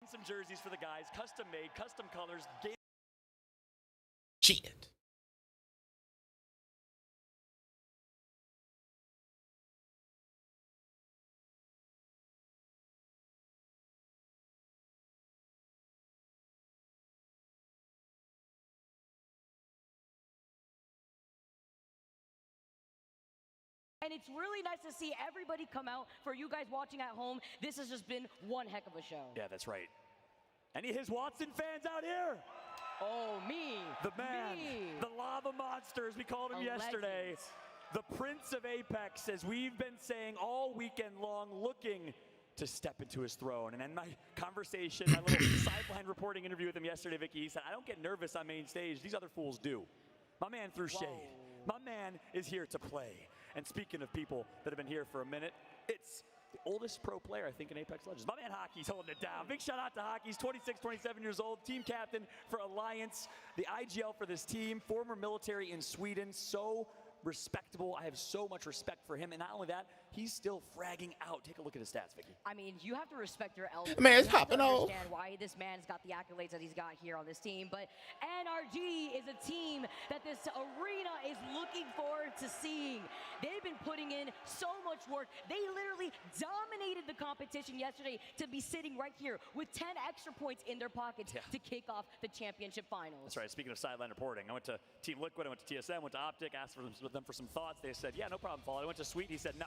some jerseys for the guys, custom made, custom colors. Shit. And it's really nice to see everybody come out. For you guys watching at home, this has just been one heck of a show. Yeah, that's right. Any of his Watson fans out here? Oh, me. The man, me. the lava monster, as we called him yesterday. Legend. The Prince of Apex, as we've been saying all weekend long, looking to step into his throne. And in my conversation, my little sideline reporting interview with him yesterday, Vicky, he said, I don't get nervous on main stage. These other fools do. My man threw shade. My man is here to play. And speaking of people that have been here for a minute, it's the oldest pro player, I think, in Apex Legends. My man Hockey's holding it down. Big shout out to Hockey. He's 26, 27 years old, team captain for Alliance, the IGL for this team, former military in Sweden. So respectable. I have so much respect for him. And not only that, he's still fragging out. Take a look at his stats, Vicky. I mean, you have to respect your elders. Man, it's you have popping to off. understand why this man's got the accolades that he's got here on this team. But NRG is a team that this arena is looking forward to seeing. They've been putting in so much work. They literally dominated the competition yesterday to be sitting right here with 10 extra points in their pockets to kick off the championship finals. That's right. Speaking of sideline reporting, I went to Team Liquid, I went to TSM, went to Optic, asked them for some thoughts. They said, yeah, no problem, Fall. I went to Sweet. He said, nah,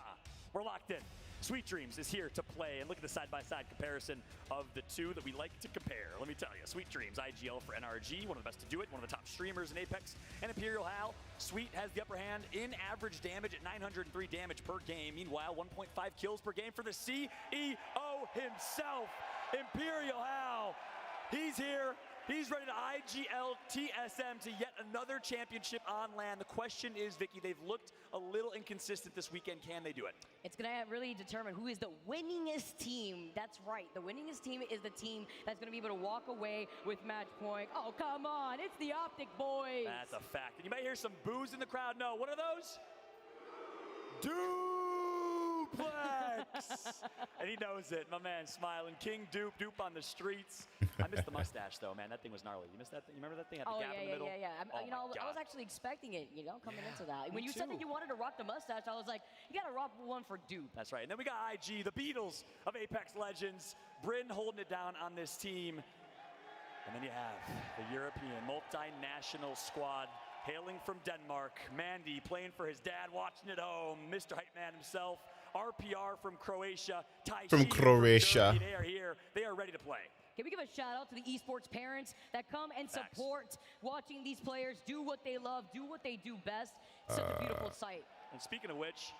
we're locked in. Sweet Dreams is here to play. And look at the side-by-side comparison of the two that we like to compare. Let me tell you, Sweet Dreams, IGL for NRG, one of the best to do it, one of the top streamers in Apex, and Imperial Hal. Sweet has the upper hand in average damage at 903 damage per game. Meanwhile, 1.5 kills per game for the CEO himself, Imperial Hal. He's here. He's ready to IGL TSM to yet another championship on land. The question is, Vicky, they've looked a little inconsistent this weekend. Can they do it? It's going to really determine who is the winningest team. That's right. The winningest team is the team that's going to be able to walk away with match point. Oh, come on. It's the Optic boys. That's a fact. And you might hear some boos in the crowd. No, what are those? Duplex! And he knows it. My man smiling. King Dupe on the streets. I missed the mustache, though, man. That thing was gnarly. You missed that thing? You remember that thing? Had the gap in the middle? I was actually expecting it, coming into that. When you said that you wanted to rock the mustache, I was like, you got to rock one for Dupe. That's right. And then we got IG, the Beatles of Apex Legends. Bryn holding it down on this team. And then you have the European multinational squad hailing from Denmark. Mandy playing for his dad, watching at home. Mr. Hype Man himself. RPR from Croatia. From Croatia. They are here. They are ready to play. Can we give a shout out to the esports parents that come and support watching these players do what they love, do what they do best? Such a beautiful sight. And speaking of which,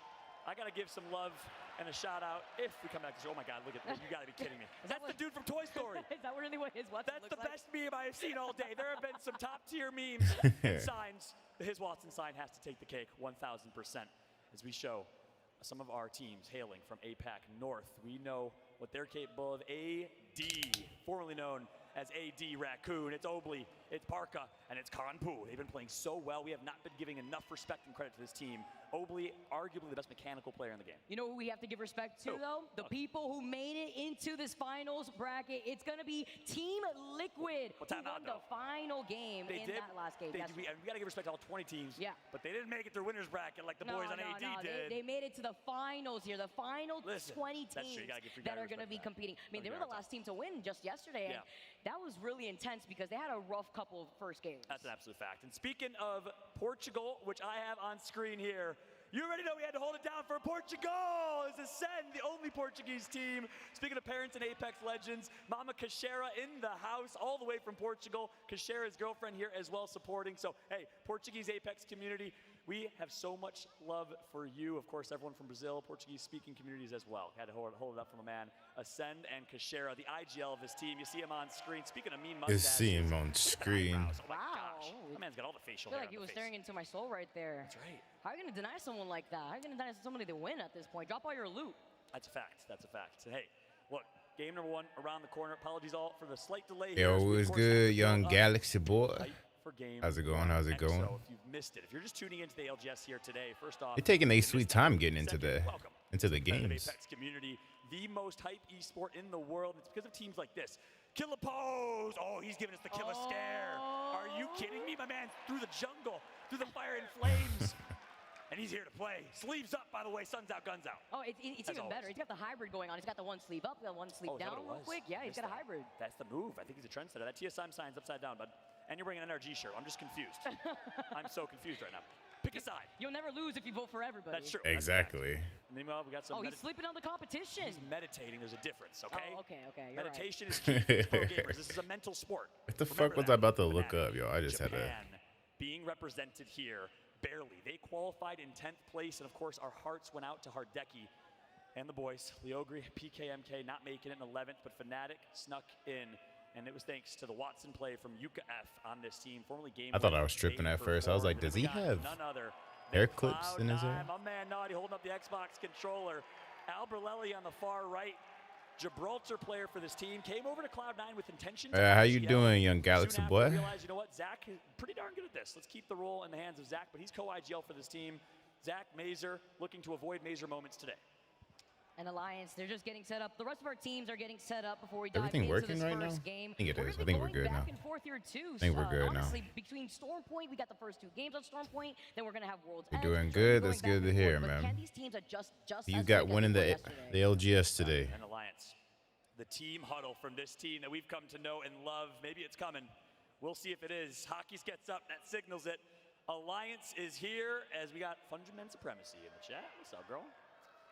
I got to give some love and a shout out if we come back to show. Oh my God, look at this. You got to be kidding me. That's the dude from Toy Story. Is that really what his Watson That's looks the like? best meme I have seen all day. There have been some top tier memes and signs. His Watson sign has to take the cake 1,000% as we show some of our teams hailing from APAC North. We know what they're capable of. AD, formerly known as AD Raccoon. It's Obley, it's Parka, and it's Karanpu. They've been playing so well. We have not been giving enough respect and credit to this team. Obley, arguably the best mechanical player in the game. You know who we have to give respect to, though? The people who made it into this finals bracket. It's going to be Team Liquid, who won the final game that last game. We got to give respect to all 20 teams. Yeah. But they didn't make it through winners bracket like the boys on AD did. They made it to the finals here. The final 20 teams that are going to be competing. I mean, they were the last team to win just yesterday. And that was really intense because they had a rough couple of first games. That's an absolute fact. And speaking of Portugal, which I have on screen here, you already know we had to hold it down for Portugal as Ascend, the only Portuguese team. Speaking of parents and Apex Legends, Mama Caixera in the house, all the way from Portugal. Caixera's girlfriend here as well supporting. So, hey, Portuguese Apex community, we have so much love for you. Of course, everyone from Brazil, Portuguese-speaking communities as well. Had to hold it up from a man. Ascend and Caixera, the IGL of his team. You see him on screen. Speaking of mean mustaches. You see him on screen. Oh my gosh. That man's got all the facial hair. I feel like he was staring into my soul right there. That's right. How are you going to deny someone like that? How are you going to deny somebody to win at this point? Drop all your loot. That's a fact. That's a fact. Hey, look, game number one around the corner. Apologies all for the slight delay. Yo, it was good, young Galaxy boy. How's it going? How's it going? So if you've missed it, if you're just tuning into the LGS here today, first off, you're taking a sweet time getting into the games. Apex community, the most hype esport in the world. It's because of teams like this. Killer pose. Oh, he's giving us the killer stare. Are you kidding me? My man through the jungle, through the fire and flames. And he's here to play. Sleeves up, by the way. Sun's out, guns out. Oh, it's even better. He's got the hybrid going on. He's got the one sleeve up, the one sleeve down real quick. Yeah, he's got a hybrid. That's the move. I think he's a trendsetter. That TSM sign's upside down, bud. And you're wearing an NRG shirt. I'm just confused. I'm so confused right now. Pick a side. You'll never lose if you vote for everybody. That's true. Exactly. Meanwhile, we got some. Oh, he's sleeping on the competition. He's meditating. There's a difference, okay? Oh, okay. You're Meditation right. is key for pro gamers. This is a mental sport. What the fuck was I about to look up, yo? I just had to. Japan being represented here, barely. They qualified in 10th place, and of course, our hearts went out to Hardeki and the boys. Leogri, PKMK not making it in 11th, but Fnatic snuck in. And it was thanks to the Watson play from Yuka F on this team, formerly Game. I thought I was tripping at first. I was like, does he have hair clips in his hair? My man Naughty holding up the Xbox controller. Alberlelli on the far right. Gibraltar player for this team came over to Cloud9 with intention. How you doing, young Galaxy boy? Realized, you know what, Zach is pretty darn good at this. Let's keep the role in the hands of Zach, but he's co-IGL for this team. Zach Mazer looking to avoid Mazer moments today. And Alliance, they're just getting set up. The rest of our teams are getting set up before we dive Everything into working this right first now? game. I think it is. We're I think we're going good back now. and forth here too. I think we're good now. Honestly, between Storm Point, we got the first 2 games on Storm Point. Then we're gonna have Worlds. You're End. doing So good. we're That's going good back to and hear, forth, but man. Can these teams adjust You as got quick winning as the yesterday? LGS today. And Alliance, the team huddle from this team that we've come to know and love. Maybe it's coming. We'll see if it is. Hockey's gets up. That signals it. Alliance is here as we got Fundament Supremacy in the chat. What's up, girl?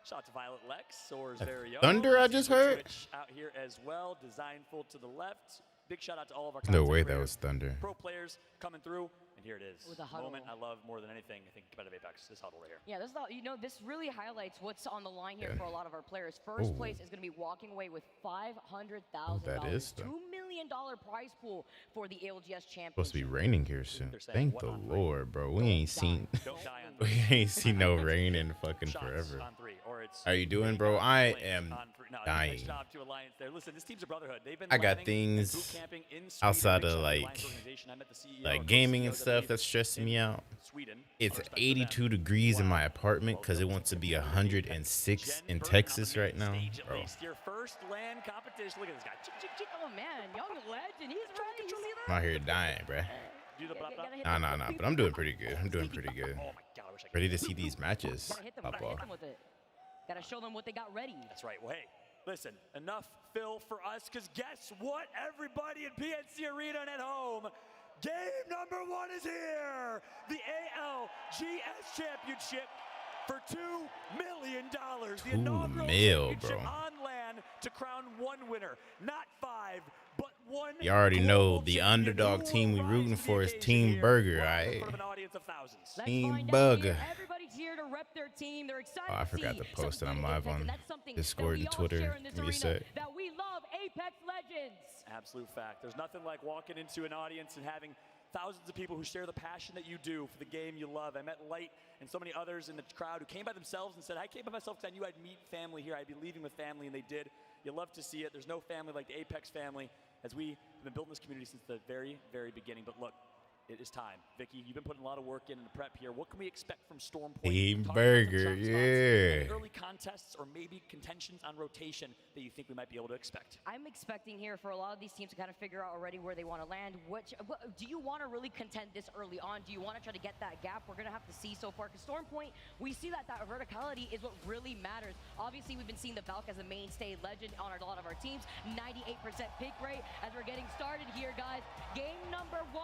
Shout out to Violet Lex, Soar's very own. Thunder, I just heard. Twitch out here as well. Designful to the left. Big shout out to all of our No content way that creators, was Thunder. pro players coming through. And here it is. With a huddle. Moment I love more than anything. I think competitive Apex. This huddle right here. Yeah, this really highlights what's on the line here Yeah. for a lot of our players. First Ooh. place is going to be walking away with $500,000. That is $2 million prize pool for the ALGS championship. Supposed to be raining here soon. They're saying, Thank what the on three? Lord, bro. We ain't seen Don't die on we three. ain't seen no rain in fucking Shots forever. on three, or it's How you doing, bro? I flames am on three. No, dying. Nice job to Alliance there. Listen, this team's a brotherhood. They've been I got planning and things boot camping in Sweden, outside reaching of out to the like Alliance organization. I met the CEO like and gaming co-CEOs, and I stuff believe, that's stressing in me out. Sweden. It's Respect for 82 them. degrees in my Wow. apartment because it wants to be 106 Jen in Burton Texas on the right now, main stage at bro. least. Your first LAN competition. Look at this guy. Chick, chick, chick. Oh man, young legend, he's ready. You see I'm out here dying, bruh. Do the blah, blah. Nah, but I'm doing pretty good. I'm doing pretty good. Oh my God, I wish I could. Ready to see these matches Gotta hit them, pop gotta hit off. them with it. Gotta show them what they got ready. That's right. Well, hey, listen, enough fill for us, because guess what, everybody in PNC Arena and at home? Game number 1 is here. The ALGS Championship for $2 million. The $2 inaugural mil, championship bro. on land to crown 1 winner. Not 5, but 1. You already know global the champion underdog who team we will rooting rise to the for is occasion Team here, Burger, live in alright? front of an audience of thousands. Let's Team find out Bug. here. Everybody's here to rep their team. They're excited Oh, I to forgot see to post some that I'm winning live Apex, on and that's something Discord that we and all Twitter. share in this Give me a arena, sec. that we love Apex Legends. Absolute fact. There's nothing like walking into an audience and having thousands of people who share the passion that you do for the game you love. I met Light and so many others in the crowd who came by themselves and said, I came by myself because I knew I'd meet family here. I'd be leaving with family, and they did. You love to see it. There's no family like the Apex family, as we have been building this community since the very, very beginning. But look, it is time. Vicky, you've been putting a lot of work in the prep here. What can we expect from Storm Point? Team Talk about some Burger, shot spots, yeah. any early contests or maybe contentions on rotation that you think we might be able to expect? I'm expecting here for a lot of these teams to kind of figure out already where they want to land. Do you want to really contend this early on? Do you want to try to get that gap? We're going to have to see so far. Because Storm Point, we see that verticality is what really matters. Obviously, we've been seeing the Valk as a mainstay legend on a lot of our teams. 98% pick rate as we're getting started here, guys. Game number 1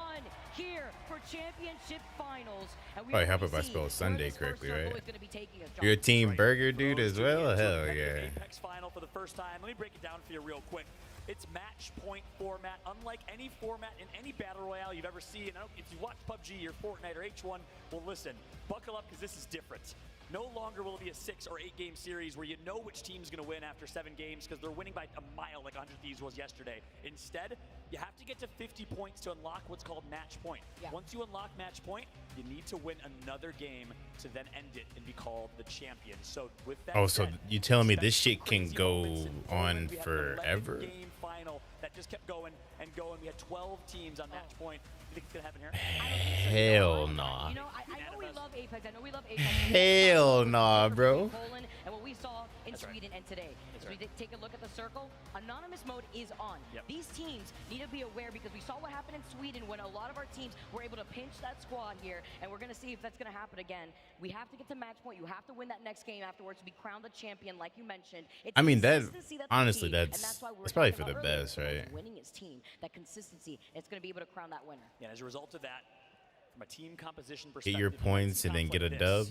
here for Championship Finals. And we Probably help already if I see spell where Sunday this first correctly, circle right? is gonna be taking us, You're a John. Team Right. Burger For dude those as two well? games, Hell competitive yeah. Apex final for the first time. Let me break it down for you real quick. It's match point format, unlike any format in any battle royale you've ever seen. If you watch PUBG or Fortnite or H1, well, listen, buckle up because this is different. No longer will it be a 6 or 8 game series where you know which team's going to win after 7 games because they're winning by a mile like 100 Thieves was yesterday. Instead, you have to get to 50 points to unlock what's called match point. Yeah. Once you unlock match point, you need to win another game to then end it and be called the champion. So with that Oh, so said, you telling me expect this some shit can crazy go moments in on Poland. We had an forever? 11-game final that just kept going and going. We had 12 teams on match point. You think it's going to happen here? Hell nah. You know, I know we love Apex. I know we love Apex. Hell nah, bro. Poland, and what we saw in That's right. Sweden and today. That's So right. we take a look at the circle. Anonymous mode is on. Yep. These teams need to be aware because we saw what happened in Sweden when a lot of our teams were able to pinch that squad here, and we're going to see if that's going to happen again. We have to get to match point. You have to win that next game afterwards to be crowned the champion, like you mentioned. It's I mean, that consistency that's honestly, the key, and that's why we were it's probably talking for the about earlier, best, the goal of right? winning his team, that consistency, it's going to be able to crown that winner. Yeah, as a result of that, from a team composition Get perspective, your points and then get a dub.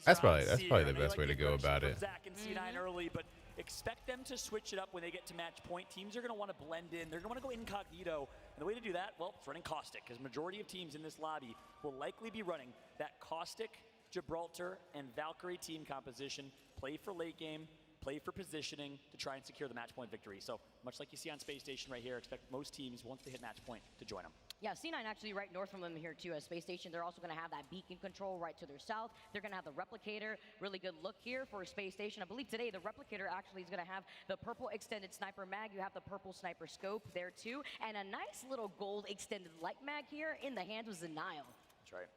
That's probably the best way to go about it. Zach and C9 early, but expect them to switch it up when they get to match point. Teams are going to want to blend in. They're going to want to go incognito. And the way to do that, well, it's running Caustic, because majority of teams in this lobby will likely be running that Caustic, Gibraltar, and Valkyrie team composition. Play for late game, play for positioning to try and secure the match point victory. So much like you see on Space Station right here, expect most teams, once they hit match point, to join them. Yeah, C9 actually right north from them here too. At Space Station, they're also going to have that beacon control right to their south. They're going to have the replicator. Really good look here for Space Station. I believe today the replicator actually is going to have the purple extended sniper mag. You have the purple sniper scope there too, and a nice little gold extended light mag here in the hands of Zenile. That's right.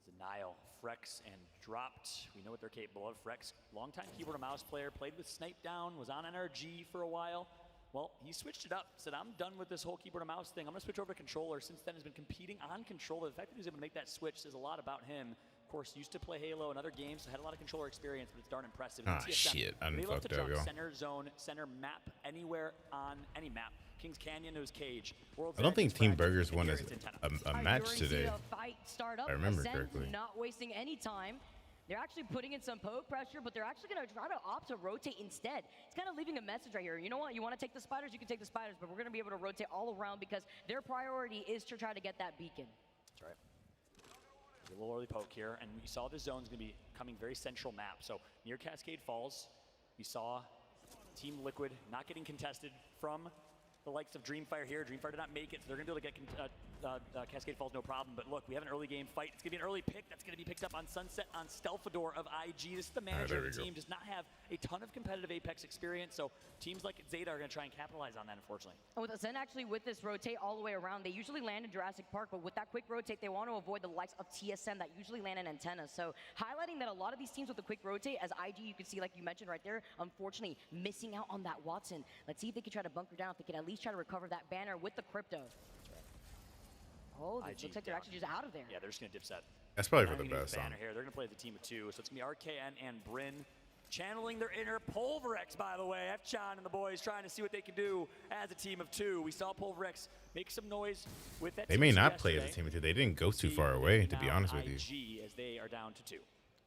Zenile, Frex, and dropped. We know what they're capable of. Frex, longtime keyboard and mouse player, played with Snipe Down, was on NRG for a while. Well, he switched it up, said, I'm done with this whole keyboard and mouse thing. I'm going to switch over to controller. Since then, has been competing on controller. The fact that he was able to make that switch says a lot about him. Of course, used to play Halo and other games, so had a lot of controller experience, but it's darn impressive. Ah, shit. I done they love to fucked up, drop yo. center zone, center map, anywhere on any map. Kings Canyon knows Cage. World's I don't End, think Team Fragment, Burgers and won here a, it's Antenna. a match During today. the fight start up, I remember Ascend correctly. not wasting any time. They're actually putting in some poke pressure, but they're actually going to try to opt to rotate instead. It's kind of leaving a message right here. You know what? You want to take the spiders? You can take the spiders, but we're going to be able to rotate all around because their priority is to try to get that beacon. That's right. A little early poke here, and we saw the zone's going to be coming very central map. So near Cascade Falls, we saw Team Liquid not getting contested from the likes of Dreamfire here. Dreamfire did not make it, so they're going to be able to get Cascade Falls no problem. But look, we have an early game fight. It's going to be an early pick that's going to be picked up on Sunset on Stealthador of IG. This is the manager of the team. Does not have a ton of competitive Apex experience, so teams like Zeta are going to try and capitalize on that, unfortunately. And with Ascend actually with this rotate all the way around, they usually land in Jurassic Park, but with that quick rotate, they want to avoid the likes of TSM that usually land in Antenna. So highlighting that a lot of these teams with the quick rotate, as IG, you can see, like you mentioned right there, unfortunately missing out on that Watson. Let's see if they can try to bunker down, if they can at least try to recover that banner with the crypto. Oh, this looks like they're actually just out of there. Yeah, they're just going to dip set. That's probably for They're the gonna use best. banner here. They're going to play the team of two, so it's going to be RKN and Bryn channeling their inner Pulverex, by the way. F-Chan and the boys trying to see what they can do as a team of two. We saw Pulverex make some noise with that They team may two not play as a yesterday. team of two. They didn't go too far away, to be Now honest with you. IG, as they are down to two.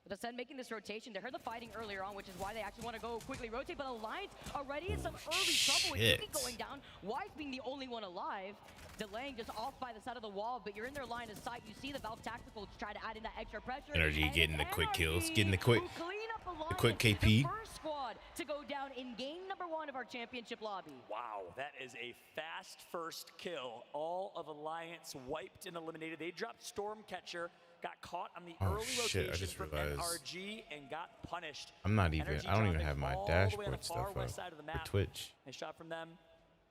With Ascend making this rotation, they heard the fighting earlier on, which is why they actually want to go quickly rotate, but Alliance already in some early trouble with shit. Yuki going down. Wise being the only one alive, delaying just off by the side of the wall, but you're in their line of sight. You see the Valve Tactical try to add in that extra pressure. Energy and getting the it's quick kills, NRG getting the quick who clean up Alliance, quick KP. the first squad to go down in game number 1 of our championship lobby. Wow, that is a fast first kill. All of Alliance wiped and eliminated. They dropped Stormcatcher, got caught on the Oh, early shit, I rotation just from realized. NRG and got punished. I'm not even, NRG I don't even dropping have my all the way on the dashboard far stuff west up side of the for map. Twitch. Nice shot from them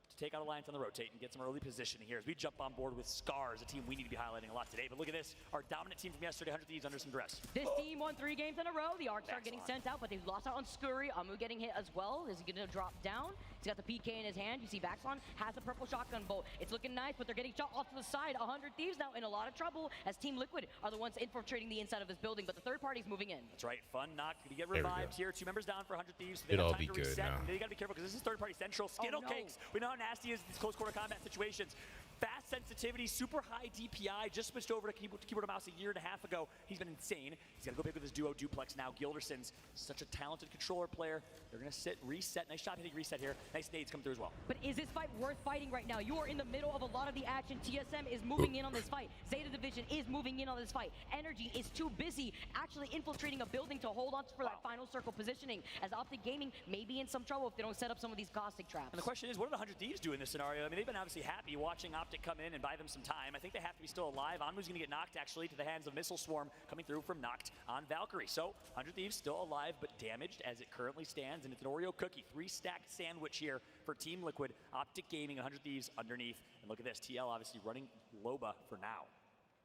to take out Alliance on the rotate and get some early positioning here as we jump on board with Scars, a team we need to be highlighting a lot today. But look at this, our dominant team from yesterday, 100 Thieves under some duress. This team won 3 games in a row. The Arcs are getting Excellent. sent out, but they've lost out on Scurry. Amu getting hit as well. Is he going to drop down? He's got the PK in his hand. You see Vaxlon has a purple shotgun bolt. It's looking nice, but they're getting shot off to the side. 100 Thieves now in a lot of trouble as Team Liquid are the ones infiltrating the inside of this building, but the third party's moving in. That's right, Fun Knock to get we go. revived here. 2 members down for 100 Thieves. So they It'll have be time to good reset. now. And they gotta be careful because this is third party central. Skittle no. Cakes. We know how nasty it is in these close quarter combat situations. Fast sensitivity, super high DPI. Just switched over to keyboard and mouse a year and a half ago. He's been insane. He's got to go big with his duo duplex now. Gilderson's such a talented controller player. They're going to sit, reset. Nice shot hitting reset here. Nice nades come through as well. But is this fight worth fighting right now? You are in the middle of a lot of the action. TSM is moving in on this fight. Zeta Division is moving in on this fight. Energy is too busy actually infiltrating a building to hold on for that final circle positioning, as Optic Gaming may be in some trouble if they don't set up some of these caustic traps. And the question is, what do the 100 Thieves do in this scenario? I mean, they've been obviously happy watching Optic come in and buy them some time. I think they have to be still alive. Anmu's going to get knocked, actually, to the hands of Missile Swarm coming through from Knocked on Valkyrie. So, 100 Thieves still alive, but damaged as it currently stands. And it's an Oreo cookie, 3-stacked sandwich here for Team Liquid. Optic Gaming, 100 Thieves underneath. And look at this, TL obviously running Loba for now.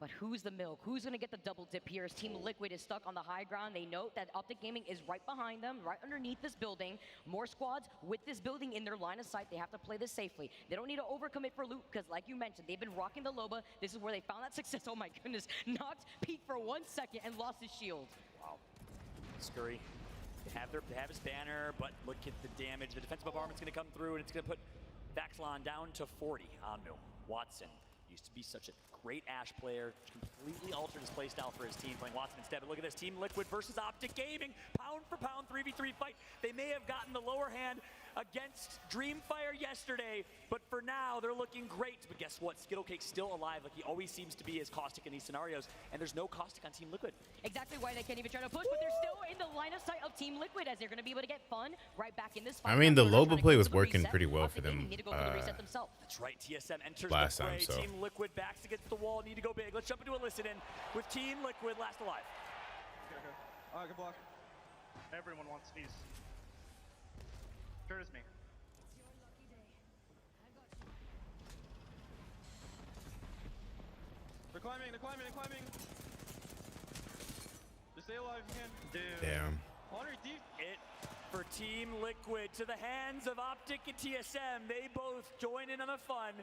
But who's the milk? Who's going to get the double dip here as Team Liquid is stuck on the high ground? They note that Optic Gaming is right behind them, right underneath this building. More squads with this building in their line of sight. They have to play this safely. They don't need to overcommit for loot because, like you mentioned, they've been rocking the Loba. This is where they found that success. Oh my goodness. Knocked Pete for 1 second and lost his shield. Wow. Scurry. They have his banner, but look at the damage. The defensive bombardment's going to come through, and it's going to put Vaxlon down to 40 on Mill. Watson used to be such a great Ashe player, completely altered his playstyle for his team, playing Watson instead. But look at this, Team Liquid versus Optic Gaming, pound for pound 3v3 fight. They may have gotten the lower hand against Dreamfire yesterday, but for now, they're looking great. But guess what? Skittlecake's still alive, like he always seems to be as Caustic in these scenarios, and there's no Caustic on Team Liquid. Exactly why they can't even try to push, but they're still in the line of sight of Team Liquid as they're going to be able to get fun right back in this fight. I mean, the Loba play was working pretty well for them That's right, TSM enters last the fray. time, so. Team Liquid backs against the wall, need to go big. Let's jump into a listen-in with Team Liquid last alive. Okay. Good block. Everyone wants these. Curtis me. They're climbing, they're climbing, they're climbing. Just stay alive if you can. Dude. Damn. 100 deep. It for Team Liquid to the hands of Optic and TSM. They both join in on the fun.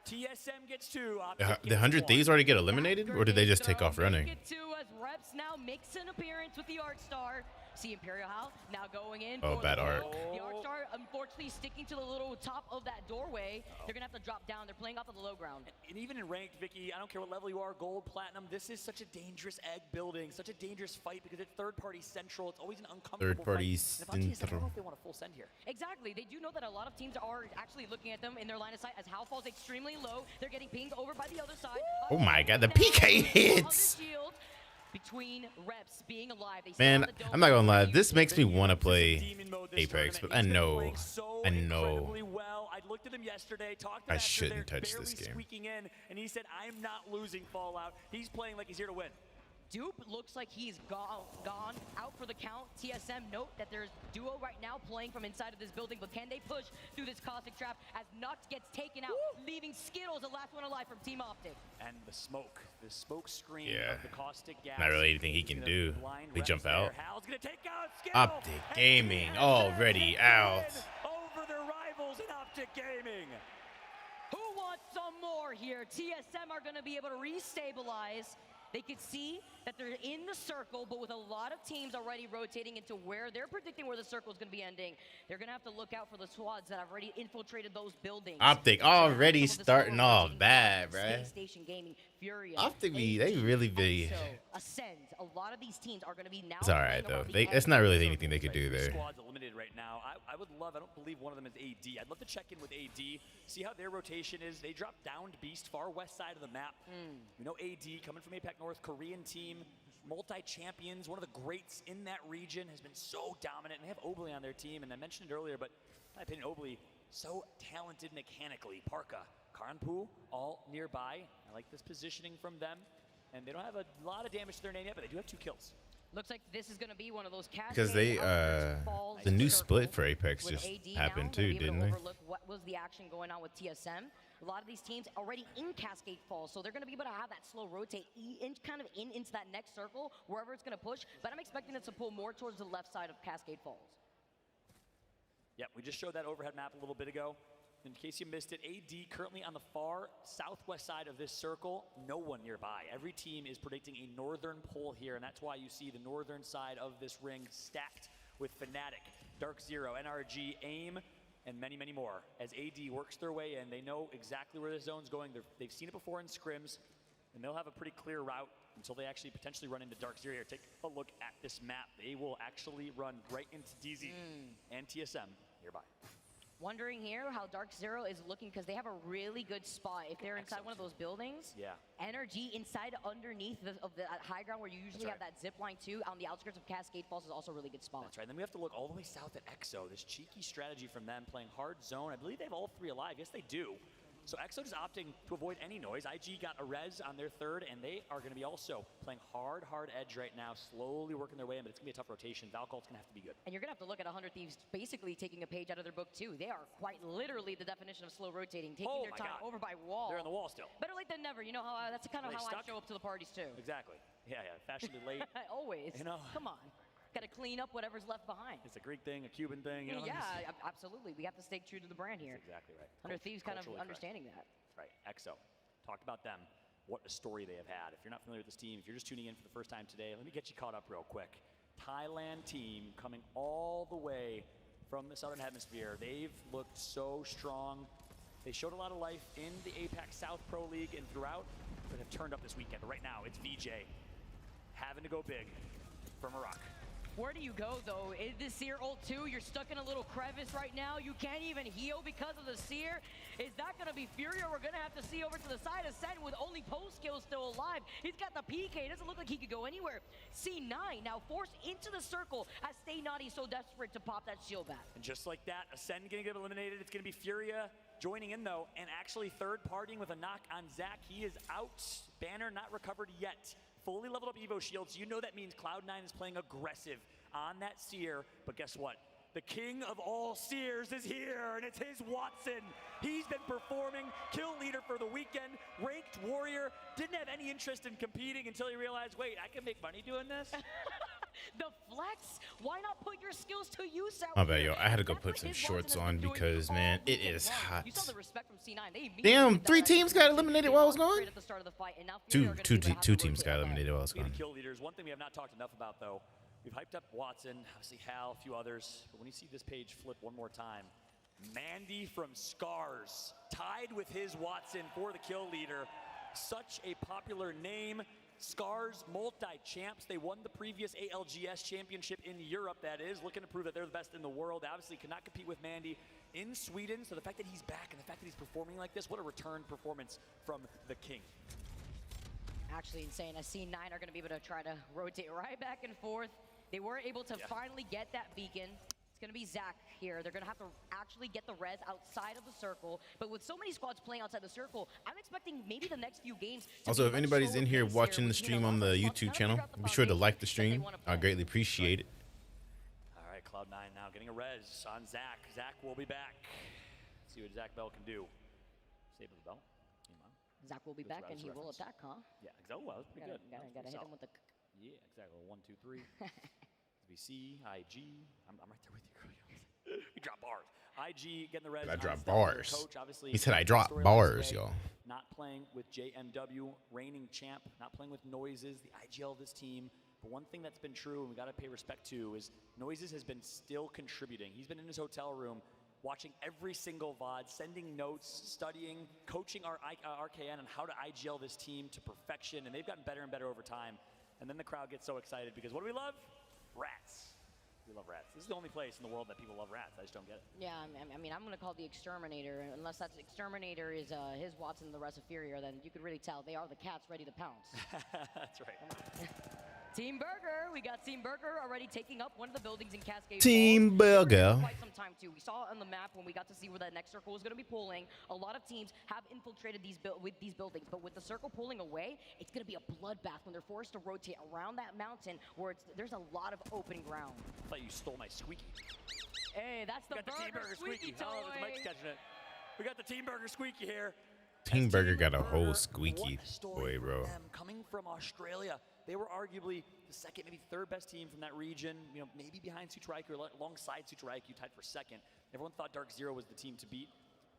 TSM gets 2. The 100 Thieves already get eliminated, or did they just take off running? Get 2 as Reps now makes an appearance with the Arc Star. See Imperial Hal now going in. Oh, bad arc. The Arc Star, unfortunately, sticking to the little top of that doorway. They're going to have to drop down. They're playing off of the low ground. And even in ranked, Vicky, I don't care what level you are, gold, platinum, this is such a dangerous egg building, such a dangerous fight because it's third-party central. It's always an uncomfortable Third-party fight. And if I'm TSM, I don't know if they want a full send here. Exactly. They do know that a lot of teams are actually looking at them in their line of sight as Hal falls extremely low. They're getting pinged over by the other side. Oh my god, the PK hits! Between Reps being alive, Man, I'm not gonna lie, this makes me want to play Apex, but I know looked at him yesterday, talked I shouldn't touch this game. Squeaking in, and he said, "I'm not losing Fallout." He's playing like he's here to win. Dupe looks like he's gone out for the count. TSM note that there's Duo right now playing from inside of this building, but can they push through this Caustic trap as Nux gets taken out, leaving Skittles the last one alive from Team Optic. And the smoke screen Yeah. of the Caustic gas. Not really anything he can do. They jump out. Hal's gonna take out Skittle. Optic Gaming already out. Over their rivals in Optic Gaming. Who wants some more here? TSM are going to be able to restabilize. They could see that they're in the circle, but with a lot of teams already rotating into where they're predicting where the circle is going to be ending, they're going to have to look out for the squads that have already infiltrated those buildings. Optic already starting off bad, bruh. Station Gaming, Furia, Optic, they really be. Ascend. A lot of these teams are going to be now. It's all right though. It's not really anything they could do there. Squads eliminated right now. I would love. I don't believe one of them is AD. I'd love to check in with AD, see how their rotation is. They dropped down to Beast, far west side of the map. We know AD coming from APAC North, Korean team, multi-champions, one of the greats in that region, has been so dominant. And they have Obley on their team, and I mentioned it earlier, but in my opinion, Obley so talented mechanically. Parka, Karanpu, all nearby. I like this positioning from them. And they don't have a lot of damage to their name yet, but they do have 2 kills. Looks like this is going to be one of those because they the new split for Apex just happened too, didn't they? What was the action going on with TSM? A lot of these teams already in Cascade Falls, so they're going to be able to have that slow rotate into that next circle wherever it's going to push. But I'm expecting it to pull more towards the left side of Cascade Falls. Yep, we just showed that overhead map a little bit ago. In case you missed it, AD currently on the far southwest side of this circle, no one nearby. Every team is predicting a northern pull here, and that's why you see the northern side of this ring stacked with Fnatic, Dark Zero, NRG, AIM, and many, many more. As AD works their way in, they know exactly where the zone's going. They've seen it before in scrims, and they'll have a pretty clear route until they actually potentially run into Dark Zero here. Take a look at this map. They will actually run right into DZ and TSM nearby. Wondering here how Dark Zero is looking because they have a really good spot. If they're inside one of those buildings, Energy inside underneath of the high ground where you usually have that zip line too, on the outskirts of Cascade Falls is also a really good spot. That's right. And then we have to look all the way south at EXO. This cheeky strategy from them playing hard zone. I believe they have all 3 alive. Yes, they do. So EXO is opting to avoid any noise. IG got a res on their third, and they are going to be also playing hard edge right now, slowly working their way in, but it's going to be a tough rotation. Valcolt's going to have to be good. And you're going to have to look at 100 Thieves basically taking a page out of their book, too. They are quite literally the definition of slow rotating, taking their time over by wall. They're on the wall still. Better late than never. You know how that's kind of how I show up to the parties, too. Exactly. Yeah, fashionably late. Always. You know? Come on. Got to clean up whatever's left behind. It's a Greek thing, a Cuban thing. You know? Yeah, absolutely. We have to stay true to the brand here. That's exactly right. 100 Thieves kind of understanding that. Right. EXO. Talked about them. What a story they have had. If you're not familiar with this team, if you're just tuning in for the first time today, let me get you caught up real quick. Thailand team coming all the way from the Southern Hemisphere. They've looked so strong. They showed a lot of life in the APAC South Pro League and throughout, but have turned up this weekend. But right now, it's VJ having to go big from Iraq. Where do you go, though? Is this Seer ult 2? You're stuck in a little crevice right now. You can't even heal because of the Seer. Is that going to be Fury, or we're going to have to see over to the side of Sen with only post skills still alive? He's got the PK. It doesn't look like he could go anywhere. C9 now forced into the circle as Stay Naughty so desperate to pop that shield back. And just like that, Ascend going to get eliminated. It's going to be Furia joining in, though, and actually third partying with a knock on Zach. He is out. Banner not recovered yet. Fully leveled up Evo shields. You know that means Cloud9 is playing aggressive on that Seer, but guess what? The king of all Seers is here, and it's his Watson. He's been performing, kill leader for the weekend, ranked warrior, didn't have any interest in competing until he realized, wait, I can make money doing this? The flex, why not put your skills to use out My bad, yo. I had to go put some shorts on because, man, it is hot. You saw the respect from C9. Damn, 3 teams got eliminated while I was gone? Two teams got eliminated while I was gone. Kill leaders. One thing we have not talked enough about, though, we've hyped up Watson, obviously Hal, a few others, but when you see this page flip one more time, Mandy from Scars, tied with his Watson for the kill leader. Such a popular name. Scars, multi-champs. They won the previous ALGS championship in Europe, that is, looking to prove that they're the best in the world. Obviously cannot compete with Mandy in Sweden, so the fact that he's back and the fact that he's performing like this, what a return performance from the king. Actually insane. As C9 are going to be able to try to rotate right back and forth. They were able to finally get that beacon. It's going to be Zach here. They're going to have to actually get the res outside of the circle. But with so many squads playing outside the circle, I'm expecting maybe the next few games. Also, if anybody's in here watching the stream on the YouTube channel, be sure to like the stream. I greatly appreciate it. All right, Cloud9 now getting a res on Zach. Zach will be back. Let's see what Zach Bell can do. Save the bell. Zach will be back and he will attack, huh? Yeah, exactly. Well, that was pretty good. Gotta hit him with the... Yeah, exactly. 1, 2, 3. VC, IG. I'm right there with you, girl. We drop bars. IG getting the res. I drop bars. Coach, obviously, he said I drop bars, y'all. Not playing with JMW, reigning champ. Not playing with Noises, the IGL of this team. But one thing that's been true, and we got to pay respect to, is Noises has been still contributing. He's been in his hotel room, watching every single VOD, sending notes, studying, coaching our RKN on how to IGL this team to perfection, and they've gotten better and better over time. And then the crowd gets so excited because what do we love? Rats. We love rats. This is the only place in the world that people love rats. I just don't get it. Yeah, I mean, I'm going to call the Exterminator, unless that's Exterminator is his Watson, the rest of Furia, then you could really tell they are the cats ready to pounce. That's right. Team Burger, we got Team Burger already taking up one of the buildings in Cascade Team Falls. Burger. Quite some time too. We saw on the map when we got to see where that next circle was going to be pulling. A lot of teams have infiltrated these buildings, but with the circle pulling away, it's going to be a bloodbath when they're forced to rotate around that mountain where there's a lot of open ground. I thought you stole my squeaky. Hey, that's the Team Burger squeaky. toy. Oh, the mic's catching it. We got the Team Burger squeaky here. Team Burger got a whole squeaky boy, bro. Coming from Australia, they were arguably the second, maybe third best team from that region. You know, maybe behind Sutraiku or alongside Sutraiku, tied for second. Everyone thought Dark Zero was the team to beat.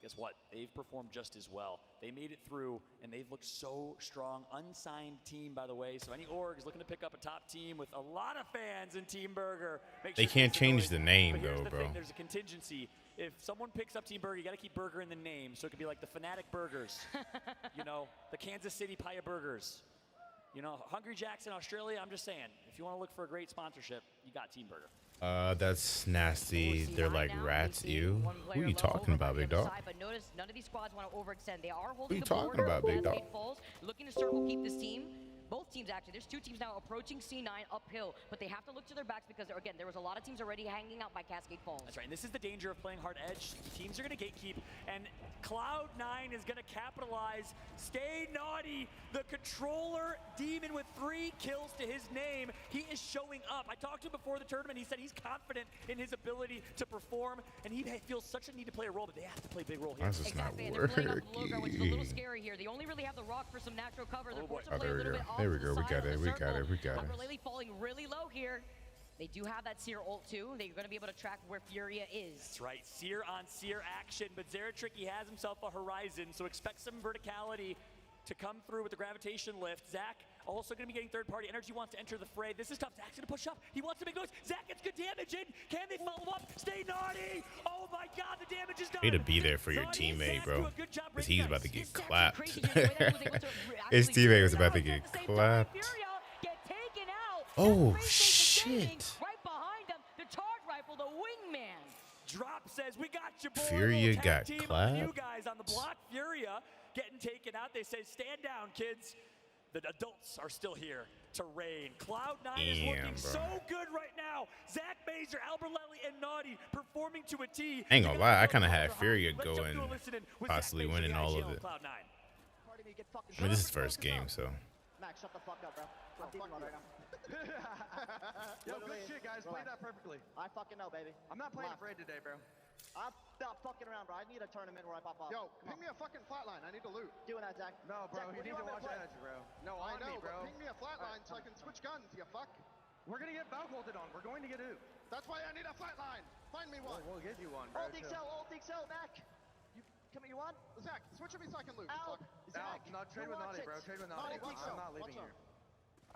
Guess what? They've performed just as well. They made it through, and they've looked so strong. Unsigned team, by the way. So any orgs looking to pick up a top team with a lot of fans in Team Burger, make sure they can't change the name, though, bro. There's a contingency. If someone picks up Team Burger, you got to keep Burger in the name. So it could be like the Fanatic Burgers, you know, the Kansas City Paya Burgers. You know, Hungry Jacks in Australia, I'm just saying, if you want to look for a great sponsorship, you got Team Burger. That's nasty. They're like rats, ew. Who are you talking about, big dog? But notice none of these squads want to overextend. They are Who holding you the talking border. about, big dog? Looking to circle keep this team. Both teams, actually. There's two teams now approaching C9 uphill, but they have to look to their backs because, again, there was a lot of teams already hanging out by Cascade Falls. That's right, and this is the danger of playing hard edge. Teams are going to gatekeep, and Cloud9 is going to capitalize. Stay Naughty, the controller demon with 3 kills to his name. He is showing up. I talked to him before the tournament. He said he's confident in his ability to perform, and he feels such a need to play a role, but they have to play a big role here. That's just Exactly, not and they're pulling off the low working. ground, which is a little scary here. They only really have the rock for some natural cover. They're forced to Oh, play a there we little go. bit off There we to go. the We side got of the it. We got circle. it. We got it. Ukulele falling really low here. They do have that Seer ult too. They're going to be able to track where Furia is. That's right, Seer on Seer action, but Zeratricky has himself a horizon, so expect some verticality to come through with the gravitation lift. Zach also going to be getting third party. Energy wants to enter the fray. This is tough. Zach's going to push up. He wants to make noise. Zach gets good damage in. Can they follow up? Stay Naughty. Oh my God, the damage is done. Way to be there for your Naughty and teammate, Zach bro. do a good job Because breaking he's about to ice. get This is actually clapped. crazy here, the way that he was able to His actually teammate was figure it about to out. get At the same time, clapped. Furia get taken out. Oh, That space station shit. standing Right behind them, the charge rifle, the wingman. Drop says, we got you, boy. Furia Little tag got team on you clapped. guys on the block. Furia getting taken out. They say, stand down, kids. The adults are still here to reign. Cloud9 is Damn, looking bro. so good right now. Zach Mazer, Albert Lely, and Naughty performing to a T. Ain't gonna lie, I kind of had Let's Furia jump going, to a listen-in with possibly Zach Mazer, winning the all IGL of it. Cloud9. I mean, this is first game, so. Max, shut the fuck up, bro. I'm deep right now. Yo, good shit, guys. Play that perfectly. I fucking know, baby. I'm not playing Left. afraid today, bro. I'm not fucking around, bro. I need a tournament where I pop off. Yo, Come ping on. me a fucking flatline. I need to loot. Doing that, Zach. No, bro, Zach, you what do need to want me watch play? energy, bro. No, I on know, me, bro. but ping me a flatline so I can switch guns, you fuck. We're gonna get Valkolted on. We're going to get Oot. That's why I need a flatline. Find me one. We'll get you one, bro. Ult Excel, Mac. You want? Zach, switch with me so I can loot. Al. Fuck. Zach. No, trade who with wants Naughty, it? bro. Trade with Naughty, Naughty. watch I'm out, not leaving watch here.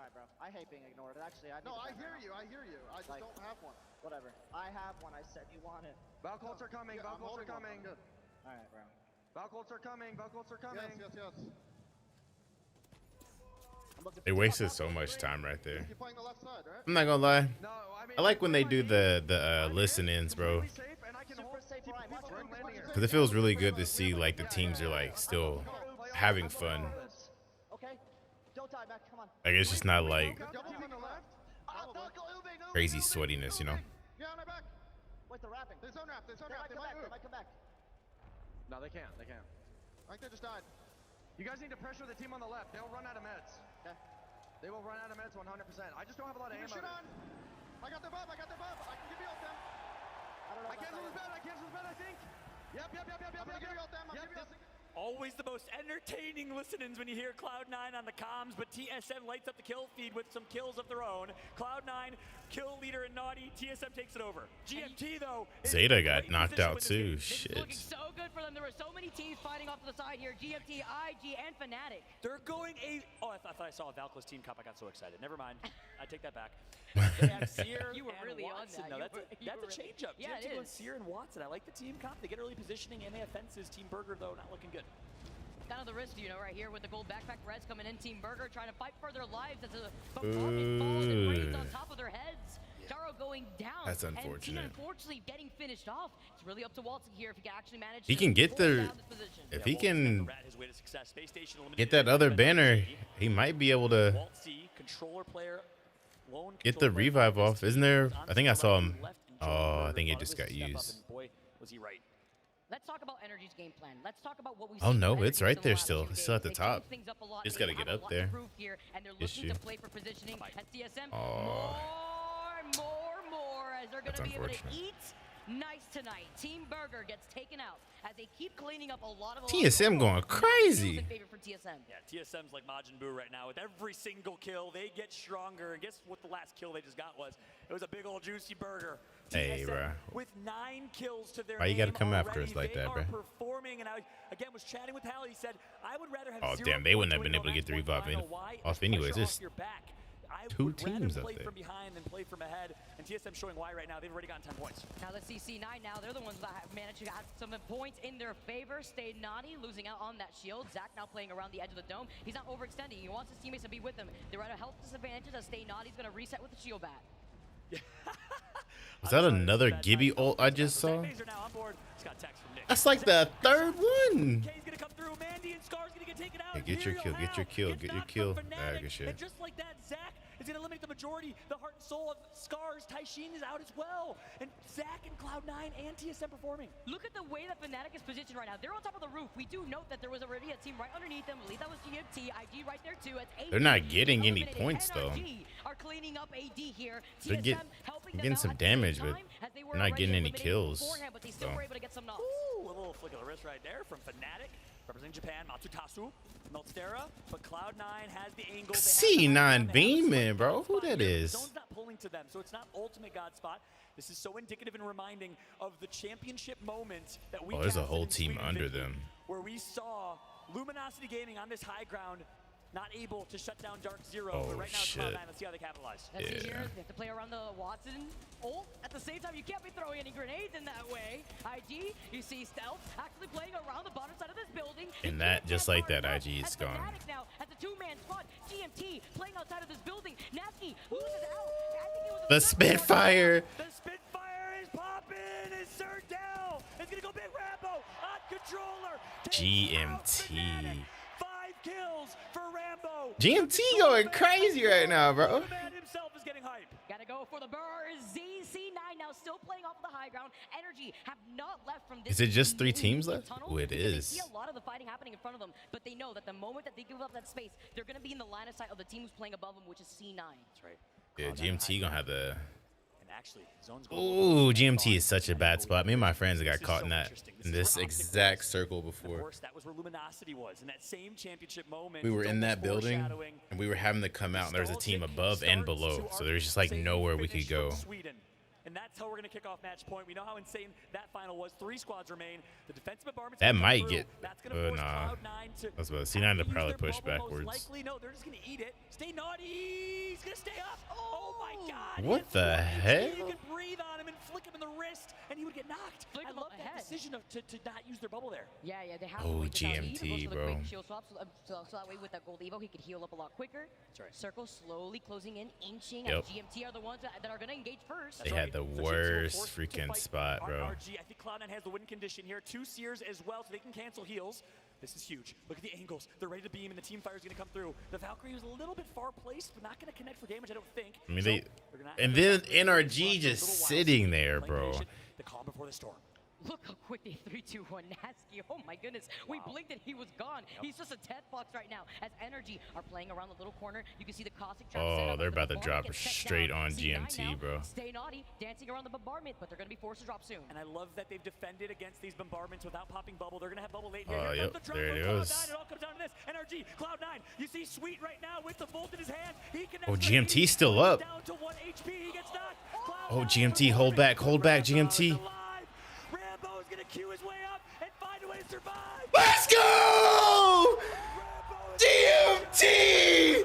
Alright, bro. I hate being ignored. Actually, I need No, to I defend hear right you. I hear you. I just Like- don't have one. now. Whatever. I have one. I said you want it. Valkolts are coming. Yeah, I'm Valkolts are holding one. coming. I'm good. Alright, bro. Valkolts are coming. Valkolts are coming. Yes. I'm looking They for wasted so much time right there. You're playing the left side, right? I'm not gonna lie. No, I mean, I like when they do the I'm listen-ins, bro. completely safe, and I can Super hold safe where I'm at. we're landing here. Because it feels really good to see like the teams are like still having fun. Okay. Don't die, Mac. Come on. Like it's just not like Double team on the left. crazy sweatiness, you know. Yeah, on our back. Wait, they're rapping. They zone wrap. They They might come back. They move. might come back. No, they can't. They can't. I think they just died. You guys need to pressure the team on the left. They'll run out of meds. Okay. They will run out of meds 100%. I just don't have a lot of Keep your ammo. shit on. I got their buff. I can give you ult them. I don't know. I cancel his bed. I cancel his bed, I think. Yep. I'm gonna give you ult them. I'm Yep, giving you yep. ult. Always the most entertaining listen-ins when you hear Cloud9 on the comms, but TSM lights up the kill feed with some kills of their own. Cloud9, kill leader and Naughty, TSM takes it over. GMT, though, is Zeta in a got great knocked position out with this too. game. This is looking Shit. so good for them. There were so many teams fighting off to the side here. GMT, IG, and Fnatic. They're going I thought I saw a Valky's team comp. I got so excited. Never mind. I take that back. They have Seer You were and really on Watson. that. No, You that's were a really- change-up. Yeah, GMT it going is. Seer and Watson. I like the team comp. They get early positioning and they have fences. Team Burger, though, not looking good. Kind of the risk, right here with the gold backpack Reds coming in. Team Burger trying to fight for their lives as a bombardment falls and rains on top of their heads. Jaro going down. That's And unfortunate. unfortunately getting finished off. It's really up to Walton here if he can actually manage He to can get hold the- down this position. If he Walt's can never rat his way to success. Space Station get eliminated that other defense banner, G. he might be able to Walt C, controller player, lone get the controller player revive on this off. team, Isn't there? was on I think I the saw left, him. left, and Oh, Jordan I Burger think it thought just was got a step up, used. and boy, was he right. Let's talk about Energy's game plan. Let's talk about what we Oh, see no, from it's Energy right in the there last still. few It's still at games. the They top. changed things up a lot. Just They gotta get have a up lot to there. prove here, and they're Issue. looking to play for positioning. And TSM, Aw. more, as they're going That's to be able to unfortunate. eat nice tonight. Team Burger gets taken out as they keep cleaning up a lot of TSM going Not crazy. in favor for TSM. Yeah, TSM's like Majin Buu right now. With every single kill, they get stronger. And guess what the last kill they just got was? It was a big old juicy burger. Hey, TSM bruh. with 9 kills to their Why you gotta name come after already. us like They that, are bruh? performing, and I, again, was chatting with Hal. He said, I would rather have Oh, 0 damn, they wouldn't have points been able to get the winning revive final in- Why? off Pressure anyways. There's off your back. I two would rather teams up play there. from behind than play from ahead. And TSM showing why right now. They've already gotten 10 points. Now let's see C9 now. They're the ones that have managed to have some points in their favor. Stay naughty, losing out on that shield. Zach now playing around the edge of the dome. He's not overextending. He wants his teammates to be with him. They're at a health disadvantage as Stay Naughty's going to reset with the shield bat. Was that another Gibby ult I just saw? Mazer now on board. Just got text from Nick. That's like the third one. K's gonna come through. Mandy and Scar's gonna get taken out. Yeah, Get your kill. Get your kill. Get your kill. Good shit. And just like that, Zach is going to eliminate the majority. The heart and soul of Scars. Taishin is out as well. And Zach and Cloud9 and TSM performing. Look at the way that Fnatic is positioned right now. They're on top of the roof. We do note that there was already a team right underneath them. I believe that was GMT. IG right there too. They're not getting any points though. Are cleaning up AD here. They're getting some damage, but they're not getting any kills. But they still were able to get some knocks. Ooh, a little flick of the wrist right there from Fnatic. Representing Japan, Matsutasu, Meltstera, but Cloud9 has the angle. C9 beaming, bro. Who that is? Zone's not pulling to them, so it's not ultimate God spot. This is so indicative and reminding of the championship moment that we. Oh, there's a whole team under them. Where we saw Luminosity Gaming on this high ground, not able to shut down Dark Zero. Oh, but right now it's shit. Cloud9. Let's see how they capitalize. Let's see here. They have to play around the Watson ult. At the same time, you can't be throwing any grenades in that way. IG, you see Stealth actually playing around the bottom side of this building. And that, just like that, IG is gone. Now, as a two-man squad, GMT playing outside of this building. Natsuki loses out. I think it was The Spitfire. The Spitfire is popping. It's Sir down. It's going to go big Rambo on controller. GMT. 5 kills for Rambo. GMT going crazy right now, bro. The man himself is getting hype. Gotta go for the burr. ZC9 now still playing off of the high ground. Energy have not left from this. Is it just 3 teams left? tunnel Oh, it because is. They see a lot of the fighting happening in front of them, but they know that the moment that they give up that space, they're gonna be in the line of sight of the team who's playing above them, which is C9. That's right. Yeah, GMT gonna have the. And actually, Zone's Ooh, GMT is such a bad spot. Me and my friends got caught in this exact circle Of before. course, that was where Luminosity was in that same championship moment. We were in Zone that was building foreshadowing and we were having to come out and there was a team above and below. So there was just like nowhere we could go. Sweden. And that's how we're going to kick off match point. We know how insane that final was. 3 squads remain. The defensive bombardment's That gonna come might through. get. That's gonna force Nah. Cloud9 to I was about to C9 to have use probably their push bubble. backwards. Most likely, no, they're just going to eat it. Stay naughty. He's going to stay up. Oh my God. What He the had hell? You could breathe on him and flick him in the wrist, and he would get knocked. Flick I him love up that ahead. decision to not use their bubble there. Yeah, they have Oh, to wait this out. He even GMT, goes for the bro. quick shield swap, so that way with that gold evo, he could heal up a lot quicker. That's right. Circle slowly closing in, inching. Yep. And GMT are the ones that are going to engage first. They had the worst freaking spot, bro. RG, I think Cloud9 has the win condition here. 2 seers as well, so they can cancel heals. This is huge. Look at the angles. They're ready to beam, and the team fire is going to come through. The Valkyrie was a little bit far placed, but not going to connect for damage, I don't think. I mean, So they. they're gonna And have to then go NRG just sitting there, bro. The calm before the storm. Look how quick they 3-2-1 Nasky. Oh my goodness. We blinked and he was gone. He's just a death box right now. As Energy are playing around the little corner, you can see the caustic trap set Oh, up. they're The about to bombardment drop gets set straight down. on C9 GMT, now, bro. Stay naughty, dancing around the bombardment, but they're going to be forced to drop soon. And I love that they've defended against these bombardments without popping bubble. They're going to have bubble late here. Oh, Here yep, comes the drop there it from goes. Cloud9. It all comes down to this. NRG, Cloud9. You see Sweet right now with the Volt in his hand. He connects Oh, with GMT AD. still up. Down to 1 HP. He gets knocked. Oh, Cloud9 GMT, hold back, GMT. Rambo is going to queue his way up and find a way to survive. Let's go! Rambo is GMT!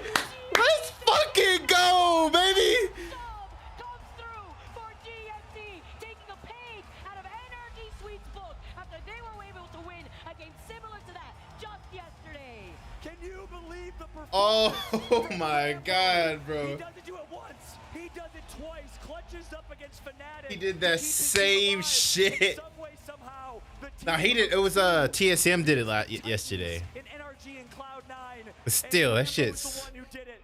Let's fucking go, baby! Sub comes through for GMT, taking a page out of Energy Sweet's book after they were able to win a game similar to that just yesterday. Can you believe the performance? Oh my God, He bro. doesn't do it once. He does it twice. Clutches up against Fnatic. He did that Keeps his same team alive. shit. Some way, somehow, the Now team he did. It was TSM did it yesterday. in NRG and Cloud9. But still, that and Rambo was shit's. the one who did it.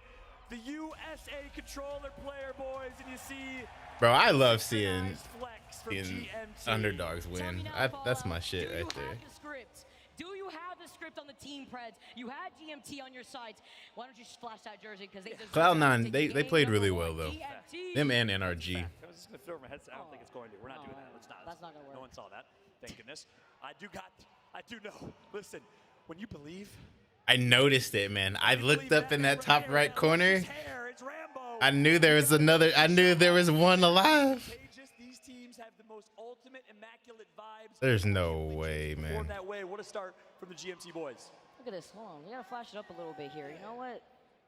The USA controller player, boys, and you see. Bro, I love seeing nice flex from GMT. underdogs Tell win. me now, That's Paula, my shit do right you there. have the script? Do you have the script on the team, Preds? You had GMT on your sides. Why don't you flash that jersey? Because they deserve Cloud9, to they take played game really number well, one. though. GMT. Them and NRG. I was just gonna throw over my headset. I don't think it's going to. We're not doing that. Let's not. That's not gonna work. No one saw that. Thank goodness. I do know. Listen, when you believe. I noticed it, man. I looked up in that top right corner. It's Rambo. I knew there was another. I knew there was one alive. These teams have the most ultimate immaculate vibes. There's no way, Perform man. that way. What a start from the GMT boys. Look at this. Hold on. We gotta flash it up a little bit here. You know what?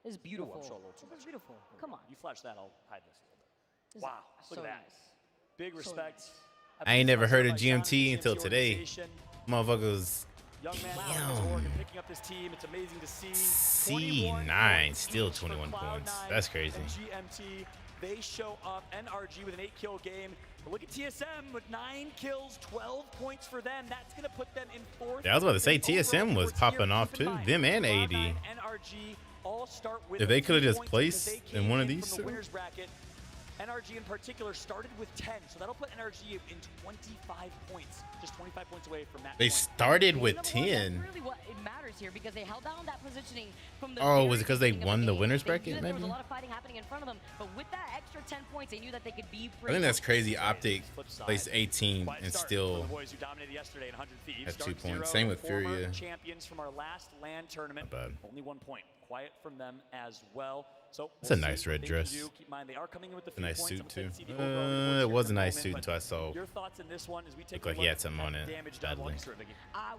This is beautiful. I'm sure a little too This is much. beautiful. Come on. You flash that, I'll hide this a little bit. This is Wow. Look so at that. nice. Big So respect. nice. I ain't never heard of By John and the GMT until today. organization. Motherfuckers. Young man out Damn. of Oregon picking up this team. It's amazing to see. C9 still 21 for points. Cloud9 That's crazy. And GMT, they show up. NRG with an 8-kill game. But look at TSM with 9 kills, 12 points for them. That's going to put them in 4th. Yeah, I was about to say TSM was popping off too. Them and AD. NRG all start with If they could have just 2 points placed because they in came one of in these from the two. winners bracket. NRG in particular started with 10, so that'll put NRG in 25 points, just 25 points away from that. They started with 10. That's really what it matters here because they held down that positioning from the Oh, very was it because they beginning of won the game. winners They knew bracket, that there was maybe? a lot of fighting happening in front of them, but with that extra 10 points, they knew that they could be I think that's crazy. Optic Flip side. placed 18 Quiet and start for still the boys who dominated yesterday in 100 Thieves. has 2 Dark points. Zero, Same with former Furia. champions from our last LAN tournament. Not bad. Only 1 point. Quiet from them as well. So It's a we'll nice see what red they can dress. do. Keep in mind they are coming in with the A nice few suit points. too. I'm excited to see the overall rewards It here was at a the nice moment, suit but until I saw. your thoughts in this one as we take Looked a like look he had some at on it. damage Badly. done. Walk us through it, Vicky.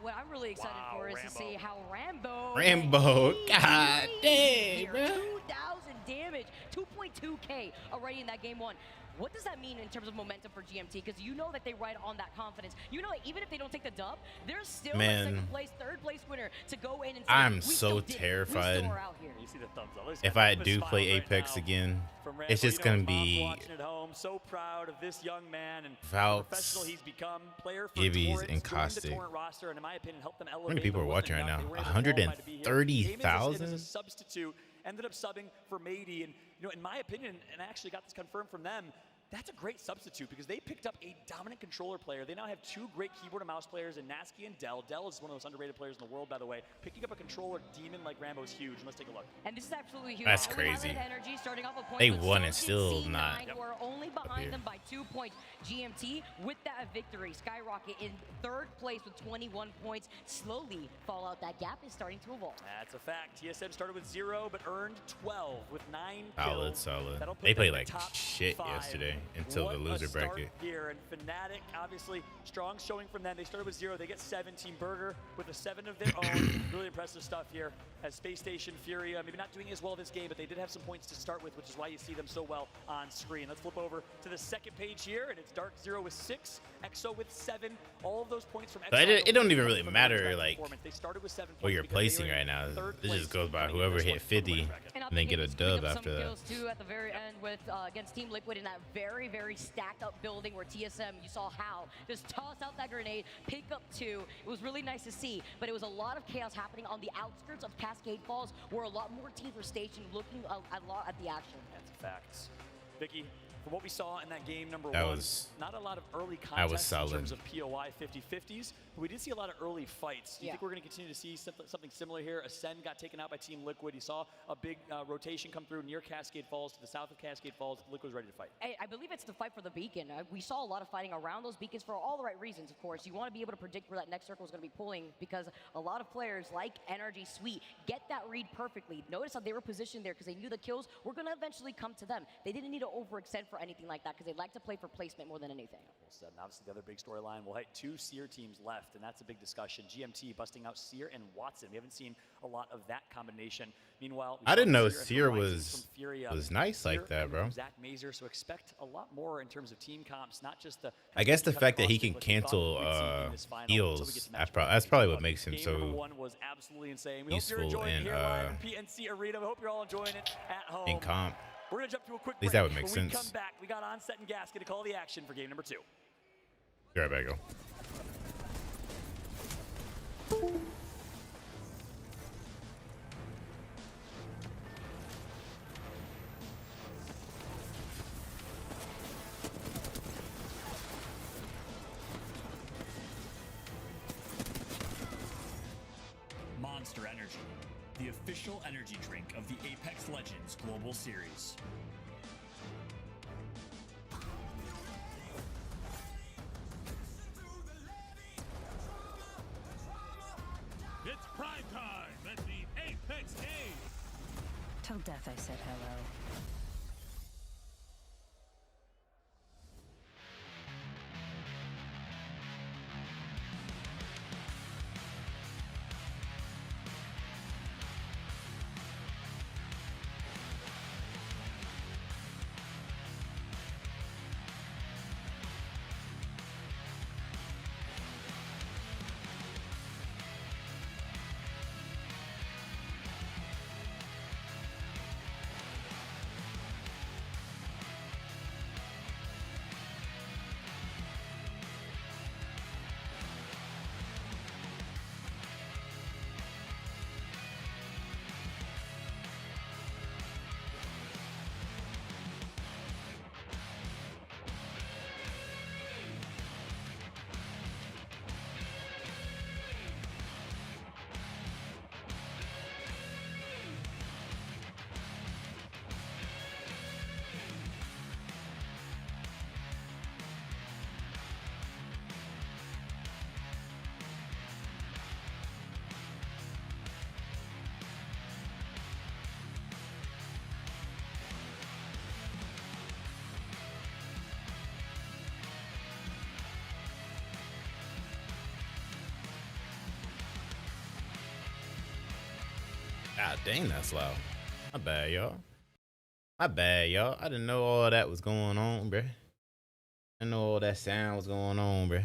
What I'm really excited Wow, for is to Rambo. see how Rambo. Rambo, can god lead damn, here. bro. 2,000 damage, 2.2k already in that game 1. What does that mean in terms of momentum for GMT? Because you know that they ride on that confidence. You know that even if they don't take the dub, there's still Man. a second place, third place winner to go in and say, I'm we so still did it. We terrified. still are out here. You see the thumbs up. Look at If that I infamous do smile play right Apex now again, from it's Rambo. just You know gonna his mom's be watching at home. So proud of this young man and Valks, the professional he's become. Player for Gibbies, Torrent, and joined the Caustic. Torrent roster, and in my opinion, helped them elevate. many people There are wasn't watching right enough. now? They weren't able to qualify to be here. 130,000? Game as a substitute, ended up subbing for Mady, and in my opinion, and I actually got this confirmed from them. That's a great substitute because they picked up a dominant controller player. They now have 2 great keyboard and mouse players in Nasky and Dell. Dell is one of the most underrated players in the world, by the way. Picking up a controller demon like Rambo is huge. And let's take a look. And this is absolutely huge. That's We highlighted crazy. Energy starting off a point They with won and Sunken still C9, not who are only here. behind them by 2 points. GMT with that victory, skyrocket in 3rd place with 21 points. Slowly fall out. That gap is starting to evolve. That's a fact. TSM started with 0, but earned 12 with 9 Solid, kills. solid. That'll put They them played in the like top shit 5. yesterday until the What loser a start bracket. here, and Fnatic, obviously, strong showing from them. They started with 0. They get 17. Burger with a 7 of their own. Really impressive stuff here. As Space Station, Furia, maybe not doing as well this game, but they did have some points to start with, which is why you see them so well on screen. Let's flip over to the second page here, and it's Dark Zero with 6, EXO with 7. All of those points from EXO. But it don't even really from matter, their like, performance. They started with 7 where points you're because they placing were in right now. 3rd This just place goes by coming into whoever this hit one from the 50 winner bracket. and then get a dub after that. Kills too at the very end with against Team Liquid in that very, very stacked up building where TSM, you saw how just toss out that grenade, pick up 2. It was really nice to see, but it was a lot of chaos happening on the outskirts of Cascade Falls where a lot more teams were stationed looking a lot at the action. That's a fact. Vicky, from what we saw in that game number That 1, was- not a lot of early that contests was solid. in terms of POI 50-50s, but we did see a lot of early fights. Do you Yeah. think we're going to continue to see something similar here? Ascend got taken out by Team Liquid. You saw a big rotation come through near Cascade Falls to the south of Cascade Falls. Liquid was ready to fight. I believe it's the fight for the beacon. We saw a lot of fighting around those beacons for all the right reasons, of course. You want to be able to predict where that next circle is going to be pulling because a lot of players like Energy Sweet get that read perfectly. Notice how they were positioned there because they knew the kills were going to eventually come to them. They didn't need to overextend for anything like that because they like to play for placement more than anything. Well said. And obviously the other big storyline, well, hey, 2 Seer teams left, and that's a big discussion. GMT busting out Seer and Watson. We haven't seen a lot of that combination. Meanwhile, we I saw didn't know Seer and Seer Horizons was from Furia. nice like Seer that, and bro. Zach Mazer, so expect a lot more in terms of team comps, not just the. I guess the cut fact that across he it, can but the thought cancel we'd see in this final heals, until we get to that's match probably point. what makes him Game number so 1 was absolutely insane. We hope you're useful enjoying it in, here live in PNC Arena. We hope you're all enjoying it at home. in comp. We're gonna jump to a quick At least break. that would make When we sense. come back, we got Onset and Gasket to call the action for game number 2. Be right back, go. Monster Energy, the official energy drink of the Apex Legends Global Series. It's prime time at the Apex Games. Tell Death I said hello. God dang, that's loud. My bad, y'all. My bad, y'all. I didn't know all that was going on, bruh. I didn't know all that sound was going on, bruh.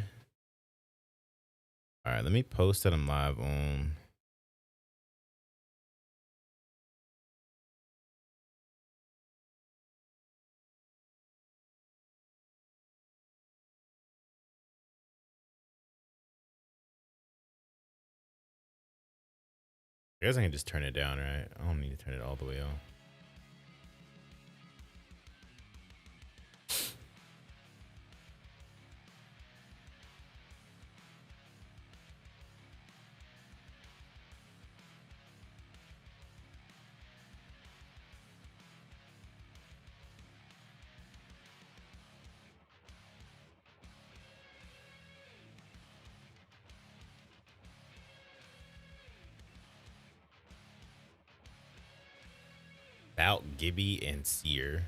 All right, let me post that I'm live on. I guess I can just turn it down, right? I don't need to turn it all the way on. About Gibby and Seer.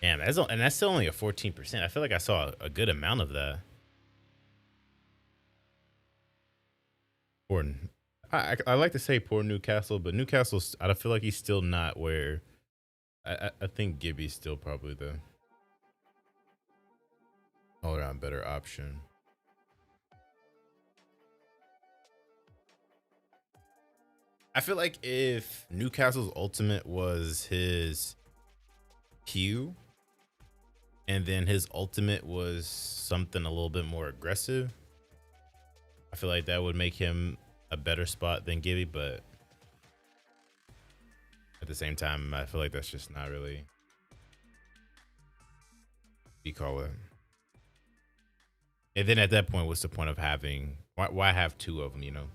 Damn, that's still only a 14%. I feel like I saw a good amount of that. Poor, I like to say poor Newcastle, but Newcastle's, I feel like he's still not where I think Gibby's still probably the all around better option. I feel like if Newcastle's ultimate was his Q, and then his ultimate was something a little bit more aggressive, I feel like that would make him a better spot than Gibby, but at the same time, I feel like that's just not really what you call it. And then at that point, what's the point of having, why have two of them, you know?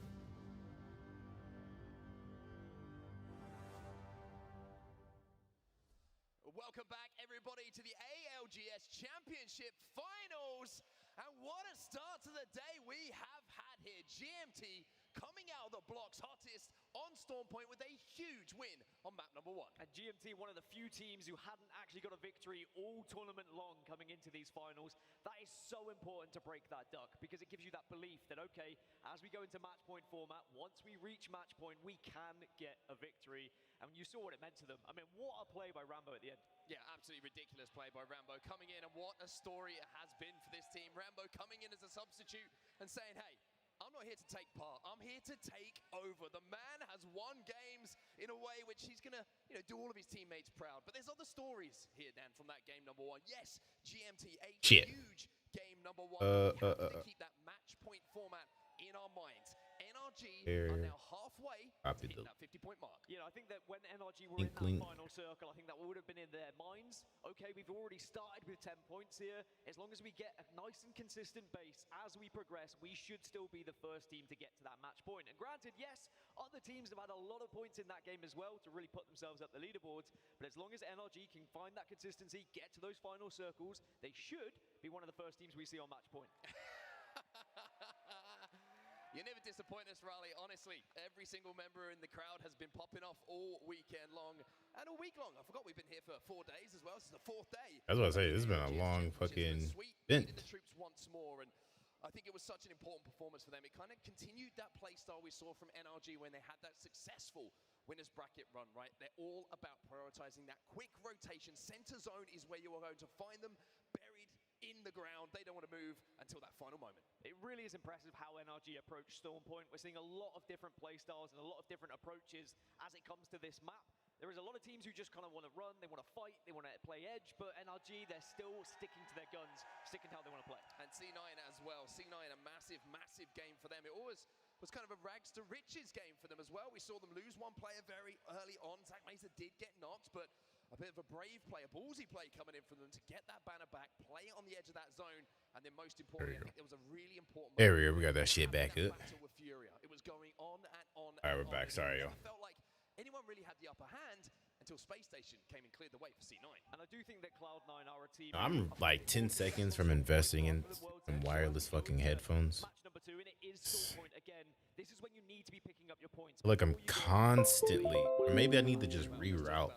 Welcome back, everybody, to the ALGS Championship Finals. And what a start to the day we have had here. GMT coming out of the blocks hottest on Storm Point with a huge win on map number 1. And GMT, one of the few teams who hadn't actually got a victory all tournament long coming into these finals. That is so important to break that duck, because it gives you that belief that, okay, as we go into match point format, once we reach match point, we can get a victory. And you saw what it meant to them. I mean, what a play by Rambo at the end. Yeah, absolutely ridiculous play by Rambo coming in, and what a story it has been for this team. Rambo coming in as a substitute and saying, hey, I'm not here to take part. I'm here to take over. The man has won games in a way which he's going to, do all of his teammates proud. But there's other stories here, Dan, from that game number 1. Yes, GMT, a huge game number 1. We have to keep that match point format in our minds. NRG are now halfway to hit that 50-point mark. Yeah, I think that when NRG were in that final circle, I think that would have been in their minds. Okay, we've already started with 10 points here. As long as we get a nice and consistent base as we progress, we should still be the first team to get to that match point. And granted, yes, other teams have had a lot of points in that game as well to really put themselves up the leaderboards. But as long as NRG can find that consistency, get to those final circles, they should be one of the first teams we see on match point. You never disappoint us, Riley. Honestly, every single member in the crowd has been popping off all weekend long. And all week long. I forgot we've been here for 4 days as well. This is the 4th day. I was about to say, this has been a long fucking stint. The troops once more, and I think it was such an important performance for them. It kind of continued that play style we saw from NRG when they had that successful winners bracket run, right? They're all about prioritizing that quick rotation. Center zone is where you are going to find them, buried in the ground. They don't want to move until that final moment. It really is impressive how NRG approached Storm Point. We're seeing a lot of different play styles and a lot of different approaches as it comes to this map. There is a lot of teams who just kind of want to run, they want to fight, they want to play edge, but NRG, they're still sticking to their guns, sticking to how they want to play. And C9 as well. C9, a massive, massive game for them. It always was kind of a rags to riches game for them as well. We saw them lose one player very early on. Zach Mesa did get knocked, but a bit of a brave play, a ballsy play coming in for them to get that banner back, play it on the edge of that zone, and then most importantly, I think there was a really important moment. There we go. We got that shit back up. It was going on and on. All right, we're back. Sorry, y'all. It felt like anyone really had the upper hand until Space Station came and cleared the way for C9. And I do think that Cloud9 are a team. I'm like 10 seconds from investing in some wireless fucking headphones. Match number 2, and it is Storm Point again. This is when you need to be picking up your points. Like I'm constantly, or maybe I need to just reroute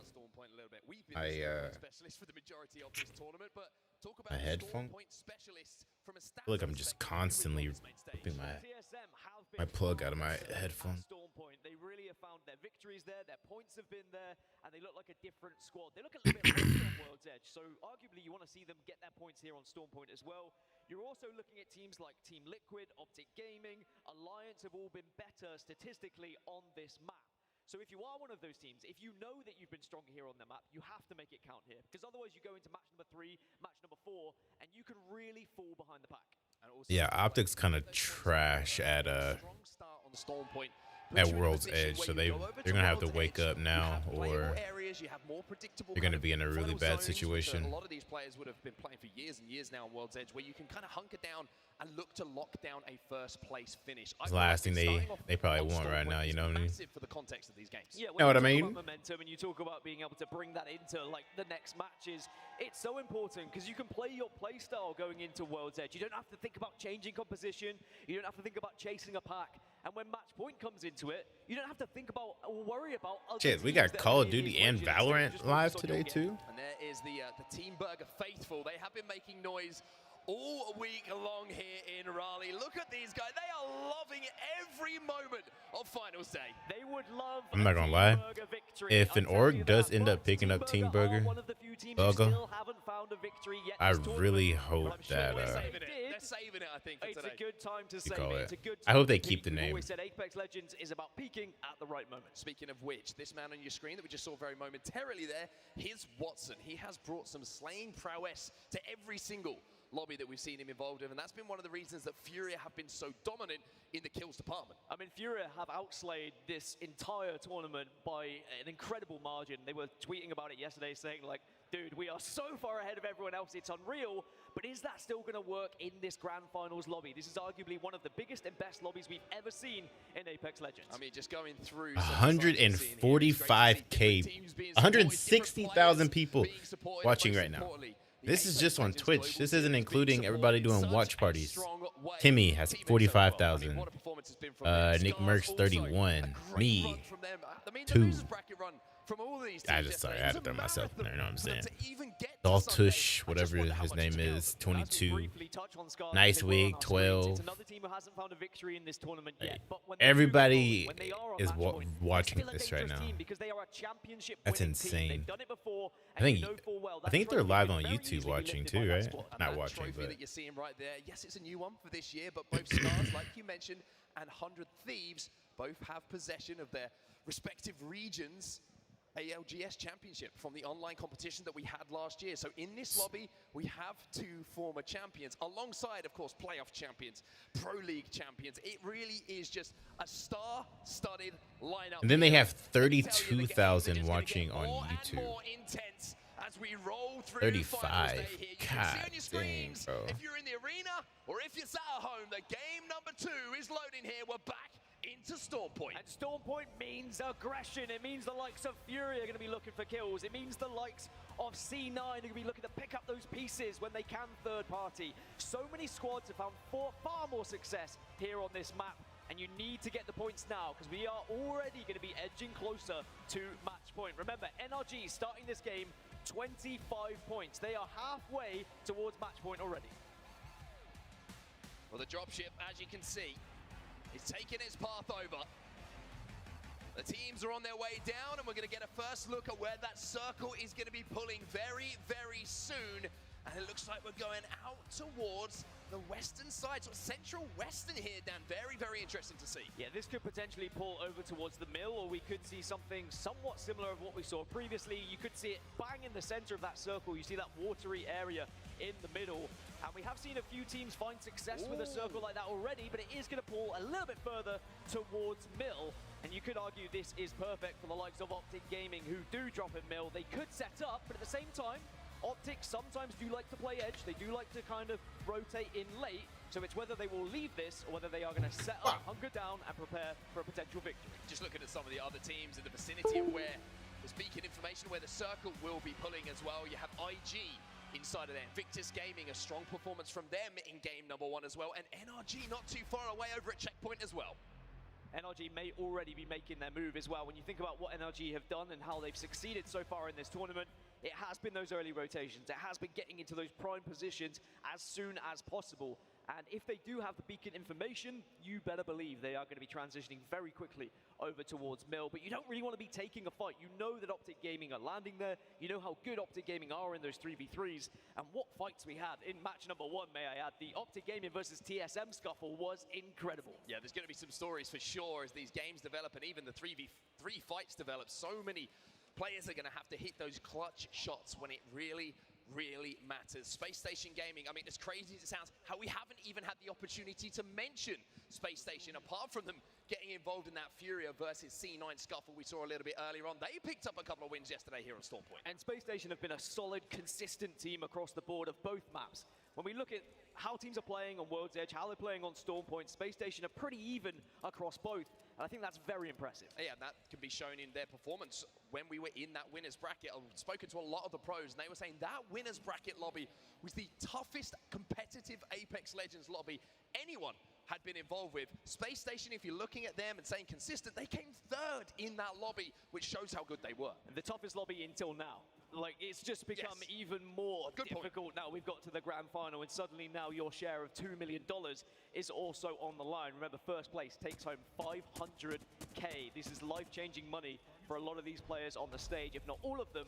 my headphone. I feel like I'm just constantly ripping my plug out of my headphone. Storm Point, they really have found their victories there, their points have been there, and they look like a different squad. They look a little bit better on World's Edge, so arguably you want to see them get their points here on Stormpoint as well. You're also looking at teams like Team Liquid, Optic Gaming, Alliance have all been better statistically on this map. So if you are one of those teams, if you know that you've been stronger here on the map, you have to make it count here, because otherwise you go into match number 3, match number 4, and you can really fall behind the pack. Yeah, Optic's kind of trash at World's Edge, so they're gonna have to wake up now, or they're gonna be in a really bad situation. A lot of these players would have been playing for years and years now on World's Edge, where you can kind of hunker down and look to lock down a first place finish. The last thing they probably want right now, you know what I mean? For the context of these games. Yeah, know what I mean? Momentum, and you talk about being able to bring that into like the next matches. It's so important because you can play your play style going into World's Edge. You don't have to think about changing composition. You don't have to think about chasing a pack. And when match point comes into it, you don't have to think about or worry about other Shit, we got Call of Duty and Valorant live today too. And there is the Team Burger faithful. They have been making noise all week long here in Raleigh. Look at these guys. They are loving every moment of Finals Day. They would love. I'm not gonna lie. If an org does end up picking up Team Burger, I really hope that they're saving it, I think, for it's today. A good time to save call it. it. It's a good I time hope they to keep the peak. We've name. always said Apex Legends is about peaking at the right moment. Speaking of which, this man on your screen that we just saw very momentarily there, here's Watson. He has brought some slaying prowess to every single lobby that we've seen him involved in, and that's been one of the reasons that Furia have been so dominant in the kills department. I mean, Furia have outslayed this entire tournament by an incredible margin. They were tweeting about it yesterday saying like, dude, we are so far ahead of everyone else, it's unreal, but is that still going to work in this Grand Finals lobby? This is arguably one of the biggest and best lobbies we've ever seen in Apex Legends. I mean, just going through 145K, 160,000 people watching right now. This is just on Twitch. This isn't including everybody doing watch parties. Timmy has 45,000. Nick Merckx 31. Me 2. I just sorry, I had to throw myself in there, you know what I'm saying? Daltush, whatever his name is, 22. Nice Wig, 12. Everybody is watching this right now. That's insane. I think they're live on YouTube watching too, right? Not watching, but. That you're seeing right there. Yes, it's a new one for this year, but both Scars, like you mentioned, and 100 Thieves both have possession of their respective regions. ALGS Championship from the online competition that we had last year. So in this lobby, we have 2 former champions, alongside, of course, playoff champions, Pro League champions. It really is just a star-studded lineup. And then they have 32,000 watching on YouTube. As we roll through 35. God dang, bro. If you're in the arena or if you're sat at home, the game number 2 is loading here. We're back into Stormpoint. And Stormpoint means aggression. It means the likes of Fury are going to be looking for kills. It means the likes of C9 are going to be looking to pick up those pieces when they can third party. So many squads have found far more success here on this map. And you need to get the points now, because we are already going to be edging closer to match point. Remember, NRG starting this game 25 points. They are halfway towards match point already. Well, the dropship, as you can see, is taking its path over. The teams are on their way down, and we're going to get a first look at where that circle is going to be pulling very, very soon. And it looks like we're going out towards the western side, so central western here, Dan. Very, very interesting to see. Yeah, this could potentially pull over towards the mill, or we could see something somewhat similar of what we saw previously. You could see it bang in the center of that circle. You see that watery area in the middle. And we have seen a few teams find success with a circle like that already, but it is going to pull a little bit further towards mill. And you could argue this is perfect for the likes of Optic Gaming, who do drop in mill. They could set up, but at the same time, Optic sometimes do like to play edge. They do like to kind of rotate in late. So it's whether they will leave this or whether they are going to set up, hunker down, and prepare for a potential victory. Just looking at some of the other teams in the vicinity of where there's beacon information, where the circle will be pulling as well. You have IG inside of there. Victus Gaming, a strong performance from them in game number 1 as well. And NRG not too far away over at checkpoint as well. NRG may already be making their move as well. When you think about what NRG have done and how they've succeeded so far in this tournament, it has been those early rotations. It has been getting into those prime positions as soon as possible. And if they do have the beacon information, you better believe they are going to be transitioning very quickly over towards Mill. But you don't really want to be taking a fight. You know that Optic Gaming are landing there. You know how good Optic Gaming are in those 3v3s. And what fights we had in match number 1, may I add. The Optic Gaming versus TSM scuffle was incredible. Yeah, there's going to be some stories for sure as these games develop and even the 3v3 fights develop. So many players are going to have to hit those clutch shots when it really matters. Space Station Gaming, I mean, as crazy as it sounds, how we haven't even had the opportunity to mention Space Station, apart from them getting involved in that Furia versus C9 scuffle we saw a little bit earlier on. They picked up a couple of wins yesterday here on Stormpoint. And Space Station have been a solid, consistent team across the board of both maps. When we look at how teams are playing on World's Edge, how they're playing on Stormpoint, Space Station are pretty even across both. And I think that's very impressive. Yeah, that can be shown in their performance when we were in that winner's bracket. I've spoken to a lot of the pros, and they were saying that winner's bracket lobby was the toughest competitive Apex Legends lobby anyone had been involved with. Space Station, if you're looking at them and saying consistent, they came third in that lobby, which shows how good they were. And the toughest lobby until now. Like, it's just become even more difficult now. We've got to the grand final, and suddenly now your share of $2 million is also on the line. Remember, first place takes home 500K. This is life-changing money for a lot of these players on the stage, if not all of them.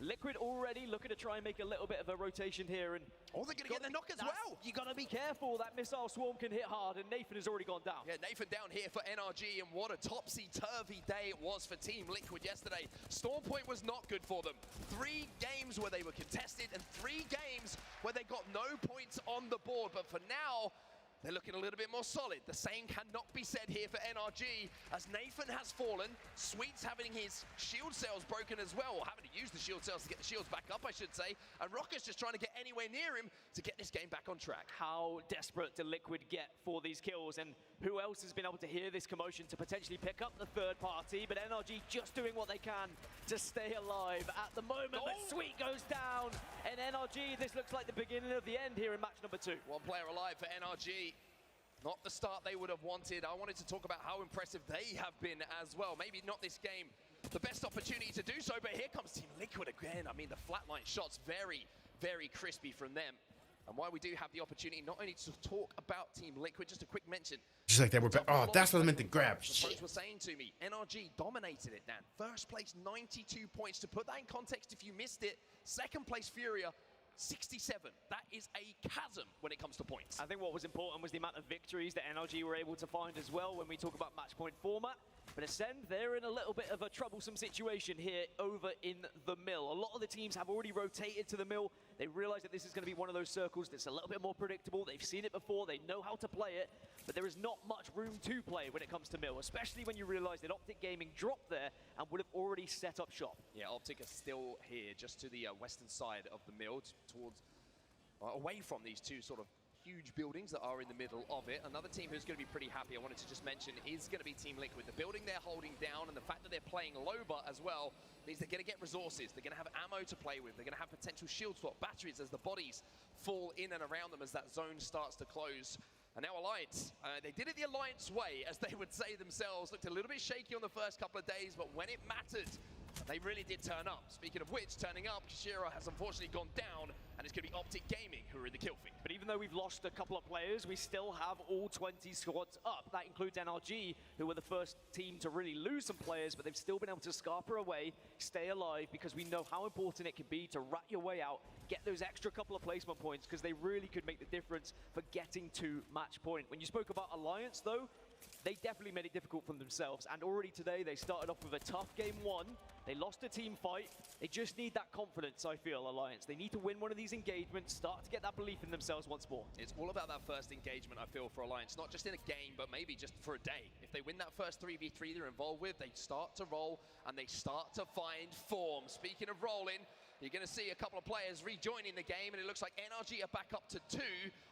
Liquid already looking to try and make a little bit of a rotation here. And oh, they're going to get the knock as well. You got to be careful. That missile swarm can hit hard, and Nathan has already gone down. Yeah, Nathan down here for NRG, and what a topsy-turvy day it was for Team Liquid yesterday. Stormpoint was not good for them. 3 games where they were contested, and 3 games where they got no points on the board. But for now, they're looking a little bit more solid. The same cannot be said here for NRG, as Nathan has fallen. Sweet's having his shield cells broken as well, or having to use the shield cells to get the shields back up, I should say. And Rocker's just trying to get anywhere near him to get this game back on track. How desperate do Liquid get for these kills? And who else has been able to hear this commotion to potentially pick up the third party? But NRG just doing what they can to stay alive at the moment. But Sweet goes down, and NRG, this looks like the beginning of the end here in match number 2. One player alive for NRG. Not the start they would have wanted. I wanted to talk about how impressive they have been as well. Maybe not this game the best opportunity to do so, but here comes Team Liquid again. I mean, the flatline shots very crispy from them. And while we do have the opportunity not only to talk about Team Liquid, just a quick mention. Just like that, we're back. Oh, that's what I meant to grab. The pros were saying to me, NRG dominated it, Dan. First place, 92 points. To put that in context, if you missed it, second place, Furia, 67. That is a chasm when it comes to points. I think what was important was the amount of victories that NRG were able to find as well when we talk about match point format. But Ascend, they're in a little bit of a troublesome situation here over in the Mill. A lot of the teams have already rotated to the Mill. They realize that this is going to be one of those circles that's a little bit more predictable. They've seen it before. They know how to play it. But there is not much room to play when it comes to Mill, especially when you realize that Optic Gaming dropped there and would have already set up shop. Yeah, Optic are still here, just to the western side of the Mill, towards away from these two sort of huge buildings that are in the middle of it. Another team who's going to be pretty happy, I wanted to just mention, is going to be Team Liquid. The building they're holding down and the fact that they're playing Loba as well means they're going to get resources. They're going to have ammo to play with. They're going to have potential shield swap batteries as the bodies fall in and around them as that zone starts to close. And now Alliance, they did it the Alliance way, as they would say themselves. Looked a little bit shaky on the first couple of days, but when it mattered, they really did turn up. Speaking of which, turning up, Kishira has unfortunately gone down, and it's going to be Optic Gaming who are in the kill feed. But even though we've lost a couple of players, we still have all 20 squads up. That includes NRG, who were the first team to really lose some players, but they've still been able to scarper away, stay alive, because we know how important it can be to rat your way out, get those extra couple of placement points, because they really could make the difference for getting to match point. When you spoke about Alliance, though, they definitely made it difficult for themselves. And already today, they started off with a tough game 1. They lost a team fight. They just need that confidence, I feel, Alliance. They need to win one of these engagements, start to get that belief in themselves once more. It's all about that first engagement, I feel, for Alliance. Not just in a game, but maybe just for a day. If they win that first 3v3 they're involved with, they start to roll, and they start to find form. Speaking of rolling, you're going to see a couple of players rejoining the game, and it looks like NRG are back up to 2.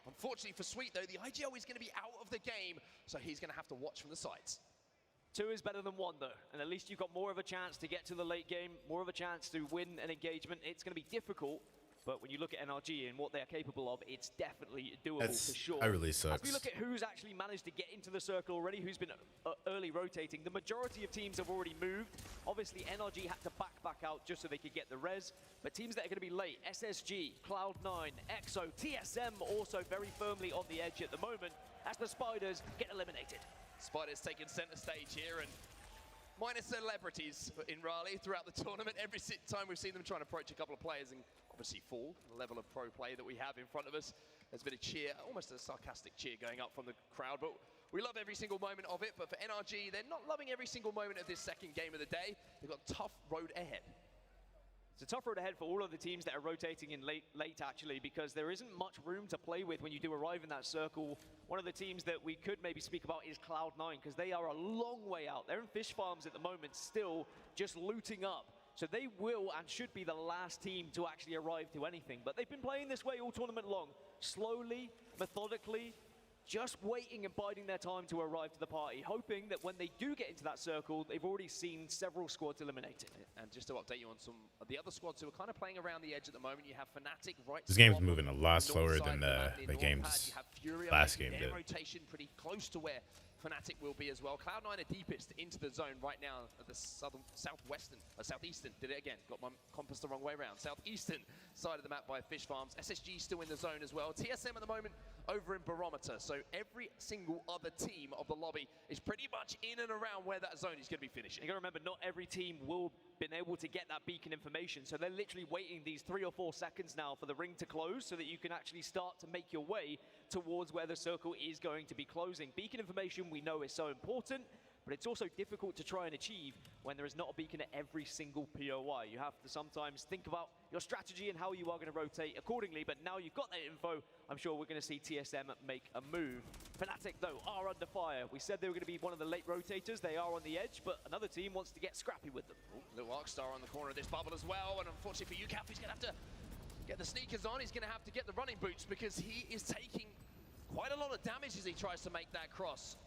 Unfortunately for Sweet, though, the IGL is going to be out of the game, so he's going to have to watch from the sides. 2 is better than 1, though, and at least you've got more of a chance to get to the late game, more of a chance to win an engagement. It's going to be difficult, But when you look at NRG and what they're capable of, it's definitely doable for sure. That really sucks. As we look at who's actually managed to get into the circle already, who's been early rotating, the majority of teams have already moved. Obviously, NRG had to back out just so they could get the res. But teams that are going to be late, SSG, Cloud9, EXO, TSM also very firmly on the edge at the moment as the Spiders get eliminated. Spiders taking center stage here, and minus celebrities in Raleigh throughout the tournament. Every time we've seen them trying to approach a couple of players and obviously fall the level of pro play that we have in front of us. There's been a cheer, almost a sarcastic cheer going up from the crowd, but we love every single moment of it. But for NRG, they're not loving every single moment of this second game of the day. They've got a tough road ahead. It's a tough road ahead for all of the teams that are rotating in late actually, because there isn't much room to play with when you do arrive in that circle. One of the teams that we could maybe speak about is Cloud9, because they are a long way out. They're in fish farms at the moment, still just looting up. So they will and should be the last team to actually arrive to anything. But they've been playing this way all tournament long, slowly, methodically, just waiting and biding their time to arrive to the party, hoping that when they do get into that circle, they've already seen several squads eliminated. And just to update you on some of the other squads who are kind of playing around the edge at the moment, you have Fnatic right. This game's moving a lot slower than the game's last game did. Rotation pretty close to where Fnatic will be as well. Cloud9 are deepest into the zone right now at the southeastern, did it again, got my compass the wrong way around. Southeastern side of the map by Fish Farms. SSG still in the zone as well. TSM at the moment over in Barometer. So every single other team of the lobby is pretty much in and around where that zone is going to be finishing. You got to remember, not every team will been able to get that beacon information. So they're literally waiting these 3 or 4 seconds now for the ring to close so that you can actually start to make your way towards where the circle is going to be closing. Beacon information we know is so important, but it's also difficult to try and achieve when there is not a beacon at every single POI. You have to sometimes think about your strategy and how you are going to rotate accordingly, but now you've got that info, I'm sure we're going to see TSM make a move. Fnatic, though, are under fire. We said they were going to be one of the late rotators. They are on the edge, but another team wants to get scrappy with them. Ooh, little Arcstar on the corner of this bubble as well, and unfortunately for UCAF, he's going to have to get the sneakers on. He's going to have to get the running boots because he is taking quite a lot of damage as he tries to make that cross.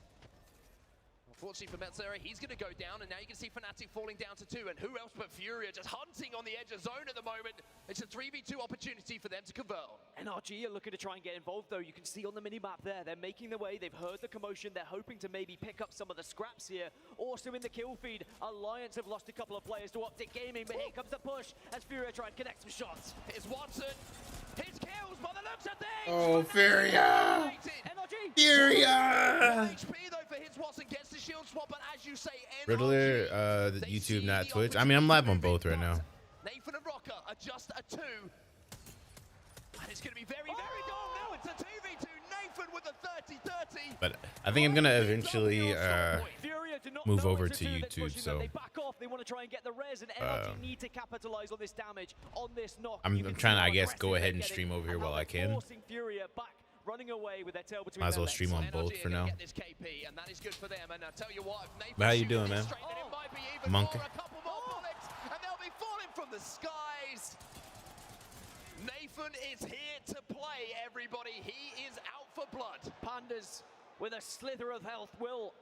Unfortunately for Metzera, he's going to go down, and now you can see Fnatic falling down to 2, and who else but Furia just hunting on the edge of zone at the moment. It's a 3v2 opportunity for them to convert. NRG are looking to try and get involved, though. You can see on the mini-map there, they're making their way, they've heard the commotion, they're hoping to maybe pick up some of the scraps here. Also in the kill feed, Alliance have lost a couple of players to Optic Gaming, but here comes the push as Furia try and connect some shots. Here's Watson, his kills by the looks of things! Oh, Furia! NRG! Furia! HP though for his Watson gets the shield swap, but as you say, Riddler, the YouTube, not Twitch. I mean, I'm live on both right now. Nathan and Rocker are just a 2. And it's going to be very, very no, it's a 2v2. Nathan with a 30-30. But I think I'm gonna eventually move over to YouTube. So they back off. They want to try and get the res, and NRG need to capitalize on this damage, on this knock. I'm trying to, I guess, go ahead and stream over here while I can. Furia back, running away with their tail between Might as well stream on both for now. KP, and that is good for them. And I'll tell you what, but how you doing, man? Monk. A couple more bullets, and they'll be falling from the skies. Nathan is here to play, everybody. He is out for blood. Pandas with a slither of health will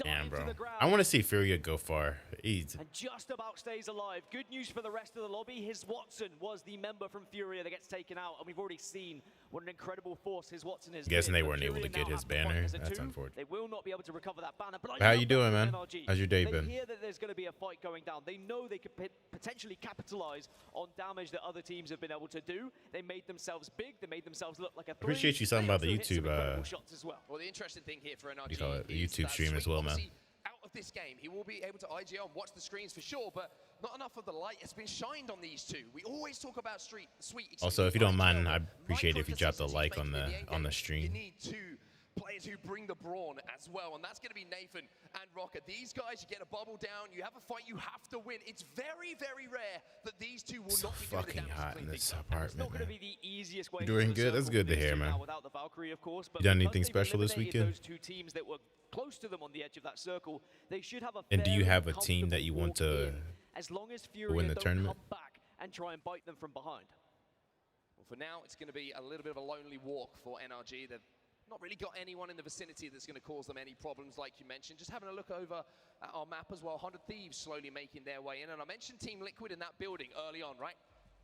damn, bro. I want to see Furia go far. Easy. And just about stays alive. Good news for the rest of the lobby. His Watson was the member from Furia that gets taken out, and we've already seen what an incredible force his Watson is. Guessing they weren't able to get his banner. That's unfortunate. They will not be able to recover that banner. But how you doing, man? How's your day been? They hear that there's going to be a fight going down. They know they could potentially capitalize on damage that other teams have been able to do. They made themselves big. They made themselves look like a 3. Appreciate you talking about the YouTube. Shots as well. Well, the interesting thing here for NRG, you call it the YouTube stream as well, man. Out of this game, he will be able to IGL and watch the screens for sure, but not enough of the light has been shined on these two. We always talk about Sweet. Also, if you don't mind, I'd appreciate it if you dropped a like on the stream. You need 2 players who bring the brawn as well, and that's going to be Nathan and Rocket. These guys, you get a bubble down, you have a fight, you have to win. It's very, very rare that these two will not be doing the damage hot in this it's apartment, not going to man. be the easiest way. Doing good. That's good to hear, man. Without the Valkyrie, of course, but you done anything special this weekend? Those 2 teams that were close to them on the edge of that circle, they should have a. And do you have a team that you want to as long as Furia win the don't tournament? Come back and try and bite them from behind. Well, for now, it's going to be a little bit of a lonely walk for NRG. They've not really got anyone in the vicinity that's going to cause them any problems, like you mentioned. Just having a look over at our map as well, 100 Thieves slowly making their way in. And I mentioned Team Liquid in that building early on, right?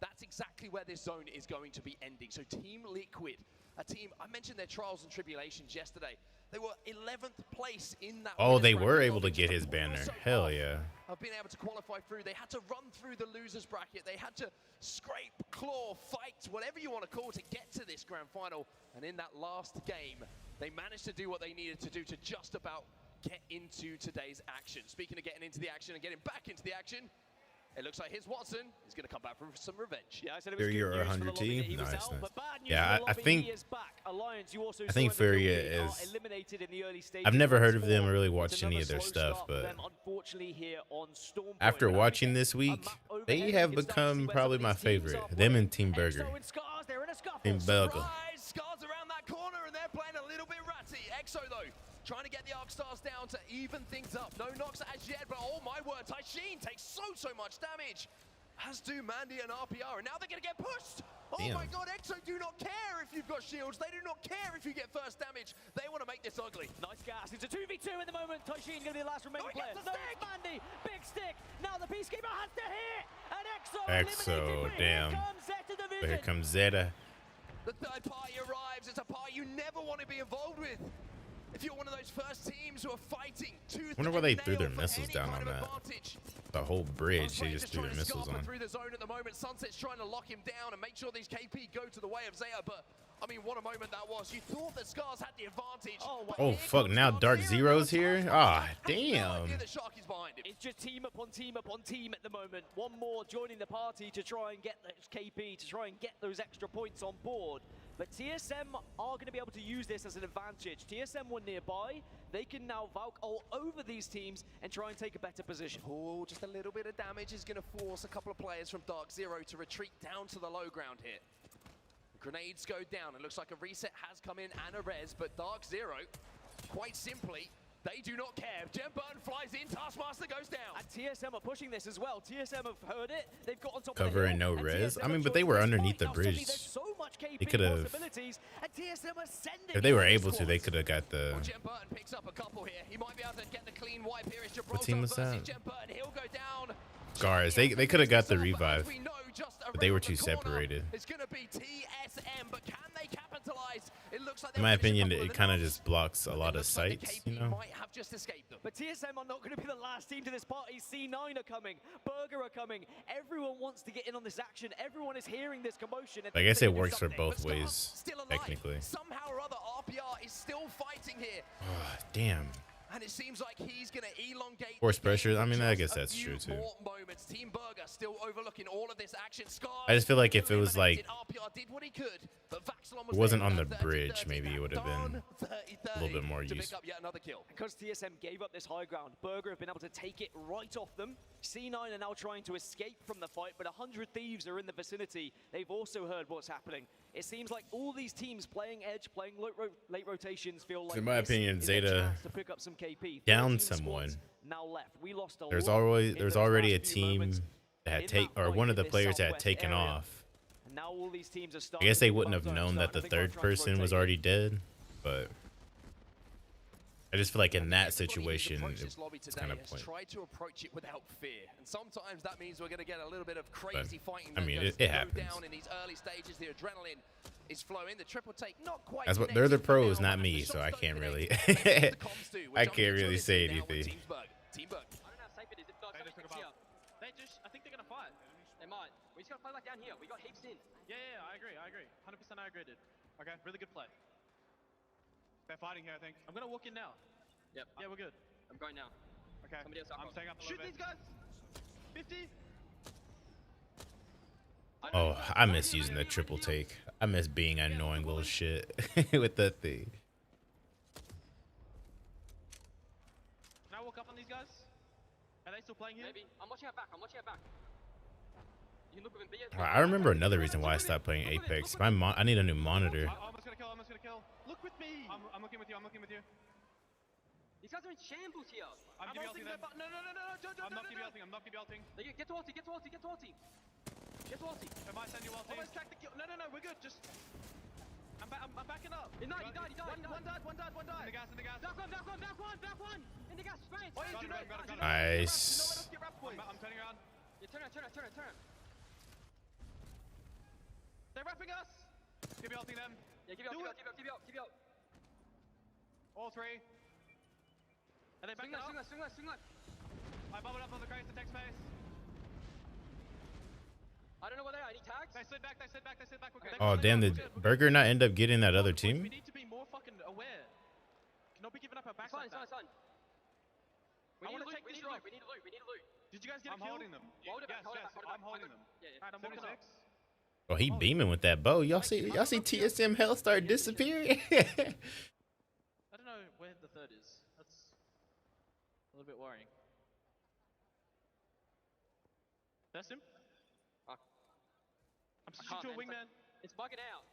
That's exactly where this zone is going to be ending. So Team Liquid, a team, I mentioned their trials and tribulations yesterday. They were 11th place in that. Oh, they were able to get his banner. Hell yeah. Of being able to qualify through. They had to run through the losers bracket. They had to scrape, claw, fight, whatever you want to call it, to get to this grand final. And in that last game, they managed to do what they needed to do to just about get into today's action. Speaking of getting into the action and getting back into the action, it looks like here's Watson. He's going to come back for some revenge. Yeah, I said it was Furia good news for the 100 lobby that he was nice, out, nice. but bad news Yeah, for the I lobby, think he is back. Alliance, you also I think saw in the Furia build, is. are eliminated in the early stages. I've never heard of Storm. them or really It's watched any another of their slow stuff, start for but them, unfortunately here on Storm after Point. watching this week, they have become probably my favorite. Them and Team Burger. EXO and Scars, they're in a scuffle. Team Burger. Surprise! Scars around that corner, and they're playing a little bit ratty. EXO, though, trying to get the Arc Stars down to even things up. No knocks as yet, but oh my word, Taishin takes so much damage. As do Mandy and RPR, and now they're going to get pushed. Oh Damn. my god, EXO do not care if you've got shields. They do not care if you get first damage. They want to make this ugly. Nice gas. It's a 2v2 at the moment. Taishin going to be the last remaining player. No, Mandy. Big stick. Now the Peacekeeper has to hit. And EXO eliminated. Damn. Here comes Zeta Division. But here comes Zeta. The third party arrives. It's a party you never want to be involved with. If you're one of those first teams who are fighting tooth Wonder why and they threw nail their for missiles any down kind on of that. advantage. The whole bridge, they Sunset's just threw trying their to missiles scarper on. through the zone at the moment. Sunset's trying to lock him down and make sure these KP go to the way of Zeta, but I mean, what a moment that was. You thought that Scars had the advantage. Oh fuck, now Dark Zero's here? Ah, damn. The Shark is behind him. It's just team upon team upon team at the moment. One more joining the party to try and get those KP, to try and get those extra points on board. But TSM are going to be able to use this as an advantage. TSM were nearby. They can now Valk all over these teams and try and take a better position. Oh, just a little bit of damage is going to force a couple of players from Dark Zero to retreat down to the low ground here. Grenades go down. It looks like a reset has come in and a res, but Dark Zero, quite simply, they do not care. Gem Burn flies in, Taskmaster goes down. And TSM are pushing this as well. TSM have heard it. They've got on top Cover of the and hill, no res. TSM I mean, are but they joining were this underneath fight. the Now suddenly bridge. there's so much KP They could've- possibilities, and TSM are sending If they were out able to, they squads. could have got the. Well, Gem Burton picks up a couple here. He might be able to get the clean wipe here. It's Gibraltar team was versus that? Gem Burton. He'll go down. Scars. They could have got the As revive, we know, just but they were around too the corner, separated. It's going to be TSM, but can they capitalize? It looks like In my opinion, it kind of just blocks a lot of sights, you know? might have just escaped them. But TSM are not going to be the last team to this party. C9 are coming. Burger are coming. Everyone wants to get in on this action. Everyone is hearing this commotion. And I guess they it can do works for something. both But Scars ways, still alive. technically. Somehow or other, RPR is still fighting here. Damn. And it seems like he's going to elongate. Force the game pressure. I mean, I just guess a that's few true, too. more moments. Team Burger still overlooking all of this action. Scars I just feel like if it was eliminated. like RPR did what he could, but Vaxilon it wasn't there on with the that 30-30. bridge, maybe it would have been Done 30-30 a little bit more to use. pick up yet another kill. Because TSM gave up this high ground, Burger have been able to take it right off them. C9 are now trying to escape from the fight, but 100 Thieves are in the vicinity. They've also heard what's happening. It seems like all these teams playing edge, playing late rotations feel like In my this opinion, is their Zeta chance to pick up some KP. down 13 someone. squads now left. We lost a There's lot already in there's those already a last few team moments that had in take that or fight one of in the this players had southwest taken area. off. And now all these teams are I starting guess they to wouldn't have buzz known zones, that the starting to think third about trying to person was rotate. already dead, but I just feel like in that Everybody who's situation, approached this lobby it's today kind of has point. tried to approach it without fear, and sometimes that means we're going to get a little bit of crazy fighting. I that mean, goes it go happens. down in these early stages. The adrenaline is flowing. The triple take not quite. That's what they're the connected for pros, now, not but me, the so I shots can't don't really connect. The comms do, which I I'm can't sure really is say now with anything. Team Burger. Team Burger. I don't know how safe it is. If guys here. I think they're gonna fight. They might. We just gotta play like down here. We got heaps in. Yeah, I agree. 100% I agree, dude. Okay, really good play. They're fighting here, I think. I'm gonna walk in now. Yep. Yeah, we're good. I'm going now. Okay. Somebody else I'm staying up a little bit. Shoot these guys! 50! Oh, I miss using the triple take. I miss being annoying little shit with that thing. Can I walk up on these guys? Are they still playing here? Maybe. I'm watching our back. You can look within B. I remember another reason why I stopped playing Apex. I need a new monitor. I'm almost gonna kill. Look with me! I'm looking with you. These guys are in shambles here. I'm ulting them. No, don't. I'm not keep ulting. Get to ulti. Get to ulti. Am I sending you ulting? Almost cracked the kill. No, we're good. Just... I'm backing up. He died. One died. In the gas. Back one. In the gas space. Oh, yeah, got it. Nice. I'm turning around. Yeah, turn. They're wrapping us. Keep me ulting them. Yeah, keep it up, keep it up, keep it up, keep it up. All three. And they back Swing it left, up. swing left, swing left, swing left. I bubbled up on the crates to tech space. I don't know where they are. Any tags? They slid back, they slid back, they slid back. We're good. Oh damn! Did Burger not end up getting that other We team? need to be more fucking aware. Cannot be giving up our backs It's fine, like it's fine, that. it's fine. We I need wanna to loot, take we this need to loot, drop. we need to loot, we need to loot. Did you guys get a kill? I'm holding them. Hold it back, Yes, hold it yes, back, hold it back. I'm holding them. Yeah, yeah. Alright, I'm walking up. 46. Oh, he beaming with that bow. Y'all see TSM health start disappearing. I don't know where the third is. That's a little bit worrying. That's him. Fuck. I'm I switching can't, to a man. wingman. It's bugging out.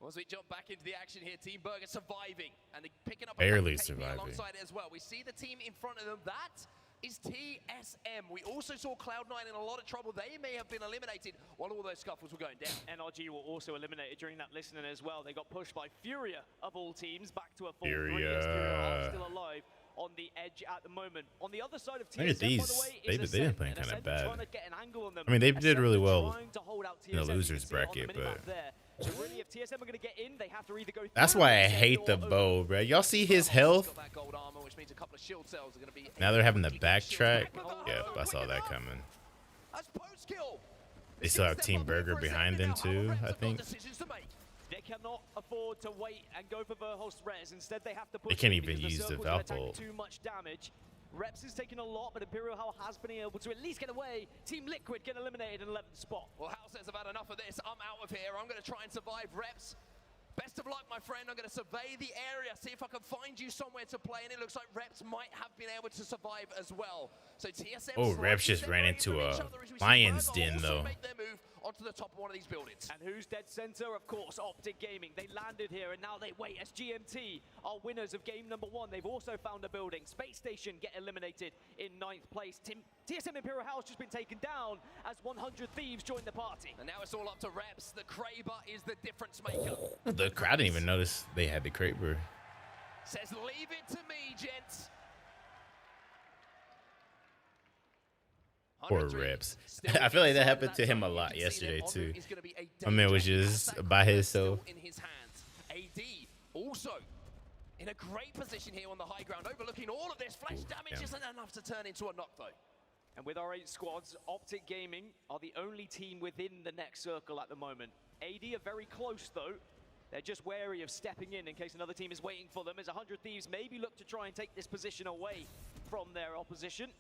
Well, as we jump back into the action here, Team Burger surviving and they're picking up Barely a KP surviving. alongside it as well. We see the team in front of them. That is TSM. We also saw Cloud9 in a lot of trouble. They may have been eliminated while all those scuffles were going down. NRG were also eliminated during that listening as well. They got pushed by Furia of all teams back to a full 3. Furia. Furia are still alive on the edge at the moment. On the other side of TSM, Look at these. by the way, is They've been Ascent. playing And kinda Ascent bad. trying to get an angle on them. I mean, they did Ascent really are well trying to hold out in the TSM. You losers can see it on the bracket, minimap but there. So really, if TSM are going to get in, they have to either go that's through why I Ascent hate the or bow, bro. Y'all see his health? Got that gold armor, which means a couple of shield cells are going to be. Now they're having to backtrack. Yep, I saw that coming. That's post kill. They still have Team Burger behind them too, I think. They cannot afford to wait and go for Verhulst res. Instead, they have to push. They can't in even because use the circle's gonna Valve tank ult. Too much damage. Reps is taking a lot, but Imperial Hell has been able to at least get away. Team Liquid get eliminated in 11th spot. Well, Hal says I've had enough of this. I'm out of here. I'm going to try and survive. Reps, best of luck, my friend. I'm going to survey the area, see if I can find you somewhere to play. And it looks like Reps might have been able to survive as well. So TSM. Oh, Reps just ran into a lion's den though. Make their move onto the top of one of these buildings. And who's dead center? Of course, Optic Gaming. They landed here and now they wait as GMT are winners of game number 1. They've also found a building. Space Station get eliminated in 9th place. TSM Imperial House just been taken down as 100 Thieves join the party. And now it's all up to Reps. The Kraber is the difference maker. The crowd didn't even notice they had the Kraber. Says leave it to me, gents. Poor Reps. I feel like that happened to him a lot yesterday too. My man was just by himself. In his hands. AD also in a great position here on the high ground, overlooking all of this. Flash damage isn't enough to turn into a knock though. And with our 8 squads, Optic Gaming are the only team within the next circle at the moment. AD are very close though. They're just wary of stepping in case another team is waiting for them, as 100 Thieves maybe look to try and take this position away from their opposition.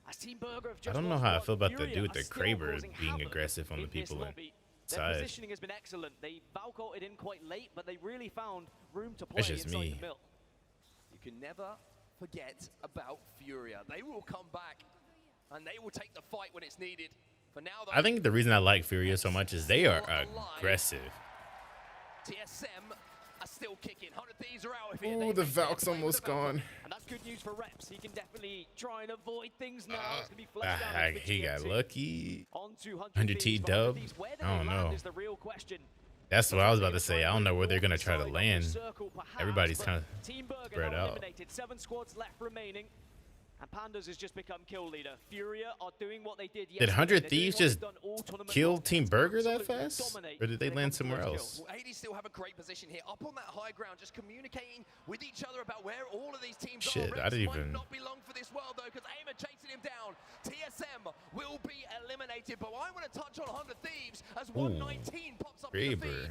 As Team Burger have just I don't know lost how I one, feel about the Furia dude with the are still Kraber causing being havoc aggressive on the in this people lobby. Their inside. positioning has been excellent. They Valk ulted in quite late, but they really found room to play That's just inside me. the mill. You can never forget about Furia. They will come back and they will take the fight when it's needed. For now, though, I think the reason I like Furia so much is they are aggressive. TSM are still kicking. 100 Thieves are out of here. Ooh, the Valk's almost gone. And that's good news for Reps. He can definitely try and avoid things now. It's gonna be flash damage for he got GMT. lucky. On 100 T dub. I don't know. Is the real question. That's what I was about to say. I don't know where they're gonna try to land. Everybody's kind of Team Burger spread now out. eliminated. 7 squads left remaining. And Pandas has just become kill leader. Furia are doing what they did yesterday. Did 100 They're Thieves doing what just they've done all tournament kill long. Team Burger that Absolutely fast? dominate Or did they when it land comes to somewhere those else? kills. Well, AD still have a great position here, up on that high ground, just communicating with each other about where all of these teams Shit, are. I didn't Reps even- might not be long for this world though, because Aimer chasing him down. TSM will be eliminated, but I want to touch on 100 Thieves as 119 pops up in the feed, Kraber.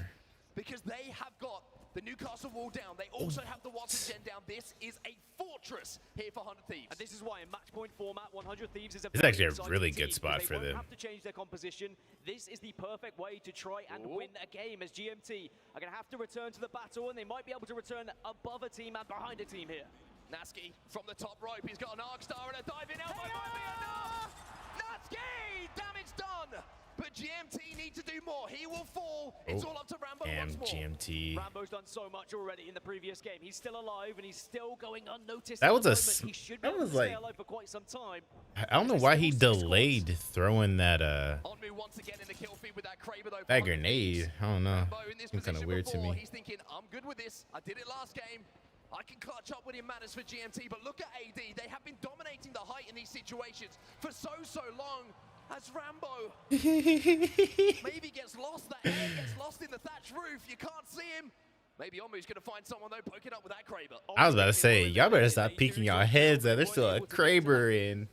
because they have got the Newcastle wall down. They also have the Watson gen down. This is a fortress here for 100 Thieves. And this is why in match point format, 100 Thieves is a It's very actually a exciting really team good spot because for they them. won't have to change their composition. This is the perfect way to try and win a game, as GMT are going to have to return to the battle, and they might be able to return above a team and behind a team here. Naski from the top rope. He's got an arc star and a diving elbow might be enough. Naski, damage done. But GMT need to do more. He will fall. It's all up to Rambo once more. GMT. Rambo's done so much already in the previous game. He's still alive and he's still going unnoticed. That at was the a moment. He should be that able was to stay like- alive for quite some time. I don't know why he delayed throwing that Onmu once again in the kill feed with that Kraber though. that grenade. I don't know. Rambo in this Seems kind of position weird to before. me. He's thinking, I'm good with this. I did it last game. I can clutch up when it matters for GMT, but look at AD. They have been dominating the height in these situations for so long. as Rambo maybe gets lost. That head gets lost in the thatch roof. You can't see him. Maybe Omu's going to find someone, though, poking up with that Kraber. I was about to say, y'all better stop peeking your heads that there's still a Kraber in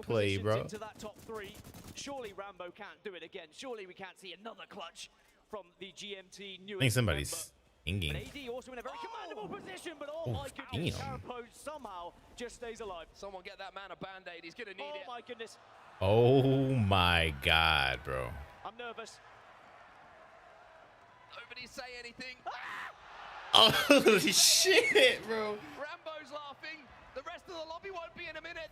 play, bro. Into that top 3. Surely Rambo can't do it again. Surely we can't see another clutch from the GMT new. I think somebody's inging. AD also in a very commandable position, but oh my goodness, Carapace somehow just stays alive. Someone get that man a band-aid. He's going to need it. Oh my goodness. Oh my God, bro. I'm nervous. Nobody say anything. Oh, holy shit, bro. Rambo's laughing. The rest of the lobby won't be in a minute.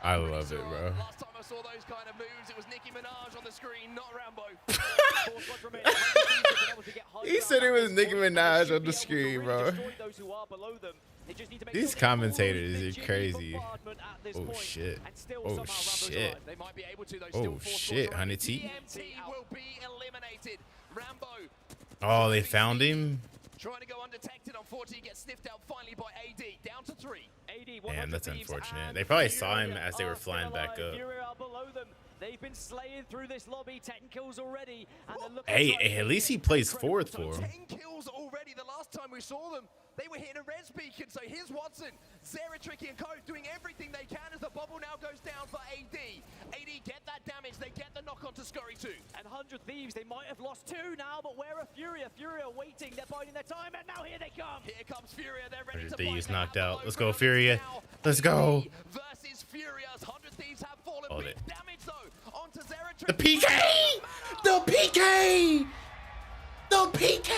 I love it, bro. Last time I saw those kind of moves, it was Nicki Minaj on the screen, not Rambo. He said it was Nicki Minaj on the screen, bro. These commentators are crazy. Oh shit. Oh shit. They might be able to, though. Oh shit, Honey T. Will be eliminated. Rambo. Oh, they found him? Trying to go undetected. Unfortunately, gets sniffed out finally by AD. Down to 3. Damn, that's unfortunate. They probably saw him as they were flying back up. They've been slaying through this lobby. 10 kills already. And Hey, at least he plays fourth for him. 10 kills already. The last time we saw them, they were hitting a res beacon. So here's Watson, Zera, Tricky, and Co doing everything they can as the bubble now goes down for AD. AD get that damage. They get the knock on to Scurry too. And 100 Thieves, they might have lost 2 now, but where are Furia? Furia waiting. They're biding their time, and now here they come. Here comes Furia. They're ready 100 to Thieves fight. knocked out. Let's go, Furia. Let's go. Versus Furia's 100 Thieves have fallen. Oh, Big damage though onto Zera. The PK! The PK! The PK!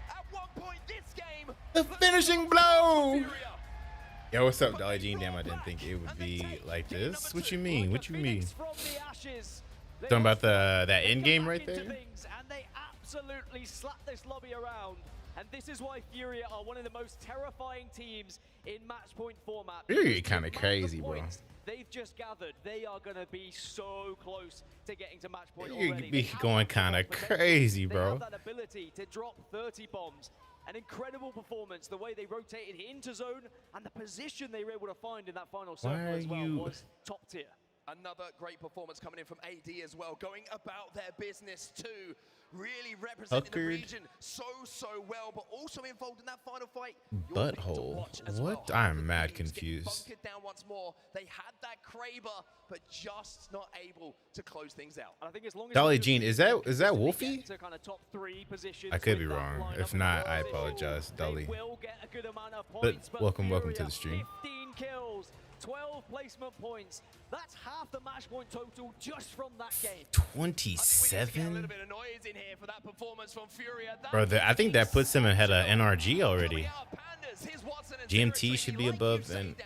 At one point this game, the finishing blow! Yo, what's up, Dolly Jean? Damn, I didn't think it would be like this. What you mean? What you mean? Talking about that end game right there? And they absolutely slap this lobby around. And this is why Furia are one of the most terrifying teams in match point format. Furia kind of crazy, bro. They've just gathered. They are going to be so close to getting to match point You already. be going kind of crazy, They bro. have that ability to drop 30 bombs. An incredible performance. The way they rotated into zone and the position they were able to find in that final circle as well was top tier. Another great performance coming in from AD as well, going about their business too. Really representing the region so well, but also involved in that final fight. Butthole. What? I'm mad confused. Bunkered down once more. They had that Kraber, but just not able to close things out. And I think as long as Dolly Jean, is that Wolfie? To kind of top 3 positions I could be wrong. If not, I apologize, Dolly. Will get a good amount of points, But welcome to the stream. 15 kills, 12 placement points. That's half the match point total just from that game. 27? Bit of noise in here for that performance from Furia. Bro, I think that puts him ahead of NRG already. GMT should be above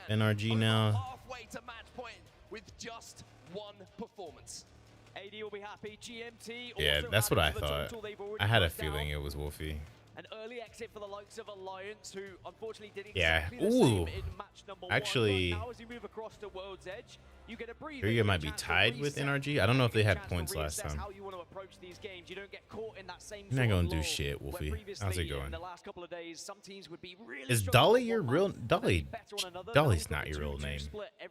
NRG now. Halfway to match point with just 1 performance. AD will be happy. GMT. Yeah, that's what I thought. I had a feeling it was Wolfie. An early exit for the likes of Alliance, who unfortunately did Yeah. exactly the same in match number 1. Actually, Now as you move across to World's Edge, you get a breather. Furia might be tied with NRG. I don't know if they had points last time. How you want to approach these games. You don't get caught in that same You're not gonna do shit, Wolfie. How's it going? In the last couple of days, some teams would be really Is Dolly your real Dolly? Dolly's not your real name.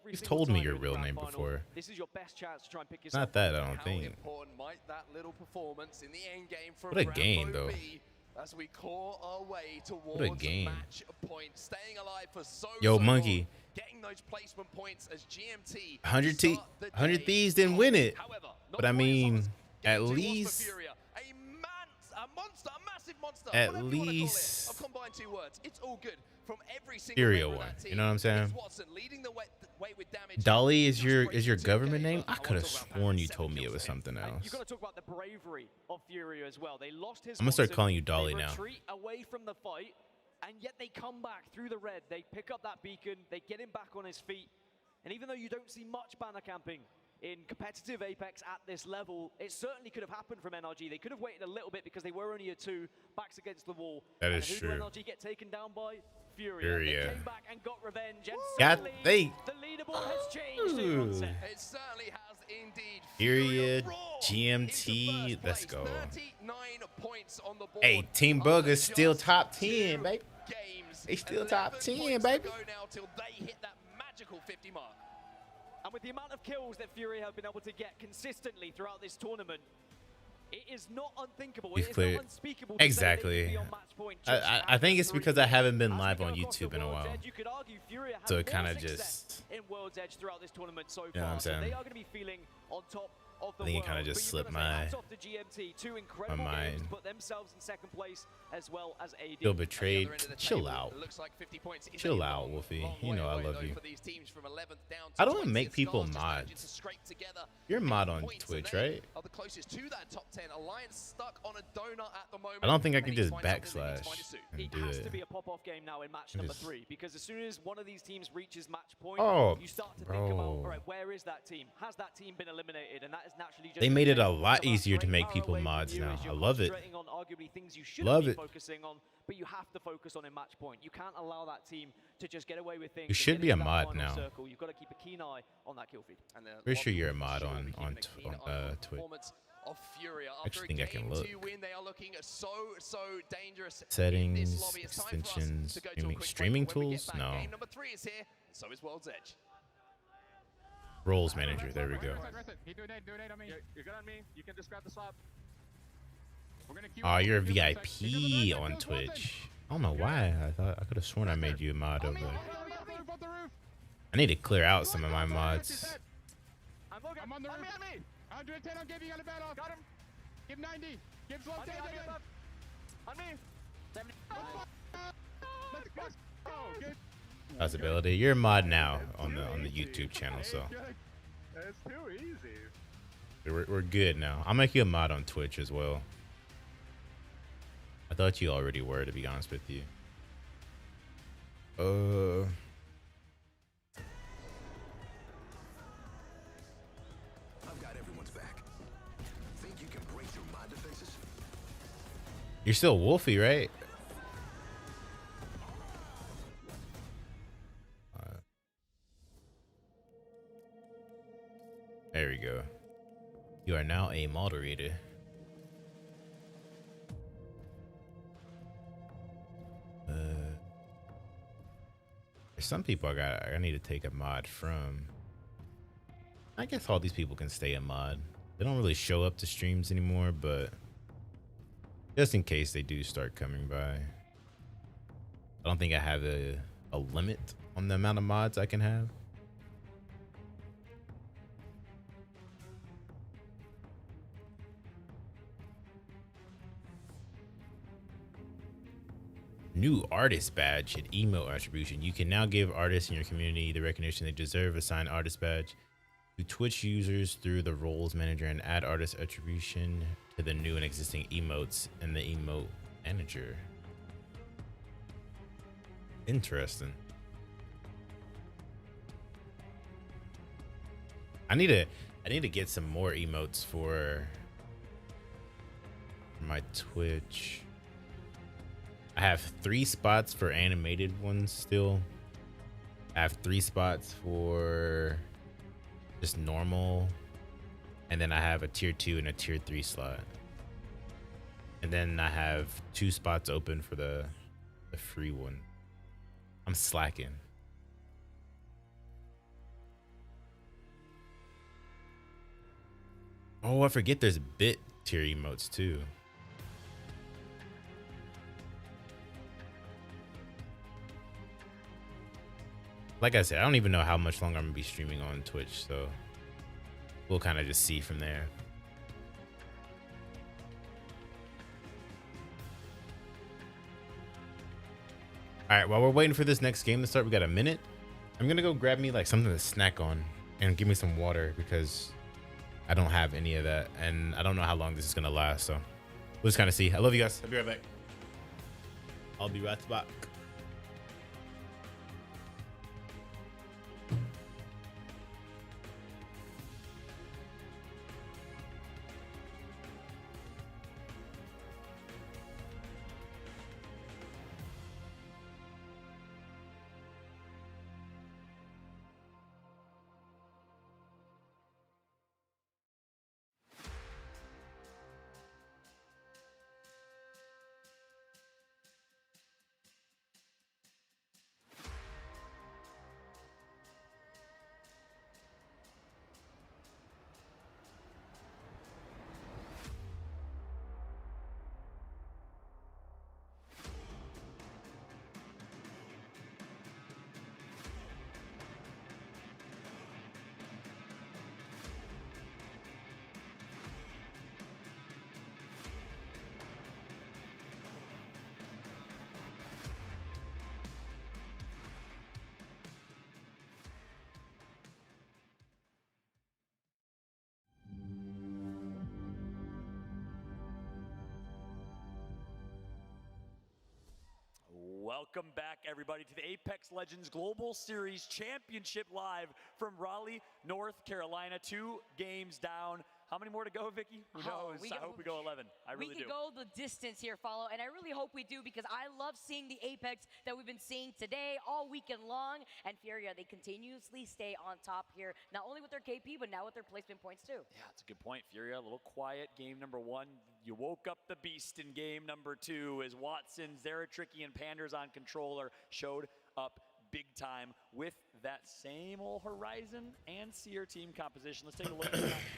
You've told me your real name before. This is your best chance to try and pick yourself. Not that I don't think. Important might that little performance in the end game from what a game though. As we claw our way towards what a game. Match point, staying alive for so Monkey. long, getting those placement points as GMT. 100 Thieves didn't win it, but I mean, at least. At least. I've combined 2 words. It's all good from every single Furia won. You know what I'm saying? Dolly is your government name? I could have sworn you told me it was something else. You got to talk about the bravery of Furia as well. They lost his. I'm gonna start calling you Dolly now. Retreat away from the fight, and yet they come back through the red. They pick up that beacon. They get him back on his feet. And even though you don't see much banner camping in competitive Apex at this level, it certainly could have happened from NRG. They could have waited a little bit because they were only a 2, backs against the wall. That is who true. Did NRG get taken down by? Furia. They came back and got revenge. And the leaderboard has changed. It certainly has indeed. Furia, GMT, let's go. 39 points on the board. Hey, Team Bug is still top 10, baby. They still top 10, baby. Now till they hit that match magical 50 mark. And with the amount of kills that Fury have been able to get consistently throughout this tournament, it is not unthinkable. It is not unspeakable to say they could be on match point just I think it's after because 3. I haven't been As we live go on across the YouTube in a World's while. Edge, you could argue Fury have So it more kind of success just, in World's Edge throughout this tournament so you know what I'm far. So saying? they are going to be feeling on top of the I think it world. kind of just But you've slipped gotta say, my hats off to GMT, 2 incredible games mind. to put themselves in second place as well as AD. Feel betrayed. Chill out. Chill out, Wolfie. You know I love you. How do I make people mods? You're a mod on Twitch, right? Are the closest to that top 10. Alliance stuck on a donut at the moment. I don't think I and can needs just to find something backslash to do. and It do has it. to be a pop-off game now in match number 3, because as soon as one of these teams reaches match point, Oh, you start to think about, bro. all right, where is that team? Has that team been eliminated? And that is naturally just They made it a about lot easier to straight make power people away from mods you now. as you're I love it. concentrating on arguably things you shouldn't Love be it. focusing on, but you have to focus on in match point. You can't allow that team to just get away with things. You and should get be a into that mod final now. circle. You've got to keep a keen eye on that kill feed. And the Pretty sure Lobby you're a for mod sure on be keeping a keen eye on the Twitch. performance of Fury. After Actually a think I can game look. 2 win, they are looking so dangerous in this Settings, lobby. It's time for us extensions, to go to a quick streaming break. When we get tools? back, No. Game number 3 is here, and so is World's Edge. Roles manager. There we go. He do it on me. You're good on me. You can just grab the swap. We're gonna queue Oh, up. you're a Queue up a sec. VIP on Twitch. I don't know why. I thought I could have sworn I made you a mod over there. Off the roof. I need to clear out some of my mods. I'm on the roof. On me. 110 on Gabe. You got a bad off. Got him. Give 90. Give swap. On me. 70. Let's go. Good. Possibility. You're a mod now on the YouTube channel, so It's too easy. we're good now. I'll make you a mod on Twitch as well. I thought you already were, to be honest with you. I've got everyone's back. Think you can break through my defenses? You're still Wolfie, right? There we go. You are now a moderator. There's some people I need to take a mod from. I guess all these people can stay a mod. They don't really show up to streams anymore, but just in case they do start coming by. I don't think I have a limit on the amount of mods I can have. New artist badge and emote attribution. You can now give artists in your community the recognition they deserve. Assign artist badge to Twitch users through the roles manager and add artist attribution to the new and existing emotes in the emote manager. Interesting. I need to get some more emotes for my Twitch. I have 3 spots for animated ones still. I have 3 spots for just normal. And then I have a tier 2 and a tier 3 slot. And then I have 2 spots open for the free one. I'm slacking. Oh, I forget there's bit tier emotes too. Like I said, I don't even know how much longer I'm gonna be streaming on Twitch, so we'll kind of just see from there. All right, while we're waiting for this next game to start, we got a minute. I'm gonna go grab me like something to snack on and give me some water because I don't have any of that, and I don't know how long this is gonna last. So we'll just kind of see. I love you guys. I'll be right back. I'll be right back. Welcome back, everybody, to the Apex Legends Global Series Championship live from Raleigh, North Carolina. 2 games down. How many more to go, Vicky? Who knows? I hope we go 11. I really do. We can go the distance here, Follow, and I really hope we do because I love seeing the Apex that we've been seeing today all weekend long. And Furia, they continuously stay on top here, not only with their KP, but now with their placement points too. Yeah, that's a good point, Furia. A little quiet game number 1. You woke up the beast in game number 2 as Watson, Zeratricky, and Panders on controller showed up big time with that same old Horizon and Seer team composition. Let's take a look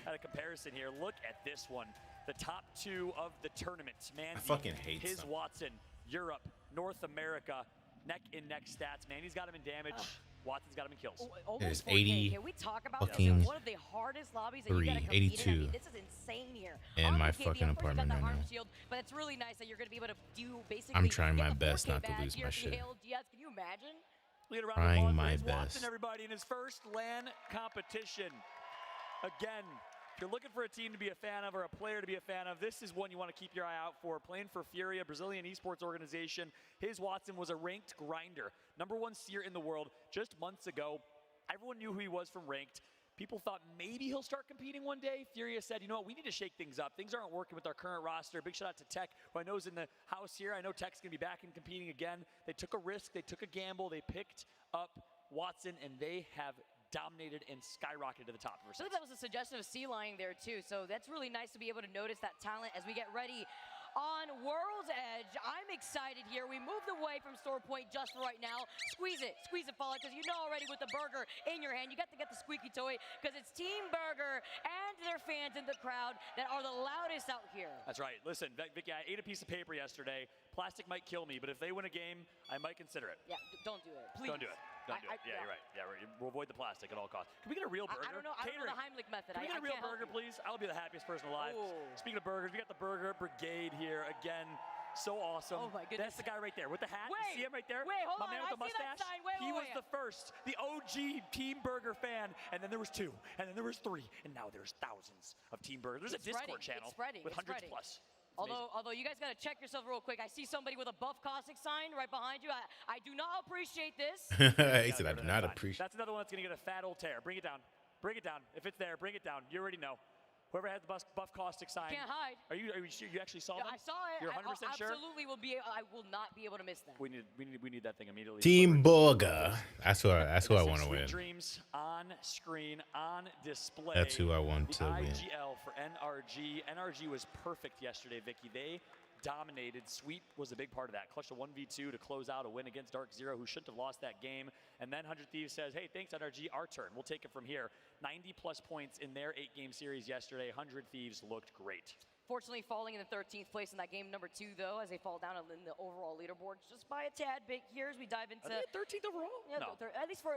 at a comparison here. Look at this one. The top 2 of the tournament. Manzi, I fucking hate his them. Watson, Europe, North America, neck in neck stats. Manzi's got him in damage. Watson's got him in kills. There's 4K. 80 Can we talk about fucking one of the hardest lobbies that you gotta compete in? I 82 mean, this is insane here. in On my the KP, fucking of course, you got apartment the right harm now. shield, but it's really nice that you're gonna be able to do basically. I'm trying get my the best 4K not to back lose here my if you shit. hail GS. Can you imagine? Look at a round Trying of applause my for Watson, best. everybody, in his first LAN competition. Again, if you're looking for a team to be a fan of or a player to be a fan of, this is one you want to keep your eye out for. Playing for Furia, Brazilian esports organization. His Watson was a ranked grinder. #1 seer in the world just months ago. Everyone knew who he was from ranked. People thought maybe he'll start competing one day. Furia said, you know what, we need to shake things up. Things aren't working with our current roster. Big shout out to Tech, who I know is in the house here. I know Tech's going to be back and competing again. They took a risk. They took a gamble. They picked up Watson, and they have dominated and skyrocketed to the top. I think that was a suggestion of Sea Lion there too. So that's really nice to be able to notice that talent as we get ready on World's Edge. I'm excited here. We moved away from Store Point just for right now. Squeeze it, Fallout, because you know already with the burger in your hand, you got to get the squeaky toy because it's Team Burger and their fans in the crowd that are the loudest out here. That's right. Listen, Vicky, I ate a piece of paper yesterday. Plastic might kill me, but if they win a game, I might consider it. Yeah, don't do it. Please. Don't do it. Don't do it. Yeah, you're right. Yeah, we'll avoid the plastic at all costs. Can we get a real burger? I don't know. I don't know the Heimlich method. Can we get a real burger, please? I'll be the happiest person alive. Ooh. Speaking of burgers, we got the Burger Brigade here again. So awesome. Oh my goodness. That's the guy right there with the hat. Wait, you see him right there? Wait, hold My on. man with the I see that mustache. sign. Wait, he was wait. the first, the OG Team Burger fan. And then there was 2, and then there was 3, and now there's thousands of Team Burger. There's a Discord channel with hundreds plus. Although you guys got to check yourself real quick. I see somebody with a Buff Caustic sign right behind you. I do not appreciate this. He said, I do not appreciate. That's another one that's going to get a fat old tear. Bring it down. Bring it down. If it's there, bring it down. You already know. Whoever has the Buff Caustic sign. Can't hide. Are you sure you actually saw Yeah, them? I saw it. You're 100% sure? Absolutely will be. I will not be able to miss that. We need that thing immediately. Team Burger. That's who I want to win. Dreams on screen, on display. That's who I want to win. IGL for NRG. NRG was perfect yesterday, Vicky. They dominated. Sweet was a big part of that. Clutched a 1v2 to close out a win against Dark Zero, who shouldn't have lost that game. And then 100 Thieves says, hey, thanks, NRG, our turn. We'll take it from here. 90-plus points in their 8-game series yesterday. 100 Thieves looked great. Fortunately, falling in the 13th place in that game number 2, though, as they fall down in the overall leaderboard just by a tad bit here as we dive into. Are they 13th overall? Yeah, No. at least for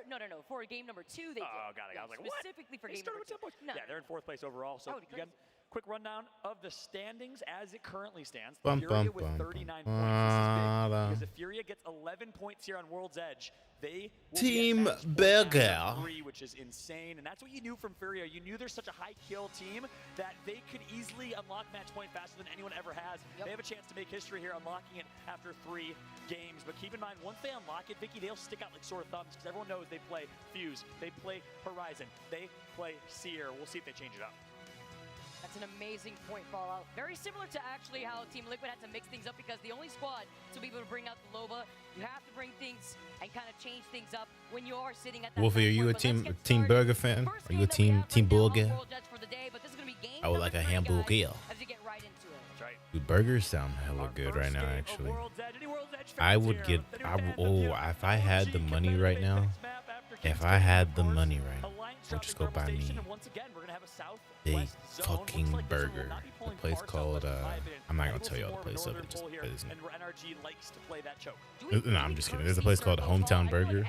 for game number 2 they did. Oh, got it. I was like, what? Specifically for They game number started 2. with 10 points. No. Yeah, they're in 4th place overall. So That would be again, quick rundown of the standings as it currently stands. Bum, Furia bum, with bum, 39 bum. points. This is big because if Furia gets 11 points here on World's Edge, they will Team be at match point Burger. after 3, which is insane. And that's what you knew from Furia. You knew there's such a high kill team that they could easily unlock match point faster than anyone ever has. Yep. They have a chance to make history here, unlocking it after 3 games. But keep in mind, once they unlock it, Vicky, they'll stick out like sore thumbs because everyone knows they play Fuse, they play Horizon, they play Seer. We'll see if they change it up. That's an amazing point, Fallout. Very similar to actually how Team Liquid had to mix things up because the only squad to be able to bring out the Loba, you have to bring things and kind of change things up when you are sitting at that. Wolfie, are you a Team Burger fan? Are you a Team Burger? I would like a hamburger. As you get right into it. That's right. Dude, burgers sound hella good right now, actually. I would get, if I had the money right now, I would just go buy me a fucking burger. A place called, I'm not going to tell you all the place of it, just it isn't. No, I'm just kidding. There's a place called Hometown Burger.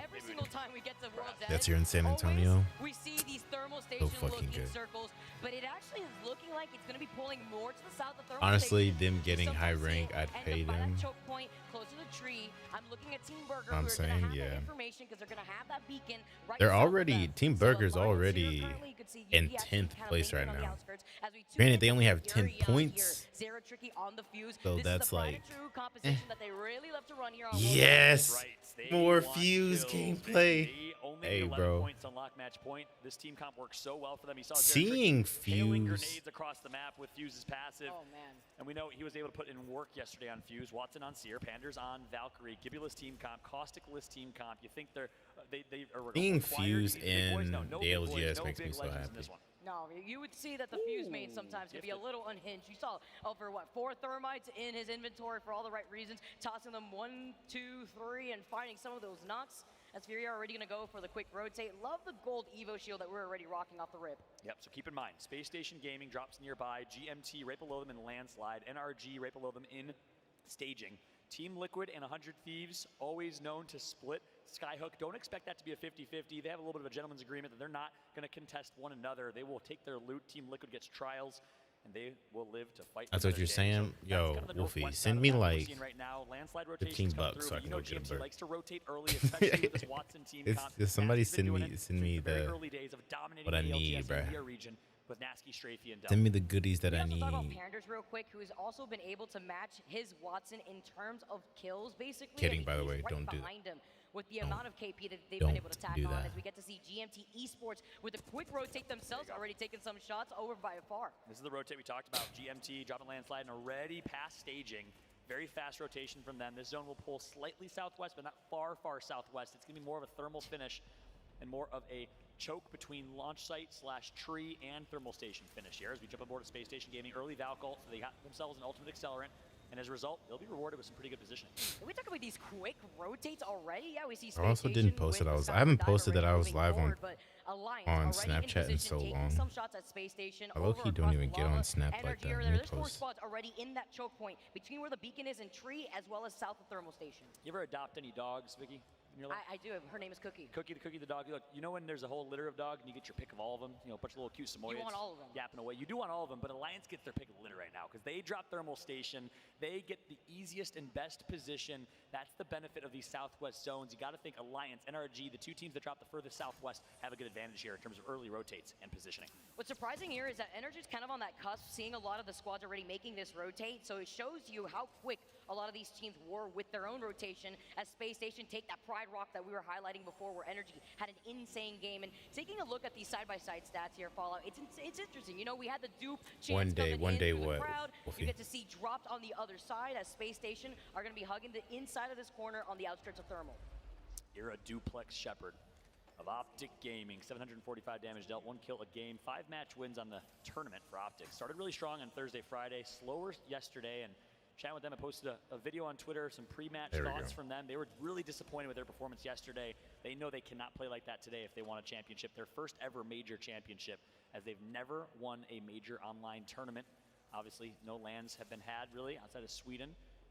That's here in San Antonio. We see these thermal So stations fucking look in good. circles, but it actually is looking like it's going to be pulling more to the south of Thermal Honestly, Station. them getting high Sometimes rank, see it, I'd and pay by that them. choke point close to the tree, I'm looking at Team Burger, I'm who are going to saying, have that yeah. information because they're going to have that beacon right They're south of already, them. Team So Burger's the finals here, already currently you could see in UP actually 10th kind of place lingering right on the now. outskirts as we tune Granted, in they only have very 10 young points. here. Zero Tricky on the fuse. So This that's is the like, true composition that they really love to run here on yes, They more want fuse kills, gameplay. They only Hey, need 11 bro. points to unlock match point. This team comp works so well for them. You saw Seeing hailing Fuse. grenades across the map with Fuse's passive. Oh, man. And we know he was able to put in work yesterday on Fuse. Watson on Seer, Panders on Valkyrie, Gibulus team comp, Caustic-less team comp. You think they are Seeing required Fuse to be big boys? in No the big boys, LGS no makes me big so legends in happy. this one. No, you would see that the Fuse main sometimes can be a little unhinged. You saw over, 4 Thermites in his inventory for all the right reasons, tossing them 1, 2, 3, and finding some of those knocks. As Fury are already going to go for the quick rotate. Love the gold Evo shield that we're already rocking off the rip. Yep, so keep in mind, Space Station Gaming drops nearby, GMT right below them in Landslide, NRG right below them in Staging. Team Liquid and 100 Thieves, always known to split Skyhook. Don't expect that to be a 50-50. They have a little bit of a gentleman's agreement that they're not going to contest one another. They will take their loot. Team Liquid gets trials, and they will live to fight. That's what you're saying? Yo, Wolfie, send me like right now. Landslide $15 through, so I can you know go get a GMT bird. likes to rotate early, especially with this Watson team comp. If somebody Nasty's been send doing me it send since me the very the early days of dominating what I the need, LGS bruh. India region with Nasky, Strafey, and Delta. Send me the goodies that We I also need. talk about Panders real quick, who has also been able to match his Watson in terms of kills, basically. Kidding, and by the he's way, right don't do that. behind him with the amount of KP that they've been able to tack on, as we get to see GMT Esports with a quick rotate themselves, already taking some shots over by far. This is the rotate we talked about. GMT dropping Landslide and already past Staging. Very fast rotation from them. This zone will pull slightly southwest, but not far, far southwest. It's going to be more of a thermal finish and more of a choke between launch site / tree and thermal station finish here as we jump aboard a Space Station Gaming early Valcult, so they got themselves an ultimate accelerant. And as a result, they'll be rewarded with some pretty good positioning. Can we talk about these quick rotates already? Yeah, we see I also didn't post it. I haven't posted that I was live on Snapchat in so long. Some shots at Space Station. I low-key don't even get on Snap like that. Let me There's 4 post. spots already in that choke point between where the beacon is and tree, as well as south of thermal station. You ever adopt any dogs, Vicky? In your life? I do. Her name is Cookie. Cookie the dog. Look, you know when there's a whole litter of dogs and you get your pick of all of them? You know, a bunch of little cute Samoyeds. You want all of them. Yapping away. You do want all of them, but Alliance gets their pick of the litter right now because they drop thermal station. They get the easiest and best position. That's the benefit of these southwest zones. You got to think Alliance, NRG, the two teams that drop the furthest southwest have a good advantage here in terms of early rotates and positioning. What's surprising here is that Energy's kind of on that cusp, seeing a lot of the squads already making this rotate, so it shows you how quick a lot of these teams were with their own rotation as Space Station take that Pride Rock that we were highlighting before, where Energy had an insane game. And taking a look at these side-by-side stats here, Fallout, it's interesting. You know, we had the dupe chance One day the what? crowd. Wolfie? You get to see dropped on the other side as Space Station are going to be hugging the inside of this corner on the outskirts of Thermal. You're a duplex shepherd of Optic Gaming. 745 damage dealt, 1 kill a game, 5 match wins on the tournament for Optic. Started really strong on Thursday, Friday, slower yesterday, and chatting with them, I posted a video on Twitter, some pre-match thoughts from them. They were really disappointed with their performance yesterday. They know they cannot play like that today if they want a championship. Their first ever major championship, as they've never won a major online tournament. Obviously, no lands have been had really outside of Sweden,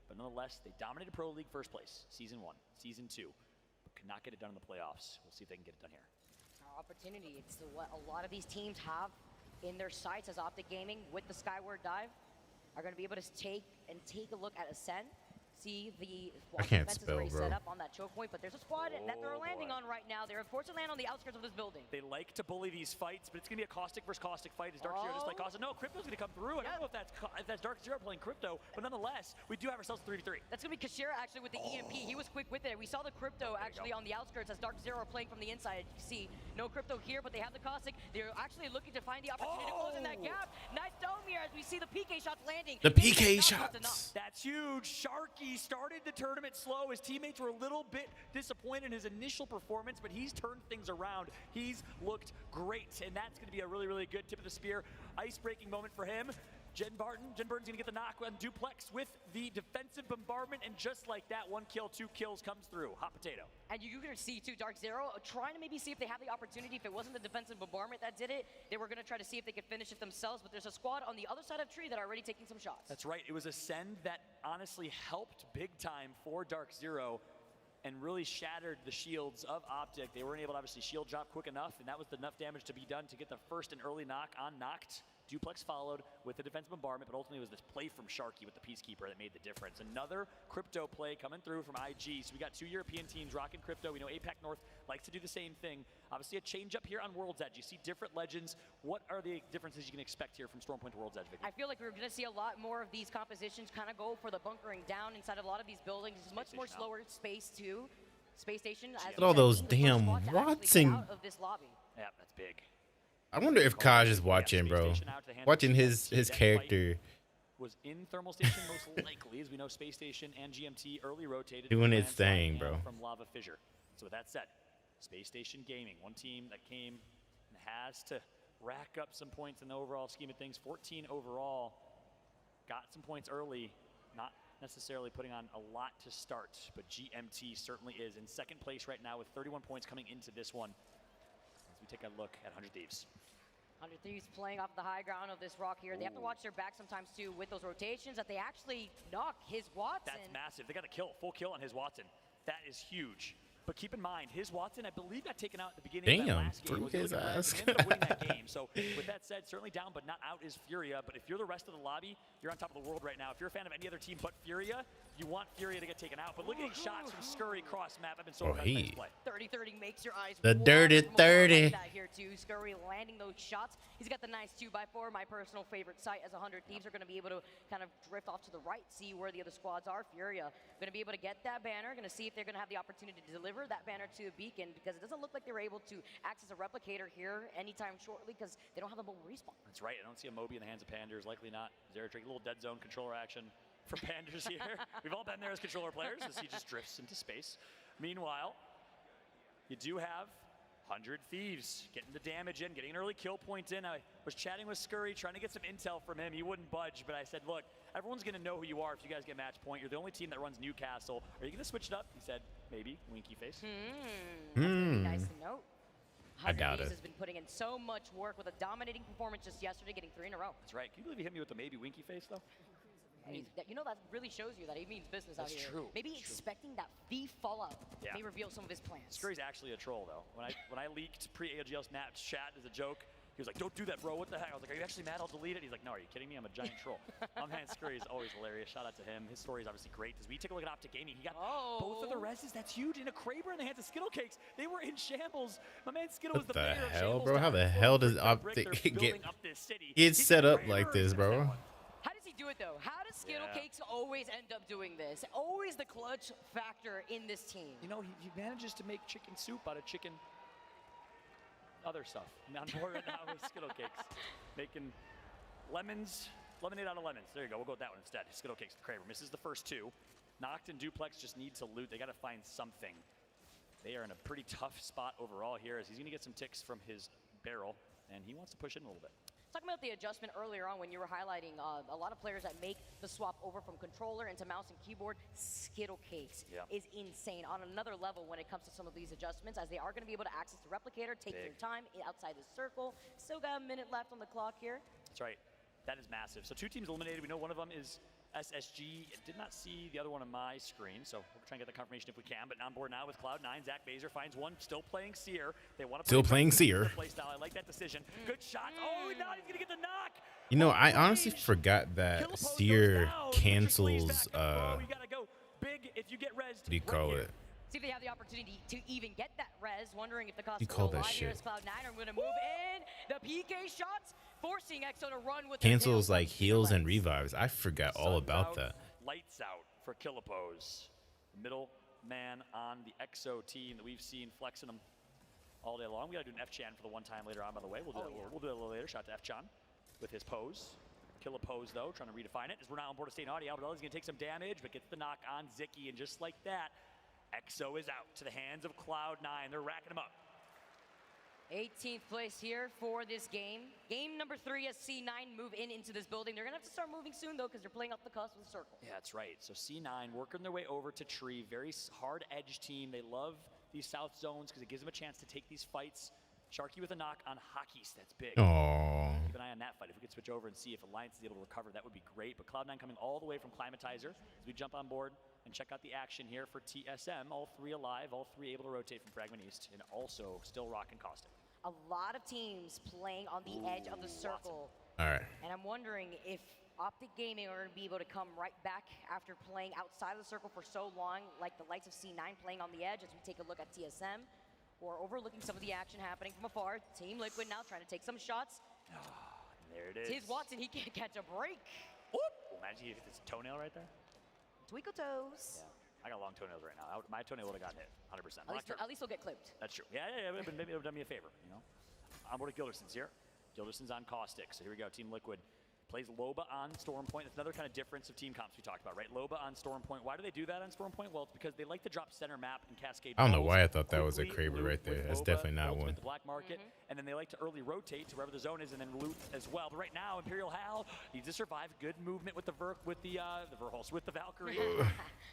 but nonetheless, they dominated Pro League first place, Season 1, Season 2, but could not get it done in the playoffs. We'll see if they can get it done here. Opportunity, it's what a lot of these teams have in their sights as Optic Gaming with the Skyward Dive. Are going to be able to take a look at Ascent. See the can't defense is spell, already bro. set up on that choke point, but there's a squad that they're landing on right now. They're forced to land on the outskirts of this building. They like to bully these fights, but it's going to be a caustic versus caustic fight. Is Dark Zero just like caustic? No, Crypto's going to come through. I don't know if that's Dark Zero playing Crypto, but nonetheless, we do have ourselves 3v3. That's going to be Kashira actually with the EMP. He was quick with it. We saw the Crypto actually on the outskirts as Dark Zero are playing from the inside. You see no Crypto here, but they have the caustic. They're actually looking to find the opportunity to close in that gap. Nice dome here as we see the PK shots landing. The PK shots. That's huge. Sharky started the tournament slow. His teammates were a little bit disappointed in his initial performance, but he's turned things around. He's looked great, and that's going to be a really, really good tip of the spear. Ice-breaking moment for him. Jen Barton's going to get the knock on Duplex with the defensive bombardment, and just like that, 1 kill, 2 kills comes through. Hot potato. And you're going to see, too, Dark Zero trying to maybe see if they have the opportunity. If it wasn't the defensive bombardment that did it, they were going to try to see if they could finish it themselves, but there's a squad on the other side of tree that are already taking some shots. That's right. It was a send that honestly helped big time for Dark Zero. and really shattered the shields of Optic. They weren't able to obviously shield drop quick enough, and that was enough damage to be done to get the first and early knock on Noct. Duplex followed with the defense bombardment, but ultimately it was this play from Sharky with the Peacekeeper that made the difference. Another crypto play coming through from IG. So we got 2 European teams rocking crypto. We know APAC North likes to do the same thing. Obviously a change up here on World's Edge. You see different legends. What are the differences you can expect here from Stormpoint to World's Edge, Vicky? I feel like we're going to see a lot more of these compositions kind of go for the bunkering down inside of a lot of these buildings. It's much more slower space too. Space Station. Look at all those damn Watson. Of this lobby. Yeah, that's big. I wonder if Kaj is watching, bro. Watching his character. Was in Thermal Station most likely, as we know Space Station and GMT early rotated. Doing its thing, bro. From Lava Fissure. So with that said, Space Station Gaming, one team that came and has to rack up some points in the overall scheme of things. 14 overall. Got some points early. Not necessarily putting on a lot to start, but GMT certainly is in second place right now with 31 points coming into this one. As we take a look at 100 Thieves. 100 Thieves playing off the high ground of this rock here. They have to watch their back sometimes too with those rotations that they actually knock his Watson. That's massive. They got a kill, full kill on his Watson. That is huge. But keep in mind, his Watson, I believe, got taken out at the beginning of that last game. Damn, his ass. Winning that game. So with that said, certainly down, but not out is Furia. But if you're the rest of the lobby, you're on top of the world right now. If you're a fan of any other team but Furia, you want Furia to get taken out. But look at these shots from Scurry cross map. I've been so impressed by his play. 30-30 makes your eyes the dirty 30. Like that here too. Scurry landing those shots. He's got the nice 2x4, my personal favorite site, as 100 Thieves are going to be able to kind of drift off to the right, see where the other squads are. Furia going to be able to get that banner, going to see if they're going to have the opportunity to deliver that banner to beacon, because it doesn't look like they were able to access a replicator here anytime shortly because they don't have the mobile respawn. That's right. I don't see a Moby in the hands of Panders. Likely not. Zeratrick, a little dead zone controller action for Panders here. We've all been there as controller players as he just drifts into space. Meanwhile, you do have 100 Thieves getting the damage in, getting an early kill point in. I was chatting with Scurry, trying to get some intel from him. He wouldn't budge, but I said, look, everyone's going to know who you are if you guys get match point. You're the only team that runs Newcastle. Are you going to switch it up? He said, maybe. Winky face. Nice to note. I doubt it. Has been putting in so much work with a dominating performance just yesterday, getting 3 in a row. That's right. Can you believe he hit me with the maybe winky face, though? I mean, you know, that really shows you that he means business out here. That's true. Maybe expecting that thief fallout may reveal some of his plans. Scurry's actually a troll, though. When I leaked pre-ALGL Snap chat as a joke, he was like, don't do that, bro. What the heck? I was like, are you actually mad? I'll delete it. He's like, no, are you kidding me? I'm a giant troll. Man, Scurry is always hilarious. Shout out to him. His story is obviously great. As we take a look at Optic Gaming, he got both of the reses. That's huge. And a Kraber in the hands of Skittle Cakes. They were in shambles. My man Skittle was the mayor of hell, shambles. Bro? How the hell does Optic get set up like this, bro? How does he do it, though? How does Skittle Cakes always end up doing this? Always the clutch factor in this team. You know, he manages to make chicken soup out of chicken other stuff. On board right now with Skittle Cakes. Making lemonade out of lemons. There you go. We'll go with that one instead. Skittle Cakes, the Kraber. Misses the first 2. Noct and Duplex just need to loot. They got to find something. They are in a pretty tough spot overall here as he's going to get some ticks from his barrel, and he wants to push in a little bit. Talking about the adjustment earlier on when you were highlighting a lot of players that make the swap over from controller into mouse and keyboard, Skittle Cakes is insane on another level when it comes to some of these adjustments, as they are going to be able to access the replicator, take their time outside the circle. Still got a minute left on the clock here. That's right. That is massive. So 2 teams eliminated. We know one of them is SSG. I did not see the other one on my screen, so we'll try and get the confirmation if we can. But on board now with Cloud9, Zach Baser finds one, still playing Seer. They want to still playing Seer. I like that decision. Good shot. Oh, now he's gonna get the knock. You know, I honestly forgot that Seer cancels. You gotta go big if you get res. What do you call it? See if they have the opportunity to even get that res. Wondering if the cost you call that shit. Cloud9 are going to move in. The PK shots forcing EXO to run with cancels like heals and revives. I forgot all about that. Lights out for Killapose. Middle man on the EXO team that we've seen flexing them all day long. We gotta do an F-Chan for the one time later on, by the way. We'll do it a little later. Shout out to F-Chan with his pose. Killapose, though, trying to redefine it. As we're now on board of State Audio, Albertella's gonna take some damage, but gets the knock on Zicky, and just like that, EXO is out to the hands of Cloud9. They're racking them up. 18th place here for this game. Game number 3 as C9 move into this building. They're going to have to start moving soon, though, because they're playing up the cusp of the circle. Yeah, that's right. So C9 working their way over to Tree. Very hard edge team. They love these south zones because it gives them a chance to take these fights. Sharky with a knock on Hockeys. That's big. Aww. Keep an eye on that fight. If we could switch over and see if Alliance is able to recover, that would be great. But Cloud9 coming all the way from Climatizer as we jump on board and check out the action here for TSM. All three alive, all three able to rotate from Fragment East, and also still rocking Caustic. A lot of teams playing on the edge of the circle. All right. And I'm wondering if Optic Gaming are going to be able to come right back after playing outside of the circle for so long, like the likes of C9 playing on the edge as we take a look at TSM, who are overlooking some of the action happening from afar. Team Liquid now trying to take some shots. There it is. Tiz Watson, he can't catch a break. Whoop. Imagine if it's a toenail right there. Twinkle toes. Yeah. I got long toenails right now. My toenail would have gotten hit, 100%. At least he'll get clipped. That's true. Yeah. Maybe it would have done me a favor, you know? I'm going to Gilderson's here. Gilderson's on Caustic. So here we go. Team Liquid plays Loba on Stormpoint. That's another kind of difference of team comps we talked about, right? Loba on Stormpoint. Why do they do that on Stormpoint? Well, it's because they like to drop center map and cascade. I don't know why I thought that was a Kraber right there. That's definitely not one. The black market, and then they like to early rotate to wherever the zone is, and then loot as well. But right now, Imperial Hal needs to survive. Good movement with the Verhulst, with the Valkyrie.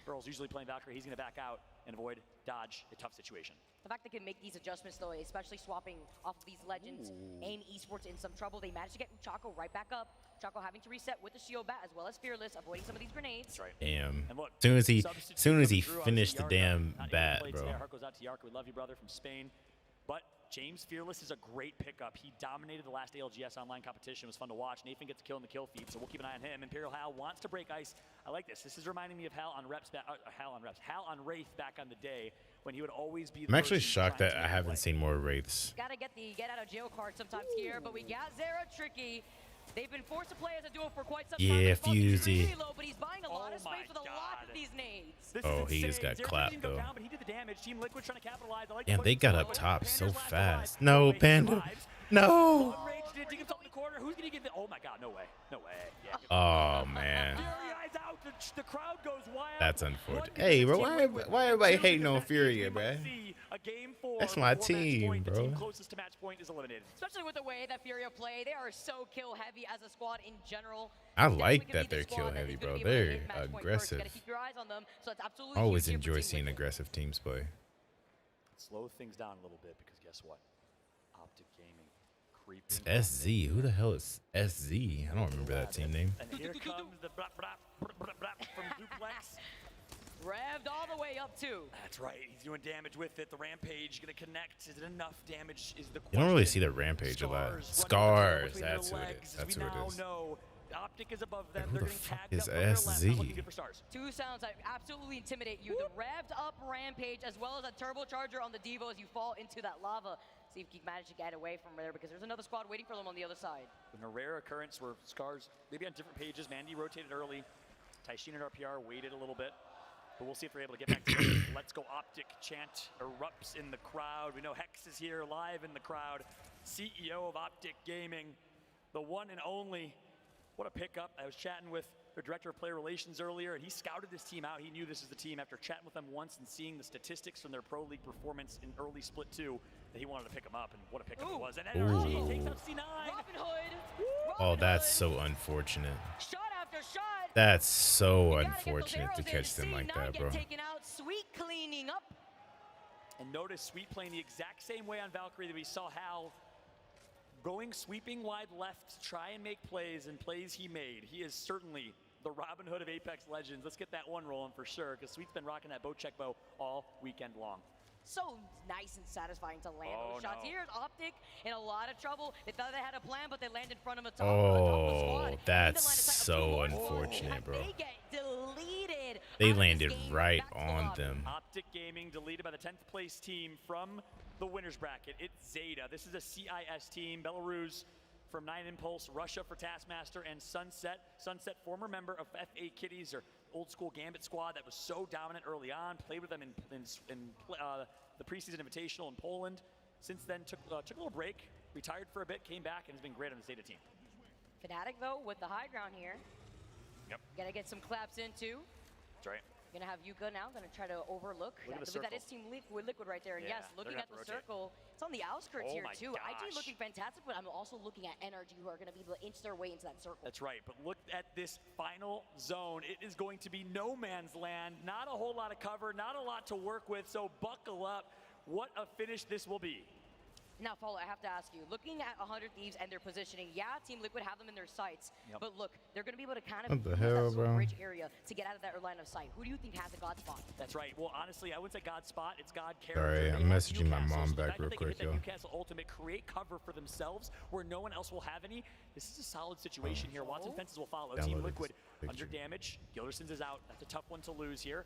Verhulst usually playing Valkyrie. He's going to back out and avoid dodge a tough situation. The fact they can make these adjustments, though, especially swapping off of these legends, AIM Esports in some trouble. They managed to get Chaco right back up. Chaco having to reset with the shield bat as well as Fearless, avoiding some of these grenades. That's right. Damn. And look, soon as he finished the damn bat, bro. Heart goes out to Yark. We love you, brother, from Spain. But James Fearless is a great pickup. He dominated the last ALGS online competition. It was fun to watch. Nathan gets a kill in the kill feed, so we'll keep an eye on him. Imperial Hal wants to break ice. I like this. This is reminding me of Hal on Wraith back on the day when he would always be the I'm actually person shocked trying that to I make haven't play. seen more Wraiths. Gotta get the get out of jail card sometimes here, but we got Zera Tricky. They've been forced to play as a duo for quite some time. Yeah, Fusey. Fusey. Really low, but he's buying a lot of space with a lot of these nades. Oh, he just got clapped, though. Down, but he did the damage. Team Liquid trying to capitalize. I like Damn, the they got push. up top so Panda's last fast. alive. No, He Panda. survives. No. Long range, did dig himself in the corner. Who's going to get the... Oh, my God. No way. No way. Yeah. Oh, man. Fury eyes out. The crowd goes wild. That's unfortunate. Hey, bro, why everybody hating on Fury, bro? That's my team, bro. Team closest to match point is eliminated. Especially with the way that Fury play, they are so kill heavy as a squad in general. I like that they're kill heavy, bro. They're aggressive. Gotta keep your eyes on them, so it's absolutely Always huge here for enjoy Team seeing Liquid. aggressive teams play. Slow things down a little bit because guess what? Optic Gaming creeping. It's SZ. Who the hell is SZ? I don't remember that team name. And here comes the from Duplex. Revved all the way up too. That's right. He's doing damage with it. The Rampage going to connect. Is it enough damage? Is the question. You don't really see the Rampage a lot. Scars. That's what it is. That's we what now it is. know Optic is above them. Who They're the getting fuck tagged is up from their left. SZ? Not looking good for stars. Two sounds that absolutely intimidate you. The revved up Rampage as well as a turbocharger on the Devo as you fall into that lava. See if you can manage to get away from there because there's another squad waiting for them on the other side. In a rare occurrence where Scars, maybe on different pages, Mandy rotated early. Taishin and RPR waited a little bit. But we'll see if they're able to get back together. Let's go Optic chant erupts in the crowd. We know Hex is here live in the crowd. CEO of Optic Gaming, the one and only. What a pickup. I was chatting with their director of player relations earlier, and he scouted this team out. He knew this is the team after chatting with them once and seeing the statistics from their Pro League performance in early Split 2 that he wanted to pick them up, and what a pickup it was. And NRG takes out C9. Robin Hood. Oh, that's so unfortunate. Shot after shot. That's so unfortunate to catch them like that, bro. Taken out. Sweet cleaning up. And notice Sweet playing the exact same way on Valkyrie that we saw Hal going sweeping wide left to try and make plays, and plays he made. He is certainly the Robin Hood of Apex Legends. Let's get that one rolling for sure, because Sweet's been rocking that bow check bow all weekend long. So nice and satisfying to land those shots. No. Here's Optic in a lot of trouble. They thought they had a plan, but they landed in front of a top. Oh, that's so unfortunate, bro. They get deleted. They landed right on them. Optic Gaming deleted by the 10th place team from the winners bracket. It's Zeta. This is a CIS team. Belarus from 9 Impulse, Russia for Taskmaster, and Sunset. Sunset, former member of FA Kitties, or old school Gambit squad that was so dominant early on. Played with them in the preseason invitational in Poland. Since then, took a little break, retired for a bit, came back, and has been great on the Zeta team. Fnatic, though, with the high ground here. Yep. Gotta get some claps in, too. That's right. Gonna have Yuka now, gonna try to overlook. Look at the I believe circle. that is Team Liquid right there. And Yeah, yes, looking they're at the gonna have to circle, it's on the outskirts Oh here my too. gosh. IG looking fantastic, but I'm also looking at NRG who are gonna be able to inch their way into that circle. That's right, but look at this final zone. It is going to be no man's land. Not a whole lot of cover, not a lot to work with, so buckle up. What a finish this will be. Now, Follow, I have to ask you, looking at 100 Thieves and their positioning, yeah, Team Liquid have them in their sights, but look, they're going to be able to kind of What the use hell, that sort bro? of bridge area to get out of that line of sight. Who do you think has a God spot? That's right. Well, honestly, I wouldn't say God spot. It's God character. Sorry, They I'm have messaging my Newcastle, mom so the back fact that real they can quick, hit that yo. Newcastle ultimate, create cover for themselves where no one else will have any. This is a solid situation here. Watson fences will follow. Team Downloaded Liquid this under picture. damage. Gilderson's is out. That's a tough one to lose here.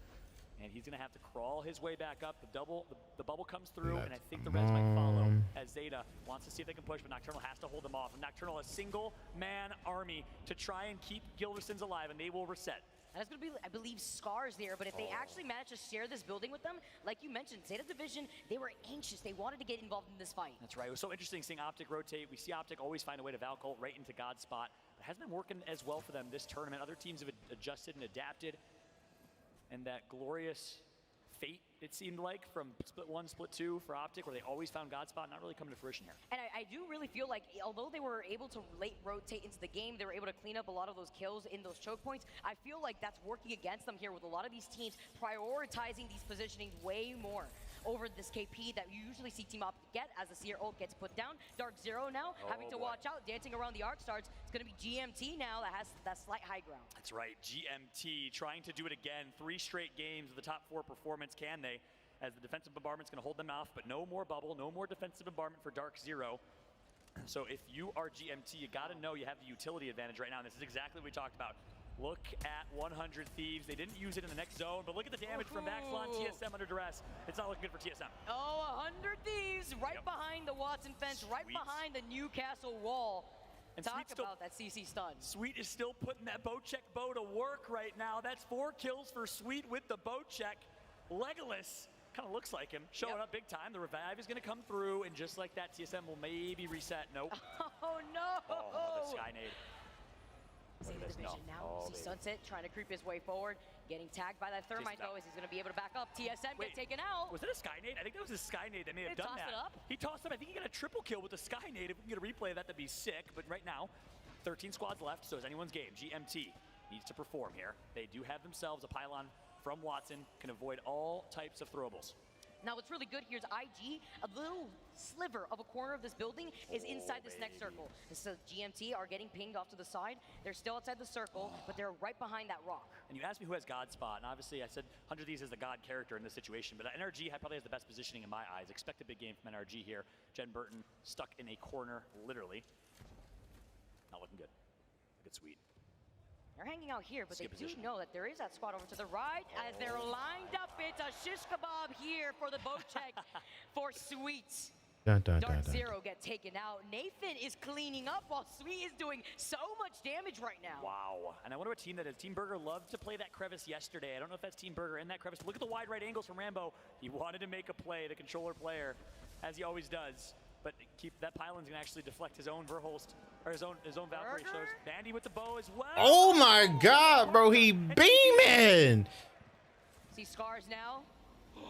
And he's going to have to crawl his way back up. The bubble comes through, and I think the Reds might follow as Zeta wants to see if they can push, but Nocturnal has to hold them off. And Nocturnal, a single-man army to try and keep Gilderson's alive, and they will reset. And that's going to be, I believe, Scars there, but if they actually manage to share this building with them, like you mentioned, Zeta Division, they were anxious. They wanted to get involved in this fight. That's right. It was so interesting seeing Optic rotate. We see Optic always find a way to Valkyl right into God's spot. It hasn't been working as well for them this tournament. Other teams have adjusted and adapted. And that glorious fate, it seemed like, from split 1, split 2 for Optic, where they always found God spot, not really coming to fruition here. And I do really feel like, although they were able to late rotate into the game, they were able to clean up a lot of those kills in those choke points. I feel like that's working against them here with a lot of these teams prioritizing these positionings way more over this KP that you usually see Team Optic get as the Seer ult gets put down. Dark Zero now having to watch out, dancing around the arc starts. It's going to be GMT now that has that slight high ground. That's right, GMT trying to do it again. 3 straight games of the top 4 performance, can they? As the defensive bombardment's going to hold them off, but no more bubble, no more defensive bombardment for Dark Zero. So if you are GMT, you got to know you have the utility advantage right now, and this is exactly what we talked about. Look at 100 Thieves. They didn't use it in the next zone, but look at the damage from Backslon TSM under duress. It's not looking good for TSM. Oh, 100 Thieves right behind the Watson fence, right behind the Newcastle wall. And talk about that CC stun. Sweet is still putting that bow check bow to work right now. That's 4 kills for Sweet with the bow check. Legolas kind of looks like him, showing up big time. The revive is going to come through, and just like that, TSM will maybe reset. Nope. Oh, no. Oh, the Skynade. Zeta Division now. See Sunset trying to creep his way forward. Getting tagged by that Thermite, though, as he's going to be able to back up. TSM get taken out. Was it a Skynade? I think that was a Skynade that may have done that. It up? He tossed it up. I think he got a triple kill with the Skynade. If we can get a replay of that, that'd be sick. But right now, 13 squads left, so it's anyone's game. GMT needs to perform here. They do have themselves a pylon from Watson, can avoid all types of throwables. Now, what's really good here is IG, a little sliver of a corner of this building is inside this next circle. So GMT are getting pinged off to the side. They're still outside the circle, but they're right behind that rock. And you asked me who has God spot, and obviously I said 100 Thieves is the God character in this situation, but NRG probably has the best positioning in my eyes. Expect a big game from NRG here. Jen Burton stuck in a corner, literally. Not looking good. Look at Sweet. They're hanging out here, but they do know that there is that squad over to the right. As they're lined up, it's a shish kebab here for the boat check for Sweet. Dark Zero get taken out. Nathan is cleaning up while Sweet is doing so much damage right now. Wow. And I wonder what team that is. Team Burger loved to play that crevice yesterday. I don't know if that's Team Burger in that crevice. But look at the wide right angles from Rambo. He wanted to make a play, the controller player, as he always does. But keep that pylon's gonna actually deflect his own Verholst, or his own Valkyrie shows. Bandy with the bow as well. Oh my God, bro, he beaming. See Scars now.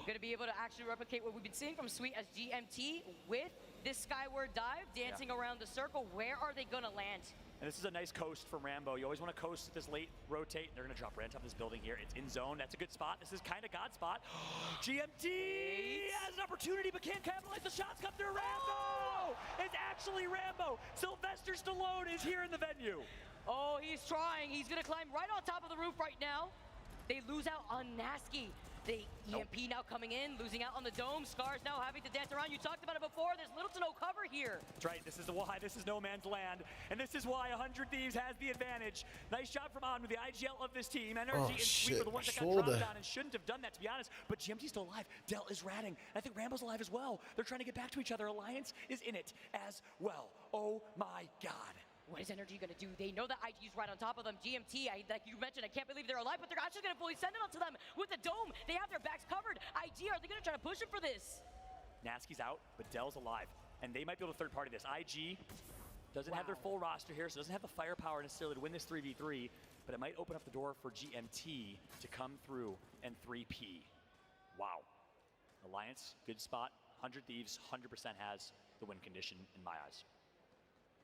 Gonna be able to actually replicate what we've been seeing from Sweet as GMT with this skyward dive, dancing around the circle. Where are they gonna land? And this is a nice coast from Rambo. You always want to coast at this late rotate. They're going to drop right on top of this building here. It's in zone. That's a good spot. This is kind of God spot. GMT has an opportunity but can't capitalize. The shots come through. Rambo! It's actually Rambo. Sylvester Stallone is here in the venue. Oh, he's trying. He's going to climb right on top of the roof right now. They lose out on Nasky. The EMP now coming in, losing out on the dome. Scars now having to dance around. You talked about it before. There's little to no cover here. That's right. This is why this is no man's land. And this is why 100 Thieves has the advantage. Nice job from On with the IGL of this team. NRG and Sweet were the ones that got dropped down and shouldn't have done that, to be honest. But GMT's still alive. Del is ratting. I think Rambo's alive as well. They're trying to get back to each other. Alliance is in it as well. Oh my God. What is NRG going to do? They know that IG's right on top of them. GMT, like you mentioned, I can't believe they're alive, but they're actually going to fully send it onto them with the dome. They have their backs covered. IG, are they going to try to push him for this? Nasky's out, but Del's alive. And they might be able to third party this. IG doesn't have their full roster here, so doesn't have the firepower necessarily to win this 3v3, but it might open up the door for GMT to come through and 3P. Wow. Alliance, good spot. 100 Thieves, 100% has the win condition in my eyes.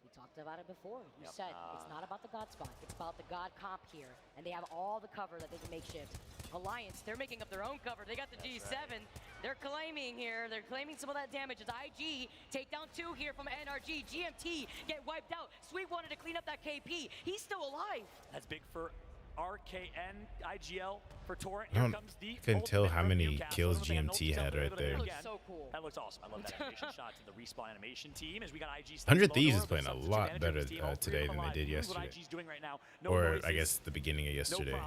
You talked about it before. You said it's not about the God spot. It's about the God comp here. And they have all the cover that they can make shift. Alliance, they're making up their own cover. They got the G7. Right. They're claiming here. They're claiming some of that damage. It's IG. Takedown 2 here from NRG. GMT get wiped out. Sweet wanted to clean up that KP. He's still alive. That's big for RKN, IGL for Torrent. I couldn't tell how many kills GMT had right there. That looks so cool. That looks awesome. I love that animation shot to the respawn animation team as we got IG. 100 Thieves is playing a lot better today than they did yesterday. Or I guess the beginning of yesterday.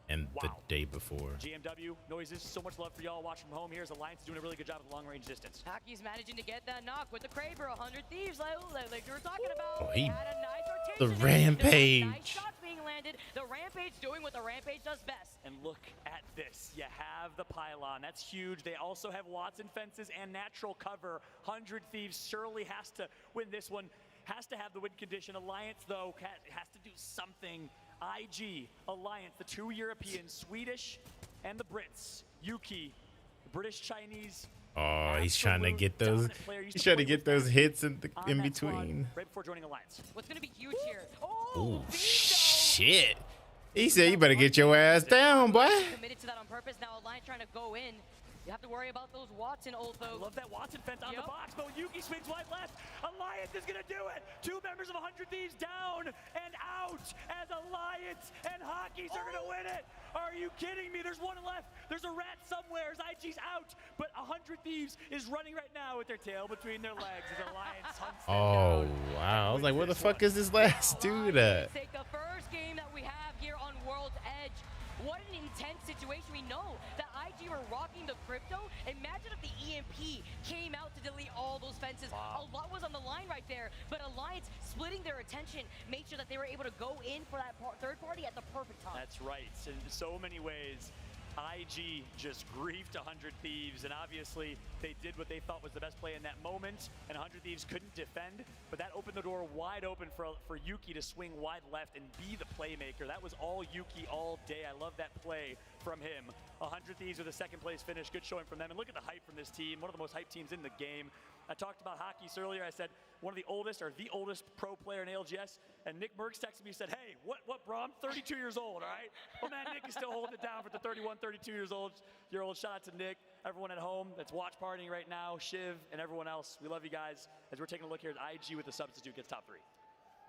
And the day before. GMW noises, so much love for y'all watching from home. Here's Alliance doing a really good job at the long range distance. Hockey's managing to get that knock with the Kraber, 100 Thieves, like you were talking about. Oh, he, had a nice rotation. the Rampage. Nice shots being landed. The Rampage doing what the Rampage does best. And look at this. You have the pylon. That's huge. They also have Watson fences and natural cover. 100 Thieves surely has to win this one. Has to have the win condition. Alliance, though, has to do something. IG, Alliance, the 2 Europeans, Swedish and the Brits. Yuki, the British Chinese. Oh, he's trying to get those. He's trying to get those hits in between. Right before joining Alliance. What's gonna be huge here? Oh shit! He said, "You better get your ass down, boy." Committed to that on purpose. Now Alliance trying to go in. You have to worry about those Watson ult though. I love that Watson fence on the box, but Yuki swings wide left. Alliance is gonna do it. 2 members of 100 Thieves down and out as Alliance and Hockeys are gonna win it. Are you kidding me? There's one left. There's a rat somewhere as IG's out, but 100 Thieves is running right now with their tail between their legs as Alliance hunts them Oh down. wow! I was like, where the fuck is this last dude at? Take the first game that we have here on World's Edge. What an intense situation. We know that IG were rocking the crypto. Imagine if the EMP came out to delete all those fences. A lot was on the line right there, but Alliance splitting their attention made sure that they were able to go in for that third party at the perfect time. That's right. In so many ways, IG just griefed 100 Thieves, and obviously they did what they thought was the best play in that moment, and 100 Thieves couldn't defend, but that opened the door wide open for Yuki to swing wide left and be the playmaker. That was all Yuki all day. I love that play from him. 100 Thieves with a second place finish. Good showing from them, and look at the hype from this team. One of the most hyped teams in the game. I talked about Hockeys earlier. I said one of the oldest or the oldest pro player in ALGS. And Nick Merckx texted me and said, hey, what, bro? I'm 32 years old, all right? Well, man, Nick is still holding it down for the 31, 32 years old. Shout out to Nick. Everyone at home that's watch partying right now, Shiv, and everyone else. We love you guys. As we're taking a look here at IG with the substitute gets top 3.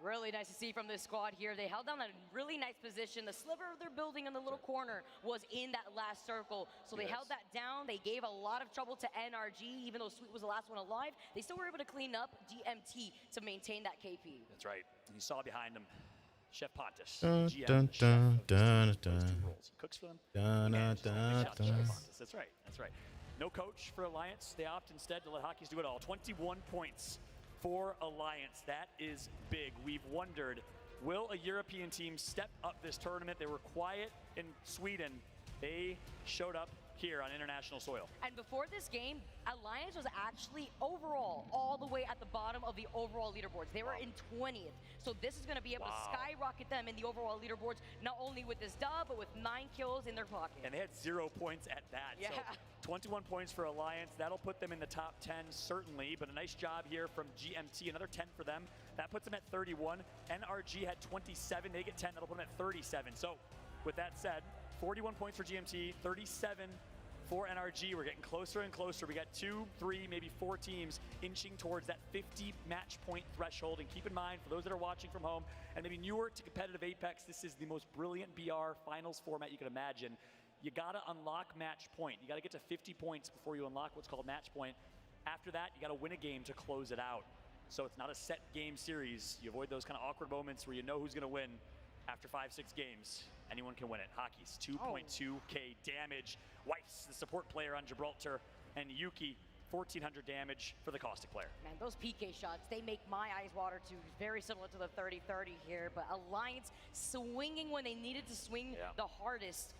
Really nice to see from this squad here. They held down a really nice position. The sliver of their building in the little corner was in that last circle. So they held that down. They gave a lot of trouble to NRG, even though Sweet was the last one alive. They still were able to clean up GMT to maintain that KP. That's right. And you saw behind him, Chef Pontus. Dun, GM, dun, chef dun, dun, those two dun. roles. He cooks for them. Dun, and dun, Chef dun. Pontus. That's right. That's right. No coach for Alliance. They opt instead to let Hockeys do it all. 21 points for Alliance. That is big. We've wondered, will a European team step up this tournament? They were quiet in Sweden. They showed up here on international soil. And before this game, Alliance was actually overall all the way at the bottom of the overall leaderboards. They were in 20th. So this is going to be able to skyrocket them in the overall leaderboards, not only with this dub, but with 9 kills in their pocket. And they had 0 points at that. Yeah. So 21 points for Alliance. That'll put them in the top 10, certainly. But a nice job here from GMT. Another 10 for them. That puts them at 31. NRG had 27. They get 10. That'll put them at 37. So with that said, 41 points for GMT, 37 for NRG. We're getting closer and closer. We got 2, 3, maybe 4 teams inching towards that 50 match point threshold. And keep in mind, for those that are watching from home and maybe newer to competitive Apex, this is the most brilliant BR finals format you can imagine. You gotta unlock match point. You gotta get to 50 points before you unlock what's called match point. After that, you gotta win a game to close it out. So it's not a set game series. You avoid those kind of awkward moments where you know who's gonna win after 5-6 games. Anyone can win it. Hockeys, 2.2k damage. Weiss, the support player on Gibraltar, and Yuki, 1400 damage for the Caustic player. Man, those PK shots, they make my eyes water too. Very similar to the 30-30 here, but Alliance swinging when they needed to swing the hardest.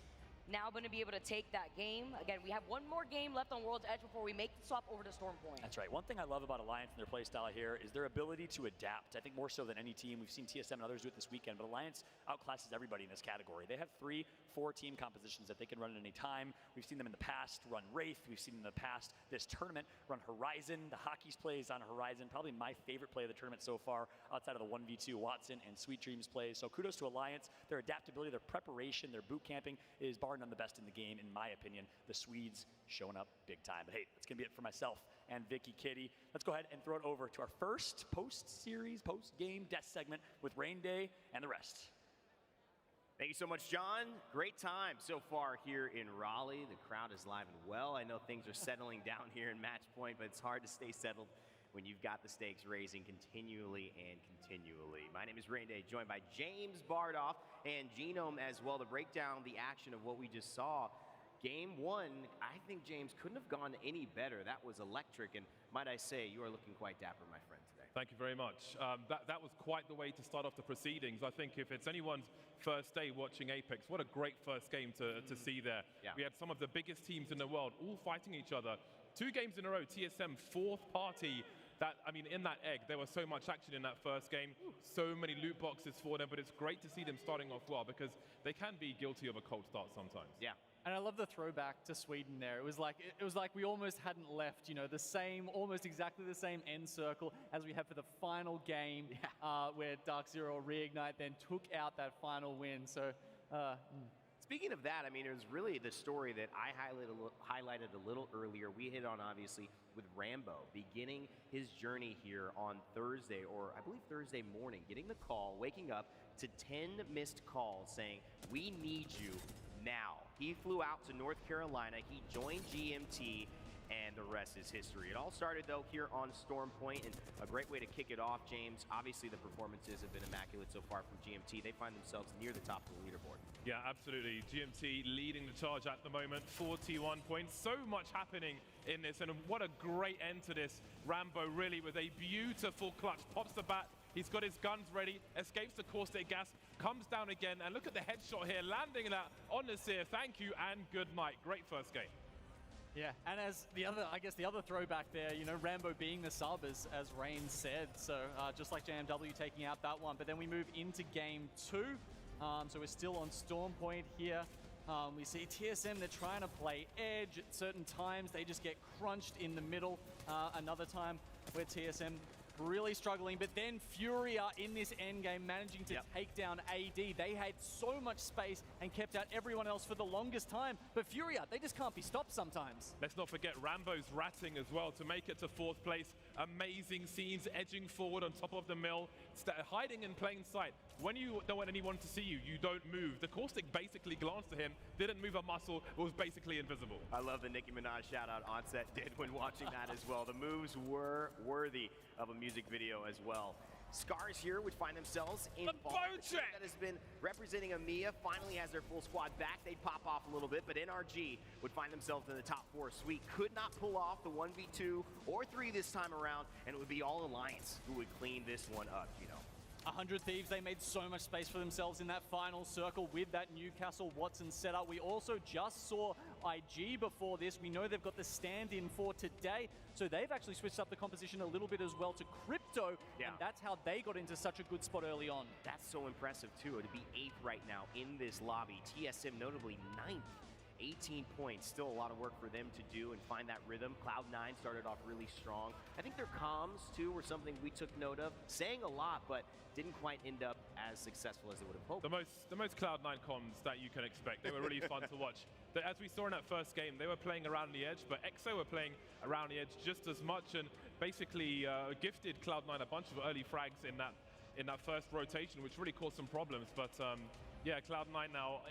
now going to be able to take that game. Again, we have one more game left on World's Edge before we make the swap over to Stormpoint. That's right. One thing I love about Alliance and their play style here is their ability to adapt. I think more so than any team. We've seen TSM and others do it this weekend, but Alliance outclasses everybody in this category. They have 3-4 team compositions that they can run at any time. We've seen them in the past run Wraith. We've seen them in the past this tournament run Horizon. The Hockey's plays on Horizon, probably my favorite play of the tournament so far, outside of the 1v2 Watson and Sweet Dreams plays. So kudos to Alliance. Their adaptability, their preparation, their boot camping is bar none the best in the game, in my opinion. The Swedes showing up big time. But hey, that's going to be it for myself and Vicky Kitty. Let's go ahead and throw it over to our first post-series, post-game death segment with Rain Day and the rest. Thank you so much, John. Great time so far here in Raleigh. The crowd is live and well. I know things are settling down here in Match Point, but it's hard to stay settled when you've got the stakes raising continually and continually. My name is Rain Day, joined by James Bardoff and Genome as well to break down the action of what we just saw. Game one, I think, James, couldn't have gone any better. That was electric, and might I say, you are looking quite dapper, my friend, today. Thank you very much. That was quite the way to start off the proceedings. I think if it's anyone's first day watching Apex, what a great first game to see there. Yeah. We had some of the biggest teams in the world all fighting each other. 2 games in a row, TSM fourth party. In that egg, there was so much action in that first game, so many loot boxes for them, but it's great to see them starting off well because they can be guilty of a cold start sometimes. Yeah. And I love the throwback to Sweden there. It was like we almost hadn't left, the same, almost exactly the same end circle as we had for the final game, where Dark Zero Reignite then took out that final win. So, Speaking of that, it was really the story that I highlighted a little earlier. We hit on, obviously, with Rambo beginning his journey here on Thursday, or I believe Thursday morning, getting the call, waking up to 10 missed calls saying, "We need you now." He flew out to North Carolina. He joined GMT, and the rest is history. It all started, though, here on Storm Point, and a great way to kick it off, James. Obviously, the performances have been immaculate so far from GMT. They find themselves near the top of the leaderboard. Yeah, absolutely. GMT leading the charge at the moment, 41 points. So much happening in this, and what a great end to this. Rambo really with a beautiful clutch. Pops the bat. He's got his guns ready, escapes the caustic gas, comes down again, and look at the headshot here, landing that on Nasir. Thank you and good night. Great first game. yeah, and as the other throwback there, Rambo being the sub, as Rain said. So just like JMW taking out that one. But then we move into game 2. So we're still on Storm Point here. We see TSM, they're trying to play edge. At certain times, they just get crunched in the middle. Another time where TSM really struggling, but then Furia in this endgame managing to take down AD. They had so much space and kept out everyone else for the longest time, but Furia, they just can't be stopped sometimes. Let's not forget Rambo's ratting as well to make it to 4th place. Amazing scenes, edging forward on top of the mill, hiding in plain sight. When you don't want anyone to see you, you don't move. The caustic basically glanced at him, didn't move a muscle, was basically invisible. I love the Nicki Minaj shout out Onset did when watching that as well. The moves were worthy of a music video as well. Scars here would find themselves in that has been representing EMEA, finally has their full squad back. They'd pop off a little bit, but NRG would find themselves in the top 4. Sweet could not pull off the 1v2 or 3 this time around, and it would be all Alliance who would clean this one up, 100 Thieves, they made so much space for themselves in that final circle with that Newcastle Watson setup. We also just saw IG before this. We know they've got the stand-in for today, so they've actually switched up the composition a little bit as well to Crypto, and that's how they got into such a good spot early on. That's so impressive, too, to be 8th right now in this lobby. TSM notably 9th. 18 points, still a lot of work for them to do and find that rhythm. Cloud9 started off really strong. I think their comms, too, were something we took note of. Saying a lot, but didn't quite end up as successful as they would have hoped. The most Cloud9 comms that you can expect. They were really fun to watch. As we saw in that first game, they were playing around the edge, but EXO were playing around the edge just as much and basically gifted Cloud9 a bunch of early frags in that first rotation, which really caused some problems. But yeah, Cloud9 now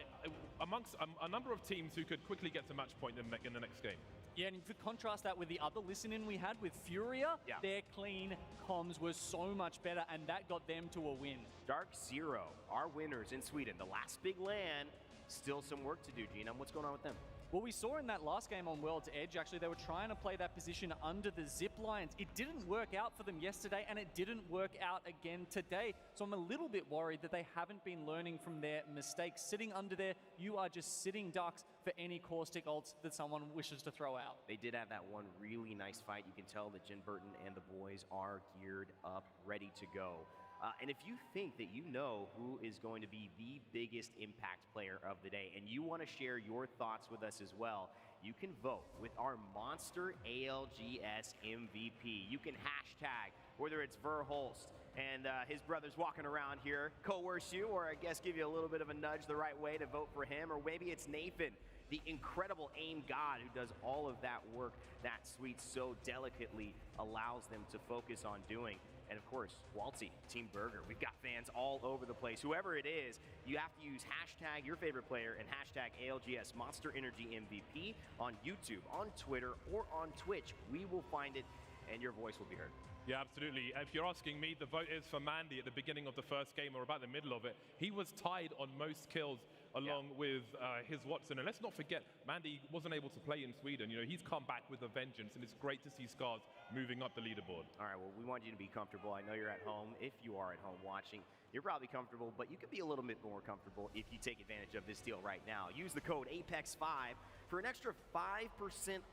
amongst a number of teams who could quickly get to match point in the next game. Yeah, and if you contrast that with the other listen-in we had with Furia, their clean comms was so much better, and that got them to a win. Dark Zero, our winners in Sweden, the last big LAN, still some work to do, Gina. What's going on with them? Well, we saw in that last game on World's Edge, actually, they were trying to play that position under the zip lines. It didn't work out for them yesterday, and it didn't work out again today. So I'm a little bit worried that they haven't been learning from their mistakes. Sitting under there, you are just sitting ducks for any caustic ults that someone wishes to throw out. They did have that one really nice fight. You can tell that Jin Burton and the boys are geared up, ready to go. And if you think that you know who is going to be the biggest impact player of the day, and you want to share your thoughts with us as well, you can vote with our Monster ALGS MVP. You can hashtag, whether it's Verholst and his brothers walking around here, coerce you, or I guess give you a little bit of a nudge the right way to vote for him, or maybe it's Nathan, the incredible aim god who does all of that work that Sweet so delicately allows them to focus on doing. And of course, Waltzy, Team Burger. We've got fans all over the place. Whoever it is, you have to use hashtag your favorite player and hashtag ALGS Monster Energy MVP on YouTube, on Twitter, or on Twitch. We will find it, and your voice will be heard. Yeah, absolutely. If you're asking me, the vote is for Mandy at the beginning of the first game or about the middle of it. He was tied on most kills along with his Watson. And let's not forget, Mandy wasn't able to play in Sweden. You know, he's come back with a vengeance, and it's great to see Scars moving up the leaderboard. All right, well, we want you to be comfortable. I know you're at home. If you are at home watching, you're probably comfortable, but you could be a little bit more comfortable if you take advantage of this deal right now. Use the code APEX5 for an extra 5%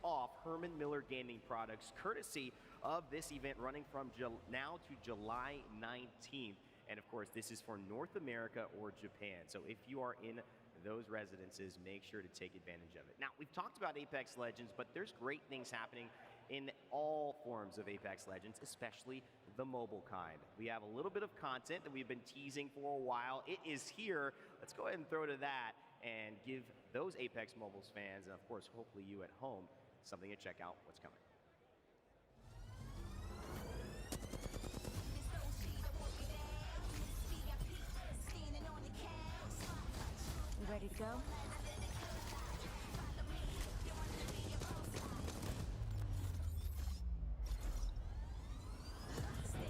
off Herman Miller Gaming products, courtesy of this event running from now to July 19th. And of course, this is for North America or Japan. So if you are in those residences, make sure to take advantage of it. Now, we've talked about Apex Legends, but there's great things happening in all forms of Apex Legends, especially the mobile kind. We have a little bit of content that we've been teasing for a while. It is here. Let's go ahead and throw to that and give those Apex Mobiles fans, and of course, hopefully you at home, something to check out what's coming. You ready to go?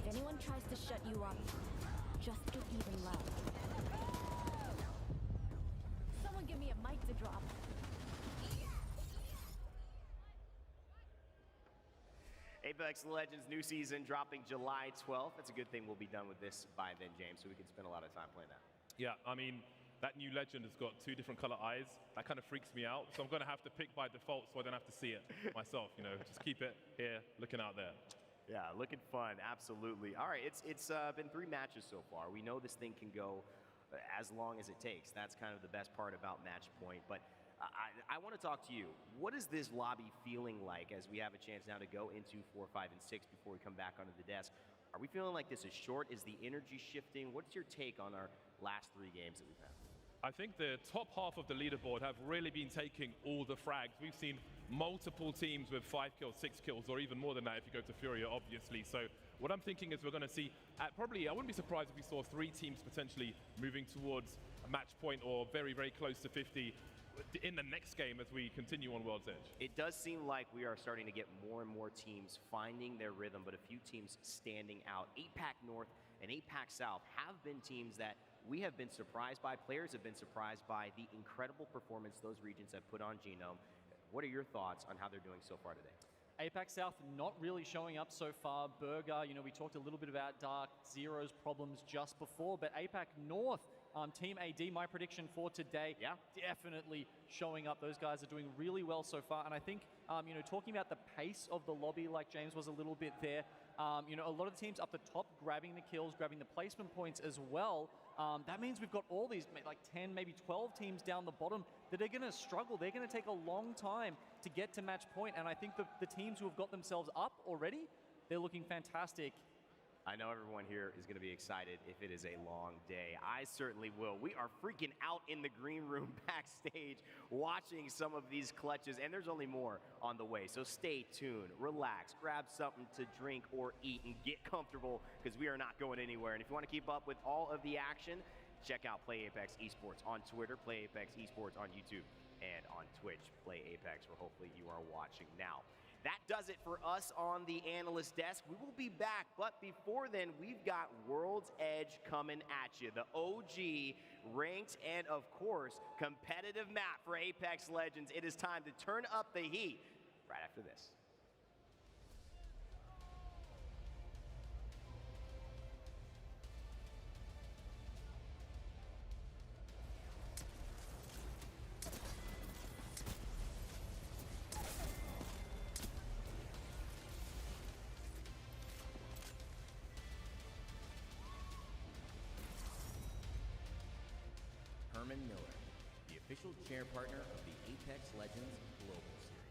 If anyone tries to shut you up, just get even loud. Someone give me a mic to drop. Apex Legends new season dropping July 12th. That's a good thing we'll be done with this by then, James, so we can spend a lot of time playing that. Yeah, I mean, that new legend has got 2 different color eyes. That kind of freaks me out. So I'm going to have to pick by default so I don't have to see it myself, you know. Just keep it here, looking out there. Yeah, looking fun, absolutely. All right, it's been 3 matches so far. We know this thing can go as long as it takes. That's kind of the best part about Match Point. But I want to talk to you. What is this lobby feeling like as we have a chance now to go into 4, 5, and 6 before we come back onto the desk? Are we feeling like this is short? Is the energy shifting? What's your take on our last 3 games that we've had? I think the top half of the leaderboard have really been taking all the frags. We've seen multiple teams with 5 kills, 6 kills, or even more than that if you go to Furia, obviously. So what I'm thinking is we're going to see, probably, I wouldn't be surprised if we saw 3 teams potentially moving towards a match point or very, very close to 50 in the next game as we continue on World's Edge. It does seem like we are starting to get more and more teams finding their rhythm, but a few teams standing out. APAC North and APAC South have been teams that we have been surprised by. Players have been surprised by the incredible performance those regions have put on Genome. What are your thoughts on how they're doing so far today? APAC South not really showing up so far. Burger, you know, we talked a little bit about Dark Zero's problems just before, but APAC North, Team AD, my prediction for today, definitely showing up. Those guys are doing really well so far, and I think, you know, talking about the pace of the lobby, like James was a little bit there, you know, a lot of the teams up the top grabbing the kills, grabbing the placement points as well. That means we've got all these, like 10, maybe 12 teams down the bottom that are going to struggle. They're going to take a long time to get to match point, and I think the teams who have got themselves up already, they're looking fantastic. I know everyone here is going to be excited if it is a long day. I certainly will. We are freaking out in the green room backstage watching some of these clutches, and there's only more on the way. So stay tuned, relax, grab something to drink or eat, and get comfortable because we are not going anywhere. And if you want to keep up with all of the action, check out Play Apex Esports on Twitter, Play Apex Esports on YouTube, and on Twitch, Play Apex, where hopefully you are watching now. That does it for us on the analyst desk. We will be back, but before then, we've got World's Edge coming at you. The OG, ranked, and of course, competitive map for Apex Legends. It is time to turn up the heat right after this. Herman Miller, the official chair partner of the Apex Legends Global Series.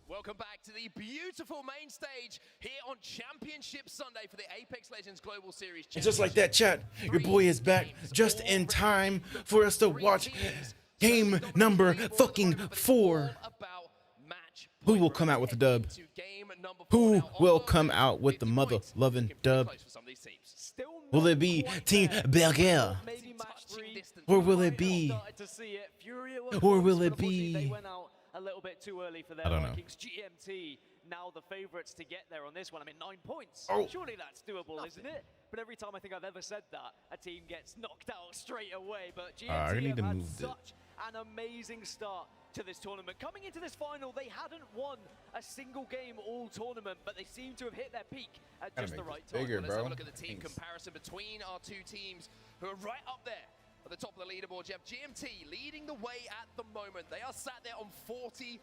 Welcome back to the beautiful main stage here on Championship Sunday for the Apex Legends Global Series. And just like that, chat, your boy is back just in time for us to watch game number fucking 4. Who will come out with the dub? Who will come out with the mother-loving dub? Will it be Team Berger? Or will it be... Or will it be... A little bit too early for their I don't know. rankings. GMT now the favorites to get there on this one. I mean, 9 points. Oh. Surely that's doable, isn't it? But every time I think I've ever said that, a team gets knocked out straight away. But GMT I need have to had move such an amazing start to this tournament. Coming into this final, they hadn't won a single game all tournament, but they seem to have hit their peak at just the right time. Bigger, Let's have a bro. look at the team comparison between our two teams who are right up there at the top of the leaderboard. You have GMT leading the way at the moment. They are sat there on 41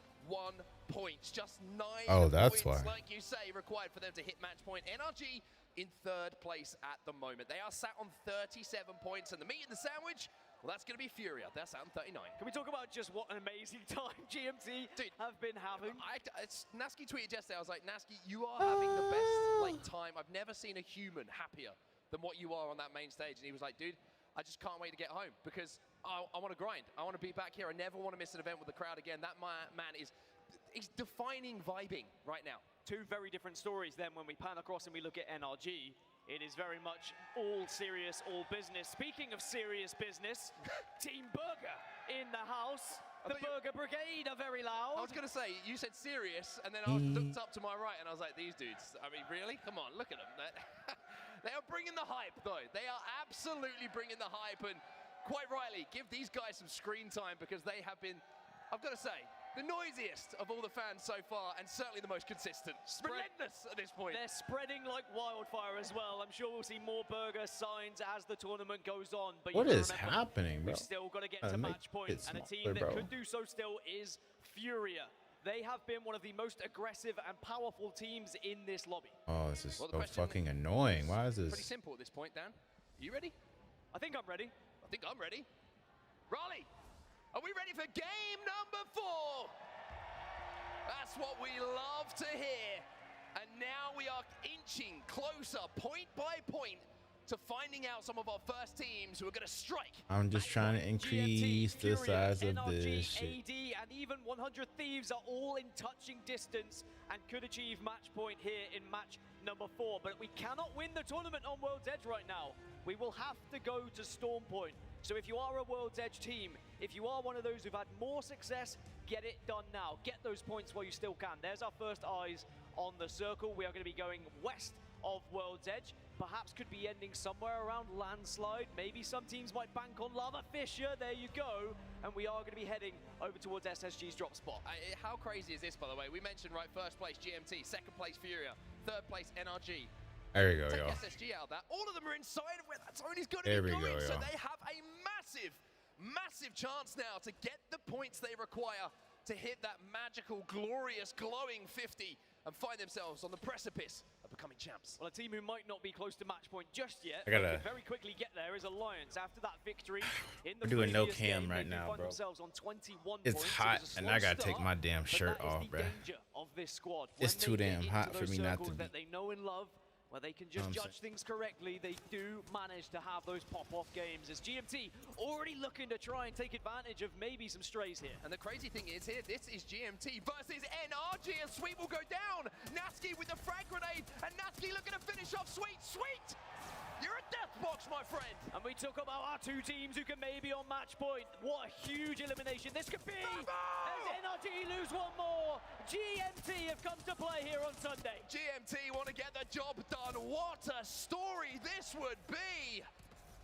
points. Just 9 that's points, why. like you say, required for them to hit match point. NRG in 3rd place at the moment. They are sat on 37 points, and the meat and the sandwich, well, that's going to be Furia. They're sat on 39. Can we talk about just what an amazing time GMT have been having? Nasky tweeted yesterday, I was like, Nasky, you are having the best time. I've never seen a human happier than what you are on that main stage. And he was like, dude, I just can't wait to get home because I want to grind. I want to be back here. I never want to miss an event with the crowd again. That man is defining vibing right now. Two very different stories then when we pan across and we look at NRG. It is very much all serious, all business. Speaking of serious business, Team Burger in the house. The Burger Brigade are very loud. I was going to say, you said serious, and then I looked up to my right and I was like, these dudes, I mean, really? Come on, look at them. They are bringing the hype, though. They are absolutely bringing the hype, and quite rightly, give these guys some screen time because they have been, I've got to say, the noisiest of all the fans so far, and certainly the most consistent. Relentless at this point. They're spreading like wildfire as well. I'm sure we'll see more Burger signs as the tournament goes on. But What is remember, happening, bro? we've still got to get to match point, and a team that could do so still is Furia. They have been one of the most aggressive and powerful teams in this lobby. Oh, this is so fucking annoying. Why is this? Pretty simple at this point, Dan. Are you ready? I think I'm ready. I think I'm ready. Raleigh, are we ready for game number 4? That's what we love to hear. And now we are inching closer, point by point, to finding out some of our first teams who are going to strike. I'm just trying to increase the size of NRG, this shit. AD, and even 100 Thieves are all in touching distance and could achieve match point here in match number 4. But we cannot win the tournament on World's Edge right now. We will have to go to Storm Point. So if you are a World's Edge team, if you are one of those who've had more success, get it done now. Get those points while you still can. There's our first eyes on the circle. We are going to be going west of World's Edge. Perhaps could be ending somewhere around Landslide. Maybe some teams might bank on Lava Fissure. There you go. And we are going to be heading over towards SSG's drop spot. How crazy is this, by the way? We mentioned, right, first place GMT, second place Furia, third place NRG. There you go, Take yo. SSG out of that. All of them are inside of where that zone is going to be going. So they have a massive chance now to get the points they require to hit that magical, glorious, glowing 50 and find themselves on the precipice of becoming champs. Well, a team who might not be close to match point just yet, I gotta- but could very quickly get there is Alliance. After that victory in the We're doing no previous cam game, right they do now, find bro. themselves on 21 It's points. hot, It was a and slow I gotta take start, my damn but shirt that is off, the bro. danger of this squad. It's When too they get damn into hot for those me not circles to that they know and love, where they can just judge things correctly, they do manage to have those pop-off games. As GMT already looking to try and take advantage of maybe some strays here. And the crazy thing is here, this is GMT versus NRG, and Sweet will go down. Nasky with the frag grenade, and Nasky looking to finish off Sweet. Sweet! You're a death box, my friend. And we talk about our two teams who can maybe on match point. What a huge elimination this could be. As NRG lose one more, GMT have come to play here on Sunday. GMT want to get the job done. What a story this would be.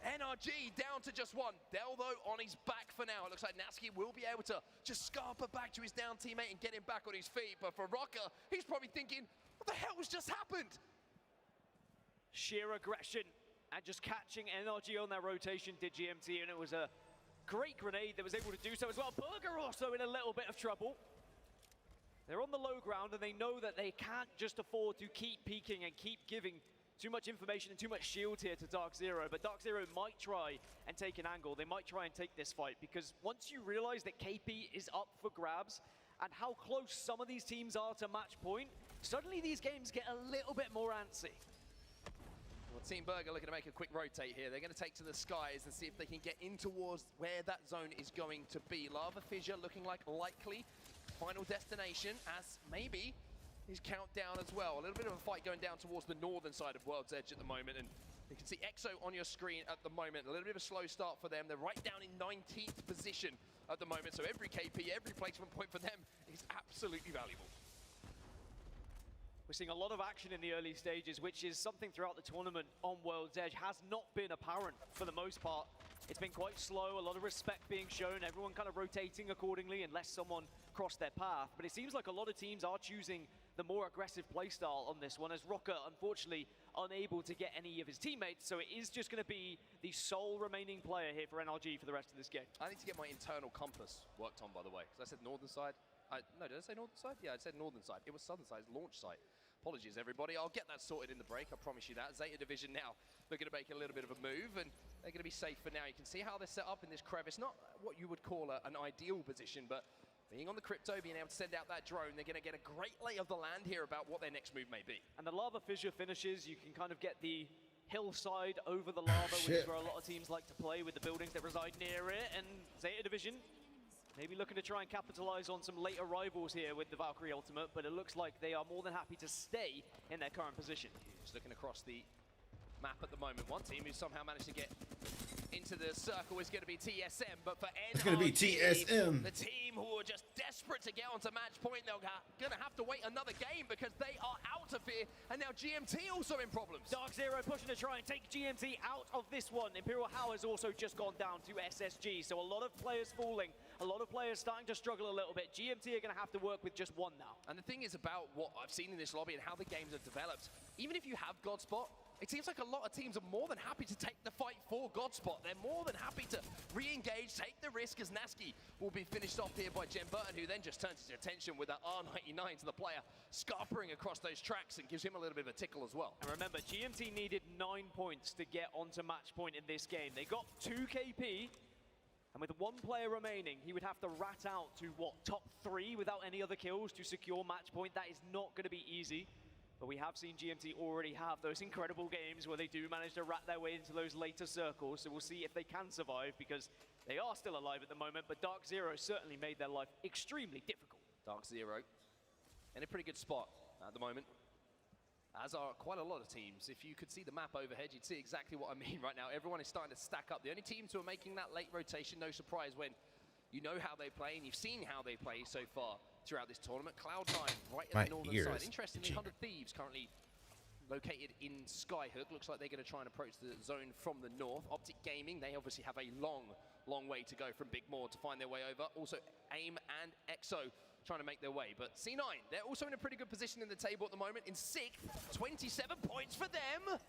NRG down to just one. Delvo on his back for now. It looks like Nasky will be able to just scarper back to his down teammate and get him back on his feet. But for Rocker, he's probably thinking, what the hell has just happened? Sheer aggression and just catching NRG on their rotation did GMT, and it was a great grenade that was able to do so as well. Burger also in a little bit of trouble. They're on the low ground and they know that they can't just afford to keep peeking and keep giving too much information and too much shield here to Dark Zero, but Dark Zero might try and take an angle. They might try and take this fight, because once you realize that KP is up for grabs and how close some of these teams are to match point, suddenly these games get a little bit more antsy. Well, Team Burger looking to make a quick rotate here. They're going to take to the skies and see if they can get in towards where that zone is going to be. Lava Fissure looking like likely final destination, as maybe his countdown as well. A little bit of a fight going down towards the northern side of World's Edge at the moment, and you can see EXO on your screen at the moment. A little bit of a slow start for them. They're right down in 19th position at the moment, so every KP, every placement point for them is absolutely valuable. We're seeing a lot of action in the early stages, which is something throughout the tournament on World's Edge has not been apparent for the most part. it's been quite slow, a lot of respect being shown, everyone kind of rotating accordingly unless someone crossed their path. But it seems like a lot of teams are choosing the more aggressive playstyle on this one, as Rocker, unfortunately, unable to get any of his teammates, so it is just going to be the sole remaining player here for NRG for the rest of this game. I need to get my internal compass worked on, by the way, because I said northern side. No, did I say northern side? Yeah, I said northern side. It was southern side, launch site. Apologies, everybody. I'll get that sorted in the break. I promise you that. Zeta Division now, they're going to make a little bit of a move, and they're going to be safe for now. You can see how they're set up in this crevice. Not what you would call an ideal position, but being on the crypto, being able to send out that drone, they're going to get a great lay of the land here about what their next move may be. And the lava fissure finishes, you can kind of get the hillside over the lava, which is where a lot of teams like to play with the buildings that reside near it. And Zeta Division maybe looking to try and capitalize on some late arrivals here with the Valkyrie ultimate, but it looks like they are more than happy to stay in their current position. Just looking across the map at the moment, one team who somehow managed to get into the circle is going to be TSM, but for NRG, it's going to be TSM. The team who are just desperate to get onto match point, they're going to have to wait another game because they are out of here, and now GMT also in problems. Dark Zero pushing to try and take GMT out of this one. Imperial How has also just gone down to SSG, so a lot of players falling, a lot of players starting to struggle a little bit. GMT are going to have to work with just one now. And the thing is about what I've seen in this lobby and how the games have developed, even if you have Godspot, it seems like a lot of teams are more than happy to take the fight for Godspot. They're more than happy to re-engage, take the risk, as Naski will be finished off here by Jen Burton, who then just turns his attention with that R99 to the player, scarpering across those tracks and gives him a little bit of a tickle as well. And remember, GMT needed 9 points to get onto match point in this game. They got 2 KP, and with 1 player remaining, he would have to rat out to, what, top 3 without any other kills to secure match point. That is not going to be easy. But we have seen GMT already have those incredible games where they do manage to rat their way into those later circles. So we'll see if they can survive, because they are still alive at the moment. But Dark Zero certainly made their life extremely difficult. Dark Zero in a pretty good spot at the moment, as are quite a lot of teams. If you could see the map overhead, you'd see exactly what I mean right now. Everyone is starting to stack up. The only teams who are making that late rotation, no surprise when you know how they play and you've seen how they play so far throughout this tournament. Cloud9 right at the northern side. Interestingly, 100 Thieves currently located in Skyhook. Looks like they're going to try and approach the zone from the north. Optic Gaming, they obviously have a long way to go from Big Moor to find their way over. Also, AIM and EXO trying to make their way. But C9, they're also in a pretty good position in the table at the moment. In 6th, 27 points for them,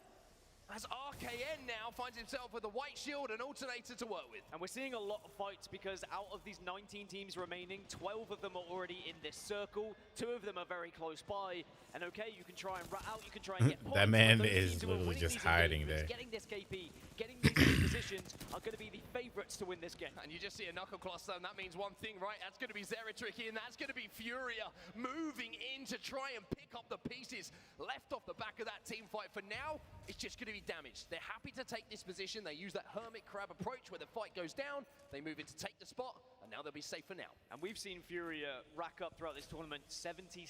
as RKN now finds himself with a white shield and alternator to work with. And we're seeing a lot of fights because out of these 19 teams remaining, 12 of them are already in this circle. 2 of them are very close by. And okay, you can try and rat out, you can try and get points. That man is literally just hiding there. Getting this KP, getting these positions are going to be the favorites to win this game. And you just see a knuckle cluster, and that means one thing, right? That's going to be Zeratricky, and that's going to be Furia moving in to try and pick up the pieces left off the back of that team fight. For now, it's just going to be damaged. They're happy to take this position. They use that hermit crab approach where the fight goes down. They move in to take the spot, and now they'll be safe for now. And we've seen Furia rack up throughout this tournament 76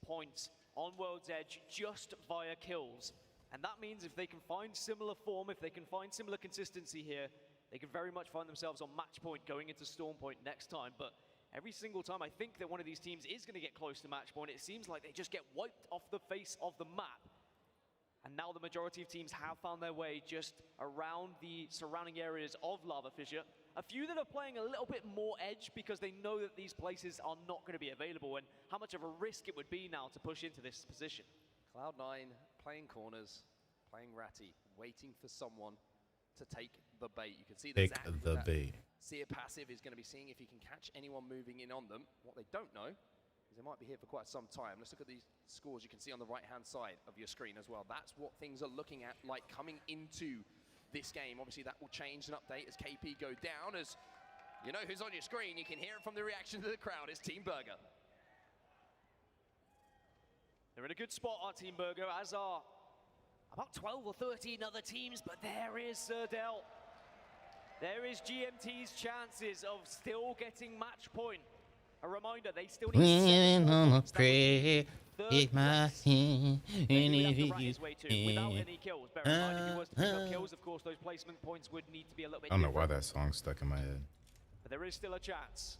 points on World's Edge just via kills. And that means if they can find similar form, if they can find similar consistency here, they can very much find themselves on match point going into Storm Point next time. But every single time I think that one of these teams is going to get close to match point, it seems like they just get wiped off the face of the map. And now the majority of teams have found their way just around the surrounding areas of Lava Fissure. A few that are playing a little bit more edge because they know that these places are not going to be available and how much of a risk it would be now to push into this position. Cloud9 playing corners, playing ratty, waiting for someone to take the bait. You can see that Zach, the bait. Seer passive is going to be seeing if he can catch anyone moving in on them. What they don't know is they might be here for quite some time. Let's look at these scores you can see on the right-hand side of your screen as well. That's what things are looking at like coming into this game. Obviously, that will change and update as KP go down. As you know who's on your screen, you can hear it from the reaction of the crowd. It's Team Burger. They're in a good spot, our Team Burger, as are about 12 or 13 other teams, but there is Serdell. There is GMT's chances of still getting match point. A reminder, they still need 7 points. My hand, without any kills. Bear in mind, if he was to pick up kills, of course, those placement points would need to be a little bit I don't know different. why that song's stuck in my head. But there is still a chance.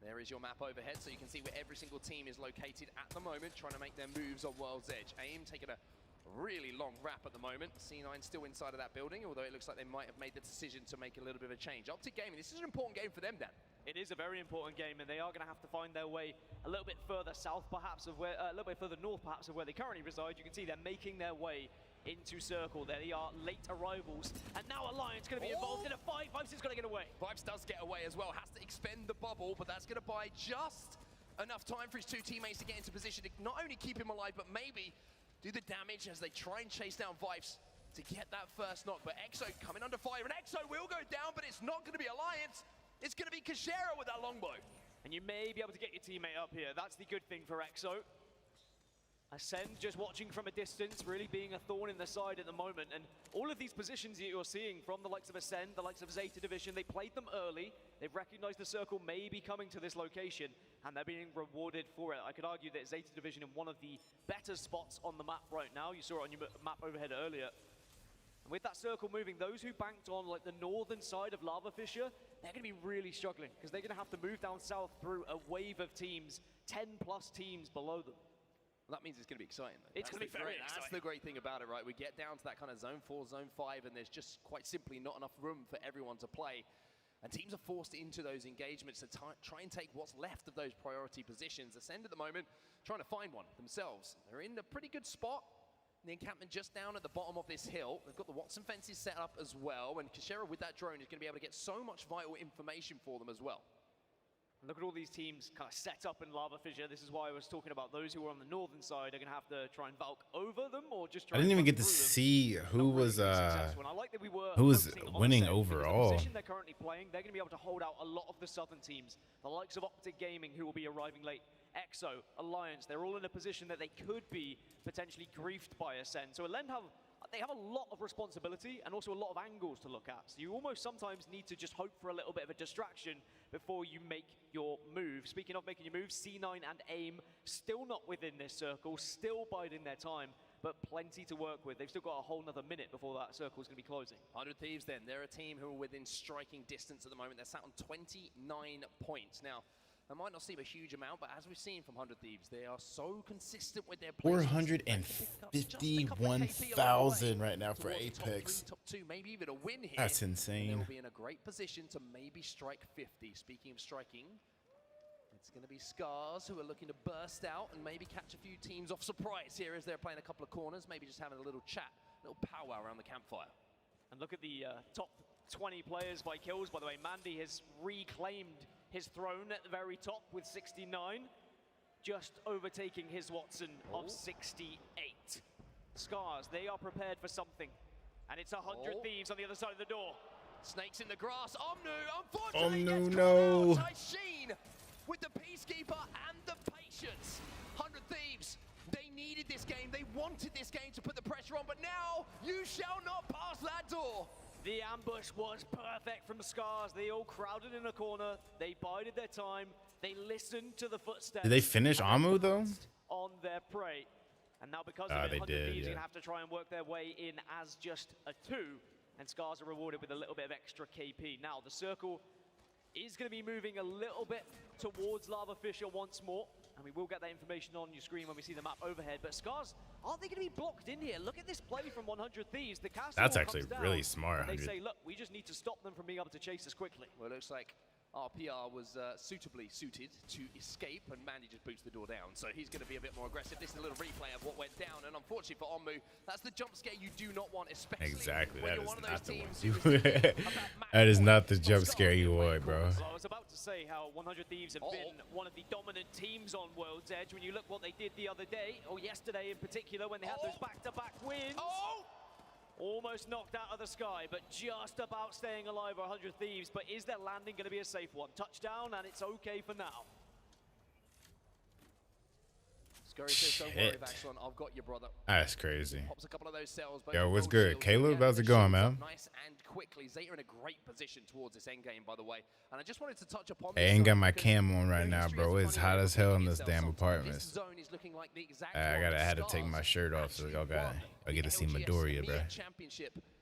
There is your map overhead, so you can see where every single team is located at the moment, trying to make their moves on World's Edge. AIM taking a really long wrap at the moment. C9 still inside of that building, although it looks like they might have made the decision to make a little bit of a change. Optic Gaming, this is an important game for them, Dan. It is a very important game, and they are going to have to find their way a little bit further south, perhaps, of where, a little bit further north, perhaps, of where they currently reside. You can see they're making their way into Circle. They are late arrivals, and now Alliance going to be involved in a fight. Vibes is going to get away. Vibes does get away as well, has to expend the bubble, but that's going to buy just enough time for his two teammates to get into position to not only keep him alive, but maybe do the damage as they try and chase down Vibes to get that first knock. But Exo coming under fire, and Exo will go down, but it's not going to be Alliance. It's going to be Kashera with that longbow. And you may be able to get your teammate up here. That's the good thing for Exo. Ascend just watching from a distance, really being a thorn in the side at the moment. And all of these positions that you're seeing from the likes of Ascend, the likes of Zeta Division, they played them early. They've recognized the circle may be coming to this location, and they're being rewarded for it. I could argue that Zeta Division in one of the better spots on the map right now. You saw it on your map overhead earlier. And with that circle moving, those who banked on like the northern side of Lava Fissure, they're going to be really struggling because they're going to have to move down south through a wave of teams, 10 plus teams below them. Well, that means it's going to be exciting, though. It's going to be very exciting. That's the great thing about it, right? We get down to that kind of zone 4, zone 5, and there's just quite simply not enough room for everyone to play. And teams are forced into those engagements to try and take what's left of those priority positions. Ascend at the moment, trying to find one themselves. They're in a pretty good spot. The encampment just down at the bottom of this hill. They've got the Watson fences set up as well, and Kashera with that drone is going to be able to get so much vital information for them as well. Look at all these teams kind of set up in Lava Fissure. This is why I was talking about those who are on the northern side are going to have to try and Valk over them, or just try I didn't even get to them. see who was Who winning overall. The position they're currently playing, they're going to be able to hold out a lot of the southern teams. The likes of Optic Gaming, who will be arriving late, Exo, Alliance, they're all in a position that they could be potentially griefed by Ascend. So they have a lot of responsibility and also a lot of angles to look at. So you almost sometimes need to just hope for a little bit of a distraction before you make your move. Speaking of making your move, C9 and AIM still not within this circle, still biding their time, but plenty to work with. They've still got a whole nother minute before that circle is going to be closing. 100 Thieves then, they're a team who are within striking distance at the moment. They're sat on 29 points. Now, that might not seem a huge amount, but as we've seen from 100 Thieves, they are so consistent with their plays. 451,000 right now for Apex. Top 2, maybe even a win here. That's insane. They'll be in a great position to maybe strike 50. Speaking of striking, it's going to be Scars who are looking to burst out and maybe catch a few teams off surprise here as they're playing a couple of corners, maybe just having a little chat, a little powwow around the campfire. And look at the top 20 players by kills. By the way, Mandy has reclaimed his throne at the very top with 69, just overtaking his Watson of 68. Scars, they are prepared for something, and it's 100 Thieves on the other side of the door. Snakes in the grass. Omnu, unfortunately, Omnu, gets no. caught out. Sheen with the Peacekeeper and the patience. 100 Thieves, they needed this game. They wanted this game to put the pressure on, but now you shall not pass that door. The ambush was perfect from Scars. They all crowded in a corner. They bided their time. They listened to the footsteps. Did they finish Amu though? On their prey. And now because of it, they 100 did, Thieves are yeah. going to have to try and work their way in as just a 2. And Scars are rewarded with a little bit of extra KP. Now, the circle is going to be moving a little bit towards Lava Fissure once more. And we will get that information on your screen when we see the map overhead. But Scars, are they going to be blocked in here? Look at this play from 100 Thieves. The castle That's actually comes down, really smart, and they 100. say, look, we just need to stop them from being able to chase us quickly. Well, it looks like RPR was suitably suited to escape, and Mandy just boots the door down. So he's going to be a bit more aggressive. This is a little replay of what went down, and unfortunately for Onmu, that's the jump scare you do not want, especially Exactly, when that you're is one of those not the teams one. who is thinking about That is match not point. the jump scare you want, bro. Well, I was about to say how 100 Thieves have been one of the dominant teams on World's Edge. When you look what they did the other day, or yesterday in particular, when they had those back-to-back wins. Almost knocked out of the sky, but just about staying alive are 100 Thieves. But is their landing going to be a safe one? Touchdown, and it's okay for now. Scurry says, don't worry, Vaxlon, I've got you, brother. That's crazy. Pops a couple of those cells. Yo, what's good? Caleb, how's it going, man? Nice and quickly. Zeta in a great position towards this end game, by the way. And I just wanted to touch upon I ain't got my cam on right now, bro. It's hot as hell in this damn apartment. I had to take my shirt off so y'all get to see Midoriya, bro.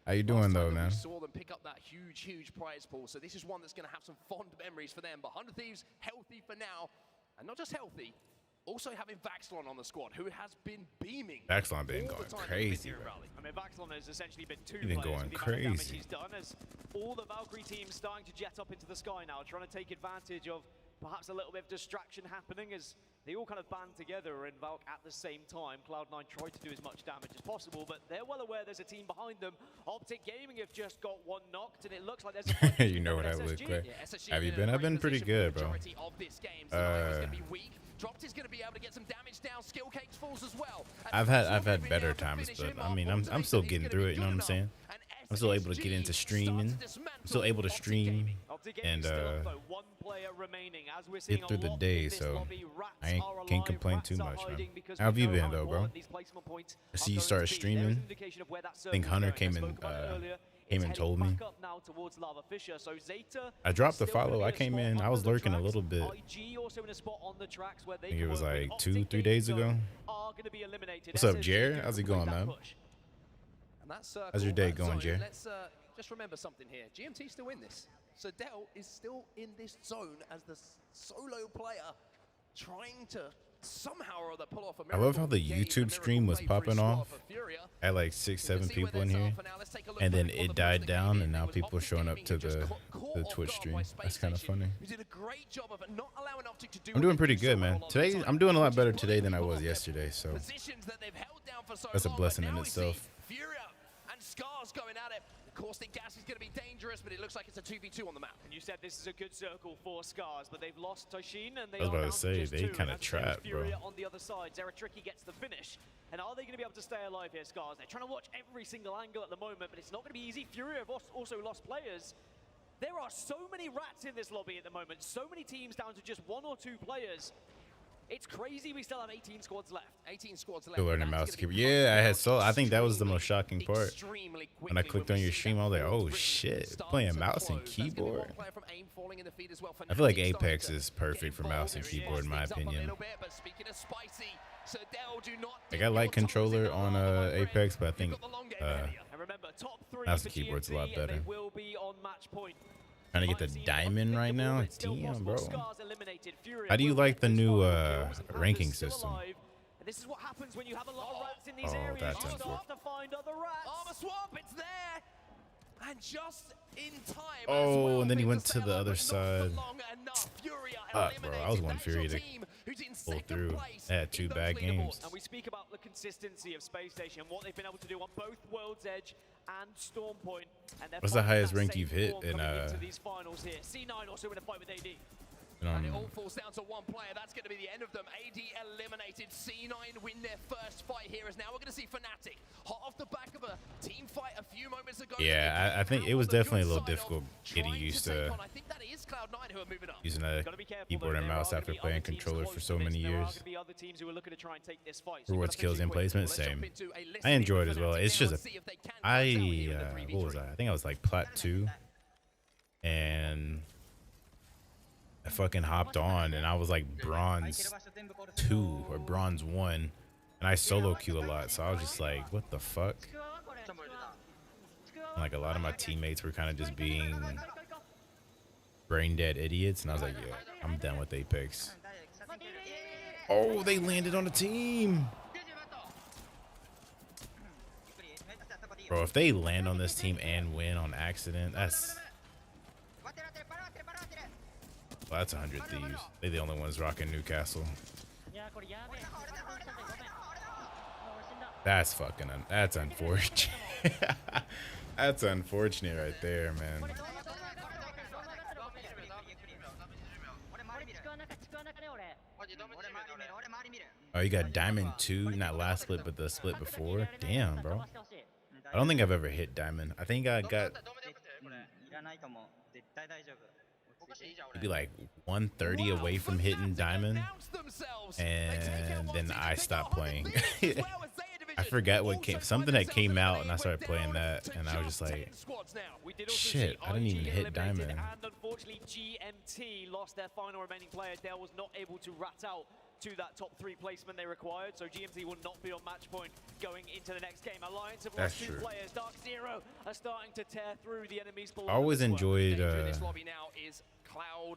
How you doing though, man? We saw them pick up that huge prize pool. So this is one that's going to have some fond memories for them. But 100 Thieves healthy for now, and not just healthy, Also having Vaxlon on the squad, who has been beaming. Vaxlon been all going the time crazy, in the bro. rally. I mean, Vaxlon has essentially been two He's been players going with the amount of damage crazy. he's done, as all the Valkyrie teams starting to jet up into the sky now, trying to take advantage of perhaps a little bit of distraction happening as they all kind of band together in Valk at the same time. Cloud9 tried to do as much damage as possible, but they're well aware there's a team behind them. Optic Gaming have just got one knocked, and it looks like there's a You know what I look like. Have you been? I've been pretty good, bro. Dropped is going to be able to get some damage down. Skill Cakes falls as well. I've had better times, but I mean, I'm still getting through it. You know what I'm saying? I'm still able to get into streaming. I'm still able to stream and get through the day, so I can't complain too much, man. How have you been, though, bro? I see you started streaming. I think Hunter came and told me. I dropped the follow. I came in. I was lurking a little bit. I think it was like 2-3 days ago. What's up, Jer? How's it going, man? How's your day going, Jer? Let's just remember something here. GMT still in this. So Dell is still in this zone as the solo player trying to somehow or other pull off a I love how the YouTube stream was popping off. I had like 6-7 people in here, and then it died down, and now people are showing up to the Twitch stream. That's kind of funny. I'm doing pretty good, man. Today, I'm doing a lot better today than I was yesterday, so that's a blessing in itself. And Scars going at it. The caustic gas is going to be dangerous, but it looks like it's a 2v2 on the map. And you said this is a good circle for Scars, but they've lost Toshin, and they I was are about down to say, just they two. kind of And trapped, bro. Furia on the other side. Zeratriki gets the finish. And are they going to be able to stay alive here, Scars? They're trying to watch every single angle at the moment, but it's not going to be easy. Furia have also lost players. There are so many rats in this lobby at the moment. So many teams down to just 1 or 2 players. It's crazy we still have 18 squads left. 18 squads left. Still learning mouse keyboard. Yeah, I think that was the most shocking part. When I clicked on your stream, I was like, oh shit, playing mouse and keyboard. I feel like Apex is perfect for mouse and keyboard in my opinion. Like I like controller on Apex, but I think mouse and keyboard's a lot better. Trying to get the diamond right now. Damn, bro. How do you like the new ranking system? This is what happens when you have a lot of rats in these Oh, areas. that's You just unfortunate. have to find other rats. Armor swap, it's there. And just in time. Oh, and then he went to the other side. Bro, I was one Fury to pull through. I had 2 bad games. And we speak about the consistency of Space Station, what they've been able to do on both World's Edge and Storm Point. And What's the highest rank you've hit in these finals here? C9 also in a fight with AD. And it all falls down to one player. That's going to be the end of them. AD eliminated. C9 win their first fight here. As now we're going to see Fnatic hot off the back of a team fight a few moments ago. Yeah, I think it was definitely a little difficult getting used to I think that is Cloud9 who are moving up. using a keyboard and mouse after playing controllers for so many years. Rewards, kills, and placement, same. I enjoy it as well. It's just what was I? I think I was like plat 2, and I fucking hopped on, and I was like bronze 2 or bronze 1, and I solo queue a lot, so I was just like, what the fuck? And like a lot of my teammates were kind of just being brain dead idiots, and I was like, yeah, I'm done with Apex. Oh, they landed on the team. Bro, if they land on this team and win on accident, that's 100 Thieves. They're the only ones rocking Newcastle. That's unfortunate. That's unfortunate right there, man. Oh, you got Diamond 2, not last split, but the split before? Damn, bro. I don't think I've ever hit Diamond. I think I got maybe like 130 away from hitting Diamond, and then I stopped playing. I forgot what came, something that came out, and I started playing that, and I was just like, shit, I didn't even hit Diamond. And unfortunately, GMT lost their final remaining player. Dell was not able to rat out to that top 3 placement they required, so GMT will not be on match point going into the next game. Alliance have lost 2 players. Dark Zero are starting to tear through the enemies below. I always enjoyed this lobby now is Cloud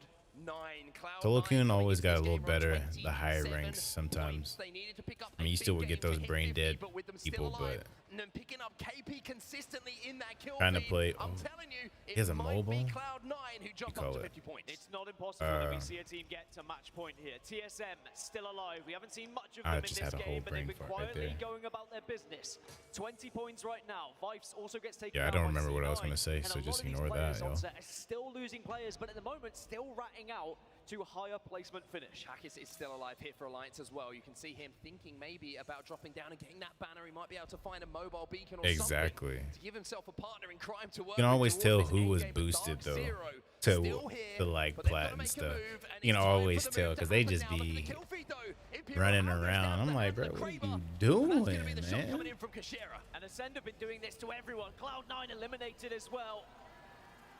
Solo queuing always got a little better the higher ranks sometimes. I mean, you still would get those brain dead people, but trying to play. Oh, he has a mobile. You call it. It's not impossible that we see a team get to match point here. TSM still alive. We haven't seen much of them in this game, but they've been quietly going about their business. 20 points right now. Vibes also gets taken. Yeah, I don't remember what I was gonna say, so just ignore that, yo. Still losing players, but at the moment still ratting out to a higher placement finish. Hackett is still alive here for Alliance as well. You can see him thinking maybe about dropping down and getting that banner. He might be able to find a mobile beacon or something to give himself a partner in crime to work. You can always tell who was boosted though to the like plat and stuff. You can always tell because they just be running around. I'm like, bro, what are you doing, man? And Ascend have been doing this to everyone. Cloud9 eliminated as well.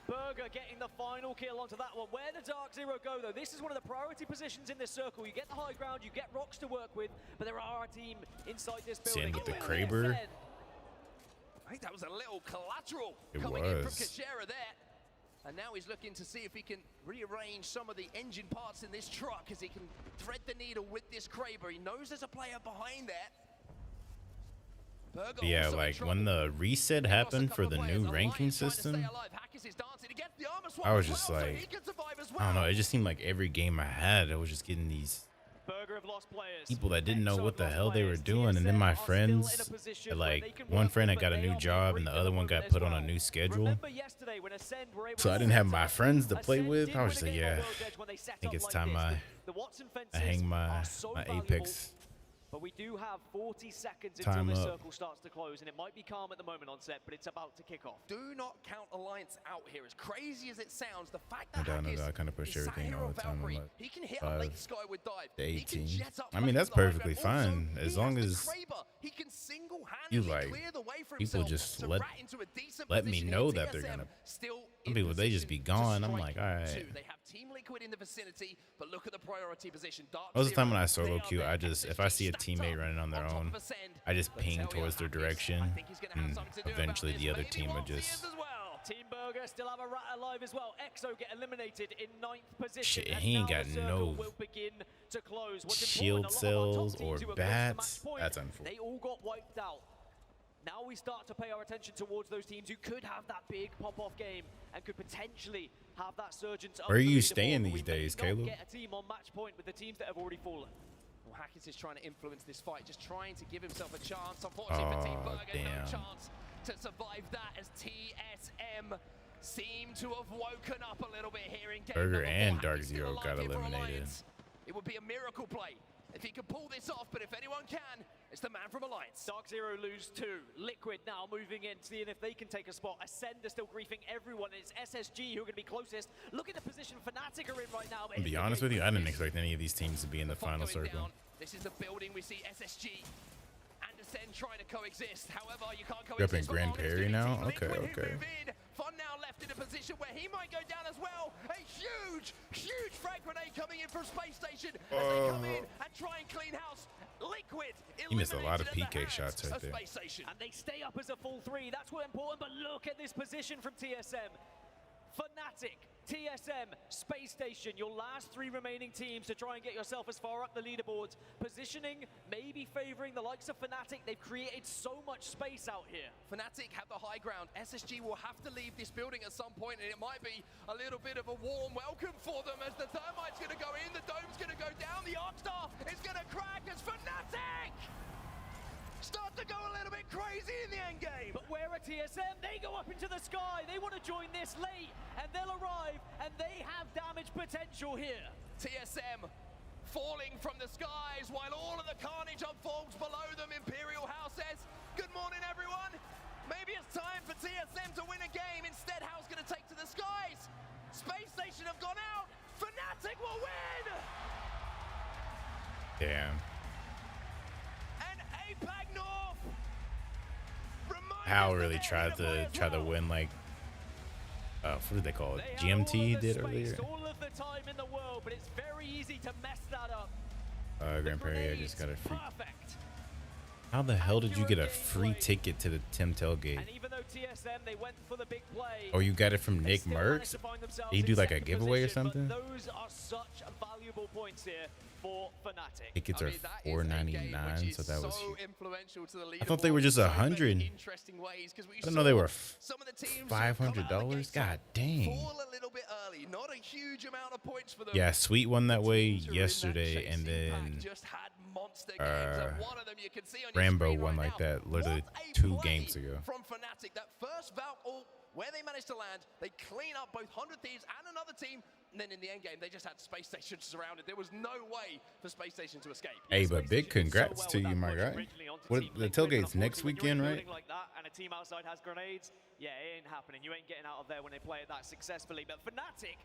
Burger getting the final kill onto that one. Where the Dark Zero go, though, this is one of the priority positions in this circle. You get the high ground, you get rocks to work with, but there are a team inside this building. With the Kraber. I think that was a little collateral in from Kashera there. And now he's looking to see if he can rearrange some of the engine parts in this truck as he can thread the needle with this Kraber. He knows there's a player behind there. Yeah, like when the reset happened for the new ranking system, I was just like, I don't know, it just seemed like every game I had, I was just getting these people that didn't know what the hell they were doing. And then my friends, like one friend had got a new job and the other one got put on a new schedule. So I didn't have my friends to play with. I was just like, yeah, I think it's time I hang my Apex. But we do have 40 seconds until this circle starts to close, and it might be calm at the moment on set, but it's about to kick off. Do not count Alliance out here. As crazy as it sounds, the fact that I kind of push everything all the time. Like he can hit a late skyward dive. To 18. I mean, that's perfectly fine as long as you like people just let me know that they're gonna. Some people they just be gone. I'm like, all right. They have Team Liquid in the vicinity, but look at the priority position. Most of the time when I solo queue, I just if I see a teammate running on their own, I just ping towards their direction, and eventually the other team would just. Team Burger still have a rat alive as well. EXO get eliminated in 9th position. Shit, he ain't got no shield cells or bats. That's unfortunate. They all got wiped out. Now we start to pay our attention towards those teams who could have that big pop-off game and could potentially have that surgence. Where are you staying these days, Caleb? Get a team on match point with the teams that have already fallen. Well, Hackett is trying to influence this fight, just trying to give himself a chance. Unfortunately for Team Burger, no chance to survive that as TSM seem to have woken up a little bit here in game Burger and Dark Zero got eliminated. It would be a miracle play if he could pull this off, but if anyone can, it's the man from Alliance. Dark Zero lose 2. Liquid now moving in, seeing if they can take a spot. Ascend are still griefing everyone. It's SSG who are going to be closest. Look at the position Fnatic are in right now. To be honest with you, I didn't expect any of these teams to be in the final circle. This is the building we see SSG and Ascend trying to coexist. However, you can't coexist. You're up in Grand Prairie now? Okay, okay. Fun now left in a position where he might go down as well. A huge, huge frag grenade coming in from Space Station as they come in and try and clean house. Liquid. He missed a lot of PK shots right there. And they stay up as a full 3. That's what important. But look at this position from TSM. Fnatic, TSM, Space Station, your last 3 remaining teams to try and get yourself as far up the leaderboards. Positioning maybe favoring the likes of Fnatic. They've created so much space out here. Fnatic have the high ground. SSG will have to leave this building at some point, and it might be a little bit of a warm welcome for them as the Thermite's going to go in, the Dome's going to go down, the Arcstar is going to crack as Fnatic start to go a little bit crazy in the end game. But where are TSM? They go up into the sky. They want to join this late, and they'll arrive, and they have damage potential here. TSM falling from the skies while all of the carnage unfolds below them. Imperial House says, good morning, everyone. Maybe it's time for TSM to win a game. Instead, House going to take to the skies. Space Station have gone out. Fnatic will win. Damn. North. Hal really tried to win like what did they call it? GMT did earlier. All of the time in the world, but it's very easy to mess that up. Grand Prairie, I just got a free. How the hell did you get a free ticket to the Tim Tailgate? And even though TSM, they went for the big play. Oh, you got it from Nick Still managed Merckx? to find themselves Did he in do like a second giveaway or position, but something? those are such valuable points here for Fnatic. Tickets are $4.99, so that was so huge. influential to the I thought they were just leaderboard in so 100. many interesting ways, 'cause we I didn't know they were some of the teams come out of the $500. gates God dang. fall a little bit early. Not a huge amount of points for them. Yeah, Sweet won that way Teams who are in that yesterday, and chasing pack then just had monster games, and one of them you can see on your Rambo screen won right like now. that literally What a 2 play games ago. from Fnatic, that first Valk ult where they managed to land, they clean up both 100 Thieves and another team, and then in the end game they just had Space Station surrounded. There was no way for Space Station to escape. Hey, but big congrats to you, my guy. What the tailgate's next weekend, right? Like that, and a team outside has grenades. Yeah, it ain't happening. You ain't getting out of there when they play it that successfully. But Fnatic,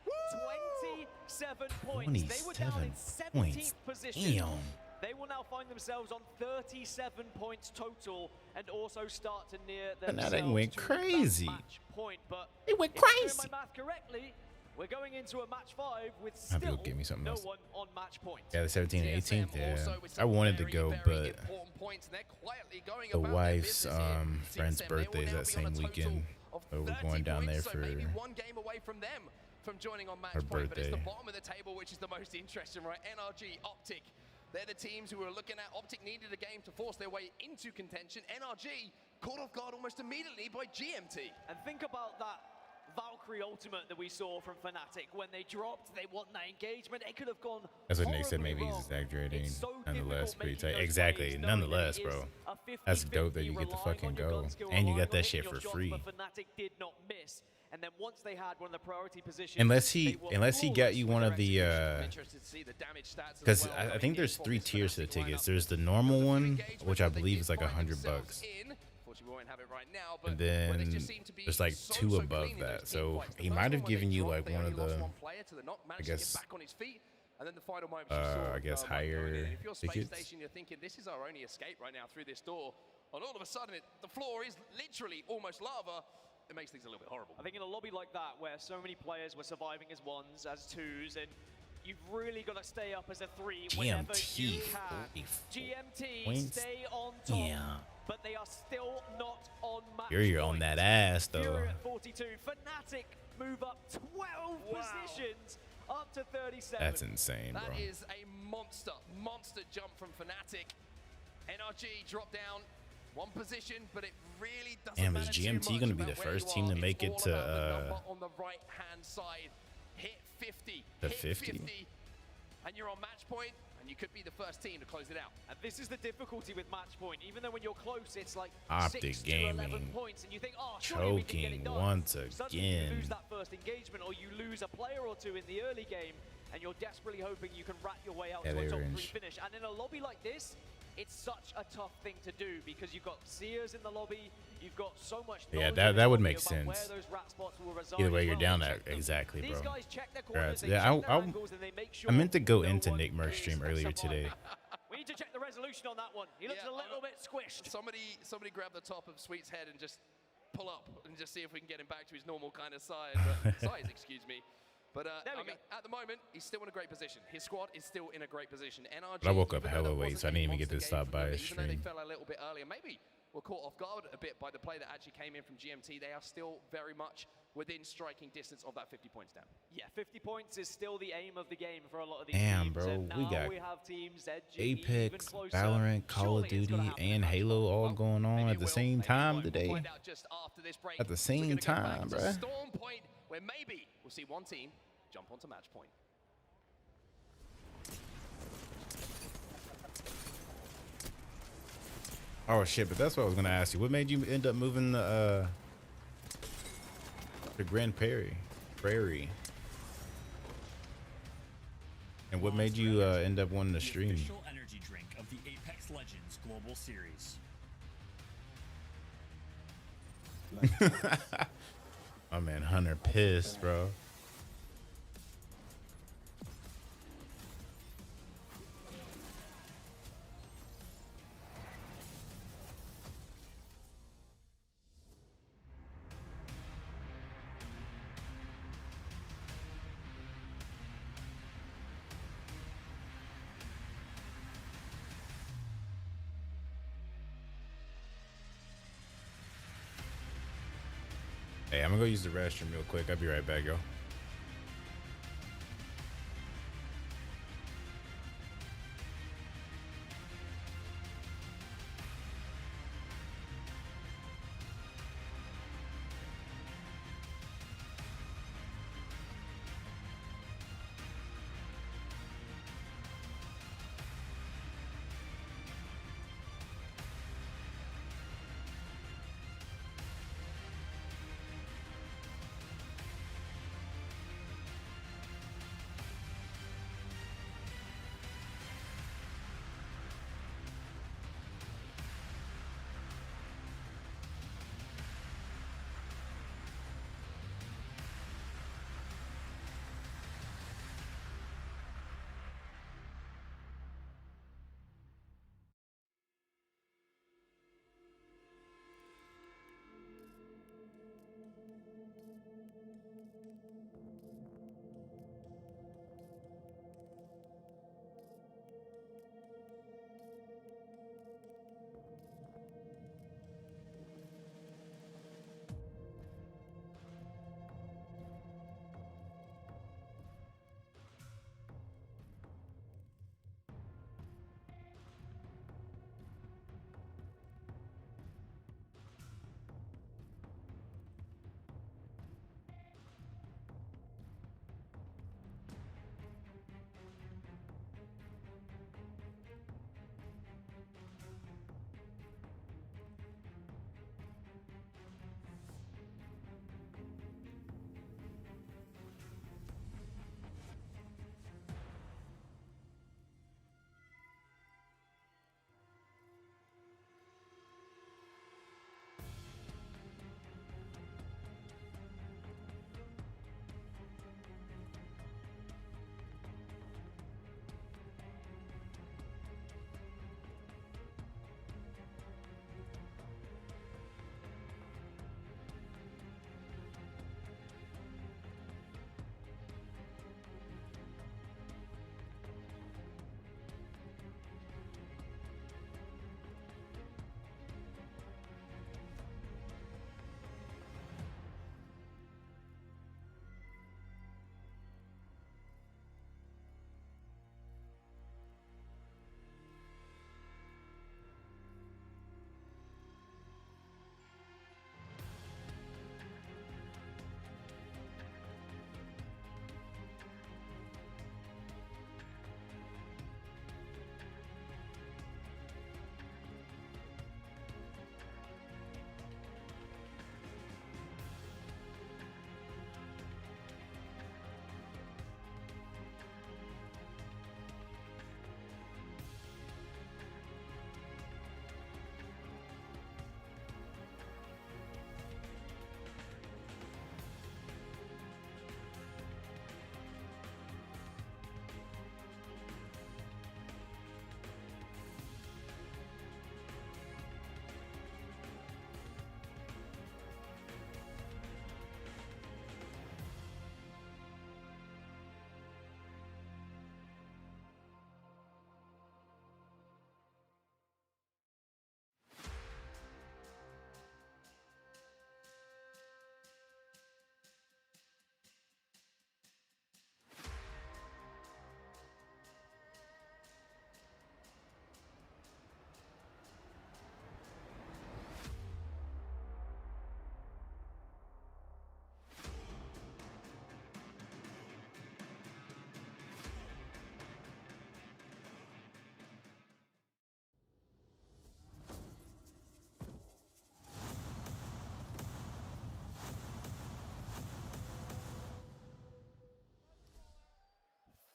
27 points. They were down in 17th position. Damn. They will now find themselves on 37 points total and also start to near themselves Fnatic went to crazy. that match point. But It went if I'm doing crazy. my math correctly, we're going into a match 5 with Have to go still get me something no else. one on match point. Yeah, the 17th and 18th. Yeah, Also with I some wanted to very, go, very but important points, and they're quietly going the about their wife's business here. friend's TSM, they will birthday is now that be on a same total weekend, of so we're 30 going down there points, so for maybe one game away from them from joining on match her point. But it's the birthday. bottom of the table which is the most interesting, right? NRG, Optic. They're the teams who were looking at. Optic needed a game to force their way into contention. NRG caught off guard almost immediately by GMT. And think about that Valkyrie ultimate that we saw from Fnatic. When they dropped, they won that engagement. It could have gone That's what Nick said. horribly Maybe he's wrong. exaggerating. It's so Nonetheless, difficult pretty making tight. those Exactly. plays, knowing that Nonetheless, it bro. is a 50-50, That's dope that you get to relying fucking on your go, gun skill, and you relying got on that hitting shit your for shots, free. but Fnatic did not miss. And then once they had one of the priority positions, Unless they he were got you one of the Interested to see the damage stats as because well I coming think in there's from 3 this tiers to the Fnatic tickets. lineup. There's the normal one, which I believe is like $100, Unfortunately, we won't have it right now, but and where they then just seem to be there's like so 2 above clean in those that. team So fights. The he first might one have when they given you dropped, like they one only of lost the, one player to the knock, I managed to guess, get back on his feet, and then the final moment you saw, I guess Mike going in. higher If you're Space tickets. Station, you're thinking this is our only escape right now through this door, and all of a sudden the floor is literally almost lava. It makes things a little bit horrible. I think in a lobby like that, where so many players were surviving as 1s, as 2s, and you've really got to stay up as a 3 whenever you can. GMT points. stay on top, Yeah. but they are still not on match You're on point. that ass though. Fury at 42. Fnatic move up 12 positions up to 37. That's insane, bro. That is a monster jump from Fnatic. NRG dropped down 1 position, but it really doesn't Damn, is matter too GMT much gonna be about the where first you team are. to make It's it all about the to number on the right-hand side. Hit 50. The hit 50? And you're on match point, and you could be the first team to close it out. And this is the difficulty with match point. Even though when you're close, it's like Optic 6 to 11 Gaming points, and you think, oh, surely we can get it choking done. once Suddenly you again. lose that first engagement, or you lose a player or 2 in the early game, and you're desperately hoping you can rat your way out Yeah, to a they top were 3 finish. And in a lobby like this, it's such a tough thing to do because you've got Seers in the lobby, you've got so much Yeah, knowledge that- in that the would lobby make about sense. where those rat spots will reside Either way, as you're well. down They that check them. exactly, These bro. guys check their Congrats. corners, they Yeah, check their angles, and they make sure I meant to go no into one Nick Merckx is stream earlier today. We need to check the resolution on that one. He looks Yeah, a little bit squished. Somebody grab the top of Sweet's head and just pull up and just see if we can get him back to his normal kind of size. Excuse me. But I mean, at the moment, he's still in a great position. His squad is still in a great position. NRG, But I woke up even though hella that late, wasn't so I a didn't even get to monster stop game by from them, his even though they stream. fell a little bit earlier, maybe were caught off guard a bit by the play that actually came in from GMT. They are still very much within striking distance of that 50 points down. Yeah, 50 points is still the aim of the game for a lot of these Damn, teams. bro, And we now got we have teams edging even Apex, closer. Valorant, Call of Surely it's gonna Duty, happen. and Halo all going on at the same time today. Find out just after this break. At the We're same gonna go back time, to bruh. Storm Point, where maybe we'll see one team jump onto match point. Oh shit, but that's what I was gonna ask you. What made you end up moving the Grand Prairie? And what made you end up wanting to The stream? official energy drink of the Apex Legends Global Series. Oh man, Hunter pissed, bro. Hey, I'm gonna go use the restroom real quick. I'll be right back, yo.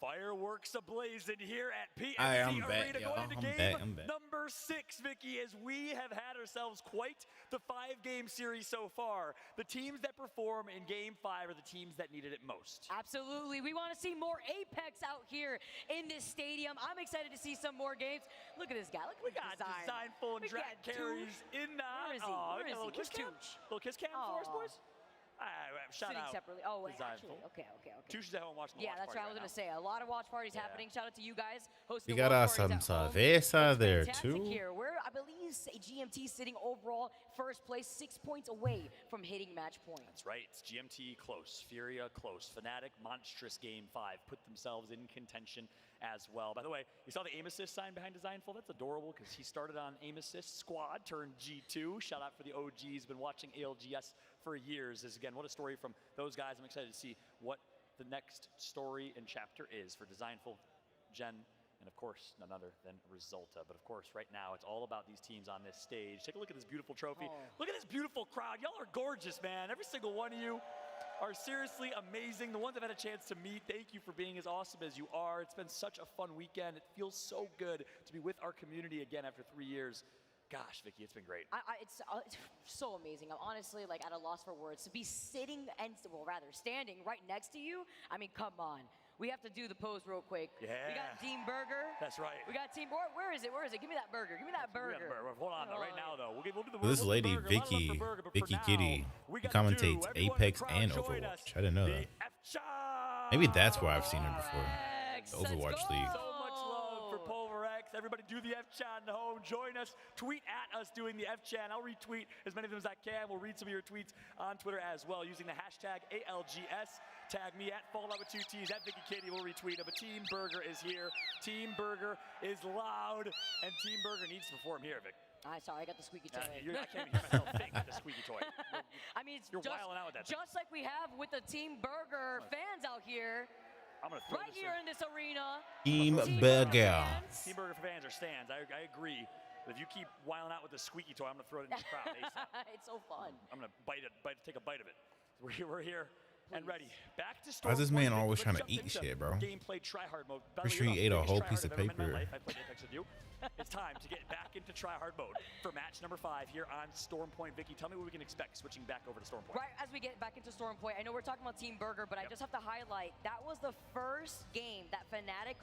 Fireworks ablazing here at PNC I'm Arena back, y'all. going into I'm game back. number 6, Vicky, as we have had ourselves quite the 5-game series so far. The teams that perform in game 5 are the teams that needed it most. Absolutely. We want to see more Apex out here in this stadium. I'm excited to see some more games. Look at this guy. Look at the design full and drag carries in that. Where is he? Where is he? Little kiss cam? Little kiss cam for us, boys? Shout Sitting out. separately. Oh, wait, Design actually, full. okay. Tush's at home watching the Yeah, watch that's party what I was right going to say. A lot of watch parties happening. Shout out to you guys hosting We the got watch us some parties at home. cerveza It's there fantastic too. Here. We're, I believe, is GMT sitting overall first place, 6 points away from hitting match point. That's right. It's GMT close, Furia close, Fnatic monstrous game 5 put themselves in contention as well. By the way, you saw the aim assist sign behind Designful. That's adorable because he started on aim assist squad, turned G2. Shout out for the OGs. Been watching ALGS for years. Is again, what a story from those guys. I'm excited to see what the next story and chapter is for Designful, Gen, and of course, none other than Resulta. But of course, right now, it's all about these teams on this stage. Take a look at this beautiful trophy. Oh. Look at this beautiful crowd. Y'all are gorgeous, man. Every single one of you are seriously amazing. The ones I've had a chance to meet, thank you for being as awesome as you are. It's been such a fun weekend. It feels so good to be with our community again after 3 years. Gosh, Vicky, it's been great. It's so amazing. I'm honestly like at a loss for words. To be sitting and, well, rather standing right next to you. I mean, come on. We have to do the pose real quick. Yeah. We got Team Burger. That's right. We got Team. Where is it? Where is it? Give me that burger. Give me that burger. Hold on, though. Right now, though, we'll do the This lady, burger. A lot of love Vicky, for burger, but Vicky for Kitty, now, we who gotta commentates do, everyone in the Apex crowd and join Overwatch. us. I didn't know The that. F-Shot. Maybe that's where I've seen her before. The Let's Overwatch go. League. So much love for Pulverex. Everybody do the F-Chat at home. Join us. Tweet at us doing the F-Chat. I'll retweet as many of them as I can. We'll read some of your tweets on Twitter as well using the hashtag ALGS. Tag me at Fallout with 2 T's, at Vicky Kitty. We'll retweet it. But Team Burger is here. Team Burger is loud. And Team Burger needs to perform here, Vic. Sorry, I got the squeaky toy. I can't even hear myself think the squeaky toy. I mean, it's You're just, wilding out with that thing. just like we have with the Team Burger fans out here. I'm gonna throw Right this here in this arena. Team Burger. Team Burger fans are stands. I agree. But if you keep wiling out with the squeaky toy, I'm gonna throw it in the crowd ASAP. It's so fun. I'm gonna take a bite of it. We're here and ready. Back to Why is this Storm man Point. always Let's trying to jump eat into shit, bro? Gameplay tryhard mode. Pretty sure he ate a whole piece of paper. I played Apex with you. It's time to get back into tryhard mode for match number 5 here on Storm Point. Vicky, tell me what we can expect switching back over to Storm Point. Right as we get back into Storm Point, I know we're talking about Team Burger, but I just have to highlight that was the first game that Fnatic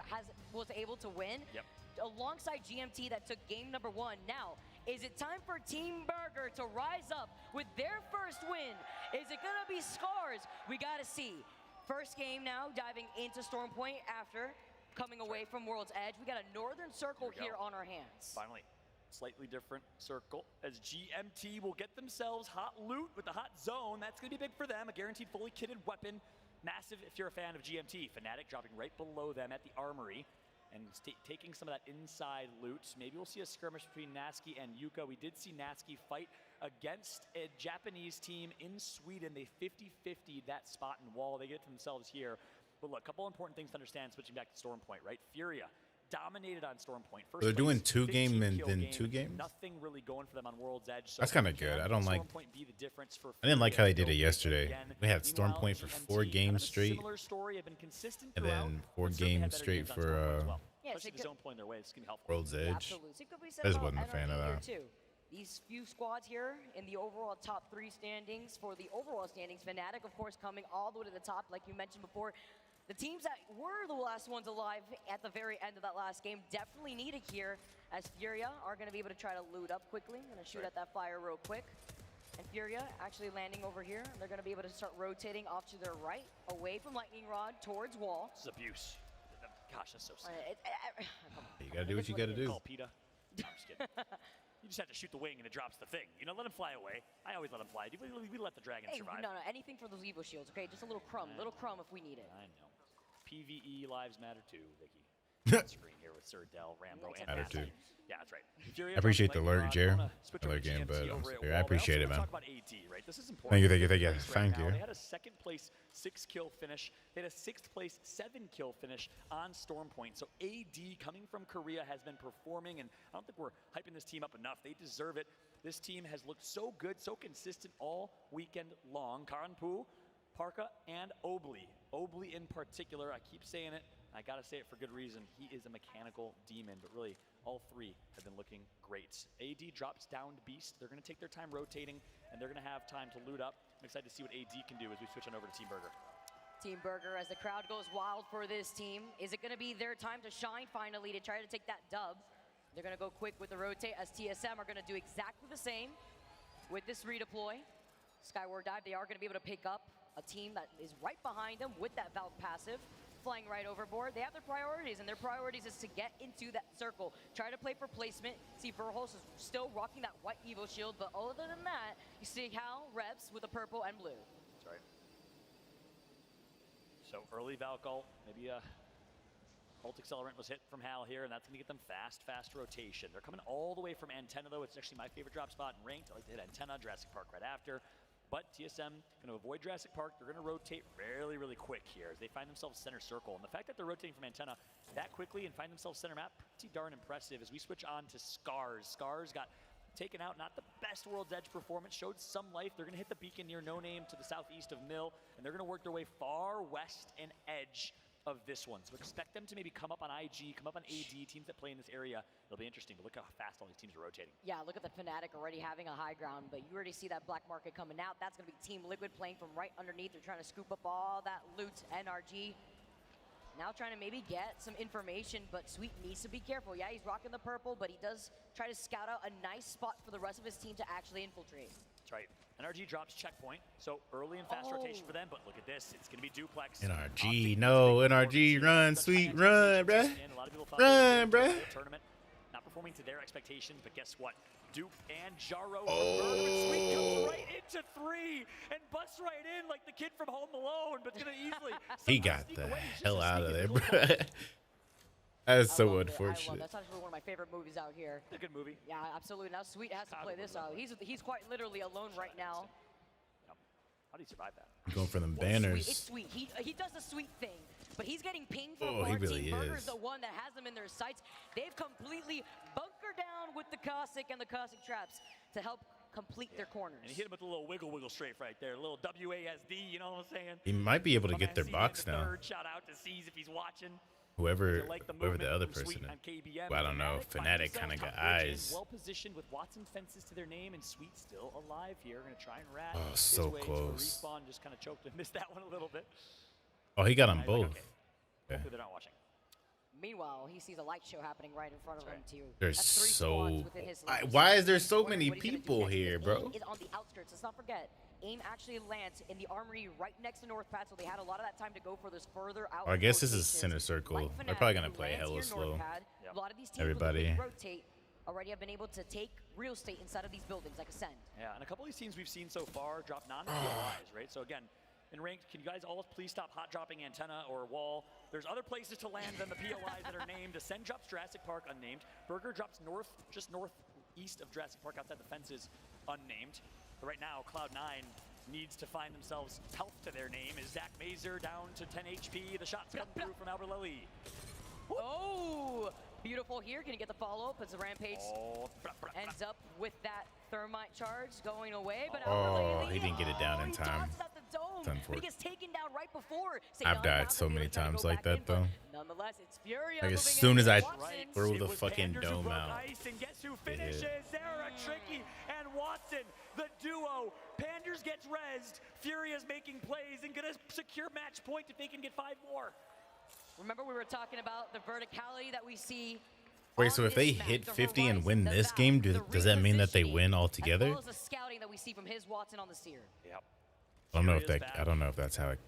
was able to win. Yep. Alongside GMT that took game number 1. Now, is it time for Team Burger to rise up with their first win? Is it gonna be Scars? We gotta see. First game now, diving into Storm Point after coming away from World's Edge. We got a Northern Circle here on our hands. Finally, slightly different circle as GMT will get themselves hot loot with the hot zone. That's gonna be big for them. A guaranteed fully kitted weapon. Massive if you're a fan of GMT. Fnatic dropping right below them at the armory and taking some of that inside loot. Maybe we'll see a skirmish between Natsuki and Yuka. We did see Natsuki fight against a Japanese team in Sweden. They 50-50'd that spot and wall. They get to themselves here. But look, a couple important things to understand switching back to Storm Point, right? Furia dominated on Storm Point. First They're doing place, 2 game 15 and kill then game. 2 games? Nothing really going for them on World's Edge. So That's kinda can good. I don't Storm like- Point be the difference for I didn't like Furia? how they did it Don't yesterday. again. We had Storm Meanwhile, Point for GMT, 4 kind of games a straight, Similar story, have been consistent and throughout, then 4 but certainly had games better straight games on for Storm Point as well. Yes, Especially it with zone pulling their way, this can be helpful. World's Edge. Absolutely. So it could be said I just about wasn't a fan of NRG here that. too. These few squads here in the overall top 3 standings. For the overall standings, Fnatic, of course, coming all the way to the top, like you mentioned before. The teams that were the last ones alive at the very end of that last game definitely need it here, as Furia are going to be able to try to loot up quickly. Going to shoot at that fire real quick. And Furia actually landing over here. They're going to be able to start rotating off to their right, away from Lightning Rod, towards wall. This is abuse. Gosh, that's so sad. You gotta do what you gotta do. Call PETA. No, I'm just kidding. You just have to shoot the wing and it drops the thing. You know, let him fly away. I always let him fly. We let the dragon Hey, survive. no, anything for those Evo shields, okay? Just a little crumb if we need it. I know. PvE lives matter too, Vicky. Screen here with Sir Del, Rambo, and Matter Matthew. too. Yeah, that's right. Furia I appreciate the dropping alert, Lightning Jer. Rod. I wanna switch over Alert to game, GMT but over at I Wall. appreciate We it, also man. Talk about AD, right? This is important. Thank you, for thank you. Race Thank right now. you. They had a second place 6-kill finish. They had a 6th place 7-kill finish on Storm Point. So AD coming from Korea has been performing, and I don't think we're hyping this team up enough. They deserve it. This team has looked so good, so consistent all weekend long. Karanpu, Parka, and Obli. Obli in particular, I keep saying it. I gotta say it for good reason. He is a mechanical demon, but really all 3 have been looking great. AD drops down to Beast. They're gonna take their time rotating, and they're gonna have time to loot up. I'm excited to see what AD can do as we switch on over to Team Burger. Team Burger, as the crowd goes wild for this team. Is it gonna be their time to shine finally to try to take that dub? They're gonna go quick with the rotate, as TSM are gonna do exactly the same with this redeploy. Skyward Dive, they are gonna be able to pick up a team that is right behind them with that Valve passive. flying right overboard. They have their priorities, and their priorities is to get into that circle. Try to play for placement. See, Verhulst is still rocking that white Evo shield, but other than that, you see Hal reps with the purple and blue. That's right. So early Valkyl, maybe a Ult Accelerant was hit from Hal here, and that's going to get them fast rotation. They're coming all the way from Antenna, though. It's actually my favorite drop spot in Ranked. I like to hit Antenna, Jurassic Park right after. But TSM going to avoid Jurassic Park. They're going to rotate really quick here as they find themselves center circle. And the fact that they're rotating from Antenna that quickly and find themselves center map, pretty darn impressive as we switch on to Scars. Scars got taken out, not the best World's Edge performance, showed some life. They're going to hit the beacon near No Name to the southeast of Mill, and they're going to work their way far west and edge of this one. So expect them to maybe come up on IG, come up on AD, teams that play in this area. It'll be interesting, but look how fast all these teams are rotating. Yeah, look at the Fnatic already having a high ground, but you already see that black market coming out. That's going to be Team Liquid playing from right underneath. They're trying to scoop up all that loot. NRG now trying to maybe get some information, but Sweet needs to be careful. Yeah, he's rocking the purple, but he does try to scout out a nice spot for the rest of his team to actually infiltrate. That's right. NRG drops checkpoint, so early and fast rotation for them, but look at this. It's going to be duplex. NRG, no, NRG, run, Sweet, run, bruh. Run, bruh. Tournament, not performing to their expectations, but guess what? Duke and Jaro Sweet comes right into 3 and busts right in like the kid from Home Alone, but it's going to easily. He got the hell out of there, bruh. That is so unfortunate. That's actually one of my favorite movies out here. A good movie. Yeah, absolutely. Now Sweet has to play this out. He's quite literally alone right now. How do you survive that? I'm going for them banners. It's Sweet. He does the Sweet thing, but he's getting pinged from Oh, he really Burger's is. the one that has them in their sights. They've completely bunkered down with the Cossack and the Cossack traps to help complete their corners. And he hit him with a little wiggle strafe right there, a little WASD, you know what I'm saying? He might be able to get their box now. Shout out to C's if he's watching. Whoever the other person is. Well, I don't know. Fnatic kind of got eyes. Well positioned with Watson fences to their name and Sweet still alive here. Going to try and rat. Oh, so his way close. To a respawn, just kind of choked and missed that one a little bit. Oh, he got them both. Okay. Hopefully they're not watching. Meanwhile, he sees a light show happening right in front of him too. There's That's 3 so. squads within his lines. Why is there so many people here, bro? Is on the outskirts. Let's not forget. AIM actually lands in the armory right next to North Pad, so they had a lot of that time to go for this further out. I guess this is center circle. They're probably gonna play hella slow. A lot of these teams Everybody. rotate already have been able to take real estate inside of these buildings, like Ascend. Yeah, and a couple of these teams we've seen so far drop non-POIs, right? So again, in Ranked, can you guys all please stop hot dropping Antenna or Wall? There's other places to land than the POIs that are named. Ascend drops Jurassic Park, unnamed. Burger drops just northeast of Jurassic Park outside the fences, unnamed. But right now, Cloud9 needs to find themselves health to their name. Is Zach Mazer down to 10 HP? The shots come through from Albert Lely. Oh, beautiful here. Can you get the follow-up as the Rampage ends up with that thermite charge going away? But Oh, he didn't get it down in time. It's unfortunate. But he gets taken down right before. I've died so many times like that, though. Nonetheless, it's Furia. Like, as soon as I throw the fucking dome out. And guess who finishes? Zara, Tricky, and Watson. The duo. Panders gets rezzed. Furia's making plays and gonna secure match point if they can get 5 more. Remember we were talking about the verticality that we see. Wait, so if they hit 50 and win this game, does that mean that they win altogether? As well as the scouting that we see from his Watson on the Seer. Yep. I don't know if that's how it.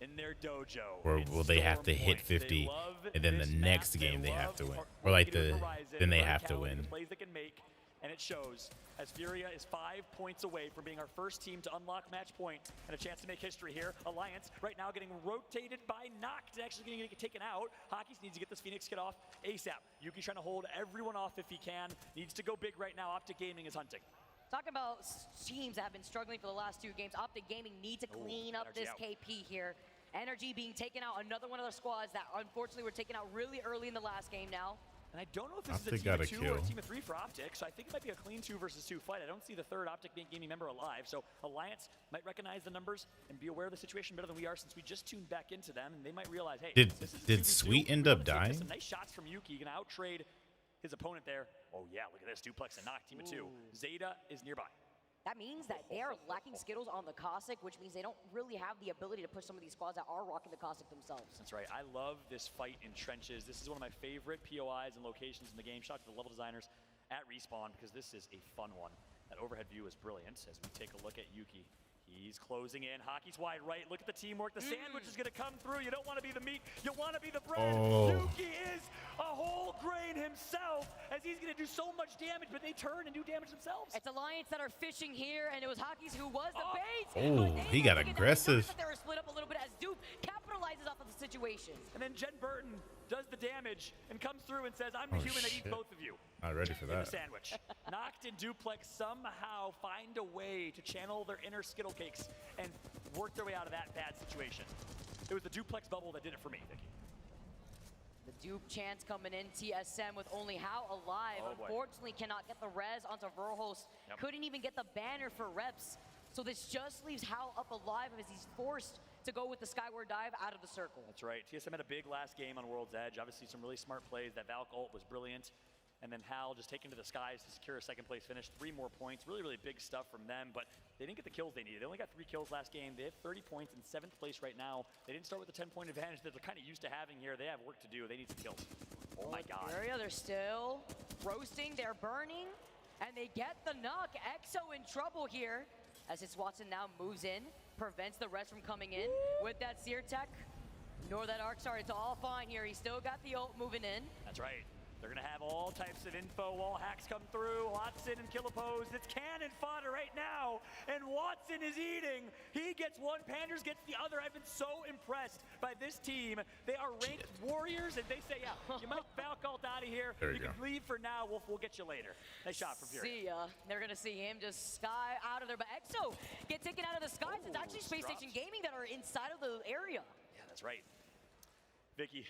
In their dojo. Or will they have to hit 50 and then the next game they have to win? Or like then they have to win. The plays they can make, and it shows as Furia is 5 points away from being our first team to unlock match point and a chance to make history here. Alliance right now getting rotated by Noct, actually going to get taken out. Hockey needs to get this Phoenix kid off ASAP. Yuki trying to hold everyone off if he can. Needs to go big right now. Optic Gaming is hunting. Talking about teams that have been struggling for the last 2 games, Optic Gaming need to clean up this KP here. Energy being taken out, another one of their squads that unfortunately were taken out really early in the last game now. And I don't know if this is a team of 2 or a team of 3 for Optic, so I think it might be a clean 2 versus 2 fight. I don't see the third Optic Gaming member alive, so Alliance might recognize the numbers and be aware of the situation better than we are since we just tuned back into them, and they might realize, hey, did Sweet end up dying? Some nice shots from Yuki, gonna out-trade his opponent there. Oh yeah, look at this, duplex and knock, team of 2. Zeta is nearby. That means that they are lacking Skittles on the Cossack, which means they don't really have the ability to push some of these squads that are rocking the Cossack themselves. That's right. I love this fight in trenches. This is one of my favorite POIs and locations in the game. Shout out to the level designers at Respawn because this is a fun one. That overhead view is brilliant as we take a look at Yuki. He's closing in. Hockey's wide right. Look at the teamwork. The sandwich is going to come through. You don't want to be the meat. You want to be the bread. Yuki is a whole grain himself as he's going to do so much damage, but they turn and do damage themselves. It's Alliance that are fishing here, and it was Hockey's who was the bait. Oh, he got aggressive. They were split up a little bit as Dupe capitalizes off of the situation. And then Jen Burton does the damage and comes through and says, I'm the human that eats both of you. Not ready for that. The sandwich. Noct and Duplex somehow find a way to channel their inner Skittle Cakes and work their way out of that bad situation. It was the Duplex bubble that did it for me, Vicky. The Dupe chance coming in, TSM with only How alive. Unfortunately, cannot get the res onto Verhost. Couldn't even get the banner for reps. So this just leaves How up alive as he's forced to go with the Skyward Dive out of the circle. That's right. TSM had a big last game on World's Edge. Obviously, some really smart plays. That Valk ult was brilliant. And then Hal just taken to the skies to secure a second place finish. 3 more points. Really, really big stuff from them, but they didn't get the kills they needed. They only got 3 kills last game. They have 30 points in 7th place right now. They didn't start with the 10-point advantage that they're kind of used to having here. They have work to do. They need some kills. Oh my God. Area, they're still roasting, they're burning, and they get the knock. EXO in trouble here as his Watson now moves in, prevents the rest from coming in with that Seer Tech. Nor that Arcstar, it's all fine here. He's still got the ult moving in. That's right. They're going to have all types of info. Wall hacks come through. Watson and Killapose. It's cannon fodder right now. And Watson is eating. He gets one. Panders gets the other. I've been so impressed by this team. They are ranked warriors, and they say, yeah, you might Valk ult out of here. There you can leave for now. We'll get you later. Nice shot from Fury. See ya. They're going to see him just sky out of there. But EXO get taken out of the skies. It's actually Space Station Gaming that are inside of the area. Yeah, that's right. Vicky,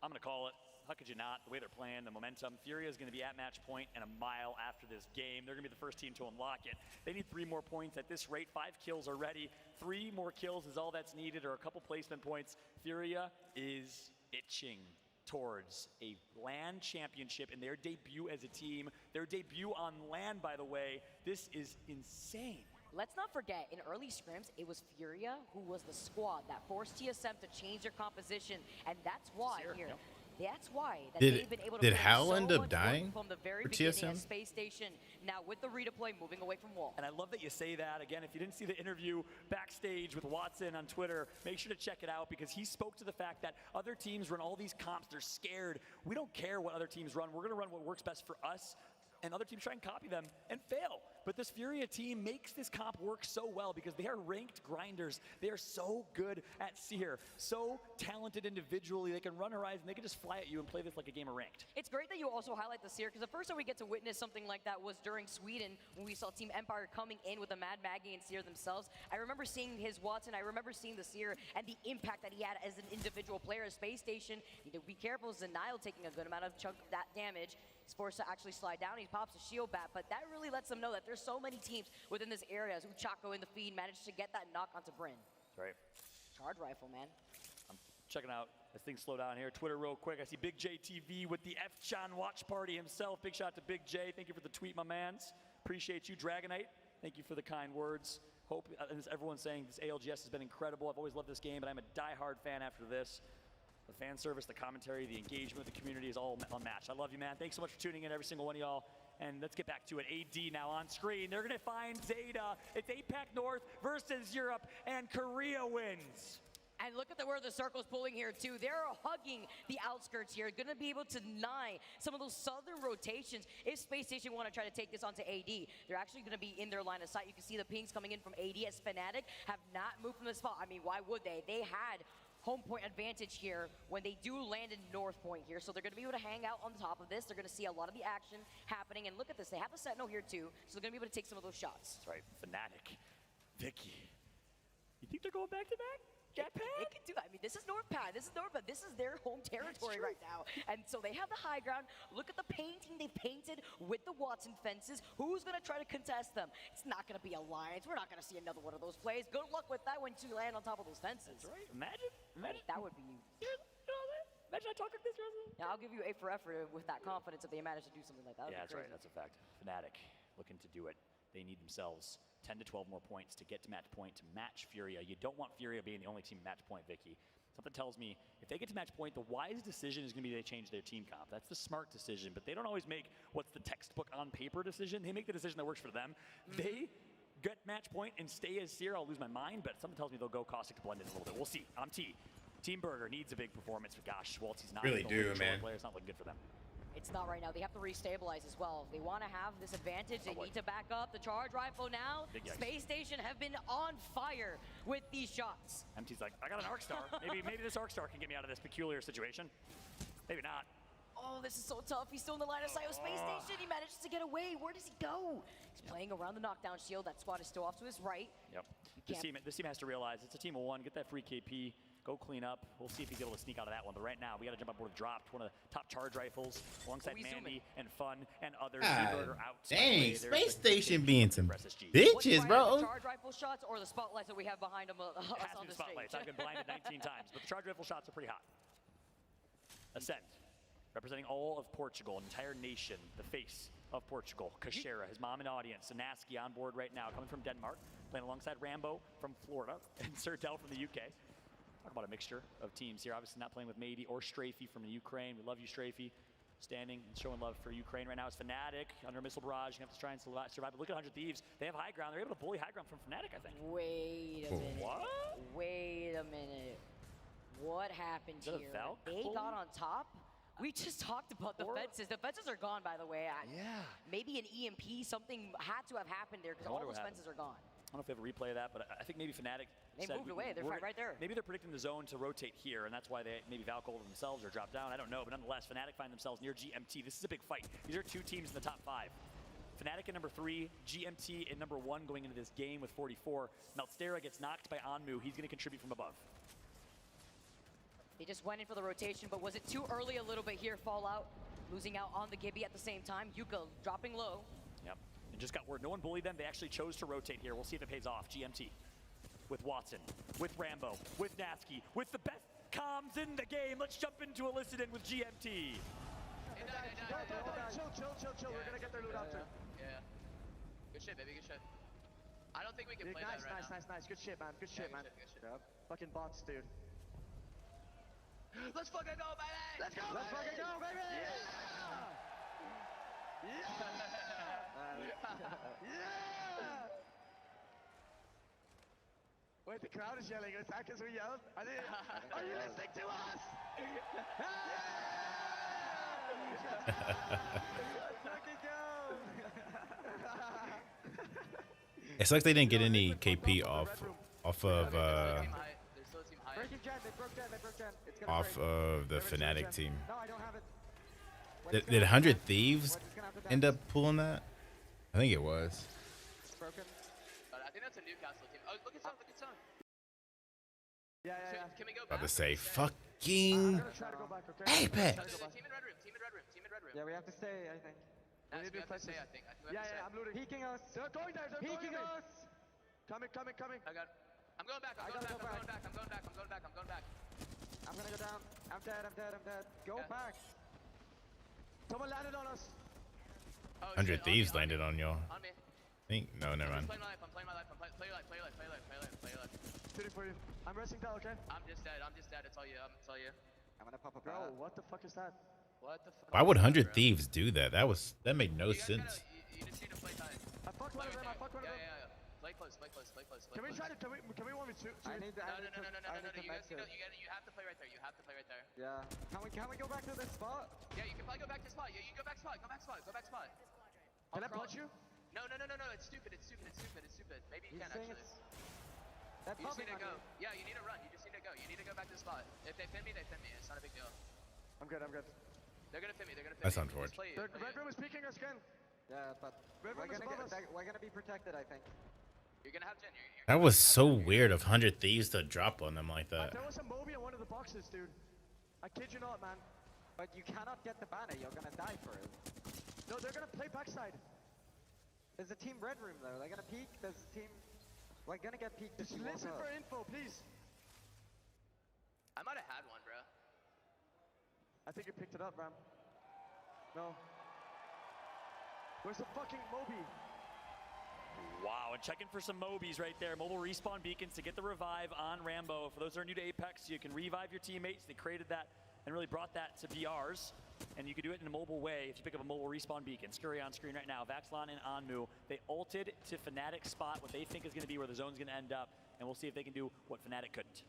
I'm going to call it. How could you not? The way they're playing, the momentum. Furia is going to be at match point and a mile after this game. They're going to be the first team to unlock it. They need 3 more points at this rate. 5 kills already. 3 more kills is all that's needed, or a couple placement points. Furia is itching towards a LAN championship in their debut as a team. Their debut on LAN, by the way. This is insane. Let's not forget, in early scrims, it was Furia who was the squad that forced TSM to change their composition, and that's why here. Yep. That's why they've been able to did Hal end up dying from the very for beginning TSM? at Space Station. Now with the redeploy moving away from Wall. And I love that you say that. Again, if you didn't see the interview backstage with Watson on Twitter, make sure to check it out because he spoke to the fact that other teams run all these comps. They're scared. We don't care what other teams run. We're going to run what works best for us. And other teams try and copy them and fail. But this Furia team makes this comp work so well because they are ranked grinders. They are so good at Seer, so talented individually. They can run Horizon, they can just fly at you and play this like a game of ranked. It's great that you also highlight the Seer because the first time we get to witness something like that was during Sweden when we saw Team Empire coming in with a Mad Maggie and Seer themselves. I remember seeing his Watson, I remember seeing the Seer and the impact that he had as an individual player at Space Station. You need to be careful, Zenile taking a good amount of chunk of that damage. He's forced to actually slide down. He pops a shield bat, but that really lets them know that there's so many teams within this area. As Uchako in the feed managed to get that knock onto Bryn. That's right. Charge rifle, man. I'm checking out as things slow down here. Twitter real quick. I see Big J TV with the F-Chan watch party himself. Big shout to Big J. Thank you for the tweet, my mans. Appreciate you, Dragonite. Thank you for the kind words. Hope, as everyone's saying, this ALGS has been incredible. I've always loved this game, but I'm a diehard fan after this. The fan service, the commentary, the engagement with the community is all unmatched. I love you, man. Thanks so much for tuning in, every single one of y'all. And let's get back to it. AD now on screen. They're going to find Zeta. It's APAC North versus Europe, and Korea wins. And look at where the circle's pulling here, too. They're hugging the outskirts here. Going to be able to deny some of those southern rotations if Space Station want to try to take this onto AD. They're actually going to be in their line of sight. You can see the pings coming in from AD as Fnatic have not moved from the spot. I mean, why would they? They had home point advantage here when they do land in North Point here. So they're going to be able to hang out on the top of this. They're going to see a lot of the action happening. And look at this. They have a Sentinel here, too. So they're going to be able to take some of those shots. That's right. Fnatic. Vicky. You think they're going back-to-back? Jetpack? They can do. I mean, this is North Pad. This is North Pad. This is their home territory right now. And so they have the high ground. Look at the painting they painted with the Watson fences. Who's going to try to contest them? It's not going to be Alliance. We're not going to see another one of those plays. Good luck with that when you land on top of those fences. That's right. Imagine. That would be. Imagine I talk like this, Russell. Yeah, I'll give you A for effort with that confidence if they manage to do something like that. Yeah, that's right. That's a fact. Fnatic looking to do it. They need themselves 10 to 12 more points to get to match point to match Furia. You don't want Furia being the only team match point, Vicky. Something tells me if they get to match point, the wise decision is going to be they change their team comp. That's the smart decision, but they don't always make what's the textbook on paper decision. They make the decision that works for them. They get match point and stay as Seer, I'll lose my mind, but something tells me they'll go Caustic to blend in a little bit. We'll see. I'm T. Team Burger needs a big performance, but gosh, Schwartz, he's not Really do, man. Player. It's not looking good for them. It's not right now. They have to restabilize as well. If they want to have this advantage, they need to back up. The charge rifle now. Space Station have been on fire with these shots. MT's like, I got an Arc Star. maybe this Arc Star can get me out of this peculiar situation. Maybe not. Oh, this is so tough. He's still in the line of sight of Space Station. He manages to get away. Where does he go? He's playing around the knockdown shield. That squad is still off to his right. Yep. This team has to realize it's a team of one. Get that free KP. Go clean up. We'll see if he's able to sneak out of that one. But right now, we got to jump on board with Dropped, one of the top charge rifles, alongside Mandy and Fun and others. Out. Dang, Space Station being some bitches, bro. The charge rifle shots or the spotlights that we have behind him us on the spotlights. stage? I've been blinded 19 times, but the charge rifle shots are pretty hot. Ascend, representing all of Portugal, an entire nation, the face of Portugal. Kashera, his mom and audience. Sanaski on board right now, coming from Denmark, playing alongside Rambo from Florida and Sertel from the UK. Talk about a mixture of teams here. Obviously not playing with Mady or Strafey from the Ukraine. We love you, Strafey. Standing and showing love for Ukraine right now is Fnatic under a missile barrage. You have to try and survive. But look at 100 Thieves. They have high ground. They're able to bully high ground from Fnatic, I think. Wait a minute. What? Wait a minute. What happened here? They got on top? We just talked about the fences. The fences are gone, by the way. Maybe an EMP, something had to have happened there because all those fences are gone. I don't know if we have a replay of that, but I think maybe Fnatic moved away. They're right there. Maybe they're predicting the zone to rotate here, and that's why they maybe Valcold themselves or drop down. I don't know, but nonetheless, Fnatic find themselves near GMT. This is a big fight. These are two teams in the top 5. Fnatic at number 3, GMT at number 1 going into this game with 44. Meltstera gets knocked by Onmu. He's going to contribute from above. They just went in for the rotation, but was it too early a little bit here? Fallout losing out on the Gibby at the same time. Yuka dropping low. Yep. And just got word. No one bullied them. They actually chose to rotate here. We'll see if it pays off. GMT with Watson, with Rambo, with Nasky, with the best comms in the game. Let's jump into Elicited with GMT. Chill. We're gonna get their loot after. Yeah. Good shit, baby. Good shit. I don't think we can play that right now. Nice. Good shit, man. Good shit. Yep. Fucking bots, dude. Let's fucking go, baby! Let's fucking go, baby! Yeah! Wait, the crowd is yelling. Is that because we yelled? Are you listening to us? Let's fucking go! It's like they didn't get any KP off of the Fnatic team. No, I don't have it. Did 100 Thieves end up pulling that? I think it was. I think that's a Newcastle team. Oh, look at Sun. Yeah. Can we go About back? to say fucking Apex. Team in red room. Yeah, we have to stay, I think. We have to stay, I think. Yeah, I'm looting. Peeking us. They're going there. Peeking us. Coming. I got it. I'm going back. I'm going back. I'm gonna go down. I'm dead. Go back. Someone landed on us. 100 Thieves landed on y'all. On me. No, never mind. I'm playing my life. Play your life. Shooting for you. I'm resting down, okay? I'm just dead. It's all you. I'm gonna pop a bro, what the fuck is that? What the fuck? Why would 100 Thieves do that? That made no sense. You just need to play tight. I fucked one of them. Yeah. Play close. Can we 1v2? No. You have to play right there. Yeah. Can we go back to this spot? Yeah, you can probably go back to spot. Yeah, you go back spot. Go back spot. Can I punch you? No. It's stupid. Maybe you can actually. That's you just need to go. Yeah, you need to run. You just need to go. You need to go back to the spot. If they pin me, they pin me. It's not a big deal. I'm good. They're gonna pin me. That's unfortunate. The red room is peeking us again. Yeah, but we're gonna be protected, I think. You're gonna have Jen. That was so weird of 100 Thieves to drop on them like that. There was a Moby in one of the boxes, dude. I kid you not, man. But you cannot get the banner. You're gonna die for it. No, they're gonna play backside. There's a team red room though. They're gonna peek. There's a team. We're gonna get peeked. Just listen for info, please. I might have had one, bro. I think you picked it up, Ram. No. Where's the fucking Moby? Wow, and checking for some Mobies right there. Mobile respawn beacons to get the revive on Rambo. For those that are new to Apex, you can revive your teammates. They created that and really brought that to BRs. And you can do it in a mobile way if you pick up a mobile respawn beacon. Scurry on screen right now. Vaxlon and Anmu, they ulted to Fnatic spot what they think is going to be where the zone's going to end up. And we'll see if they can do what Fnatic couldn't.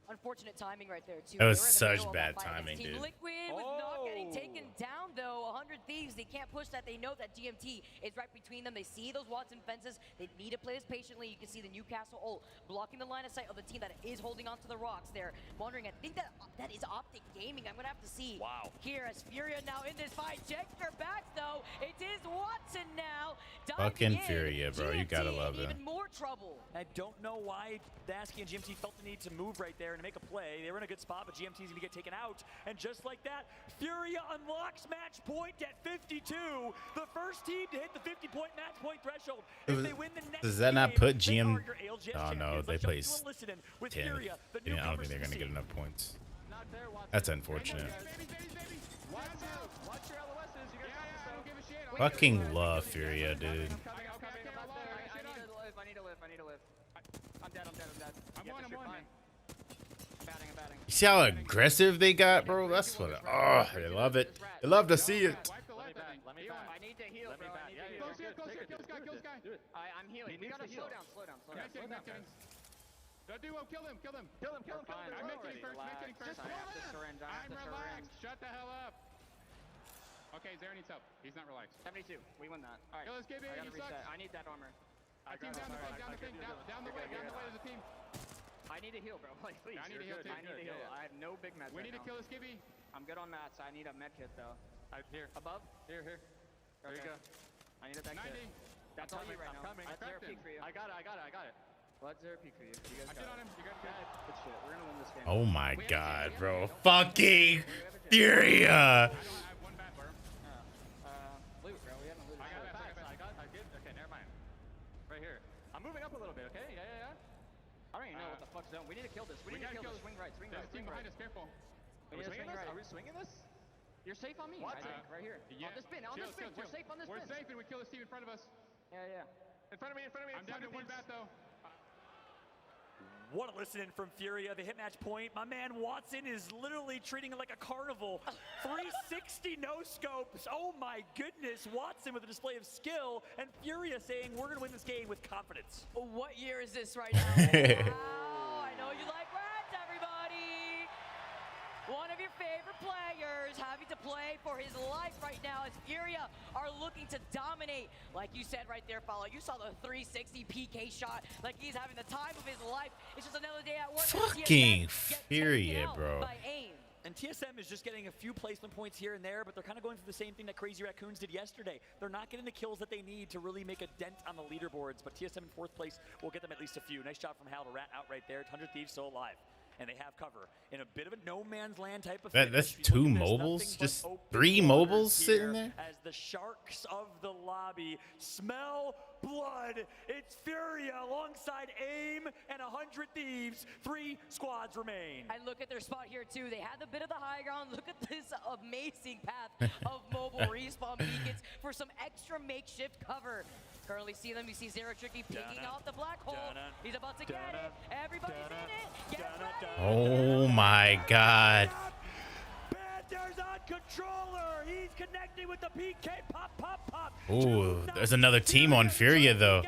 Unfortunate timing right there, too. That was They were in the such middle of that bad fight timing, against Team dude. Liquid was not getting taken down, though. 100 Thieves, they can't push that. They know that GMT is right between them. They see those Watson fences. They need to play this patiently. You can see the Newcastle ult blocking the line of sight of the team that is holding onto the rocks there. I'm wondering, I think that is Optic Gaming. I'm going to have to see here as Furia now in this fight. Check their backs, though. It is Watson now. Fucking Furia, bro. You gotta love even it. more trouble. I don't know why Dasky and GMT felt the need to move right there and to make a play. They were in a good spot, but GMT's going to get taken out. And just like that, Furia unlocks match point at 52. The first team to hit the 50-point match point threshold. If they win the next Does that not game, put they GM? are your ALGS Oh no, champions. they Let's play jump to a listen-in with 10. Furia, the Yeah, I don't newcomers think they're to gonna the get scene. enough points. That's unfortunate. Watch your LOSs. You guys I don't give a shit. Fucking love Furia, dude. I need to live. I'm dead. I'm on, man. I'm batting. You see how aggressive they got, bro? That's what. Oh, they love it. They love to see it. Let me back. I need to heal, bro. I need to heal. Kill this guy. I'm healing. We gotta slow down. Not kidding. Don't do it. Kill him. I'm medkitting first. Just I have to syringe. I'm relaxed. Shut the hell up. Okay, Zara needs help. He's not relaxed. 72. We win that. All right. Kill this KB. I He gotta sucks. reset. I need that armor. Our team down the thing. Down the way as a team. I need to heal, bro. Like, please. I need to heal too. I need to heal. I have no big meds. We need to kill this Gibby. I'm good on mats. I need a med kit though. Here. Above? Here. There you go. I need a med 90. kit. That's all you right now. Coming. That's zero peak for you. I got it. Well, that's zero peak for you. You guys I did on him. You got it. Good shit. We're gonna win this game. Oh my god, bro. Fucking Furia. I have one bad burn. Loot, bro. We haven't looted. I got. Okay, never mind. Right here. I'm moving up a little bit. Okay. Yeah. I don't even know what the fuck's zone. We need to kill this. We need to kill this. Swing right. There's a team behind us. Careful. We need to swing right. Are we swinging this? You're safe on me. I think. Right here. Yeah. On this spin. On this spin. We're safe on this spin. We're safe and we kill this team in front of us. Yeah. In front of me. I'm down to one bat though. What a listen-in from Furia. They hit match point. My man Watson is literally treating it like a carnival. 360 no-scopes. Oh my goodness. Watson with a display of skill. And Furia saying we're going to win this game with confidence. What year is this right now? Wow, I know you like rats, everybody. One of your favorite players having to play for his life right now as Furia are looking to dominate. Like you said right there, Follow. You saw the 360 PK shot. Like he's having the time of his life. It's just another day at work. Fucking Furia, bro. By AIM. And TSM is just getting a few placement points here and there, but they're kind of going through the same thing that Crazy Raccoons did yesterday. They're not getting the kills that they need to really make a dent on the leaderboards, but TSM in 4th place will get them at least a few. Nice job from Hal to rat out right there. 100 Thieves still alive. And they have cover in a bit of a no man's land type of That's 2 mobiles? Just 3 mobiles sitting there? As the sharks of the lobby smell blood. It's Furia alongside AIM and 100 Thieves. 3 squads remain. And look at their spot here too. They had a bit of the high ground. Look at this amazing path of mobile respawn beacons for some extra makeshift cover. Currently see them. You see Zero Tricky picking off the black hole. He's about to get it. Everybody's in it. Get ready. Oh my god. Panthers on controller. He's connecting with the PK. Pop. Ooh, there's another team on Furia though.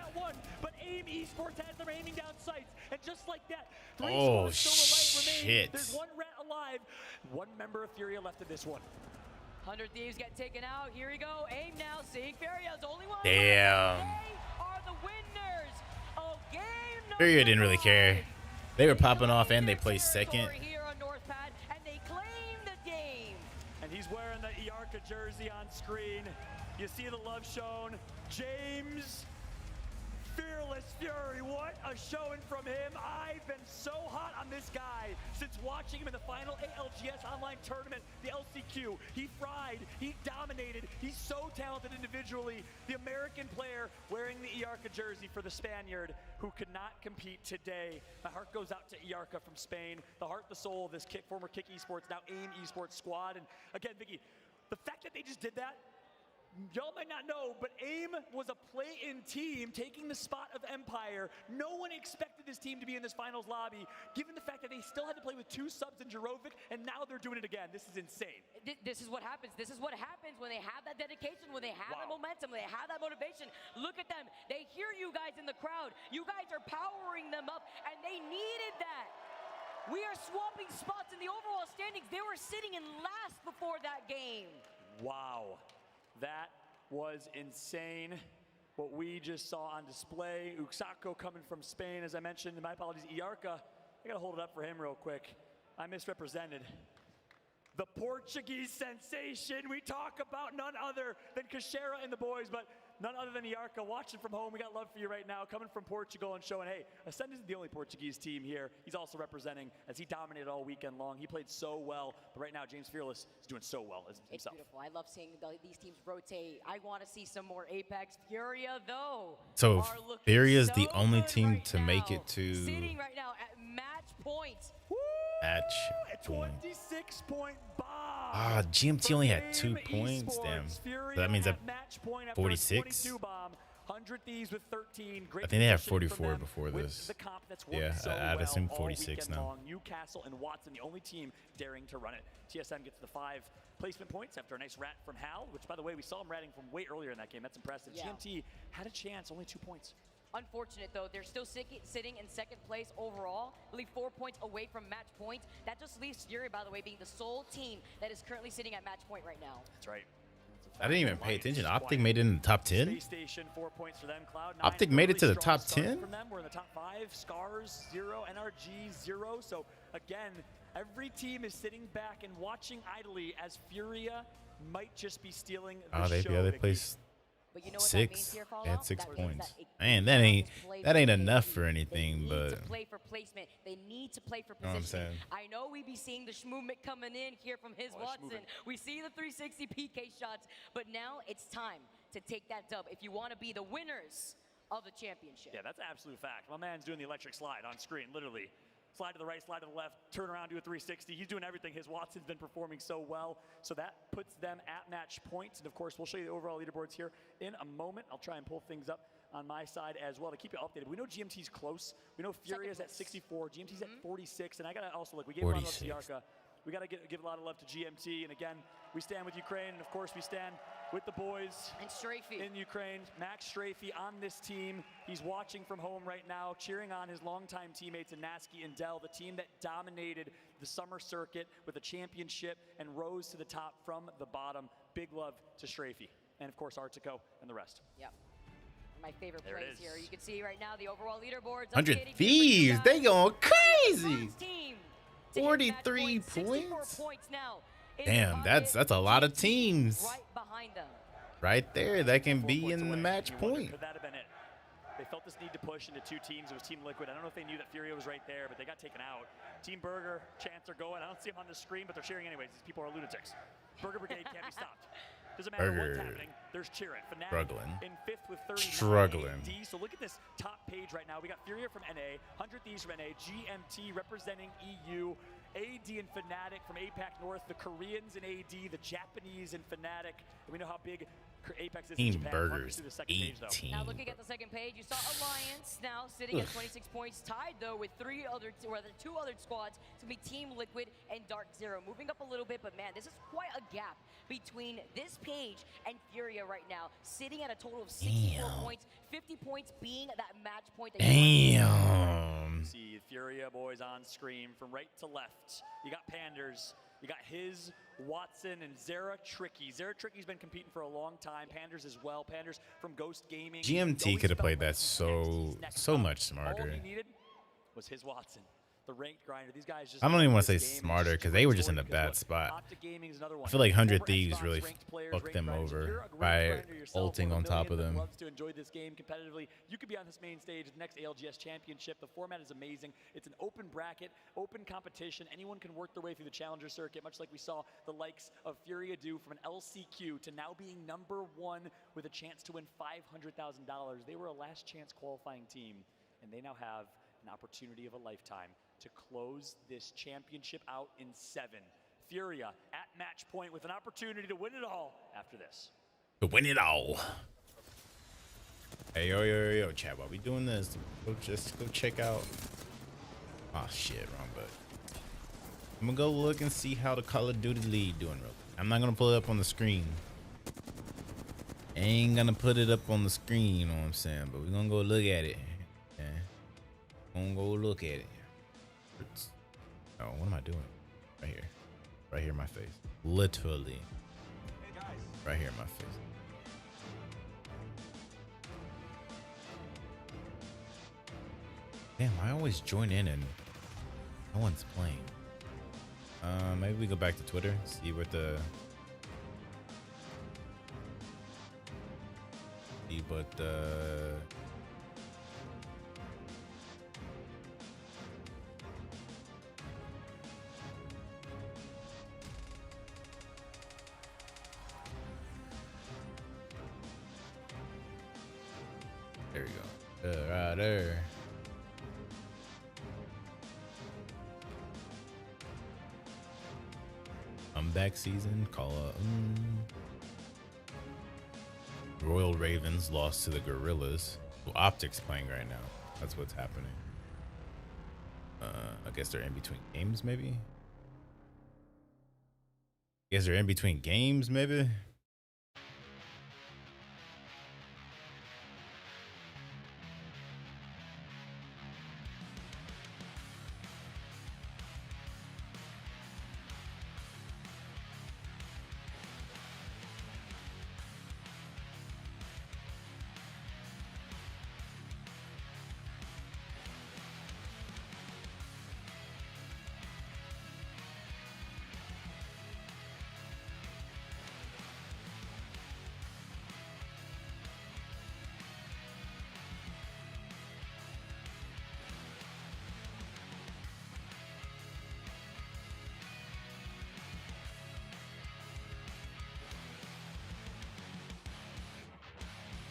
But AIM Esports has them aiming down sights. And just like that, 3 Oh squads still alive remain. shit. There's 1 rat alive. 1 member of Furia left in this one. 100 Thieves get taken out. Here we go. AIM now seeing Furia's only one. Damn. They are the winners of game number Furia didn't really 9. care. They were popping off and they placed second. Here on North Pad, and they claim the game. And he's wearing the Iarka jersey on screen. You see the love shown. James Fearless Fury, what a showing from him. I've been so hot on this guy since watching him in the final ALGS online tournament, the LCQ. He fried, he dominated, he's so talented individually. The American player wearing the Iarka jersey for the Spaniard who could not compete today. My heart goes out to Iarka from Spain, the heart, the soul of this former Kick Esports, now AIM Esports squad. And again, Vicky, the fact that they just did that, Y'all might not know, but AIM was a play-in team taking the spot of Empire. No one expected this team to be in this finals lobby, given the fact that they still had to play with 2 subs in Jurovic, and now they're doing it again. This is insane. This is what happens. This is what happens when they have that dedication, when they have that momentum, when they have that motivation. Look at them. They hear you guys in the crowd. You guys are powering them up, and they needed that. We are swapping spots in the overall standings. They were sitting in last before that game. Wow. That was insane. What we just saw on display. Uxako coming from Spain, as I mentioned. My apologies, Iarka. I gotta hold it up for him real quick. I misrepresented. The Portuguese sensation. We talk about none other than Kashera and the boys, but none other than Iarka watching from home. We got love for you right now, coming from Portugal and showing, hey, Ascend isn't the only Portuguese team here. He's also representing, as he dominated all weekend long. He played so well, but right now James Fearless is doing so well as himself. It's beautiful. I love seeing these teams rotate. I want to see some more Apex. Furia, though, So Furia's the only team right to make it to sitting right now at match point. match point. 26-point bomb. Ah, GMT only had 2 points. Damn. So that means that 46. 100 Thieves with 13. I think they had 44 before this. Yeah, I'd assume 46 now. Long. Newcastle and Watson, the only team daring to run it. TSM gets the 5 placement points after a nice rat from Hal, which, by the way, we saw him ratting from way earlier in that game. That's impressive. Yeah. GMT had a chance, only 2 points. Unfortunate, though. They're still sitting in second place overall. Only 4 points away from match point. That just leaves Fury, by the way, being the sole team that is currently sitting at match point right now. That's right. I didn't even pay attention. Optic made it in the top 10. Space Station, 4 points for them. Cloud9 Optic made it to the strong top start 10. From them, we're in the top 5. Scars 0, NRG 0. So again, every team is sitting back and watching idly as Furia might just be stealing the show. They placed But you know what 6. that means here, They had 6 That means points. that Man, that ain't enough for anything, They need but to play for placement. They need to play for know what I'm position. saying? I know we be seeing the movement coming in here from his Watson. We see the 360 PK shots, but now it's time to take that dub if you want to be the winners of the championship. Yeah, that's an absolute fact. My man's doing the electric slide on screen, literally. Slide to the right, slide to the left, turn around, do a 360. He's doing everything. His Watson's been performing so well. So that puts them at match points. And of course, we'll show you the overall leaderboards here in a moment. I'll try and pull things up on my side as well to keep you updated. We know GMT's close. We know Furia's at 64. GMT's at 46. And I got to also look, we gave a lot of love to Yarka. We got to give a lot of love to GMT. And again, we stand with Ukraine. And of course, we stand with the boys and Strafey in Ukraine. Max Strafey on this team. He's watching from home right now, cheering on his longtime teammates in Nasky and Dell, the team that dominated the summer circuit with a championship and rose to the top from the bottom. Big love to Strafey. And of course, Artico and the rest. Yep. My favorite plays here. You can see right now the overall leaderboards. 100 Thieves. They going crazy. 43 points. Damn, that's a lot of teams right behind them. right there that can be in the match point. Could that have been it? They felt this need to push into 2 teams. It was Team Liquid. I don't know if they knew that Furia was right there, but they got taken out. Team Burger, chants are going. I don't see them on the screen, but they're cheering anyways. These people are lunatics. Burger Brigade can't be stopped. Doesn't matter what's happening. There's cheering. Fnatic Struggling. in 5th with 39. Struggling. AD. So look at this top page right now. We got Furia from NA, 100 Thieves from NA, GMT representing EU, AD and Fnatic from APAC North, the Koreans and AD, the Japanese and Fnatic. And we know how big Apex is in Team Japan. Burgers, The second page, though. 18. Now looking at the second page, you saw Alliance now sitting at 26 points, tied though with 2 other squads. It's gonna be Team Liquid and Dark Zero. Moving up a little bit, but man, this is quite a gap between this page and Furia right now, sitting at a total of 64 points, 50 points being that match point. That Damn. See Furia boys on screen from right to left. You got Panders. You got his Watson and Zera Tricky. Zera Tricky's been competing for a long time. Panders as well. Panders from Ghost Gaming. GMT could have played that so much smarter. All he needed was his Watson. The ranked grinder. These guys just I don't even want to say smarter because they were just in a bad spot. I feel like 100 Thieves really fucked them over by ulting on top of them. Loves to enjoy this game competitively. You could be on this main stage of the next ALGS championship. The format is amazing. It's an open bracket, open competition. Anyone can work their way through the challenger circuit, much like we saw the likes of Furia do from an LCQ to now being #1 with a chance to win $500,000. They were a last chance qualifying team, and they now have an opportunity of a lifetime to close this championship out in 7. Furia at match point with an opportunity to win it all after this. to win it all. Hey, yo, chat, while we doing this, just go check out. Oh shit, wrong button. I'm gonna go look and see how the Call of Duty League doing real quick. I'm not gonna pull it up on the screen. Ain't gonna put it up on the screen, you know what I'm saying? But we're gonna go look at it. Yeah. Gonna go look at it. Oh, what am I doing? Right here. Right here in my face. Literally. Right here in my face. Damn, I always join in and no one's playing. Maybe we go back to Twitter, see what the... See what the... There we go. Right there. Comeback season. Call up. Royal Ravens lost to the Gorillas. Well, Optic's playing right now. That's what's happening. I guess they're in between games, maybe. I guess they're in between games, maybe.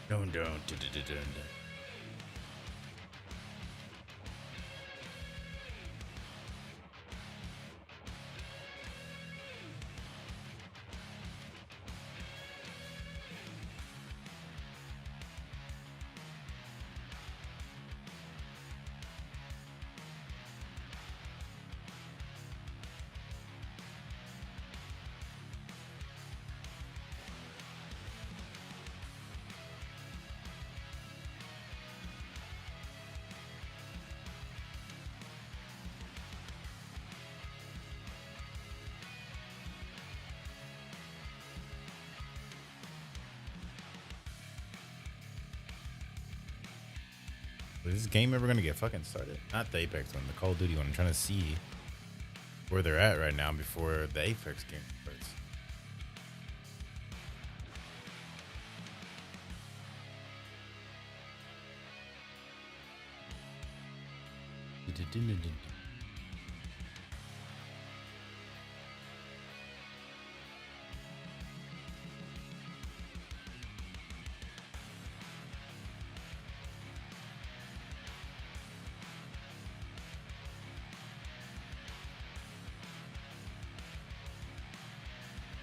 Dun, dun, dun, dun, dun, dun. Is this game ever gonna get fucking started? Not the Apex one, the Call of Duty one. I'm trying to see where they're at right now before the Apex game starts.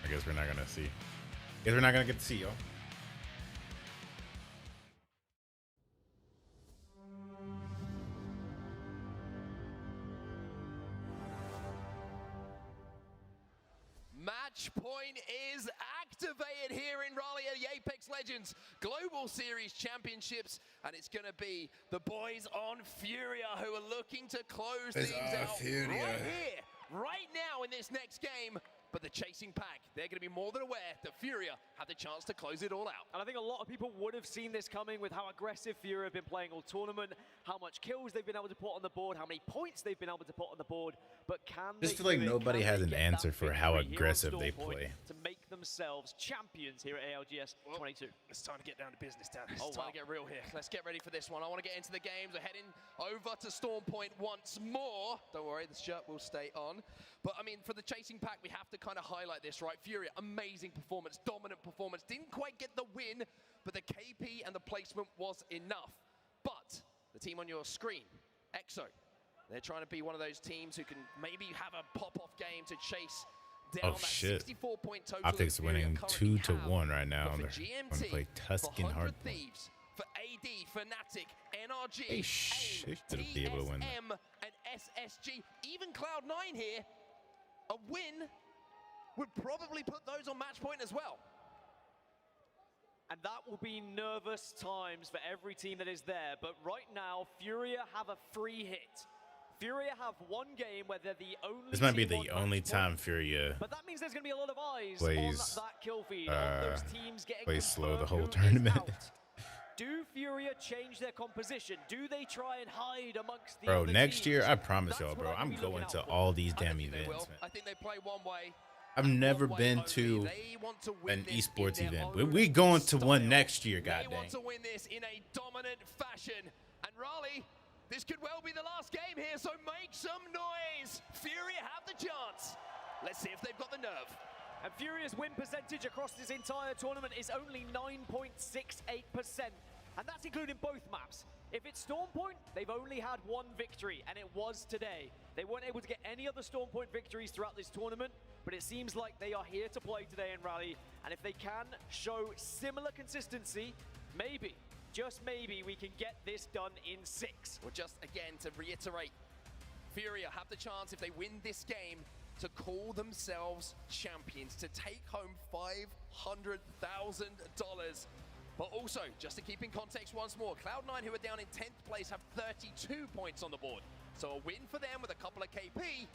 I guess we're not gonna see. Guess we're not gonna get to see, y'all. Match point is activated here in Raleigh at the Apex Legends Global Series Championships, and it's going to be the boys on Furia who are looking to close things out Furia. right here, right now in this next game. But the chasing pack, they're going to be more than aware that Furia have the chance to close it all out. And I think a lot of people would have seen this coming with how aggressive Furia have been playing all tournament, how much kills they've been able to put on the board, how many points they've been able to put on the board. But can Just they feel like do it? nobody Can has they an get answer that for how victory here on aggressive they Stormpoint play. to make themselves champions here at ALGS 22. It's time to get down to business, Dan. It's Oh, time wow. to get real here. Let's get ready for this one. I want to get into the games. We're heading over to Storm Point once more. Don't worry, the shirt will stay on. But, I mean, for the chasing pack, we have to kind of highlight this, right? Furia, amazing performance, dominant performance. Didn't quite get the win, but the KP and the placement was enough. But the team on your screen, EXO, they're trying to be one of those teams who can maybe have a pop-off game to chase Oh shit! Optics winning 2-1 right now. They're going to play Tuscan Hard. For AD, Fnatic, NRG, They should be able to win that. ASM, and SSG, even Cloud9 here, a win would probably put those on match point as well. And that will be nervous times for every team that is there. But right now, Furia have a free hit. Furia have one game where they're the only. This might be team the on only match time point. Furia But that means there's going to be a lot of eyes plays, on that kill feed. On those teams getting plays slow the confirmed whole who is tournament. out. Do Furia change their composition? Do they try and hide amongst the Bro, other next teams? year, I promise That's y'all, what bro, I'm I'm gonna be going looking to out for. all these damn They events, will. man. I think they play one way. I've never been to They want to win an this esports in their event. own We going to style. one next year, They goddamn. want to win this in a dominant fashion. And Raleigh, this could well be the last game here, so make some noise. Furia have the chance. Let's see if they've got the nerve. And Furia's win percentage across this entire tournament is only 9.68%. And that's including both maps. If it's Storm Point, they've only had one victory, and it was today. They weren't able to get any other Storm Point victories throughout this tournament, but it seems like they are here to play today in Rally. And if they can show similar consistency, maybe, just maybe, we can get this done in 6. Well, just again to reiterate, Furia have the chance, if they win this game, to call themselves champions, to take home $500,000. But also, just to keep in context once more, Cloud9, who are down in 10th place, have 32 points on the board. So a win for them with a couple of KP,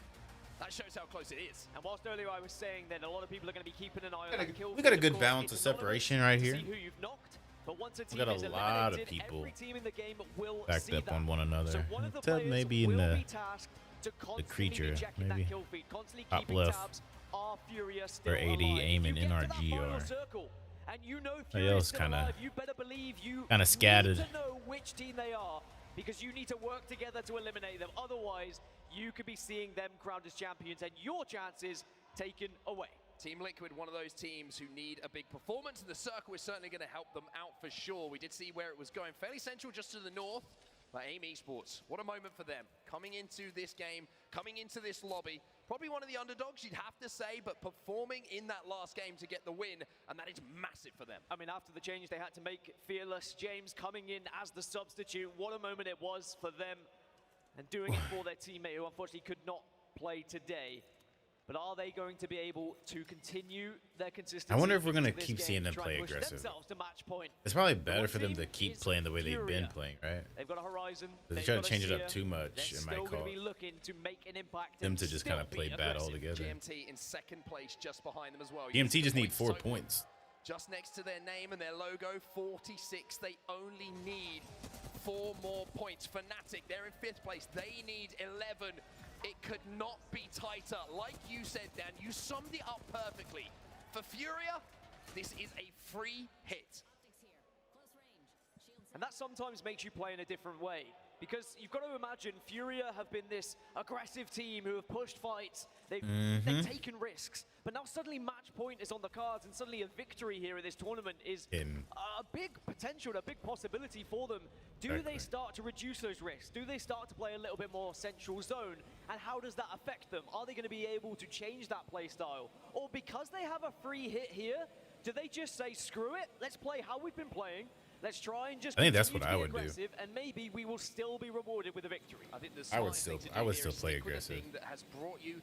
that shows how close it is. And whilst earlier I was saying that a lot of people are going to be keeping an eye on that kill We got a feed, good of course, balance of it's anonymous separation right to here. see who you've knocked. But once a We team got a is lot of eliminated, people every team in the game will backed see up that. on one another. So one of the Except players maybe in will the be tasked to constantly creature, be checking maybe. that kill feed, constantly Top keeping left. tabs. Are Furia still Where AD, alive? aim, If and you get to that NRG final are. circle, and you know Everybody Furia's else still kinda- alive, you better believe you kinda scattered. need to know which team they are, because you need to work together to eliminate them. Otherwise, you could be seeing them crowned as champions and your chances taken away. Team Liquid, one of those teams who need a big performance, and the circle is certainly going to help them out for sure. We did see where it was going, fairly central just to the north. But AIM Esports, what a moment for them. Coming into this game, coming into this lobby, probably one of the underdogs, you'd have to say, but performing in that last game to get the win, and that is massive for them. I mean, after the change they had to make, Fearless James coming in as the substitute, what a moment it was for them, and doing it for their teammate, who unfortunately could not play today. But are they going to be able to continue their consistency? I wonder if we're going to into this keep game seeing them try play and push aggressive. themselves to match point? It's probably The better one for them team to keep is playing the way they've been Furia. playing, right? They've got a Horizon. They they've try to got a change it up Seer. too much, They're it might still going to cause be looking to make an impact. them and to just still kind of play be bad aggressive. altogether. GMT in second place, just behind them as well. GMT just need 4 so points. just next to their name and their logo, 46. They only need 4 more points. Fnatic, they're in 5th place. They need 11. It could not be tighter. Like you said, Dan, you summed it up perfectly. For Furia, this is a free hit. And that sometimes makes you play in a different way. Because you've got to imagine Furia have been this aggressive team who have pushed fights. They've taken risks. But now suddenly match point is on the cards, and suddenly a victory here in this tournament is a big potential, a big possibility for them. Do they start to reduce those risks? Do they start to play a little bit more central zone? And how does that affect them? Are they going to be able to change that play style? Or because they have a free hit here, do they just say, screw it, let's play how we've been playing. Let's try and just I think that's continue what to I be would do. aggressive, and maybe we will still be rewarded with a victory. I think the I would smartest still- thing to I do would here still is play stick with the aggressive. thing that has brought you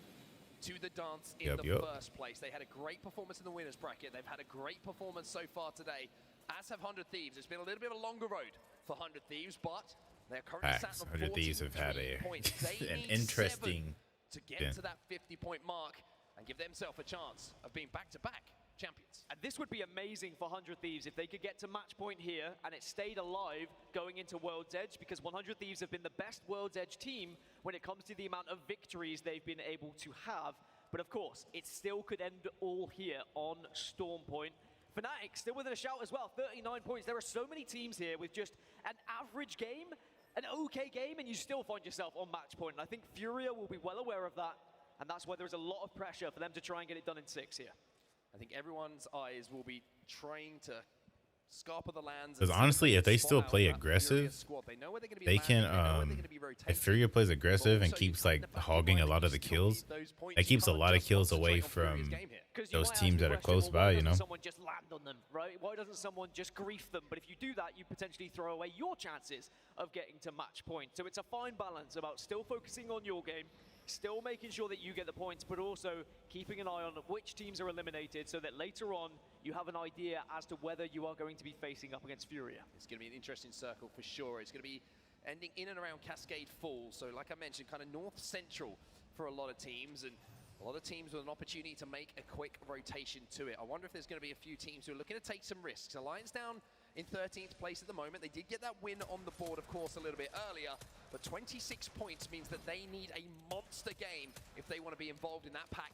to the dance in Yup, the yup. first place. They had a great performance in the winners bracket. They've had a great performance so far today, as have 100 Thieves. It's been a little bit of a longer road for 100 Thieves, but they're currently Facts. sat on 100 Thieves have had 43 points. They an need interesting 7 to get stint. to that 50-point mark and give themselves a chance of being back-to-back champions. And this would be amazing for 100 Thieves if they could get to match point here and it stayed alive going into World's Edge, because 100 Thieves have been the best World's Edge team when it comes to the amount of victories they've been able to have. But of course, it still could end all here on Storm Point. Fnatic still within a shout as well, 39 points. There are so many teams here with just an average game, an okay game, and you still find yourself on match point. And I think Furia will be well aware of that, and that's why there's a lot of pressure for them to try and get it done in 6 here. I think everyone's eyes will be trying to scarp of the lands. Because honestly, if they still play aggressive, they can. If Furia plays aggressive and keeps like hogging a lot of the kills, that keeps a lot of kills away from those teams that are close by. You know. Someone just land on them, right? Why doesn't someone just grief them? But if you do that, you potentially throw away your chances of getting to match point. So it's a fine balance about still focusing on your game, still making sure that you get the points, but also keeping an eye on which teams are eliminated so that later on you have an idea as to whether you are going to be facing up against Furia. It's going to be an interesting circle for sure. It's going to be ending in and around Cascade Falls. So like I mentioned, kind of north-central for a lot of teams, and a lot of teams with an opportunity to make a quick rotation to it. I wonder if there's going to be a few teams who are looking to take some risks. Alliance down in 13th place at the moment. They did get that win on the board, of course, a little bit earlier, but 26 points means that they need a monster game if they want to be involved in that pack.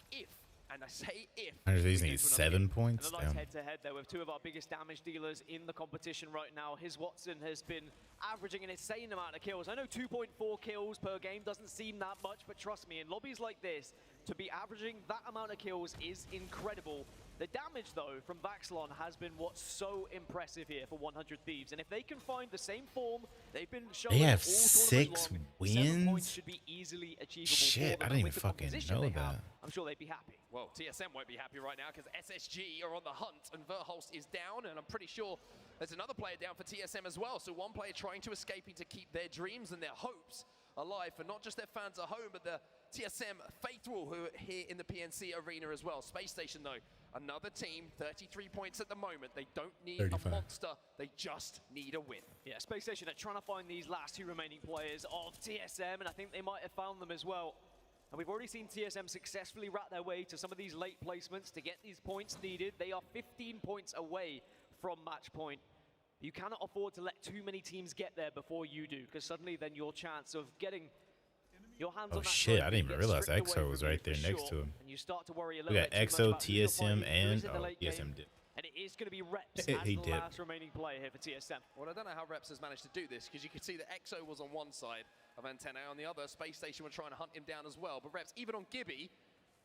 And I say if. These need 7 points. And a nice head-to-head there with two of our biggest damage dealers in the competition right now. His Watson has been averaging an insane amount of kills. I know 2.4 kills per game doesn't seem that much, but trust me, in lobbies like this, to be averaging that amount of kills is incredible. The damage, though, from Vaxlon has been what's so impressive here for 100 Thieves. And if they can find the same form they've been showing, they have all 6 long, wins. 7 points should be easily achievable. Shit, I didn't even fucking know that. I'm sure they'd be happy. Well, TSM won't be happy right now because SSG are on the hunt and Verholst is down, and I'm pretty sure there's another player down for TSM as well. So one player trying to escape to keep their dreams and their hopes alive for not just their fans at home, but the TSM faithful who are here in the PNC arena as well. Space Station, though, another team, 33 points at the moment. They don't need 35. a monster, they just need a win. Yeah, Space Station are trying to find these last two remaining players of TSM, and I think they might have found them as well. And we've already seen TSM successfully rat their way to some of these late placements to get these points needed. They are 15 points away from match point. You cannot afford to let too many teams get there before you do, because suddenly then your chance of getting your hands on that shit, I didn't even realize EXO was right there next to him. And you start to worry a little We got bit EXO, TSM, and TSM did. And it is going to be Reps as He the did. last remaining player here for TSM. Well, I don't know how Reps has managed to do this, because you can see that EXO was on one side of Antenna, on the other, Space Station were trying to hunt him down as well. But Reps, even on Gibby,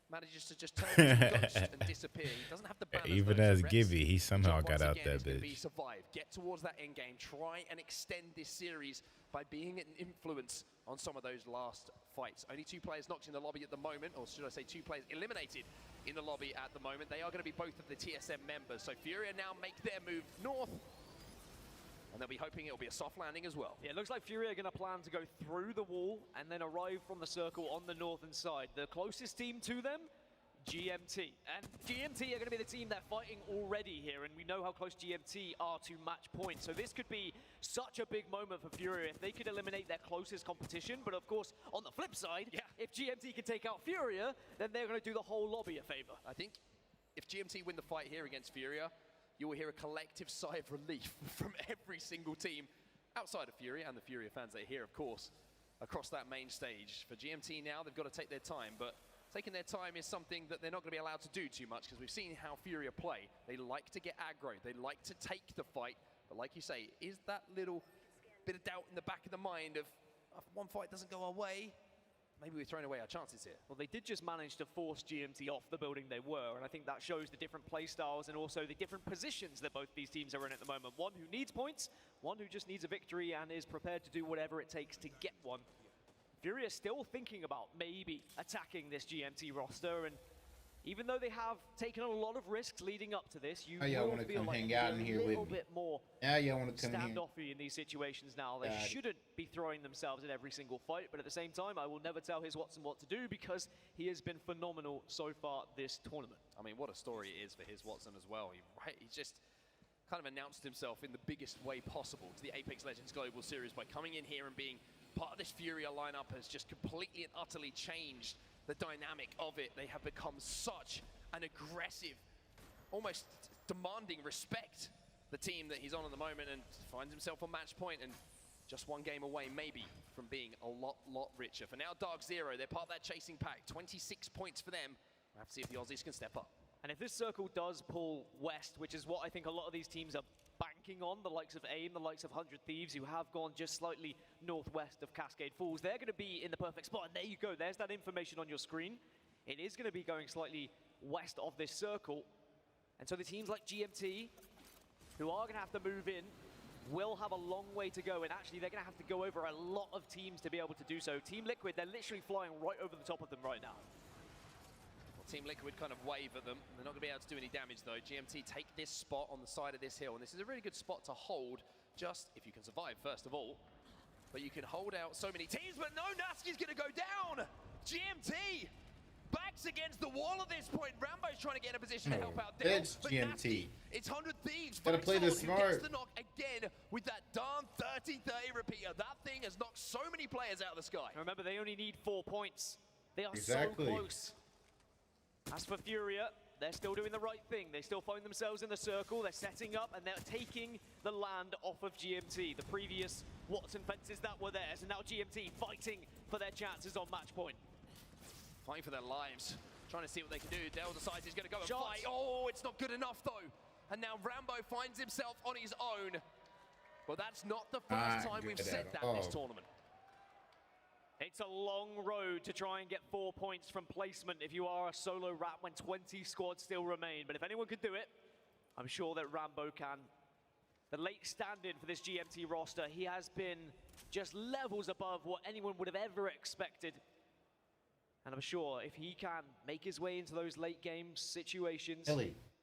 manages to just turn into a ghost and disappear. He doesn't have the banners. Even though, as so Reps, Gibby, he somehow got out again, that is gonna bitch. be survive. Get towards that end game. Try and extend this series by being an influence on some of those last fights. Only 2 players knocked in the lobby at the moment, or should I say 2 players eliminated in the lobby at the moment. They are going to be both of the TSM members. So Furia now make their move north, and they'll be hoping it'll be a soft landing as well. Yeah, it looks like Furia are going to plan to go through the wall and then arrive from the circle on the northern side. The closest team to them, GMT. And GMT are going to be the team they're fighting already here, and we know how close GMT are to match point. So this could be such a big moment for Furia if they could eliminate their closest competition. But of course, on the flip side, if GMT can take out Furia, then they're going to do the whole lobby a favor. I think if GMT win the fight here against Furia, you will hear a collective sigh of relief from every single team outside of Furia and the Furia fans that are here, of course, across that main stage. For GMT now, they've got to take their time, but taking their time is something that they're not going to be allowed to do too much, because we've seen how Furia play. They like to get aggro. They like to take the fight. But like you say, is that little bit of doubt in the back of the mind of if one fight doesn't go our way, maybe we're throwing away our chances here. Well, they did just manage to force GMT off the building they were, and I think that shows the different play styles and also the different positions that both these teams are in at the moment. One who needs points, one who just needs a victory and is prepared to do whatever it takes to get one. Furia still thinking about maybe attacking this GMT roster, and even though they have taken a lot of risks leading up to this, you will feel like they're a little bit more standoffy in these situations now. They shouldn't be throwing themselves in every single fight, but at the same time, I will never tell his Watson what to do, because he has been phenomenal so far this tournament. I mean, what a story it is for his Watson as well. He just kind of announced himself in the biggest way possible to the Apex Legends Global Series by coming in here and being part of this Furia lineup. Has just completely and utterly changed the dynamic of it. They have become such an aggressive, almost demanding respect, the team that he's on at the moment, and finds himself on match point and just one game away maybe from being a lot richer. For now, Dark Zero, they're part of that chasing pack. 26 points for them. We'll have to see if the Aussies can step up. And if this circle does pull west, which is what I think a lot of these teams are banking on, the likes of AIM, the likes of 100 Thieves, who have gone just slightly northwest of Cascade Falls, they're going to be in the perfect spot. And there you go, there's that information on your screen. It is going to be going slightly west of this circle. And so the teams like GMT who are going to have to move in, will have a long way to go, and actually they're going to have to go over a lot of teams to be able to do so. Team Liquid, they're literally flying right over the top of them right now. Well, Team Liquid kind of wave at them. They're not going to be able to do any damage though. GMT take this spot on the side of this hill, and this is a really good spot to hold, just if you can survive first of all. But you can hold out so many teams, but no, Naski's going to go down! GMT! Backs against the wall at this point. Rambo's trying to get in a position to help out there. It's GMT. It's 100 Thieves. Gotta play this Vaxol, who gets smart. the knock again with that darn 30-30 repeater. That thing has knocked so many players out of the sky. Remember, they only need 4 points. They are Exactly. so close. As for Furia, they're still doing the right thing. They still find themselves in the circle. They're setting up, and they're taking the land off of GMT. The previous Watson fences that were theirs, and now GMT fighting for their chances on match point. Fighting for their lives. Trying to see what they can do. Dell decides he's going to go and Shots. fight. Oh, it's not good enough, though. And now Rambo finds himself on his own. Well, that's not the first time we've said that this tournament. It's a long road to try and get 4 points from placement if you are a solo rat when 20 squads still remain. But if anyone could do it, I'm sure that Rambo can. The late stand-in for this GMT roster, he has been just levels above what anyone would have ever expected. And I'm sure if he can make his way into those late game situations,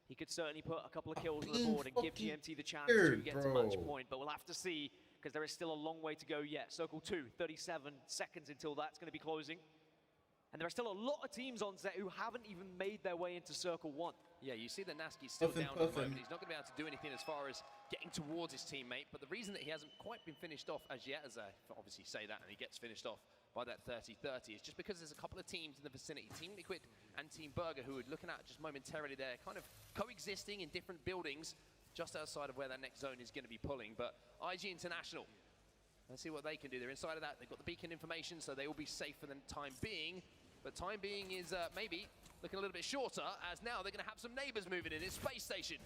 he could certainly put a couple of kills on the board and give GMT the chance to get to match point. But we'll have to see, because there is still a long way to go yet. Circle 2, 37 seconds until that's going to be closing. And there are still a lot of teams on set who haven't even made their way into Circle 1. Yeah, you see that Naski's still down at the moment. He's not going to be able to do anything as far as getting towards his teammate. But the reason that he hasn't quite been finished off as yet, as I obviously say that, and he gets finished off by that 30-30, is just because there's a couple of teams in the vicinity, Team Liquid and Team Burger, who are looking at just momentarily there, kind of coexisting in different buildings just outside of where that next zone is going to be pulling. But IG International, let's see what they can do. They're inside of that. They've got the beacon information, so they will be safe for the time being. But time being is maybe looking a little bit shorter, as now they're going to have some neighbors moving in. It's Space Station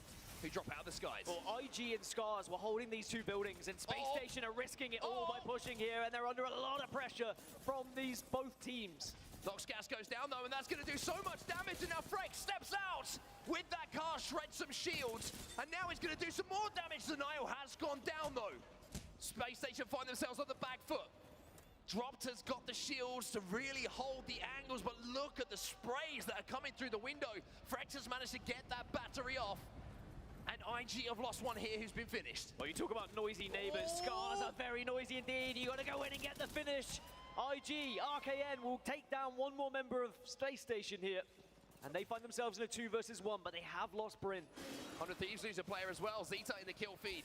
who drop out of the skies. Well, IG and Scars were holding these two buildings, and Space Station are risking it all by pushing here, and they're under a lot of pressure from these both teams. Nox gas goes down though, and that's going to do so much damage, and now Frex steps out with that car, shreds some shields, and now he's going to do some more damage. Denial has gone down though. Space Station find themselves on the back foot. Dropped has got the shields to really hold the angles, but look at the sprays that are coming through the window. Frex has managed to get that battery off, and IG have lost one here who's been finished. Well, you talk about noisy neighbors. Scars are very noisy indeed. You got to go in and get the finish. IG, RKN will take down one more member of Space Station here, and they find themselves in a 2 versus 1, but they have lost Bryn. 100 Thieves lose a player as well. Zeta in the kill feed.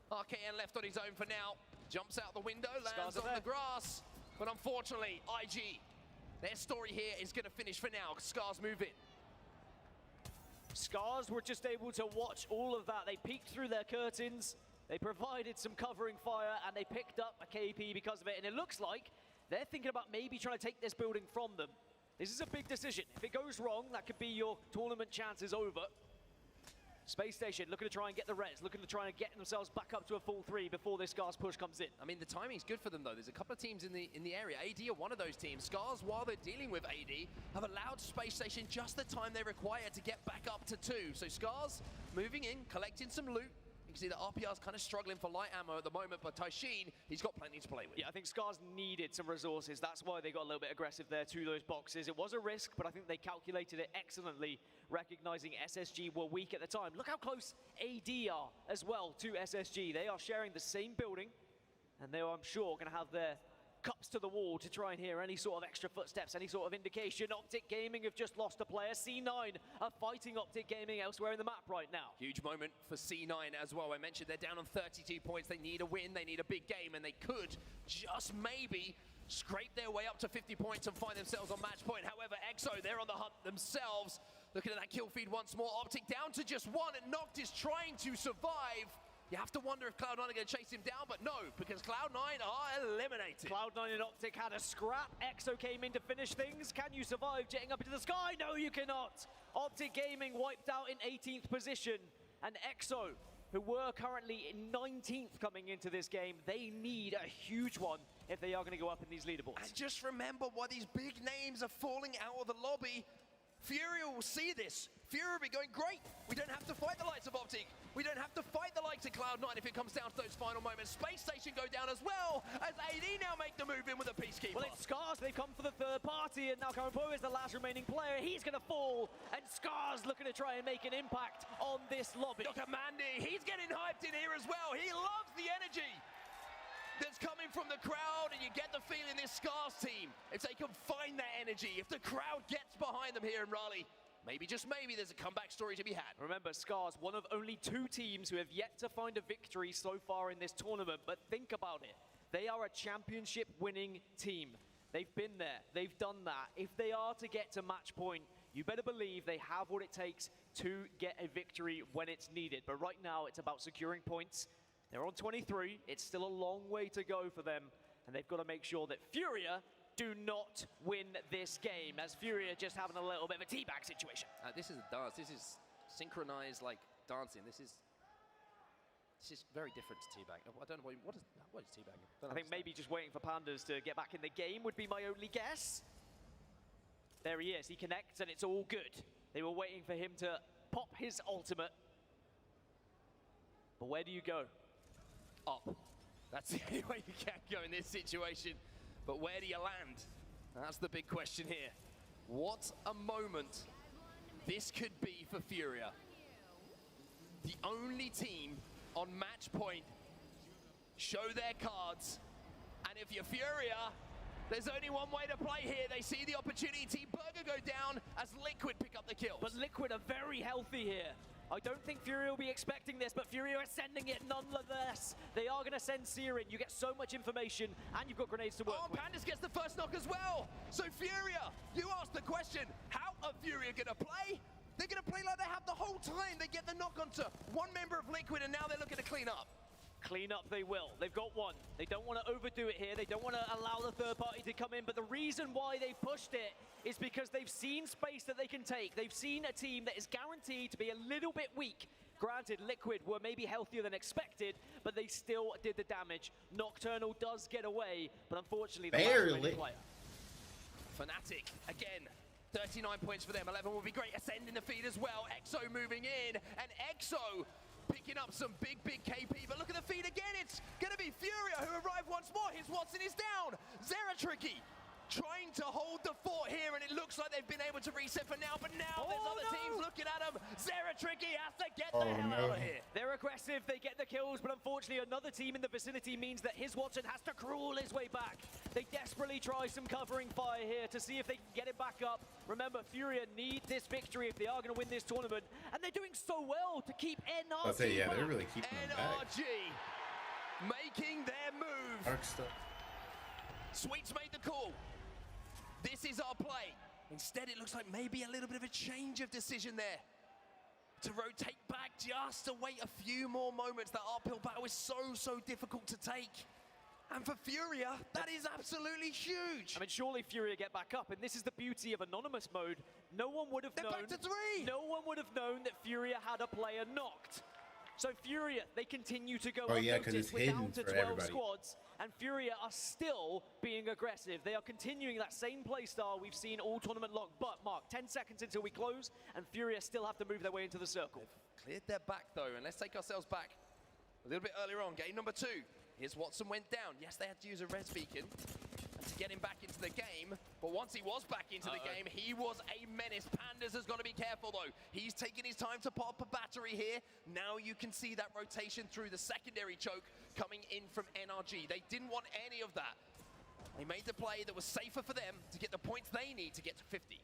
RKN left on his own for now. Jumps out the window, lands on the grass. But unfortunately, IG, their story here is going to finish for now. Scars move in. Scars were just able to watch all of that. They peeked through their curtains. They provided some covering fire, and they picked up a KP because of it. And it looks like they're thinking about maybe trying to take this building from them. This is a big decision. If it goes wrong, that could be your tournament chances over. Space Station looking to try and get the res, looking to try and get themselves back up to a full 3 before this Scars push comes in. I mean, the timing's good for them though. There's a couple of teams in the area. AD are one of those teams. Scars, while they're dealing with AD, have allowed Space Station just the time they require to get back up to 2. So Scars moving in, collecting some loot. You can see that RPR's kind of struggling for light ammo at the moment, but Taishin, he's got plenty to play with. Yeah, I think Scars needed some resources. That's why they got a little bit aggressive there to those boxes. It was a risk, but I think they calculated it excellently, recognizing SSG were weak at the time. Look how close AD are as well to SSG. They are sharing the same building, and they are, I'm sure, going to have their cups to the wall to try and hear any sort of extra footsteps, any sort of indication. Optic Gaming have just lost a player. C9 are fighting Optic Gaming elsewhere in the map right now. Huge moment for C9 as well. I mentioned they're down on 32 points. They need a win. They need a big game, and they could just maybe scrape their way up to 50 points and find themselves on match point. However, EXO, they're on the hunt themselves. Looking at that kill feed once more. Optic down to just 1, and Noct is trying to survive. You have to wonder if Cloud9 are going to chase him down, but no, because Cloud9 are eliminated. Cloud9 and Optic had a scrap. EXO came in to finish things. Can you survive jetting up into the sky? No, you cannot. Optic Gaming wiped out in 18th position, and EXO, who were currently in 19th coming into this game, they need a huge one if they are going to go up in these leaderboards. And just remember why these big names are falling out of the lobby. Furia will see this. Fury will be going great. We don't have to fight the likes of Optic. We don't have to fight the likes of Cloud9 if it comes down to those final moments. Space Station go down as well as AD now make the move in with a Peacekeeper. Well, it's Scars. They've come for the third party, and now Karampo is the last remaining player. He's going to fall, and Scars looking to try and make an impact on this lobby. Look at Mandy. He's getting hyped in here as well. He loves the energy that's coming from the crowd, and you get the feeling this Scars team, if they can find that energy, if the crowd gets behind them here in Raleigh, maybe, just maybe, there's a comeback story to be had. Remember, Scars, one of only 2 teams who have yet to find a victory so far in this tournament, but think about it. They are a championship-winning team. They've been there. They've done that. If they are to get to match point, you better believe they have what it takes to get a victory when it's needed. But right now, it's about securing points. They're on 23. It's still a long way to go for them, and they've got to make sure that Furia do not win this game, as Furia just having a little bit of a teabag situation. This is a dance. This is synchronized like dancing. This is very different to teabag. I don't know what is teabag. I think maybe just waiting for Pandas to get back in the game would be my only guess. There he is. He connects, and it's all good. They were waiting for him to pop his ultimate. But where do you go? Up. That's the only way you can go in this situation. But where do you land? That's the big question here. What a moment this could be for Furia. The only team on match point show their cards. And if you're Furia, there's only one way to play here. They see the opportunity. Team Burger go down as Liquid pick up the kills. But Liquid are very healthy here. I don't think Furia will be expecting this, but Furia are sending it nonetheless. They are going to send Siren. You get so much information, and you've got grenades to work with. Pandas gets the first knock as well. So Furia, you asked the question, how are Furia going to play? They're going to play like they have the whole time. They get the knock onto one member of Liquid, and now they're looking to clean up. Clean up they will. They've got one. They don't want to overdo it here. They don't want to allow the third party to come in. But the reason why they pushed it is because they've seen space that they can take. They've seen a team that is guaranteed to be a little bit weak. Granted, Liquid were maybe healthier than expected, but they still did the damage. Nocturnal does get away, but unfortunately, the last remaining player. Fnatic, again, 39 points for them. 11 will be great. Ascending the feed as well. EXO moving in, and EXO picking up some big KP, but look at the feed again. It's going to be Furia who arrive once more. His Watson is down. Zeratricky trying to hold the fort here, and it looks like they've been able to reset for now, but now there's other teams looking at them. Zeratricky has to get the hell out of here. They're aggressive, they get the kills, but unfortunately another team in the vicinity means that his Watson has to crawl his way back. They desperately try some covering fire here to see if they can get it back up. Remember, Furia need this victory if they are going to win this tournament, and they're doing so well to keep NRG I'll say, yeah, they're really keeping them back. NRG making their move. Sweets made the call. This is our play. Instead, it looks like maybe a little bit of a change of decision there. To rotate back just to wait a few more moments. That uphill battle is so difficult to take. And for Furia, that is absolutely huge. I mean, surely Furia get back up, and this is the beauty of Anonymous mode. No one would have known. Back to 3. No one would have known that Furia had a player knocked. So Furia, they continue to go because it's hidden down to for 12 everybody. squads, and Furia are still being aggressive. They are continuing that same play style we've seen all tournament long. But Mark, 10 seconds until we close, and Furia still have to move their way into the circle. They've cleared their back though, and let's take ourselves back a little bit earlier on. Game number 2. Here's Watson went down. Yes, they had to use a res beacon to get him back into the game, but once he was back into the game, he was a menace. Pandas has got to be careful though. He's taking his time to pop a battery here. Now you can see that rotation through the secondary choke coming in from NRG. They didn't want any of that. They made the play that was safer for them to get the points they need to get to 50.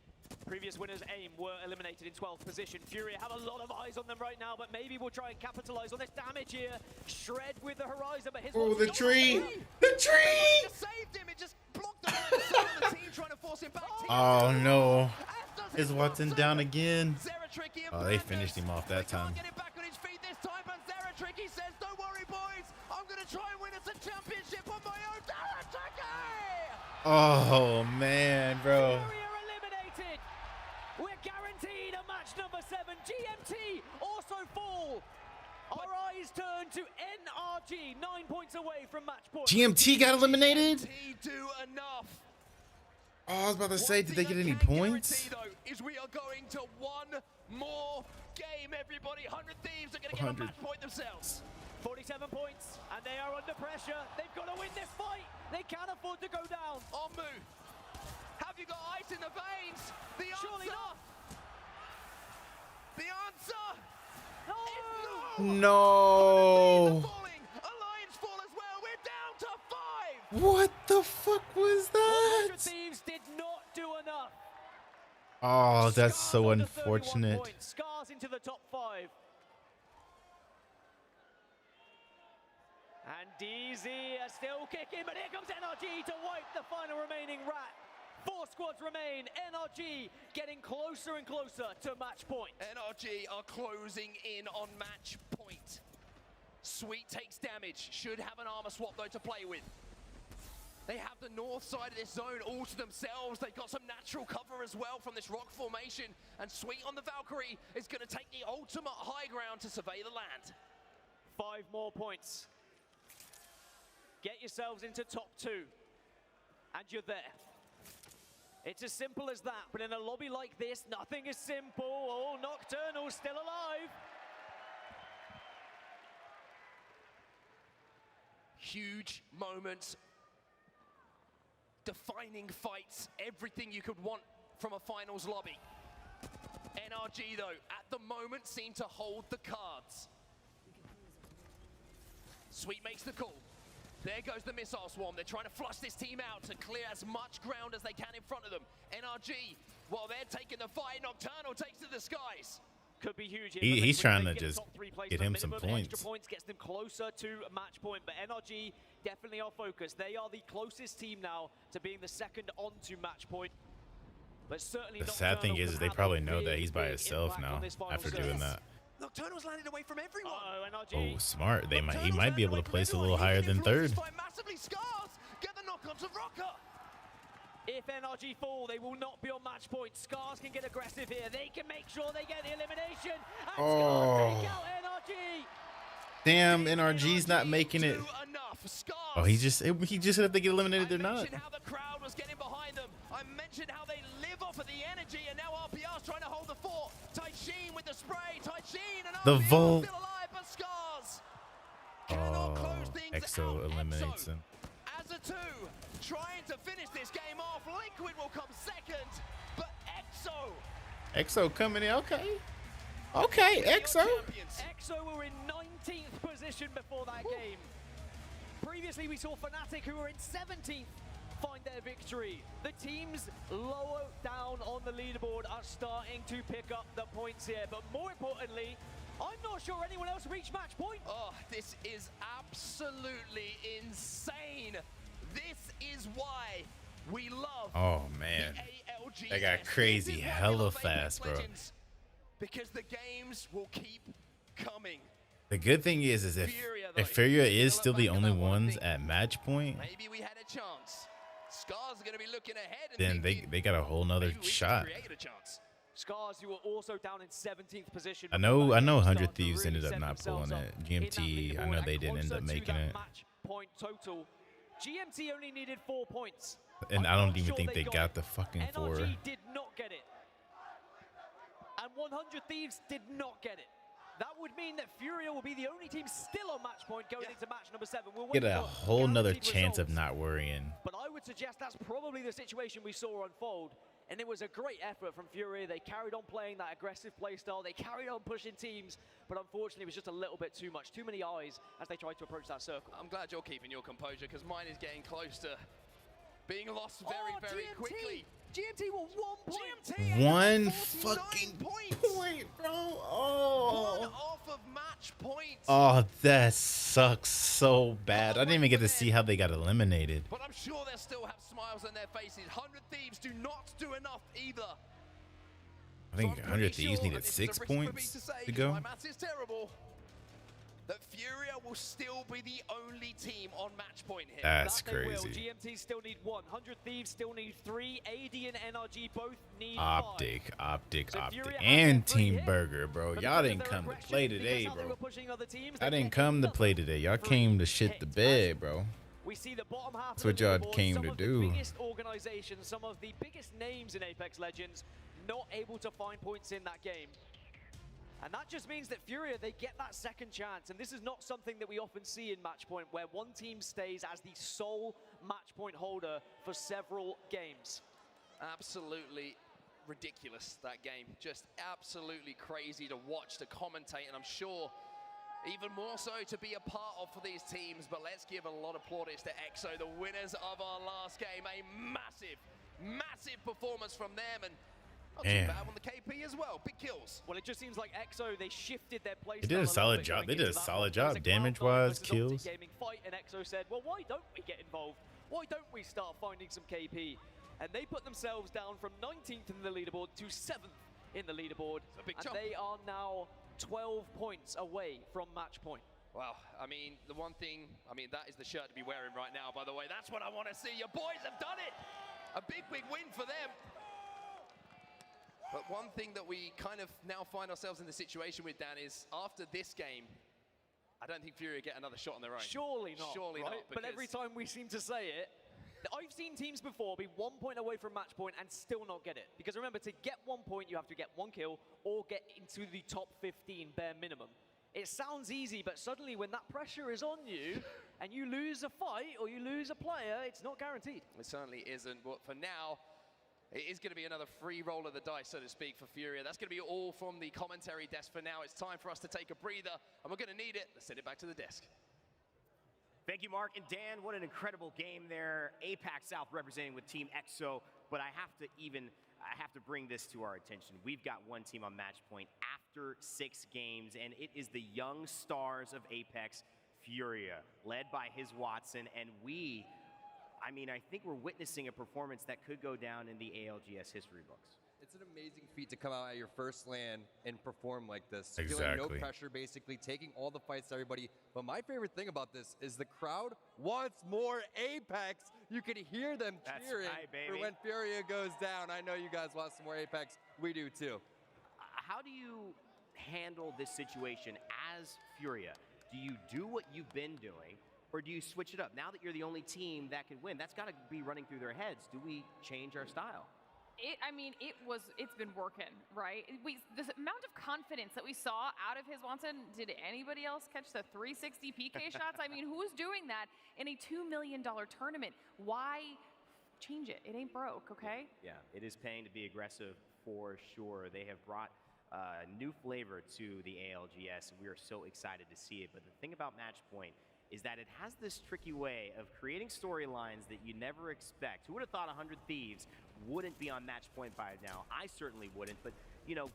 Previous winners AIM were eliminated in 12th position. Furia have a lot of eyes on them right now, but maybe we'll try and capitalize on this damage here. Shred with the Horizon, but his the tree! The tree! It just saved him. It just blocked him on the side of the team trying to force him back. Oh no. Is Watson down again? Oh, they finished him off that time. Get it back on his feet this time, but Zeratricky says, don't worry boys, I'm going to try and win us a championship on my own. Zeratricky! Oh man, bro. We're guaranteed a match number 7. GMT also fall. Our eyes turn to NRG, 9 points away from match point. GMT got eliminated? GMT do enough Oh, I was about to say, did they get any points? Though, is we are going to one more game, everybody. 100 Thieves are going to get a match point themselves. 47 points, and they are under pressure. They've got to win this fight. They can't afford to go down. Omu, have you got ice in the veins? The answer. Surely not. The answer. No. No. Alliance fall as well. We're down to 5. What the fuck was that? 100 Thieves did not do enough. Oh, that's Scars so on the 31 unfortunate. points. Scars into the top 5. And DZ are still kicking, but here comes NRG to wipe the final remaining rat. 4 squads remain. NRG getting closer and closer to match point. NRG are closing in on match point. Sweet takes damage. Should have an armor swap though to play with. They have the north side of this zone all to themselves. They've got some natural cover as well from this rock formation. And Sweet on the Valkyrie is going to take the ultimate high ground to survey the land. 5 more points. Get yourselves into top 2. And you're there. It's as simple as that. But in a lobby like this, nothing is simple. Oh, Nocturnal still alive. Huge moments. Defining fights, everything you could want from a finals lobby. NRG though, at the moment seem to hold the cards. Sweet makes the call. There goes the missile swarm. They're trying to flush this team out to clear as much ground as they can in front of them. NRG, while they're taking the fight, Nocturnal takes to the skies. Could be huge. He's trying to just get him some points. Extra points gets them closer to match point, but NRG definitely are focused. They are the closest team now to being the second onto match point. But certainly The sad thing is they probably know that he's by himself now after doing that. Nocturnal's landed away from everyone. Oh, smart. He might be able to place a little higher than third. Massively Scars get the knock onto Rocker. If NRG fall, they will not be on match point. Scars can get aggressive here. They can make sure they get the elimination. And Scars take out NRG. Damn, NRG's not making it. Oh, he just said if they get eliminated, they're not. How the crowd was getting behind them. I mentioned how they live off of the energy, and now RPR's trying to hold the fort. Taishin with the spray. Taishin and The RPR Volt. still alive, but Scars Oh, EXO eliminates him. as a 2, trying to finish this game off. Liquid will come second, but EXO coming in. Okay, EXO. EXO were in 19th position before that game. Previously, we saw Fnatic, who were in 17th, find their victory. The teams lower down on the leaderboard are starting to pick up the points here. But more importantly, I'm not sure anyone else reached match point. Oh, this is absolutely insane. This is why we love man, the ALGS. that got crazy hella fast, bro. Because the games will keep coming. The good thing is if Furia is still the only ones at match point, Maybe we had a chance. Scars are going to be looking ahead, then and they got a whole nother shot. create a chance. Scars, who were also down in 17th position. I know 100 Thieves ended up not pulling it. GMT, I know they didn't end up making it. Match point total. GMT only needed 4 points. And I don't even think they got the fucking 4. NRG did not get it. And 100 Thieves did not get it. That would mean that Furia will be the only team still on match point going into match number 7. We'll Get wait a for whole nother guaranteed chance of results. not worrying. But I would suggest that's probably the situation we saw unfold. And it was a great effort from Furia. They carried on playing that aggressive playstyle. They carried on pushing teams. But unfortunately, it was just a little bit too much. Too many eyes as they tried to approach that circle. I'm glad you're keeping your composure, because mine is getting close to being lost very GMT. quickly. GMT were 1 point. GMT One fucking point, bro. Oh. 1 off of match points. Oh, that sucks so bad. I didn't even get to see how they got eliminated. But I'm sure they'll still have smiles on their faces. 100 Thieves do not do enough either. I think 100 Thieves needed 6 points to go. My maths is terrible. That Furia will still be the only team on match point here. That's That they will. crazy. GMT still need 1. 100 Thieves still need 3. AD and NRG both need Optic, 5. and Team Burger, bro. Y'all didn't come to play today, bro. I didn't come to play today. Y'all came to shit the bed, bro. We We see the bottom half That's of what the y'all leaderboard, came some to of do. the biggest organizations, some of the biggest names in Apex Legends, not able to find points in that game. And that just means that Furia, they get that second chance. And this is not something that we often see in Matchpoint, where one team stays as the sole Matchpoint holder for several games. Absolutely ridiculous, that game. Just absolutely crazy to watch, to commentate, and I'm sure even more so to be a part of for these teams. But let's give a lot of plaudits to EXO, the winners of our last game. A massive, massive performance from them, and not too bad on the KP as well. Big kills. Well, it just seems like EXO, they shifted their play. They did a solid job. They did a solid job, damage-wise, kills. Gaming fight, and EXO said, well, why don't we get involved? Why don't we start finding some KP? And they put themselves down from 19th in the leaderboard to 7th in the leaderboard. It's a big and jump. They are now 12 points away from match point. Well, I mean, the one thing, that is the shirt to be wearing right now, by the way. That's what I want to see. Your boys have done it. A big, big win for them. But one thing that we kind of now find ourselves in the situation with, Dan, is after this game, I don't think Fury get another shot on their own. Surely not. Surely right? not. But every time we seem to say it, I've seen teams before be 1 point away from match point and still not get it. Because remember, to get 1 point, you have to get 1 kill or get into the top 15 bare minimum. It sounds easy, but suddenly when that pressure is on you and you lose a fight or you lose a player, it's not guaranteed. It certainly isn't. But for now, it is going to be another free roll of the dice, so to speak, for Furia. That's going to be all from the commentary desk for now. It's time for us to take a breather, and we're going to need it. Let's send it back to the desk. Thank you, Mark and Dan. What an incredible game there. APAC South representing with Team EXO, but I have to bring this to our attention. We've got one team on match point after 6 games, and it is the young stars of Apex, Furia, led by his Watson, and I think we're witnessing a performance that could go down in the ALGS history books. It's an amazing feat to come out at your first LAN and perform like this. Exactly. Feeling no pressure, basically, taking all the fights to everybody. But my favorite thing about this is the crowd wants more Apex. You can hear them cheering for when Furia goes down. I know you guys want some more Apex. We do too. How do you handle this situation as Furia? Do you do what you've been doing, or do you switch it up? Now that you're the only team that can win, that's got to be running through their heads. Do we change our style? It's been working, right? This amount of confidence that we saw out of his Watson, did anybody else catch the 360 PK shots? Who's doing that in a $2 million tournament? Why change it? It ain't broke, okay? Yeah, it is paying to be aggressive for sure. They have brought new flavor to the ALGS, and we are so excited to see it. But the thing about Matchpoint is that it has this tricky way of creating storylines that you never expect. Who would have thought 100 Thieves wouldn't be on Matchpoint by now? I certainly wouldn't, but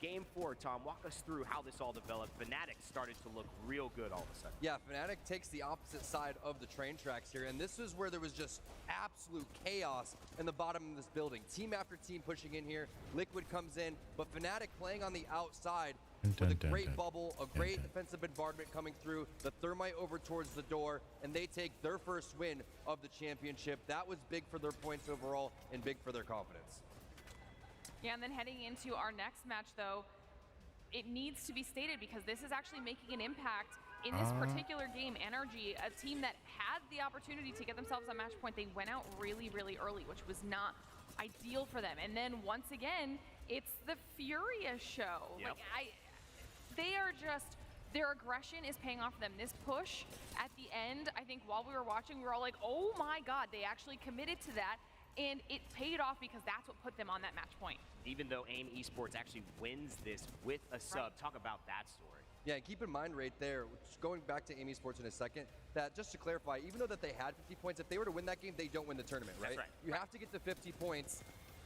game 4, Tom, walk us through how this all developed. Fnatic started to look real good all of a sudden. Yeah, Fnatic takes the opposite side of the train tracks here, and this is where there was just absolute chaos in the bottom of this building. Team after team pushing in here. Liquid comes in, but Fnatic playing on the outside with a great bubble, a great defensive bombardment coming through, the Thermite over towards the door, and they take their first win of the championship. That was big for their points overall and big for their confidence. Yeah, and then heading into our next match, though, it needs to be stated because this is actually making an impact in this particular game. NRG, a team that had the opportunity to get themselves on match point, they went out really, really early, which was not ideal for them. And then once again, it's the Furia show. Yep. Their aggression is paying off for them. This push at the end, I think while we were watching, we were all like, oh my God, they actually committed to that. And it paid off because that's what put them on that match point. Even though AIM Esports actually wins this with a sub, Right. Talk about that story. Yeah, and keep in mind right there, going back to AIM Esports in a second, that just to clarify, even though that they had 50 points, if they were to win that game, they don't win the tournament, right? That's right. You have to get to 50 points,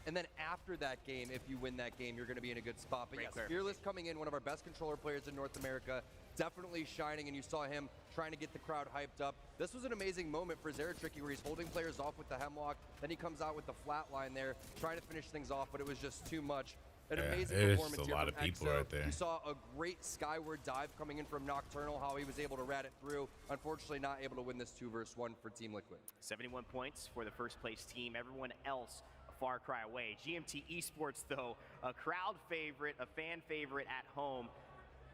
and then after that game, if you win that game, you're going to be in a good spot. But Great yes, clarification. Fearless coming in, one of our best controller players in North America, definitely shining, and you saw him trying to get the crowd hyped up. This was an amazing moment for Zeratricky where he's holding players off with the Hemlock, then he comes out with the flat line there, trying to finish things off, but it was just too much. An amazing performance a here lot from of people EXO. right there. You saw a great skyward dive coming in from Nocturnal, how he was able to rat it through. Unfortunately, not able to win this 2 versus 1 for Team Liquid. 71 points for the first place team. Everyone else a far cry away. GMT Esports, though, a crowd favorite, a fan favorite at home.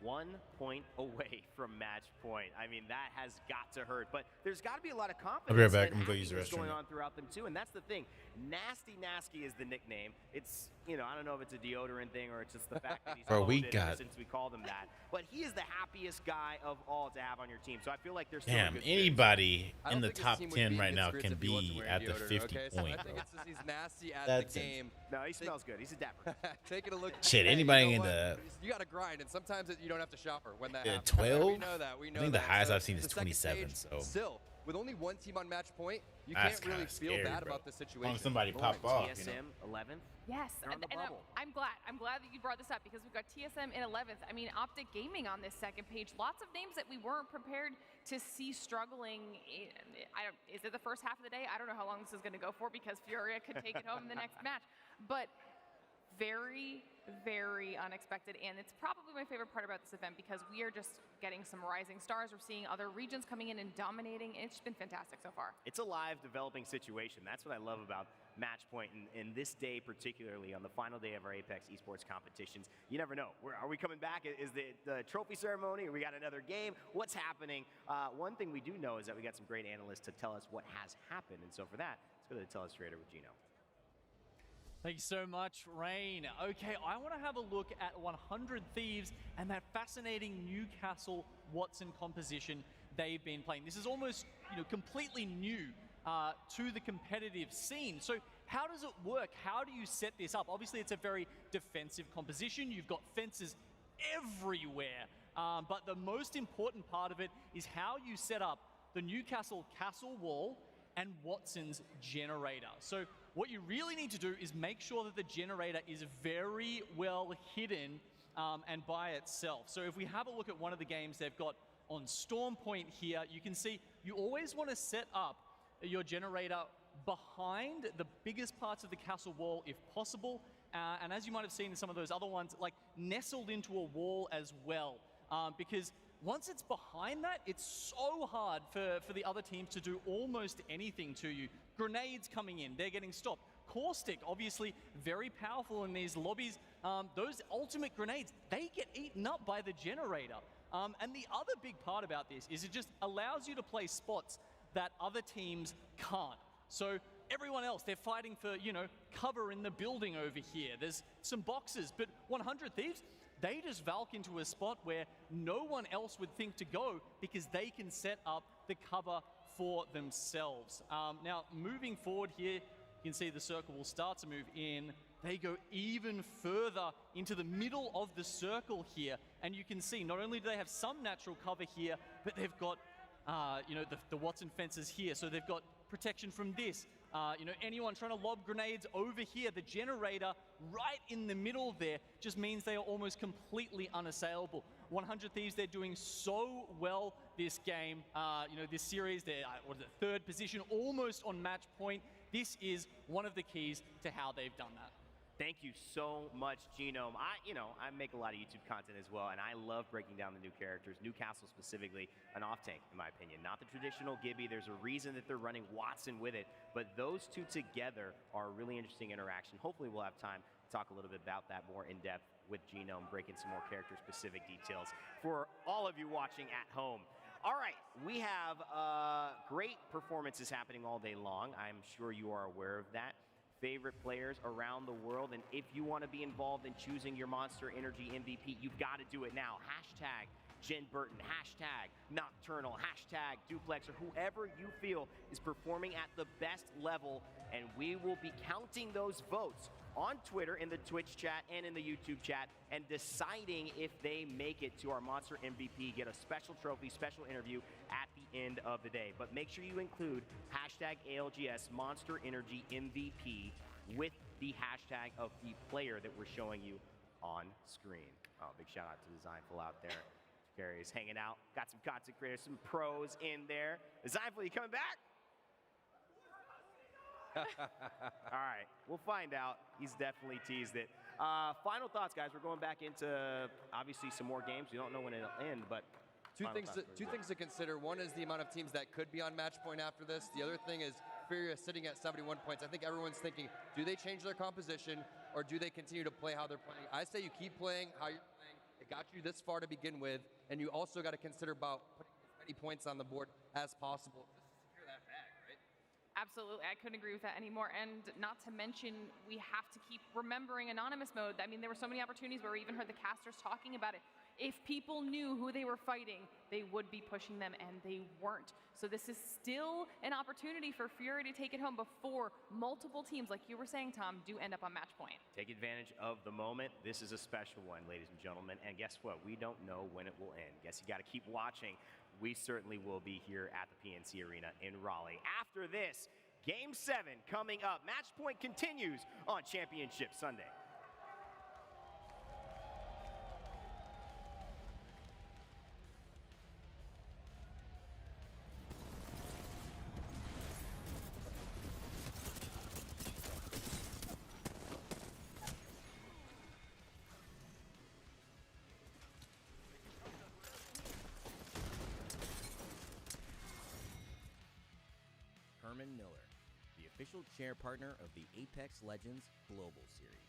1 point away from match point. I mean, that has got to hurt. But there's got to be a lot of confidence. I'll be right back. and I'm going to go use the happiness restroom. going on throughout them too, and that's the thing. Nasty Nasky is the nickname. It's, you know, I don't know if it's a deodorant thing or it's just the fact that he's Bro, owned we it got- ever since we called him that. But he is the happiest guy of all to have on your team. So I feel like there's still a Damn, good spirits. anybody I in don't the think his top team would 10 be in right good now spirits can if he wasn't be wearing at the deodorant, 50 okay? So point. I think it's just he's nasty at That's the it. game. No, he smells good. He's a dapper. Taking a look. Shit, Hey, anybody you know in what? the- You got to grind, and sometimes you don't have to shower when that Yeah, happens. 12? We know that. We know I think the that. highest So I've seen is the second 27, stage, so. Still, with only one team on match point, you That's can't really kinda feel scary, bad bro. about the As long situation. as somebody pop off, you know? TSM 11th. Yes, They're on the and bubble. I'm glad. I'm glad that you brought this up because we've got TSM in 11th. I mean, Optic Gaming on this second page. Lots of names that we weren't prepared to see struggling. Is it the first half of the day? I don't know how long this is going to go for because Furia could take it home in the next match. But very, very unexpected, and it's probably my favorite part about this event because we are just getting some rising stars. We're seeing other regions coming in and dominating. It's been fantastic so far. It's a live developing situation. That's what I love about match point and this day particularly on the final day of our Apex esports competitions. You never know. Are we coming back? Is the trophy ceremony? Or we got another game? What's happening? One thing we do know is that we got some great analysts to tell us what has happened. And so for that, let's go to the Telestrator with Gino. Thank you so much, Rain. Okay, I want to have a look at 100 Thieves and that fascinating Newcastle Watson composition they've been playing. This is almost, completely new to the competitive scene. So how does it work? How do you set this up? Obviously, it's a very defensive composition. You've got fences everywhere. But the most important part of it is how you set up the Newcastle castle wall and Watson's generator. So what you really need to do is make sure that the generator is very well hidden and by itself. So if we have a look at one of the games they've got on Storm Point here, you can see you always want to set up your generator behind the biggest parts of the castle wall if possible. And as you might have seen in some of those other ones, like nestled into a wall as well. Because once it's behind that, it's so hard for the other teams to do almost anything to you. Grenades coming in, they're getting stopped. Caustic, obviously very powerful in these lobbies. Those ultimate grenades, they get eaten up by the generator. And the other big part about this is it just allows you to play spots that other teams can't. So everyone else, they're fighting for, cover in the building over here. There's some boxes, but 100 Thieves, they just valk into a spot where no one else would think to go because they can set up the cover for themselves. Now, moving forward here, you can see the circle will start to move in. They go even further into the middle of the circle here. And you can see not only do they have some natural cover here, but they've got, the Watson fences here. So they've got protection from this. Anyone trying to lob grenades over here, the generator right in the middle there just means they are almost completely unassailable. 100 Thieves, they're doing so well this game. This series, they're third position, almost on match point. This is one of the keys to how they've done that. Thank you so much, Genome. I make a lot of YouTube content as well, and I love breaking down the new characters. Newcastle specifically, an off-tank, in my opinion. Not the traditional Gibby. There's a reason that they're running Watson with it, but those two together are a really interesting interaction. Hopefully we'll have time to talk a little bit about that more in depth with Genome, breaking some more character-specific details for all of you watching at home. All right, we have great performances happening all day long. I'm sure you are aware of that. Favorite players around the world, and if you want to be involved in choosing your Monster Energy MVP, you've got to do it now. Hashtag Jen Burton, hashtag Nocturnal, hashtag Duplex, or whoever you feel is performing at the best level, and we will be counting those votes on Twitter, in the Twitch chat, and in the YouTube chat, and deciding if they make it to our Monster MVP, get a special trophy, special interview at the end of the day. But make sure you include hashtag ALGS Monster Energy MVP with the hashtag of the player that we're showing you on screen. Oh, big shout out to Designful out there. Gary is hanging out. Got some content creators, some pros in there. Designful, you coming back? All right, we'll find out. He's definitely teased it. Final thoughts, guys. We're going back into, obviously, some more games. We don't know when it'll end, but Two things to consider. One is the amount of teams that could be on match point after this. The other thing is Furia sitting at 71 points. I think everyone's thinking, do they change their composition or do they continue to play how they're playing? I say you keep playing how you're playing. It got you this far to begin with, and you also got to consider about putting as many points on the board as possible just to secure that bag, right? Absolutely, I couldn't agree with that anymore. And not to mention, we have to keep remembering anonymous mode. I mean, there were so many opportunities where we even heard the casters talking about it. If people knew who they were fighting, they would be pushing them, and they weren't. So this is still an opportunity for Fury to take it home before multiple teams, like you were saying, Tom, do end up on match point. Take advantage of the moment. This is a special one, ladies and gentlemen. And guess what? We don't know when it will end. Guess you got to keep watching. We certainly will be here at the PNC Arena in Raleigh. After this, Game 7 coming up. Match point continues on Championship Sunday. Herman Miller, the official chair partner of the Apex Legends Global Series.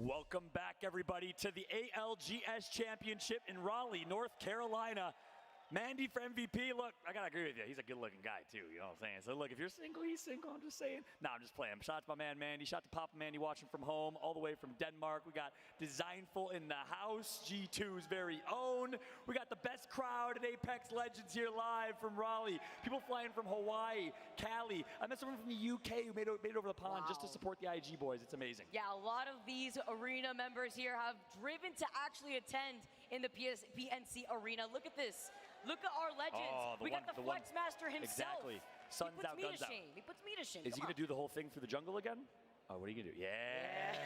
Welcome back, everybody, to the ALGS Championship in Raleigh, North Carolina. Mandy for MVP. Look, I gotta agree with you. He's a good-looking guy too. You know what I'm saying? So look, if you're single, he's single. I'm just saying. No, I'm just playing. Shout out to my man Mandy. Shout out to Papa Mandy watching from home, all the way from Denmark. We got Designful in the house. G2's very own. We got the best crowd at Apex Legends here live from Raleigh. People flying from Hawaii, Cali. I met someone from the UK who made it over the pond just to support the IG boys. It's amazing. Yeah, a lot of these arena members here have driven to actually attend in the PNC arena. Look at this. Look at our legends. Oh, we got the Flex Master himself. Exactly. Sun's out, guns out. He puts me to shame. Is he going to do the whole thing through the jungle again? Oh, what are you going to do? Yeah.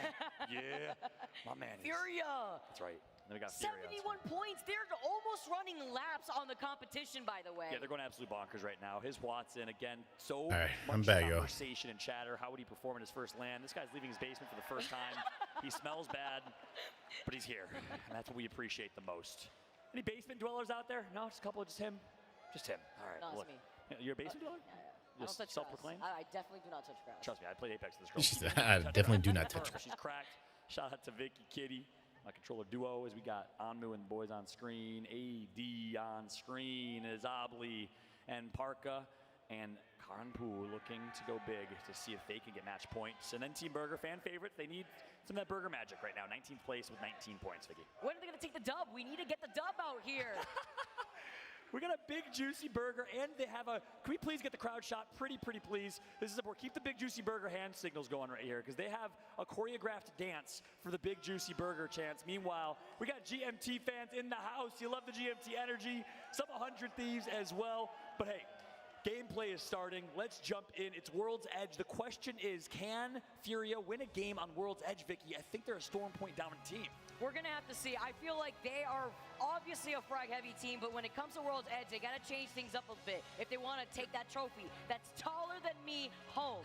Yeah. My man. Furia. That's right. Then we got Furia. 71 points. They're almost running laps on the competition, by the way. Yeah, they're going absolute bonkers right now. His Watson, again, so I'm much back, yo. conversation and chatter. How would he perform in his first land? This guy's leaving his basement for the first time. He smells bad, but he's here. And that's what we appreciate the most. Any basement dwellers out there? No, just a couple, just him. Just him. All right. No, look. it's me. You're a basement dweller? I don't touch self-proclaimed? grass. I definitely do not touch grass. Trust me, I played Apex with this girl. She said, I definitely do not touch her. She's cracked. Shout out to Vicky, Kitty, my controller duo, as we got Anmu and the boys on screen, AD on screen, Azabli and Parka, and Karanpu looking to go big to see if they can get match points. And then Team Burger, fan favorites, they need some of that burger magic right now. 19th place with 19 points, Vicky. When are they going to take the dub? We need to get the dub out here. We got a big juicy burger, and they have a. Can we please get the crowd shot? Pretty please. This is important. Keep the big juicy burger hand signals going right here, because they have a choreographed dance for the big juicy burger chants. Meanwhile, we got GMT fans in the house. You love the GMT energy. Some 100 Thieves as well. But hey, gameplay is starting. Let's jump in. It's World's Edge. The question is, can Furia win a game on World's Edge, Vicky? I think they're a Storm Point dominant team. We're going to have to see. I feel like they are obviously a frag-heavy team, but when it comes to World's Edge, they got to change things up a bit if they want to take that trophy that's taller than me home.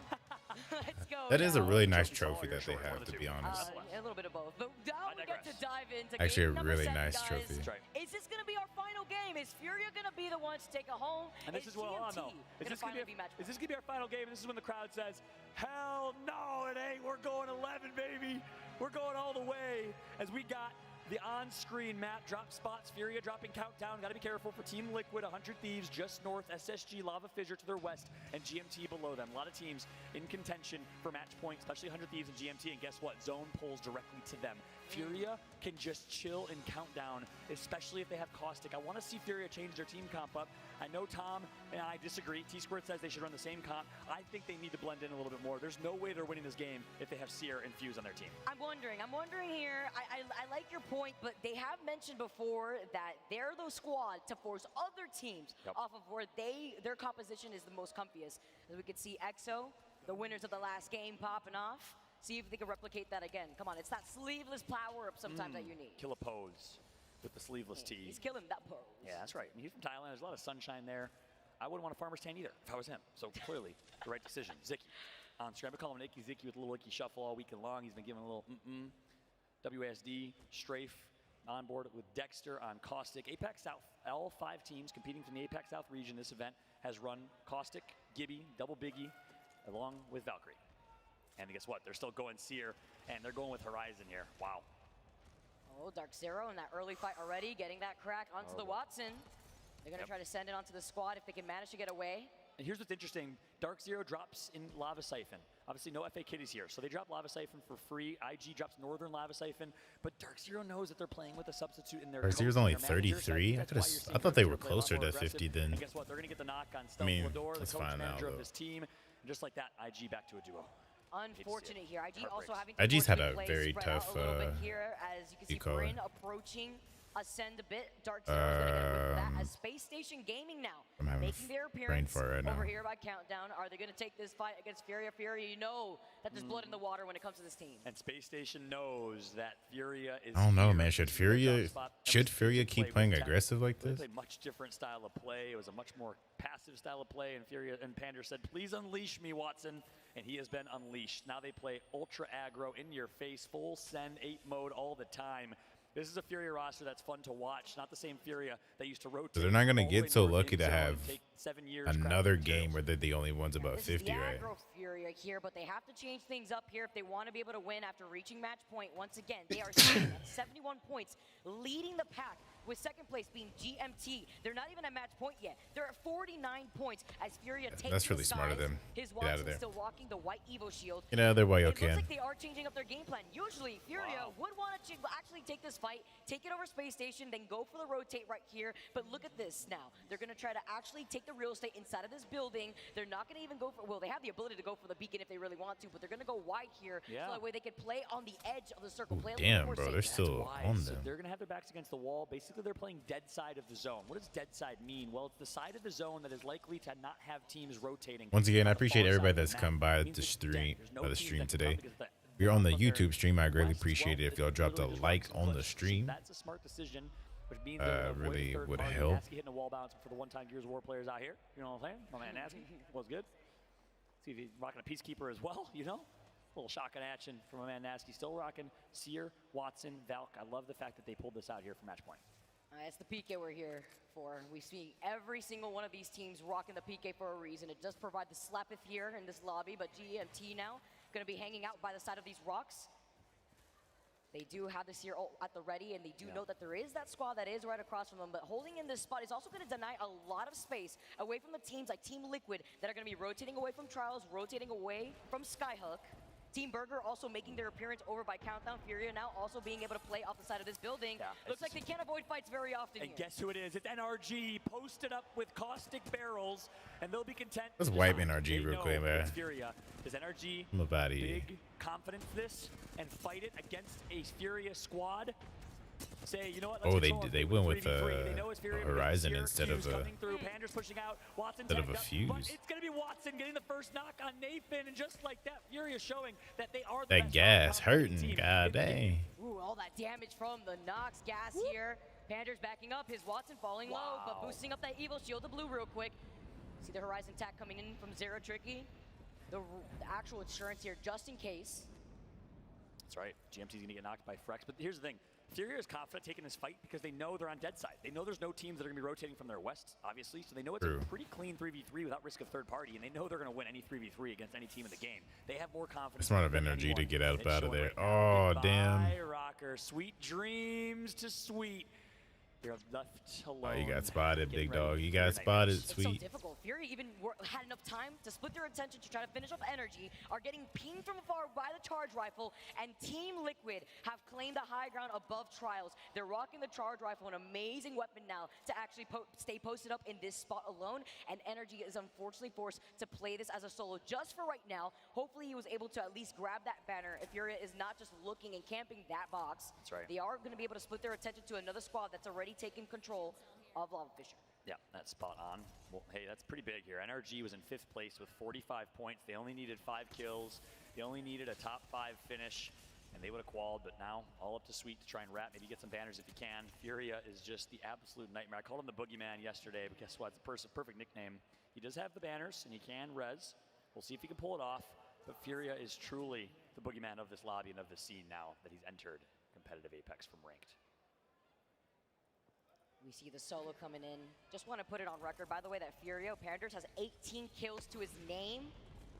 Let's go. That is a really nice trophy that they have, to be honest. A little bit of both. But now we get to dive into Actually, game a really number 7, nice guys. trophy. Is this going to be our final game? Is Furia going to be the ones to take it home? And this is what I know. Is this going to be our final game? And this is when the crowd says, hell no, it ain't. We're going 11, baby. We're going all the way. As we got the on-screen map drop spots, Furia dropping countdown. Got to be careful for Team Liquid, 100 Thieves just north, SSG, Lava Fissure to their west, and GMT below them. A lot of teams in contention for match points, especially 100 Thieves and GMT, and guess what? Zone pulls directly to them. Furia can just chill in countdown, especially if they have Caustic. I want to see Furia change their team comp up. I know Tom and I disagree. T-Squared says they should run the same comp. I think they need to blend in a little bit more. There's no way they're winning this game if they have Seer and Fuse on their team. I'm wondering here. I like your point, but they have mentioned before that they're the squad to force other teams off of where their composition is the most comfiest. As we could see EXO, the winners of the last game, popping off. See if they can replicate that again. Come on, it's that sleeveless power-up sometimes that you need. Kill a pose with the sleeveless tee. He's killing that pose. Yeah, that's right. I mean, he's from Thailand. There's a lot of sunshine there. I wouldn't want a farmer's tan either if I was him. So clearly, the right decision. Zicky on scramble. Call him an Icky Zicky with a little Icky shuffle all weekend long. He's been giving a little WSD, strafe on board with Dexter on Caustic. Apex South, all 5 teams competing from the Apex South region this event has run Caustic, Gibby, Double Biggie, along with Valkyrie. And guess what? They're still going Seer, and they're going with Horizon here. Wow. Oh, Dark Zero in that early fight already, getting that crack onto the Watson. They're going to try to send it onto the squad if they can manage to get away. And here's what's interesting. Dark Zero drops in Lava Siphon. Obviously, no FA Kitties here, so they drop Lava Siphon for free. IG drops Northern Lava Siphon, but Dark Zero knows that they're playing with a substitute in their Dark Zero's only 33? I thought they were closer to 50 then. And guess what? They're going to get the knock on Stealth Lador, the coach manager of this team. And just like that, IG back to a duo. Unfortunate here. IG also having IG's had a very tough here, as you can see Bryn approaching Ascend a bit. Dark Zero is going to get with that as Space Station Gaming now making their appearance over here by Countdown. Are they going to take this fight against Furia? Furia, you know that there's blood in the water when it comes to this team. And Space Station knows that Furia is I don't know, man. Should Furia keep playing aggressive like this? They played much different style of play. It was a much more passive style of play, and Furia and Pander said, please unleash me, Watson. And he has been unleashed. Now they play ultra aggro, in your face, full send 8 mode all the time. This is a Furia roster that's fun to watch, not the same Furia that used to rotate. So they're not going to get so lucky to have another game where they're the only ones above 50, right? Aggro Furia here, but they have to change things up here if they want to be able to win after reaching match point. Once again, they are sitting at 71 points, leading the pack with second place being GMT. They're not even at match point yet. They're at 49 points as Furia takes That's really the smart of skies. them. His Get out of Watson's there. still rocking the white Evo shield. Get out of there while you It looks can. like they are changing up their game plan. Usually, Furia would want to actually take this fight, take it over Space Station, then go for the rotate right here. But look at this now. They're going to try to actually take the real estate inside of this building. They're not going to even go for, well, they have the ability to go for the beacon if they really want to, but they're going to go wide here. Yeah. So that way they could play on the edge of the circle. Play a Damn, little more bro, safe. they're still on So them. they're going to have their backs against the wall. Basically, they're playing dead side of the zone. What does dead side mean? Well, it's the side of the zone that is likely to not have teams rotating. Once again, I on the appreciate far everybody side of that's the come map. by It means the it's stream, dead. There's no by the teams stream that can today. come because If you're on the from their YouTube stream, I greatly west, appreciate it if y'all it's dropped a literally just like rocks and on the push. stream. That's a smart decision, which means they're gonna avoid Really third would party. help. Nasky hitting a wall bounce for the one-time Gears of War players out here. You know what I'm saying? My man Nasky was good. See if he's rocking a Peacekeeper as well, you know? A little shotgun action from my man Nasky. Still rocking Seer, Watson, Valk. I love the fact that they pulled this out here for match point. It's the PK we're here for. We see every single one of these teams rocking the PK for a reason. It does provide the slapeth here in this lobby, but GMT now going to be hanging out by the side of these rocks. They do have this here at the ready, and they do know that there is that squad that is right across from them, but holding in this spot is also going to deny a lot of space away from the teams like Team Liquid that are going to be rotating away from Trials, rotating away from Skyhook. Team Burger also making their appearance over by Countdown. Furia now also being able to play off the side of this building. Looks like they can't avoid fights very often And here. guess who it is? It's NRG posted up with caustic barrels, and they'll be content. Let's to wipe just- NRG they real know quick, man. it's Furia. Does NRG I'm about to eat. big confidence this and fight it against a Furia squad? Say, you know what? Oh, let's they control did. it They with went with 3v3. They know it's Furia because Horizon Seer, instead Q's of a coming through. Pander's pushing out. Watson instead of a tagged up, but fuse. it's going to be Watson getting the first knock on Nathan, and just like that, Furia showing that they are the That best gas round hurting. team. God dang. Ooh, all that damage from the Nox gas here. Pander's backing up, his Watson falling low, but boosting up that Evo shield, the blue real quick. See the Horizon attack coming in from Zero Tricky. The actual insurance here, just in case. That's right. GMT's going to get knocked by Frex. But here's the thing. Furia is confident taking this fight because they know they're on dead side. They know there's no teams that are going to be rotating from their west, obviously. So they know it's True. a pretty clean 3v3 without risk of third party. And they know they're going to win any 3v3 against any team in the game. They have more confidence. Smart of than energy to anyone. get out It's of showing there. right now. Oh, damn. Goodbye, Rocker. Sweet dreams to Sweet. You're left alone. Oh, you got spotted, Getting big ready dog. You for your got night spotted, match. It's so sweet. difficult. Fury even had enough time to split their attention to try to finish off Energy, are getting pinged from afar by the charge rifle, and Team Liquid have claimed the high ground above Trials. They're rocking the charge rifle, an amazing weapon now to actually stay posted up in this spot alone, and Energy is unfortunately forced to play this as a solo just for right now. Hopefully he was able to at least grab that banner if Furia is not just looking and camping that box. That's right. They are going to be able to split their attention to another squad that's already taken control of Lava Fisher. Yeah, that's spot on. Well, hey, that's pretty big here. NRG was in 5th place with 45 points. They only needed 5 kills. They only needed a top 5 finish, and they would have qualled, but now all up to Sweet to try and wrap, maybe get some banners if you can. Furia is just the absolute nightmare. I called him the Boogeyman yesterday, but guess what? It's a perfect nickname. He does have the banners, and he can res. We'll see if he can pull it off, but Furia is truly the Boogeyman of this lobby and of this scene now that he's entered competitive Apex from Ranked. We see the solo coming in. Just want to put it on record, by the way, that Furio Panders has 18 kills to his name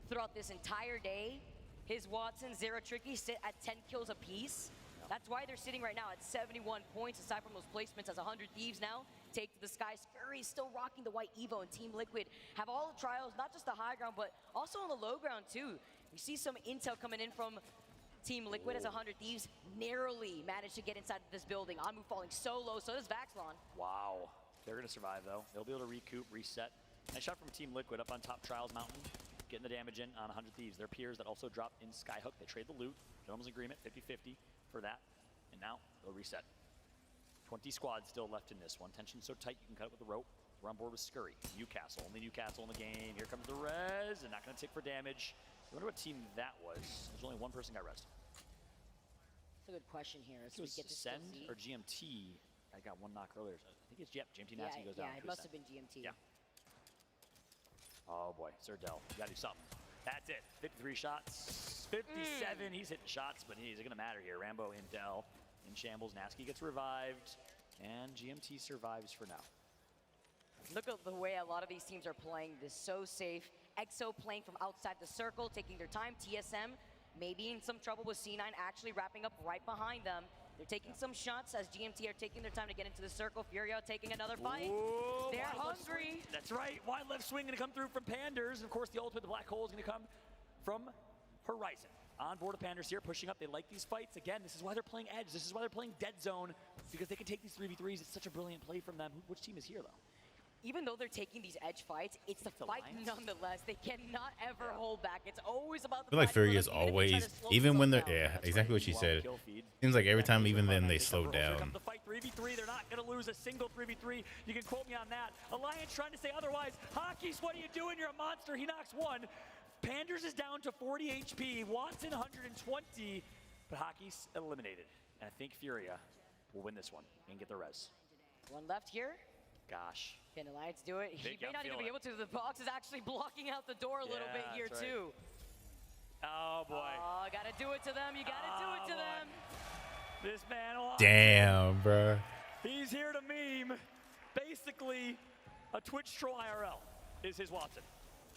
throughout this entire day. His Watson, Zero Tricky sit at 10 kills apiece. That's why they're sitting right now at 71 points, aside from those placements as 100 Thieves now. Take to the sky. Scurry still rocking the white Evo, and Team Liquid have all the trials, not just the high ground, but also on the low ground too. We see some intel coming in from Team Liquid as 100 Thieves narrowly managed to get inside this building. Amu falling so low, so does Vaxlon. Wow. They're going to survive, though. They'll be able to recoup, reset. Nice shot from Team Liquid up on top Trials Mountain, getting the damage in on 100 Thieves. Their peers that also dropped in Skyhook. They trade the loot. Gentleman's agreement, 50-50 for that. And now they'll reset. 20 squads still left in this one. Tension so tight you can cut it with the rope. We're on board with Scurry. Newcastle, only Newcastle in the game. Here comes the res, and not going to tick for damage. I wonder what team that was. There's only one person got rezzed. That's a good question here. As It was we get to Send see. or GMT. I got one knock earlier. I think it's GMT Nasty goes down. Yeah, it must have been GMT. Yeah. Oh boy, Sir Dell, you gotta do something. That's it. 53 shots, 57. He's hitting shots, but he's gonna matter here. Rambo and Dell in shambles. Nasky gets revived, and GMT survives for now. Look at the way a lot of these teams are playing this so safe. EXO playing from outside the circle, taking their time. TSM maybe in some trouble with C9 actually wrapping up right behind them. They're taking some shots as GMT are taking their time to get into the circle. Furio taking another fight. Ooh, They're wide left hungry. swing. That's right. Wide left swing going to come through from Panders. And of course, the ultimate, the black hole is going to come from Horizon. On board of Panders here, pushing up. They like these fights. Again, this is why they're playing Edge. This is why they're playing Dead Zone, because they can take these 3v3s. It's such a brilliant play from them. Which team is here, though? Even though they're taking these edge fights, it's the fight nonetheless. They cannot ever hold back. It's always about the I feel like fight Fury for is them, even if they try always, to slow even when they're, themselves down. yeah, exactly what she said. Seems like every time, even then, they slow down. The fight 3v3, they're not going to lose a single 3v3. You can quote me on that. Alliance trying to say otherwise. Hockey's, what are you doing? You're a monster. He knocks one. Panders is down to 40 HP. Watson 120, but Hockey's eliminated. And I think Furia will win this one and get the res. One left here. Gosh. Can Alliance do it? He Big, may I'm not even be feeling able to. The box is actually blocking out the door a little bit here that's right. too. Oh boy. Oh, gotta do it to them. You gotta do it to them. This man. Damn, bro. He's here to meme. Basically, a Twitch troll IRL is his Watson.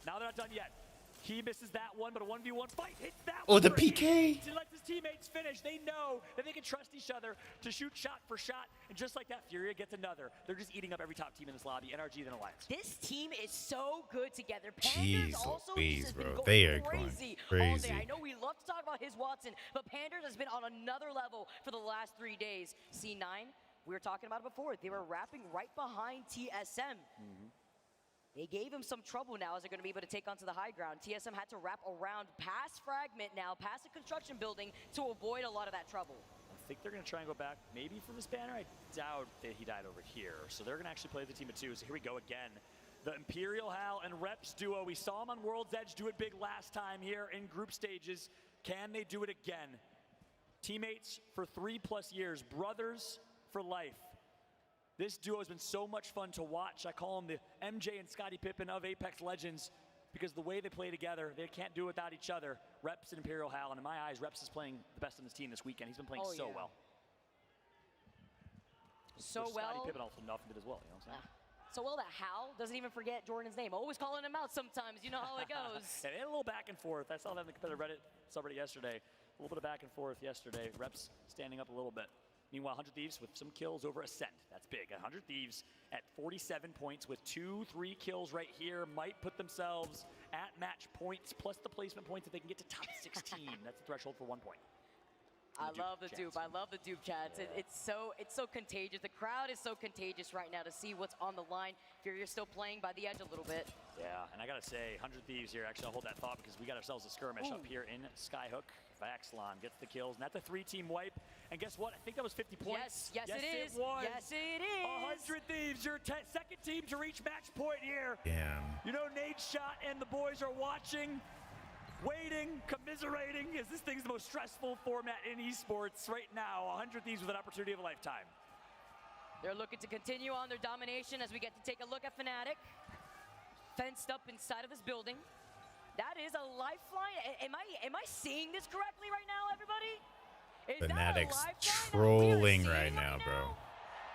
Now they're not done yet. He misses that one, but a 1v1 fight hits that Oh, one. the PK. He lets his teammates finish. They know that they can trust each other to shoot shot for shot. And just like that, Furia gets another. They're just eating up every top team in this lobby, NRG, then Alliance. This team is so good together. Panders Jeez also Louise, has been bro. going They are going crazy all crazy. day. I know we love to talk about his Watson, but Panders has been on another level for the last 3 days. C9, we were talking about it before. They were wrapping right behind TSM. They gave him some trouble now as they're going to be able to take onto the high ground. TSM had to wrap around past Fragment now, past the construction building to avoid a lot of that trouble. I think they're going to try and go back maybe from this banner. I doubt that he died over here. So they're going to actually play the team of two. So here we go again. The Imperial Hal and Reps duo. We saw him on World's Edge do it big last time here in group stages. Can they do it again? Teammates for 3+ years, brothers for life. This duo has been so much fun to watch. I call them the MJ and Scottie Pippen of Apex Legends because the way they play together, they can't do it without each other. Reps and Imperial Hal, and in my eyes, Reps is playing the best on this team this weekend. He's been playing so well. So Which well. Scottie Pippen also did as well, you know what I'm saying? So well that Hal doesn't even forget Jordan's name. Always calling him out sometimes. You know how it goes. Yeah, they had a little back and forth. I saw that in the competitive Reddit subreddit yesterday. A little bit of back and forth yesterday. Reps standing up a little bit. Meanwhile, 100 Thieves with some kills over Ascent. That's big. 100 Thieves at 47 points with 2-3 kills right here might put themselves at match points plus the placement points if they can get to top 16. That's the threshold for 1 point. I love the dupe. I love the dupe chats. Yeah. It's so contagious. The crowd is so contagious right now to see what's on the line. Furia's still playing by the edge a little bit. Yeah, and I gotta say, 100 Thieves here. Actually, I'll hold that thought because we got ourselves a skirmish up here in Skyhook. Vaxlon gets the kills, and that's a 3-team wipe. And guess what? I think that was 50 points. Yes, it is. Was. Yes, it is. 100 Thieves, your second team to reach match point here. Damn. You know, Nate Shot and the boys are watching, waiting, commiserating, as this thing's the most stressful format in esports right now. 100 Thieves with an opportunity of a lifetime. They're looking to continue on their domination as we get to take a look at Fnatic. Fenced up inside of this building. That is a lifeline. Am I seeing this correctly right now, everybody? Is Fnatic's that a lifeline? trolling right now, bro.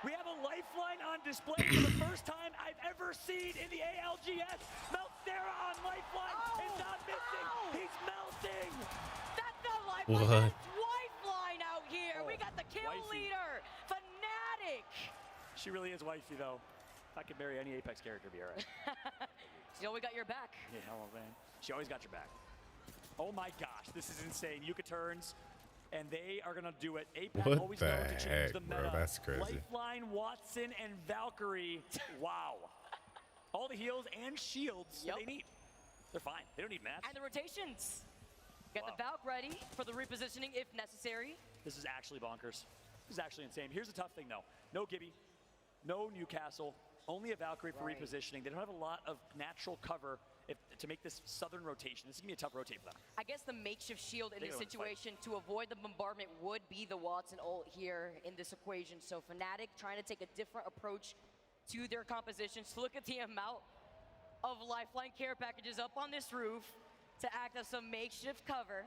We have a lifeline on display for the first time I've ever seen in the ALGS. Meltera on lifeline is not missing. He's melting. That's not lifeline. What? That's lifeline out here. We got the kill wifey. leader, Fnatic. She really is wifey, though. If I could marry any Apex character, it'd be all right. She always got your back. Yeah, well, man. She always got your back. Oh my gosh, this is insane. Yuka turns, and they are gonna do it. Apex What always the known to change heck, the bro? meta. That's crazy. Lifeline, Watson, and Valkyrie. Wow. All the heals and shields that they need. They're fine. They don't need mats. And the rotations. Got the Valk ready for the repositioning if necessary. This is actually bonkers. This is actually insane. Here's the tough thing, though. No Gibby, no Newcastle, only a Valkyrie for repositioning. They don't have a lot of natural cover to make this southern rotation. This is going to be a tough rotate for them. I guess the makeshift shield in They this gotta win the fight. situation to avoid the bombardment would be the Watson ult here in this equation. So Fnatic trying to take a different approach to their compositions. Look at the amount of lifeline care packages up on this roof to act as some makeshift cover.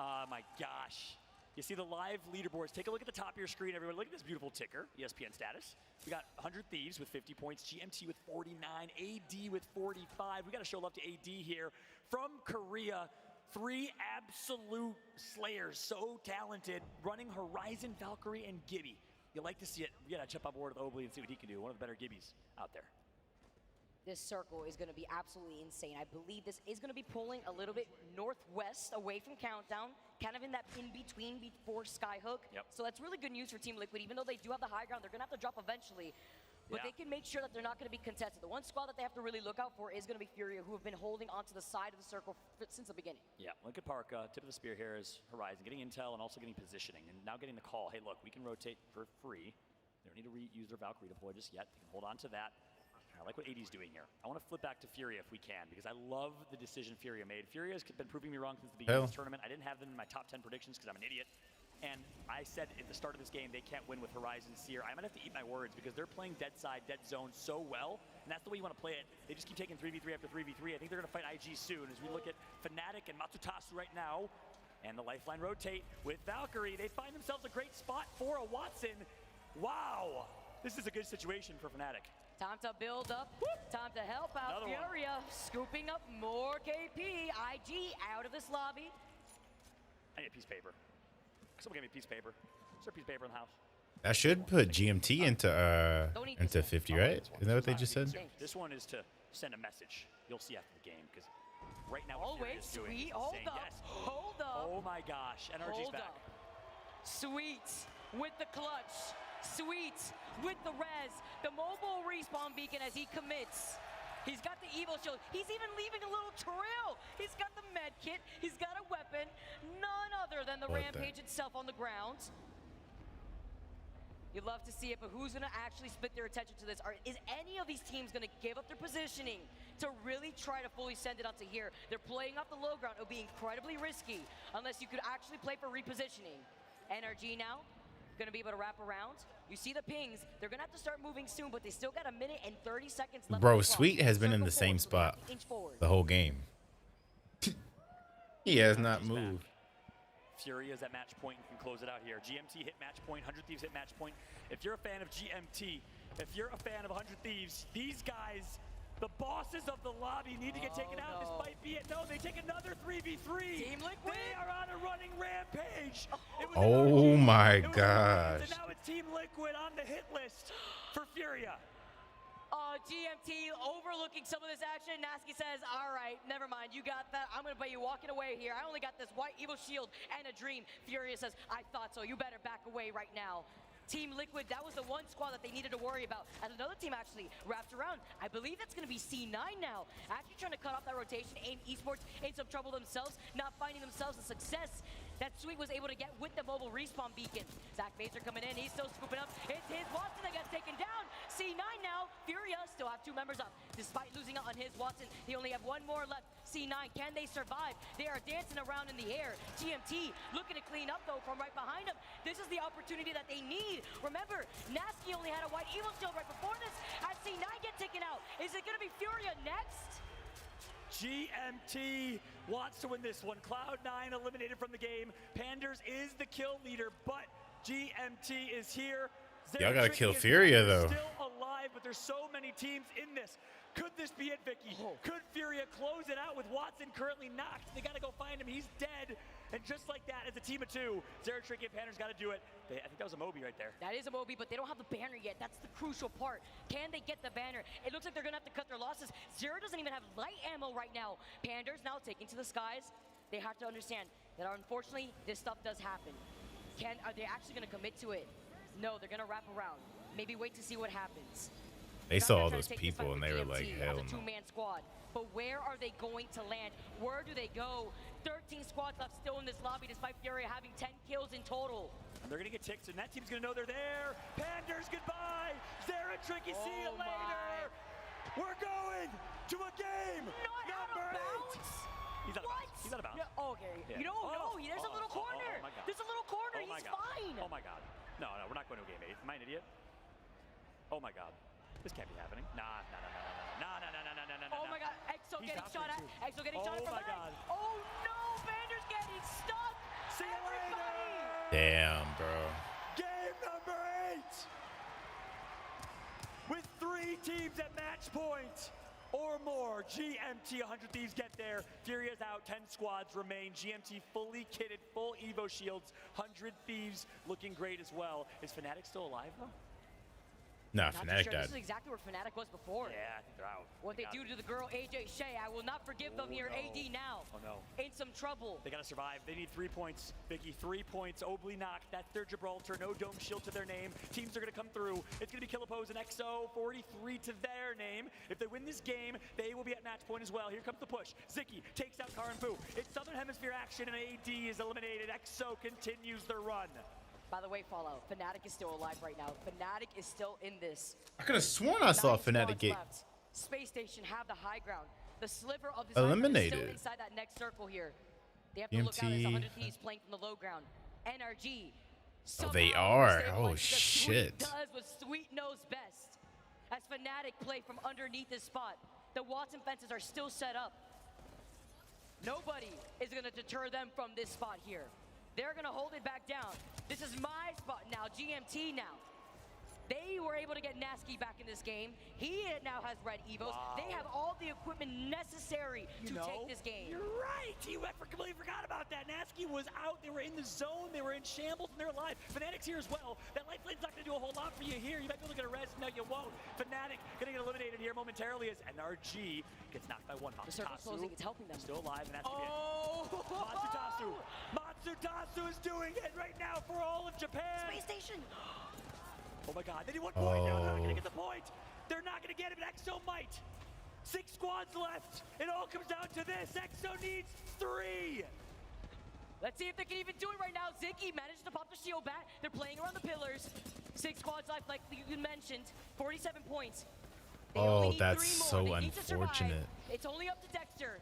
Oh my gosh. You see the live leaderboards. Take a look at the top of your screen, everyone. Look at this beautiful ticker, ESPN status. We got 100 Thieves with 50 points, GMT with 49, AD with 45. We got to show love to AD here. From Korea, Three absolute slayers, so talented, running Horizon, Valkyrie, and Gibby. You like to see it. You gotta jump on board with Obley and see what he can do. One of the better Gibbies out there. This circle is going to be absolutely insane. I believe this is going to be pulling a little bit northwest away from Countdown, kind of in that in-between before Skyhook. Yep. So that's really good news for Team Liquid. Even though they do have the high ground, they're going to have to drop eventually. But they can make sure that they're not going to be contested. The one squad that they have to really look out for is going to be Furia, who have been holding onto the side of the circle since the beginning. Yeah, Lincoln Park, tip of the spear here is Horizon, getting intel and also getting positioning. And now getting the call, hey, look, we can rotate for free. They don't need to reuse their Valkyrie deploy just yet. They can hold on to that. I like what AD's doing here. I want to flip back to Furia if we can, because I love the decision Furia made. Furia has been proving me wrong since the beginning of this tournament. I didn't have them in my top 10 predictions because I'm an idiot. And I said at the start of this game, they can't win with Horizon Seer. I might have to eat my words because they're playing dead side, dead zone so well. And that's the way you want to play it. They just keep taking 3v3 after 3v3. I think they're going to fight IG soon. As we look at Fnatic and Matsutasu right now, and the lifeline rotate with Valkyrie, they find themselves a great spot for a Watson. Wow, this is a good situation for Fnatic. Time to build up, time to help out Furia, scooping up more KP. IG out of this lobby. I need a piece of paper. Someone give me a piece of paper. Is there a piece of paper in the house? That should put GMT into 50, right? Isn't that what they just said? This one is to send a message. You'll see after the game, because right now oh, what wait, Furia is doing Sweet, is hold insane. up, Yes. hold up. Oh my gosh, NRG's hold back. Up. Sweet with the clutch. Sweet with the res. The mobile respawn beacon as he commits. He's got the Evo shield. He's even leaving a little trail. He's got the med kit. He's got a weapon. None other than the Rampage itself on the ground. You'd love to see it, but who's going to actually split their attention to this? Is any of these teams going to give up their positioning to really try to fully send it onto here? They're playing off the low ground. It would be incredibly risky unless you could actually play for repositioning. NRG now going to be able to wrap around. You see the pings. They're going to have to start moving soon, but they still got a minute and 30 seconds left. Bro, Sweet has been in the same spot the whole game. He has not moved. Furia is at match point and can close it out here. GMT hit match point, 100 Thieves hit match point. If you're a fan of GMT, if you're a fan of 100 Thieves, these guys, the bosses of the lobby, need to get taken out. This might be it. No, they take another 3v3. Team Liquid. They are on a running rampage. Oh my gosh. And now it's Team Liquid on the hit list for Furia. GMT overlooking some of this action. Nasky says, all right, never mind, you got that. I'm going to bet you walking away here. I only got this white Evo shield and a dream. Furia says, I thought so. You better back away right now. Team Liquid, that was the one squad that they needed to worry about. As another team actually wrapped around, I believe that's going to be C9 now. Actually trying to cut off that rotation. AIM Esports in some trouble themselves, not finding themselves a success that Sweet was able to get with the mobile respawn beacon. Zach Mazer coming in, he's still scooping up. It's his Watson that gets taken down. C9 now, Furia still have 2 members up. Despite losing out on his Watson, they only have 1 more left. C9, can they survive? They are dancing around in the air. GMT looking to clean up though from right behind them. This is the opportunity that they need. Remember, Nasky only had a white Evo shield right before this. As C9 get taken out, is it gonna be Furia next? GMT wants to win this one. Cloud9 eliminated from the game. Panders is the kill leader, but GMT is here. Y'all gotta kill Furia though. Still alive, but there's so many teams in this. Could this be it, Vicky? Could Furia close it out with Watson currently knocked? They gotta go find him. He's dead. And just like that, as a team of 2, Zeratricky and Panders gotta do it. I think that was a Moby right there. That is a Moby, but they don't have the banner yet. That's the crucial part. Can they get the banner? It looks like they're gonna have to cut their losses. Zera doesn't even have light ammo right now. Panders now taking to the skies. They have to understand that unfortunately, this stuff does happen. Are they actually gonna commit to it? No, they're gonna wrap around. Maybe wait to see what happens. They saw all those people and they were like, hell no. As a 2-man squad. But where are they going to land? Where do they go? 13 squads left still in this lobby despite Furia having 10 kills in total. And they're gonna get ticked, and that team's gonna know they're there. Panders, goodbye. Zeratricky, see you later. We're going to a game. Number 8. He's out of bounds. He's out of bounds. Yeah, okay. Yeah. You don't know. There's a little corner. Oh my God. There's a little corner. Oh my He's God. fine. Oh my God. No, we're not going to a game 8. Am I an idiot? Oh my God. This can't be happening. No. Oh my God. Exo getting shot at. Exo getting shot at from my behind. God. Oh no. Panders getting stuck. See you later. Damn, bro. Game number 8. With 3 teams at match point. or more. GMT 100 Thieves get there. Furia's out. 10 squads remain. GMT fully kitted, full Evo shields. 100 Thieves looking great as well. Is Fnatic still alive though? Nah, Not Fnatic too sure. died. This is exactly where Fnatic was before. Yeah, I think they're out. What they do to the girl AJ Shea, I will not forgive them here. no. AD now. Oh no. In some trouble. They gotta survive. They need 3 points. Vicky, 3 points. Obly knocked. That's their Gibraltar. No dome shield to their name. Teams are gonna come through. It's gonna be Killapose and EXO. 43 to their name. If they win this game, they will be at match point as well. Here comes the push. Ziki takes out Karin Fu. It's Southern Hemisphere action and AD is eliminated. EXO continues their run. By the way, Fallout, Fnatic is still alive right now. Fnatic is still in this. I could have sworn I saw 9 Fnatic squads get left. Space Station have the high ground. The sliver of this eliminated. is still inside that next circle here. They have to look out as 100 Thieves playing from the low ground. NRG. Oh, they somehow are. stabilizes Oh, the Sweet shit. does what Sweet knows best. As Fnatic play from underneath this spot, the Watson fences are still set up. Nobody is going to deter them from this spot here. They're going to hold it back down. This is my spot now, GMT now. They were able to get Nasky back in this game. He now has red Evos. Wow. They have all the equipment necessary to take this game. You're right. I completely forgot about that. Nasky was out. They were in the zone. They were in shambles, and they're alive. Fnatic's here as well. That lifelane's not going to do a whole lot for you here. You might be able to get a res. No, you won't. Fnatic going to get eliminated here momentarily as NRG gets knocked by one. The circle's closing. It's helping them. Still alive, and that's Matsutasu. Matsutasu is doing it right now for all of Japan. Space Station. Oh my god, they need 1 point now. They're not gonna get the point. They're not gonna get it, but EXO might. 6 squads left. It all comes down to this. EXO needs 3. Let's see if they can even do it right now. Ziki managed to pop the shield back. They're playing around the pillars. 6 squads left, like you mentioned. 47 points. They only need that's 3 more. so They need to survive. unfortunate. It's only up to Dexter.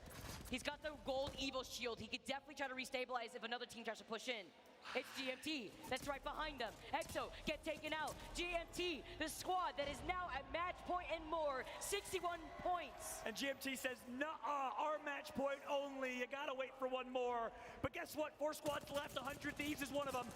He's got the gold Evo shield. He could definitely try to restabilize if another team tries to push in. It's GMT that's right behind them. EXO get taken out. GMT, the squad that is now at match point and more, 61 points. And GMT says, nuh-uh, our match point only. You gotta wait for 1 more. But guess what? 4 squads left. 100 Thieves is one of them.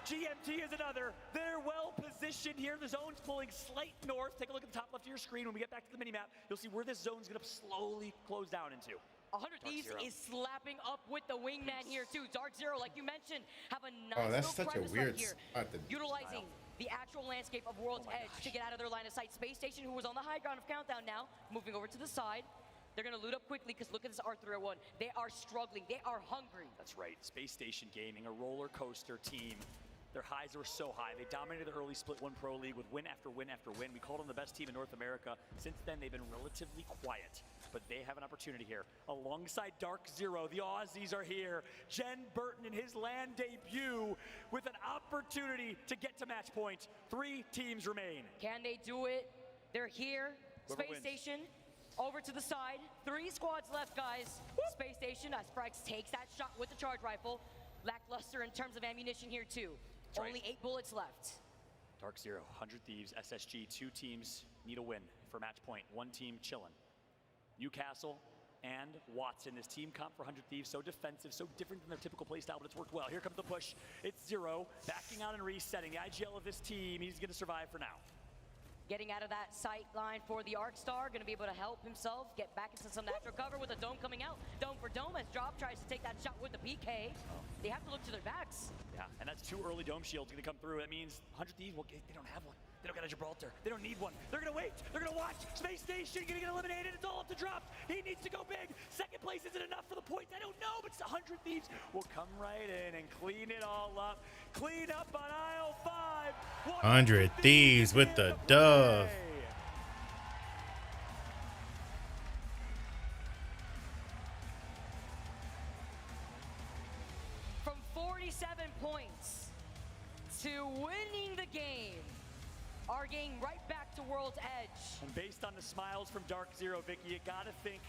GMT is another. They're well positioned here. The zone's pulling slight north. Take a look at the top left of your screen. When we get back to the minimap, you'll see where this zone's gonna slowly close down into. 100 Thieves is slapping up with the wingman here too. Dark Zero, like you mentioned, have a nice that's little such a crevice weird right here, spot to utilizing the actual landscape of World's Edge to get out of their line of sight. Space Station, who was on the high ground of Countdown now, moving over to the side. They're going to loot up quickly because look at this R301. They are struggling. They are hungry. That's right. Space Station Gaming, a roller coaster team. Their highs were so high. They dominated the early Split 1 Pro League with win after win after win. We called them the best team in North America. Since then, they've been relatively quiet, but they have an opportunity here. Alongside Dark Zero, the Aussies are here. Jen Burton in his LAN debut with an opportunity to get to match point. 3 teams remain. Can they do it? They're here. Whoever Space wins. Station over to the side. 3 squads left, guys. Space Station, as Frax takes that shot with the charge rifle. Lackluster in terms of ammunition here too. Right. Only 8 bullets left. Dark Zero, 100 Thieves, SSG. 2 teams need a win for match point. 1 team chillin'. Newcastle and Watson. This team comp for 100 Thieves, so defensive, so different than their typical playstyle, but it's worked well. Here comes the push. It's Zero, backing out and resetting. The IGL of this team, he's gonna survive for now. Getting out of that sight line for the Arc Star, gonna be able to help himself get back into some natural cover with a dome coming out. Dome for dome as Drop tries to take that shot with the PK. They have to look to their backs. Yeah, and that's 2 early dome shields gonna come through. That means 100 Thieves, well, they don't have one. They don't got a Gibraltar. They don't need one. They're gonna wait. They're gonna watch. Space Station gonna get eliminated. It's all up to Drop. He needs to go big. Second place isn't enough for the points. I don't know, but 100 Thieves will come right in and clean it all up. Clean up on aisle 5. 100 Thieves with the dove. From 47 points to winning the game, are getting right back to World's Edge. And based on the smiles from Dark Zero, Vicky, you gotta think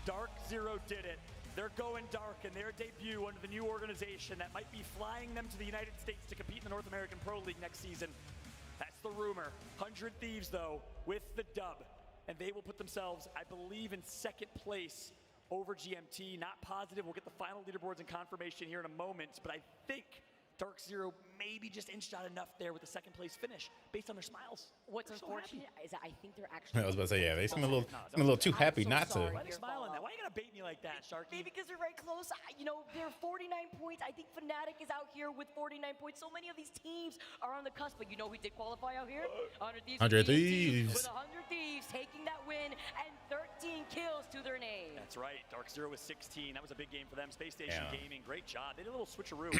Dark Zero did it. They're going dark in their debut under the new organization that might be flying them to the United States to compete in the North American Pro League next season. That's the rumor. 100 Thieves, though, with the dub. And they will put themselves, I believe, in 2nd place over GMT. Not positive. We'll get the final leaderboards and confirmation here in a moment. But I think Dark Zero maybe just inched out enough there with the second place finish based on their smiles. What's They're so unfortunate happy. is that I think they're actually. I was about to say, yeah, they seem a little, No, a little too I'm happy so not sorry. to. Why are you smiling that? Why are you gonna bait me like that, Sharky? Maybe because they're right close. You know, they're 49 points. I think Fnatic is out here with 49 points. So many of these teams are on the cusp. But you know who did qualify out here? 100 Thieves. 100 TNT Thieves. With 100 Thieves taking that win and 13 kills to their name. That's right. Dark Zero was 16. That was a big game for them. Space Station Yeah. Gaming, great job. They did a little switcheroo.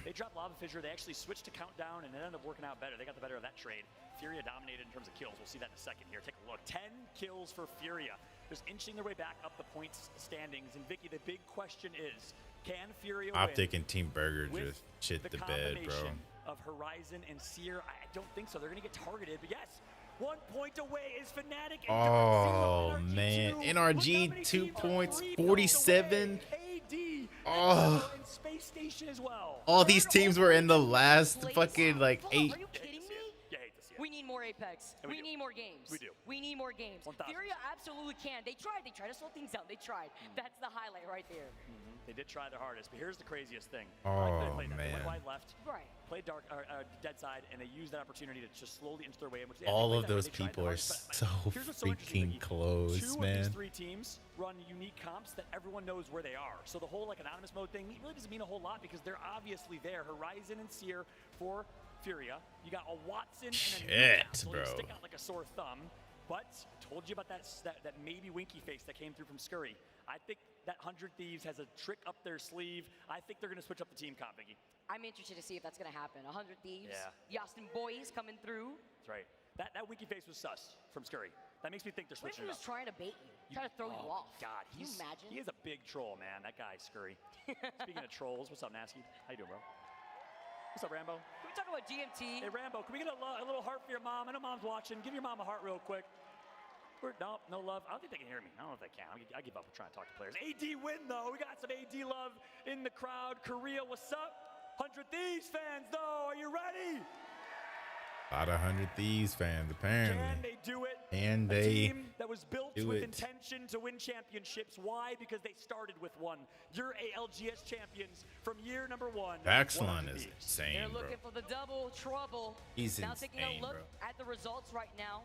They dropped Lava Fissure. They actually switched to Countdown, and it ended up working out better. They got the better of that trade. Furia dominated in terms of kills. We'll see that in a second here. Take a look. 10 kills for Furia. Just inching their way back up the points standings. And Vicky, the big question is, can Furia Optic win and Team Burger with just shit the bed, bro. combination of Horizon and Seer? I don't think so. They're going to get targeted, but yes. 1 point away is Fnatic. And Oh man, NRG 2 points, 47. Oh, and Space Station as well. all these teams were in the last fucking like 8. Are you kidding me? Yeah, I hate to see it. We need more Apex. And we We do. need more games. We do. We need more games. 1,000%. Furia absolutely can. They tried. They tried to slow things down. They tried. That's the highlight right there. They did try their hardest, but here's the craziest thing. Oh, They played that. They went man. wide left, Right. played dark, dead side, and they used that opportunity to just slowly inch their way in. Which, All they of played that those way. They tried people their are hardest, but so here's what's so interesting, freaking Vicky. close, Two of man. these 3 teams run unique comps that everyone knows where they are. So the whole like anonymous mode thing really doesn't mean a whole lot because they're obviously there. Horizon and Seer for Furia. You got a Watson and a Shit, Newcastle. bro. You stick out like a sore thumb. But I told you about that maybe winky face that came through from Scurry. I think that 100 Thieves has a trick up their sleeve. I think they're going to switch up the team comp, Vicky. I'm interested to see if that's going to happen. 100 Thieves. Yeah. The Austin boys coming through. That's right. That winky face was sus from Scurry. That makes me think they're What if switching he it was up. trying to bait you? Trying to throw you off. God, Can you imagine? He is a big troll, man. That guy, Scurry. Speaking of trolls, what's up, Nasky? How you doing, bro? What's up, Rambo? Can we talk about GMT? Hey, Rambo, can we get a little heart for your mom? I know mom's watching. Give your mom a heart real quick. No love. I don't think they can hear me. I don't know if they can. I give up on trying to talk to players. AD win, though. We got some AD love in the crowd. Korea, what's up? 100 Thieves fans, though. Are you ready? A lot of 100 Thieves fans, apparently. Can they do it? And A they team that was built do with it. intention to win championships. Why? Because they started with one. You're ALGS champions from year number 1. Baxlon 100 is Thieves. insane, They're bro. looking for the double trouble. He's now taking a insane, look bro. at the results right now.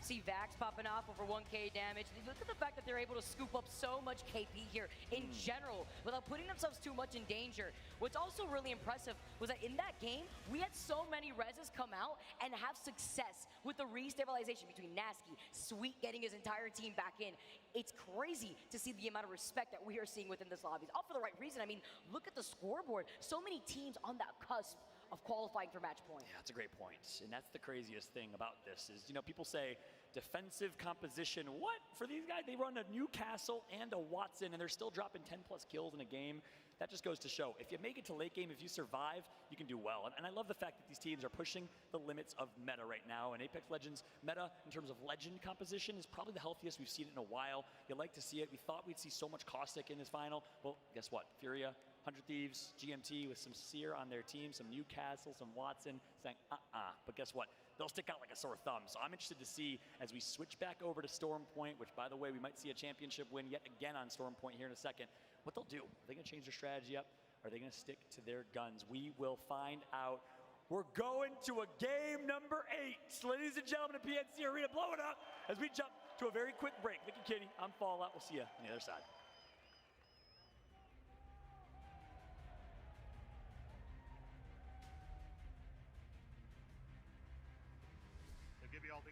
See Vax popping off over 1K damage. Look at the fact that they're able to scoop up so much KP here in general without putting themselves too much in danger. What's also really impressive was that in that game, we had so many reses come out and have success with the restabilization between Nasky, Sweet getting his entire team back in. It's crazy to see the amount of respect that we are seeing within this lobby. All for the right reason. I mean, look at the scoreboard. So many teams on that cusp of qualifying for match point. Yeah, that's a great point. And that's the craziest thing about this is, people say defensive composition. What? For these guys, they run a Newcastle and a Watson, and they're still dropping 10 plus kills in a game. That just goes to show, if you make it to late game, if you survive, you can do well. And I love the fact that these teams are pushing the limits of meta right now. And Apex Legends meta, in terms of legend composition, is probably the healthiest we've seen it in a while. You like to see it. We thought we'd see so much Caustic in this final. Well, guess what? Furia, 100 Thieves, GMT with some Seer on their team, some Newcastle, some Watson, saying, But guess what? They'll stick out like a sore thumb. So I'm interested to see as we switch back over to Storm Point, which, by the way, we might see a championship win yet again on Storm Point here in a second, what they'll do. Are they going to change their strategy up? Are they going to stick to their guns? We will find out. We're going to a game number 8. Ladies and gentlemen at PNC Arena, blow it up as we jump to a very quick break. Vicky Kinney, I'm Fallout. We'll see you on the other side.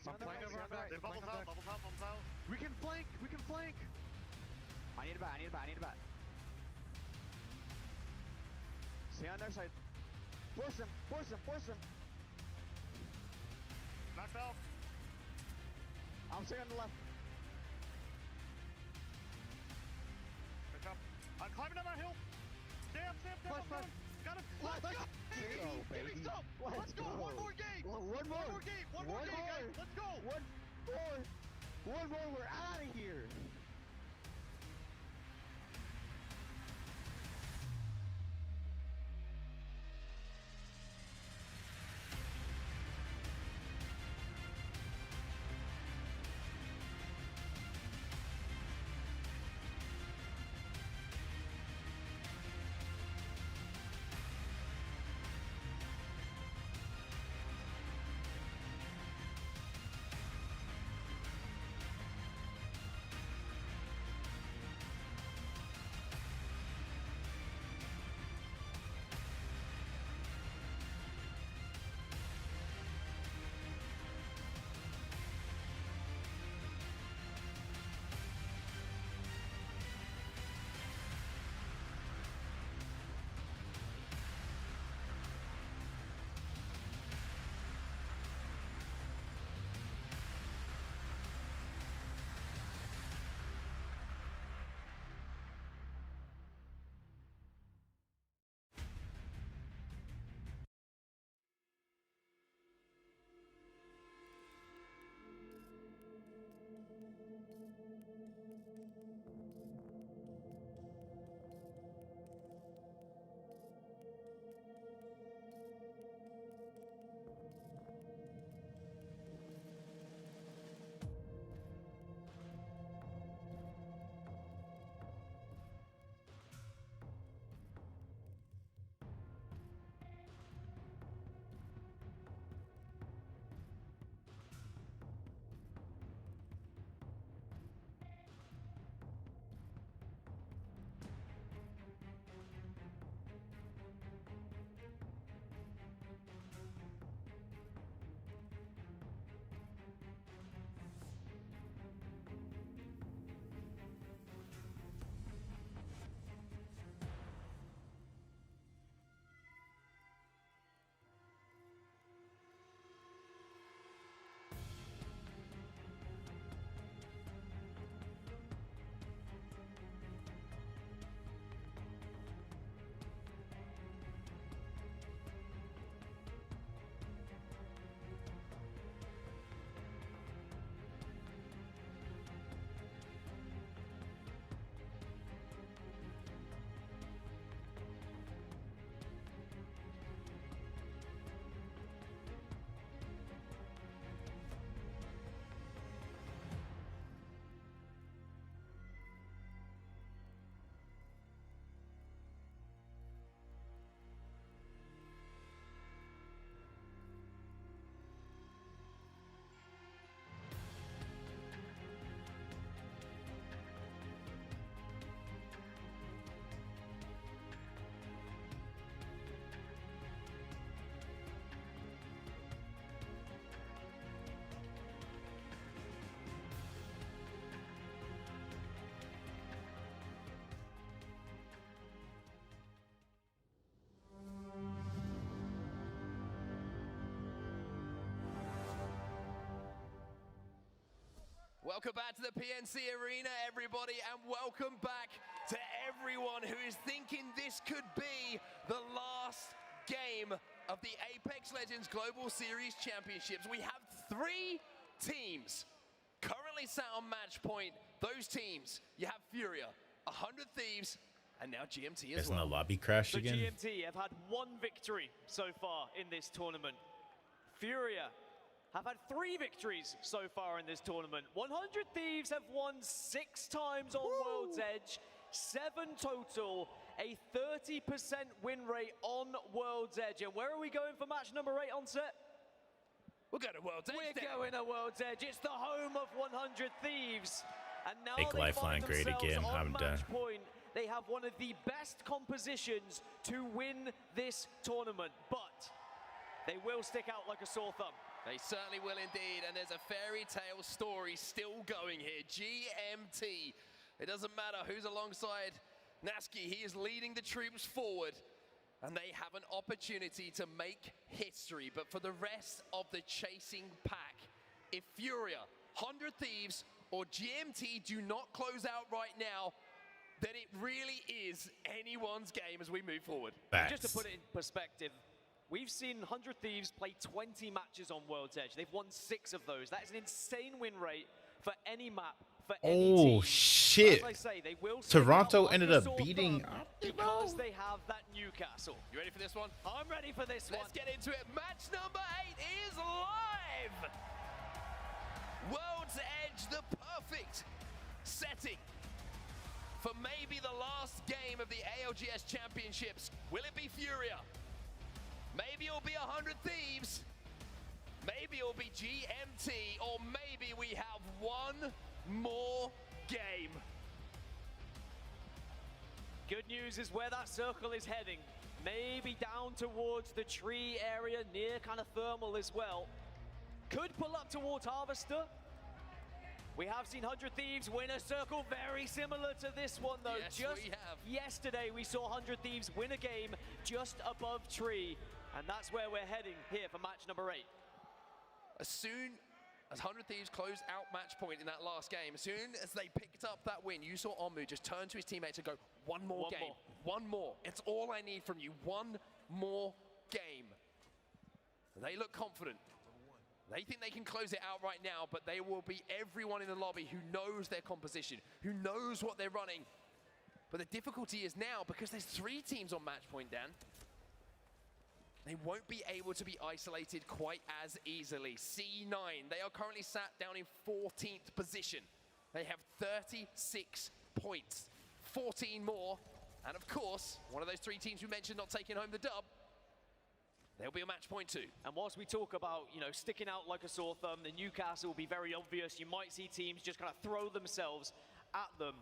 I'm playing over on back. They bubbles out, bubbles out, bubbles out. We can flank, we can flank. I need a bat, I need a bat, I need a bat. Stay on their side. Force him, force him, force him. Knocked out. I'm staying on the left. Good job. I'm climbing down that hill. Stay up, I'm Flash, down. Got him. Let's Let's go, go. Give me some. Let's go. One more game. One more. One more game. One more game, guys. Let's go. One more, we're out of here. Welcome back to the PNC Arena, everybody, and welcome back to everyone who is thinking this could be the last game of the Apex Legends Global Series Championships. We have 3 teams currently sat on match point. Those teams, you have Furia, 100 Thieves, and now GMT as Isn't well. the lobby crash So again? GMT have had 1 victory so far in this tournament. Furia have had 3 victories so far in this tournament. 100 Thieves have won 6 times on World's Edge, 7 total, a 30% win rate on World's Edge. And where are we going for match number 8 on set? We'll go to World's Edge. We're going to World's Edge. It's the home of 100 Thieves. And now Make they Lifeline find great themselves again. on I'm done. match point. They have one of the best compositions to win this tournament, but they will stick out like a sore thumb. They certainly will indeed, and there's a fairy tale story still going here. GMT, it doesn't matter who's alongside Naski, he is leading the troops forward, and they have an opportunity to make history. But for the rest of the chasing pack, if Furia, 100 Thieves, or GMT do not close out right now, then it really is anyone's game as we move forward. And just to put it in perspective, we've seen 100 Thieves play 20 matches on World's Edge. They've won 6 of those. That is an insane win rate for any map, for any team. Oh shit! As I say, they will stick Toronto out like ended a up sore beating thumb because they have that Newcastle. You ready for this one? I'm ready for this one. Let's get into it. Match number 8 is live. World's Edge, the perfect setting for maybe the last game of the ALGS Championships. Will it be Furia? Maybe it'll be 100 Thieves. Maybe it'll be GMT, or maybe we have one more game. Good news is where that circle is heading. Maybe down towards the tree area, near kind of thermal as well. Could pull up towards Harvester. We have seen 100 Thieves win a circle very similar to this one though. Yes, just we have. yesterday we saw 100 Thieves win a game just above tree. And that's where we're heading here for match number 8. As soon as 100 Thieves closed out match point in that last game, as soon as they picked up that win, you saw Onmu just turn to his teammates and go, one more game. One more. It's all I need from you. One more game. They look confident. They think they can close it out right now, but they will be everyone in the lobby who knows their composition, who knows what they're running. But the difficulty is now, because there's 3 teams on match point, Dan, they won't be able to be isolated quite as easily. C9, they are currently sat down in 14th position. They have 36 points, 14 more. And of course, one of those 3 teams we mentioned not taking home the dub, there'll be a match point too. And whilst we talk about, you know, sticking out like a sore thumb, the Newcastle will be very obvious. You might see teams just kind of throw themselves at them.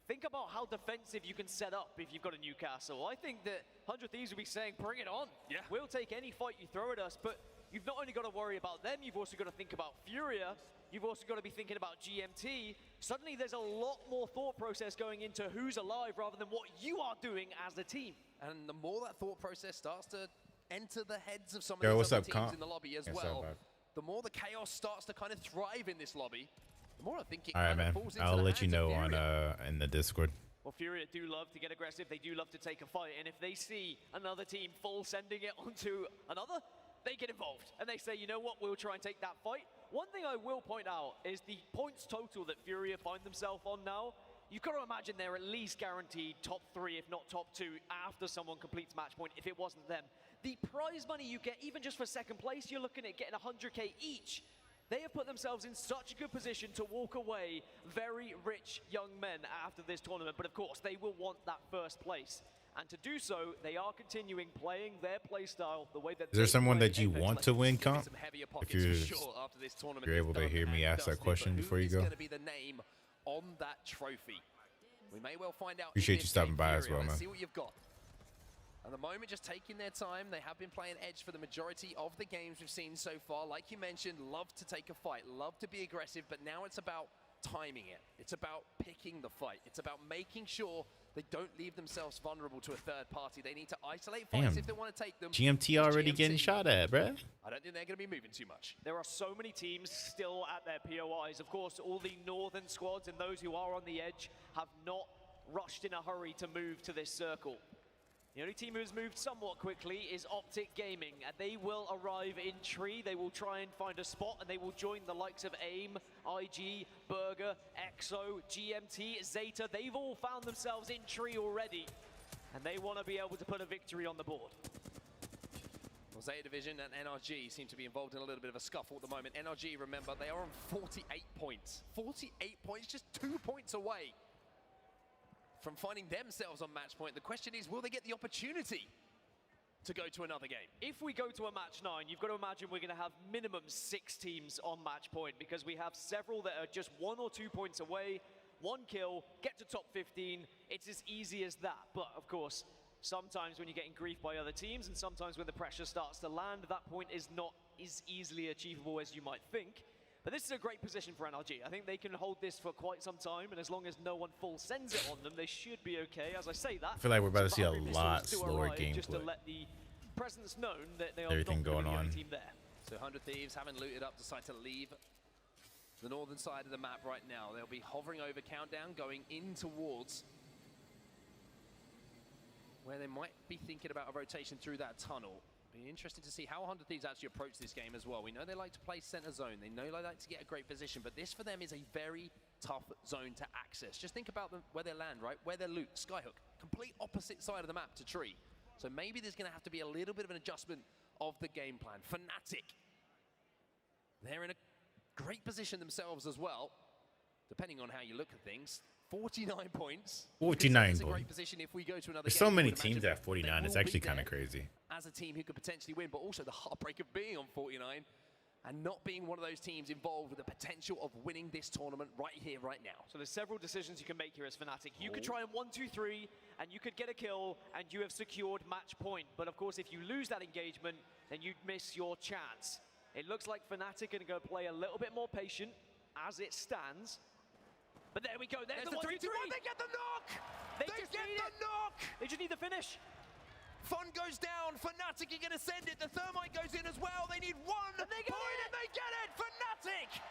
Think about how defensive you can set up if you've got a Newcastle. I think that 100 Thieves will be saying, bring it on. Yeah. We'll take any fight you throw at us, but you've not only got to worry about them, you've also got to think about Furia. You've also got to be thinking about GMT. Suddenly there's a lot more thought process going into who's alive rather than what you are doing as a team. And the more that thought process starts to enter the heads of some of Yo, these what's other up, teams Comp? in the lobby as Yes, well, sir, the more the chaos starts to kind of thrive in this lobby, the more I think it All right, kind of man. falls into I'll the let you hands of know on Furia. in the Discord. Well, Furia do love to get aggressive. They do love to take a fight. And if they see another team full sending it onto another, they get involved. And they say, you know what, we'll try and take that fight. One thing I will point out is the points total that Furia find themselves on now. You've got to imagine they're at least guaranteed top 3, if not top 2, after someone completes match point, if it wasn't them. The prize money you get, even just for second place, you're looking at getting 100K each. They have put themselves in such a good position to walk away very rich young men after this tournament. But of course, they will want that first place. And to do so, they are continuing playing their play style the way that Is there they someone play that you Apex want to Legends. win, Comp? Some heavier If pockets you're, for sure after this tournament you're is able to done hear me and ask that dusted. question But before you who is go. going to be the name on that trophy? We may well find out. in Appreciate this you stopping game, by as Furia. well, Let's man. see what you've got. At the moment, just taking their time. They have been playing edge for the majority of the games we've seen so far. Like you mentioned, love to take a fight, love to be aggressive, but now it's about timing it. It's about picking the fight. It's about making sure they don't leave themselves vulnerable to a third party. They need to isolate fights Damn. if they want to take them. GMT already getting shot at, bruh. I don't think they're going to be moving too much. There are so many teams still at their POIs. Of course, all the northern squads and those who are on the edge have not rushed in a hurry to move to this circle. The only team who's moved somewhat quickly is Optic Gaming, and they will arrive in tree. They will try and find a spot, and they will join the likes of AIM, IG, Burger, EXO, GMT, Zeta. They've all found themselves in tree already, and they want to be able to put a victory on the board. Well, Zeta Division and NRG seem to be involved in a little bit of a scuffle at the moment. NRG, remember, they are on 48 points. 48 points, just 2 points away from finding themselves on match point. The question is, will they get the opportunity to go to another game? If we go to a match 9, you've got to imagine we're going to have minimum 6 teams on match point, because we have several that are just 1 or 2 points away, 1 kill, get to top 15. It's as easy as that. But of course, sometimes when you're getting grief by other teams, and sometimes when the pressure starts to land, that point is not as easily achievable as you might think. But this is a great position for NRG. I think they can hold this for quite some time, and as long as no one full sends it on them, they should be okay. As I say that, I feel like we're about to see a Valkyrie missiles lot do slower arrive just to gameplay. let the presence known that they are Everything not going the only on. team there. So 100 Thieves, having looted up, decide to leave the northern side of the map right now. They'll be hovering over Countdown, going in towards where they might be thinking about a rotation through that tunnel. Be interesting to see how 100 Thieves actually approach this game as well. We know they like to play center zone. They know they like to get a great position, but this for them is a very tough zone to access. Just think about where they land, right? Where they loot, Skyhook, complete opposite side of the map to Tree. So maybe there's going to have to be a little bit of an adjustment of the game plan. Fnatic, they're in a great position themselves as well, depending on how you look at things. 49 points. 49 It's a points. great position if we go to another There's game. so many I would teams imagine at 49. they It's will actually be kind of there crazy. as a team who could potentially win, but also the heartbreak of being on 49 and not being one of those teams involved with the potential of winning this tournament right here, right now. So there's several decisions you can make here as Fnatic. You could try and 1, 2, 3, and you could get a kill, and you have secured match point. But of course, if you lose that engagement, then you'd miss your chance. It looks like Fnatic are going to go play a little bit more patient as it stands. But there we go. There's the 1, 2, 3. They get the knock! They just get need the it. knock! They just need the finish. Fun goes down. Fnatic are going to send it. The Thermite goes in as well. They need 1 point, and they get it. Fnatic!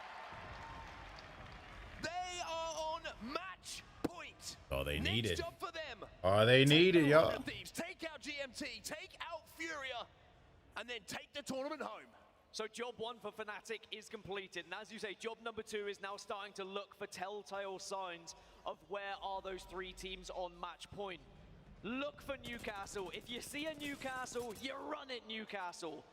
They are on match point. Oh, they need Next it. job for them. Oh, they need it, y'all. Thieves, take out GMT, take out Furia, and then take the tournament home. So job one for Fnatic is completed, and as you say, job number 2 is now starting to look for telltale signs of where are those 3 teams on match point. Look for Newcastle. If you see a Newcastle, you run it, Newcastle.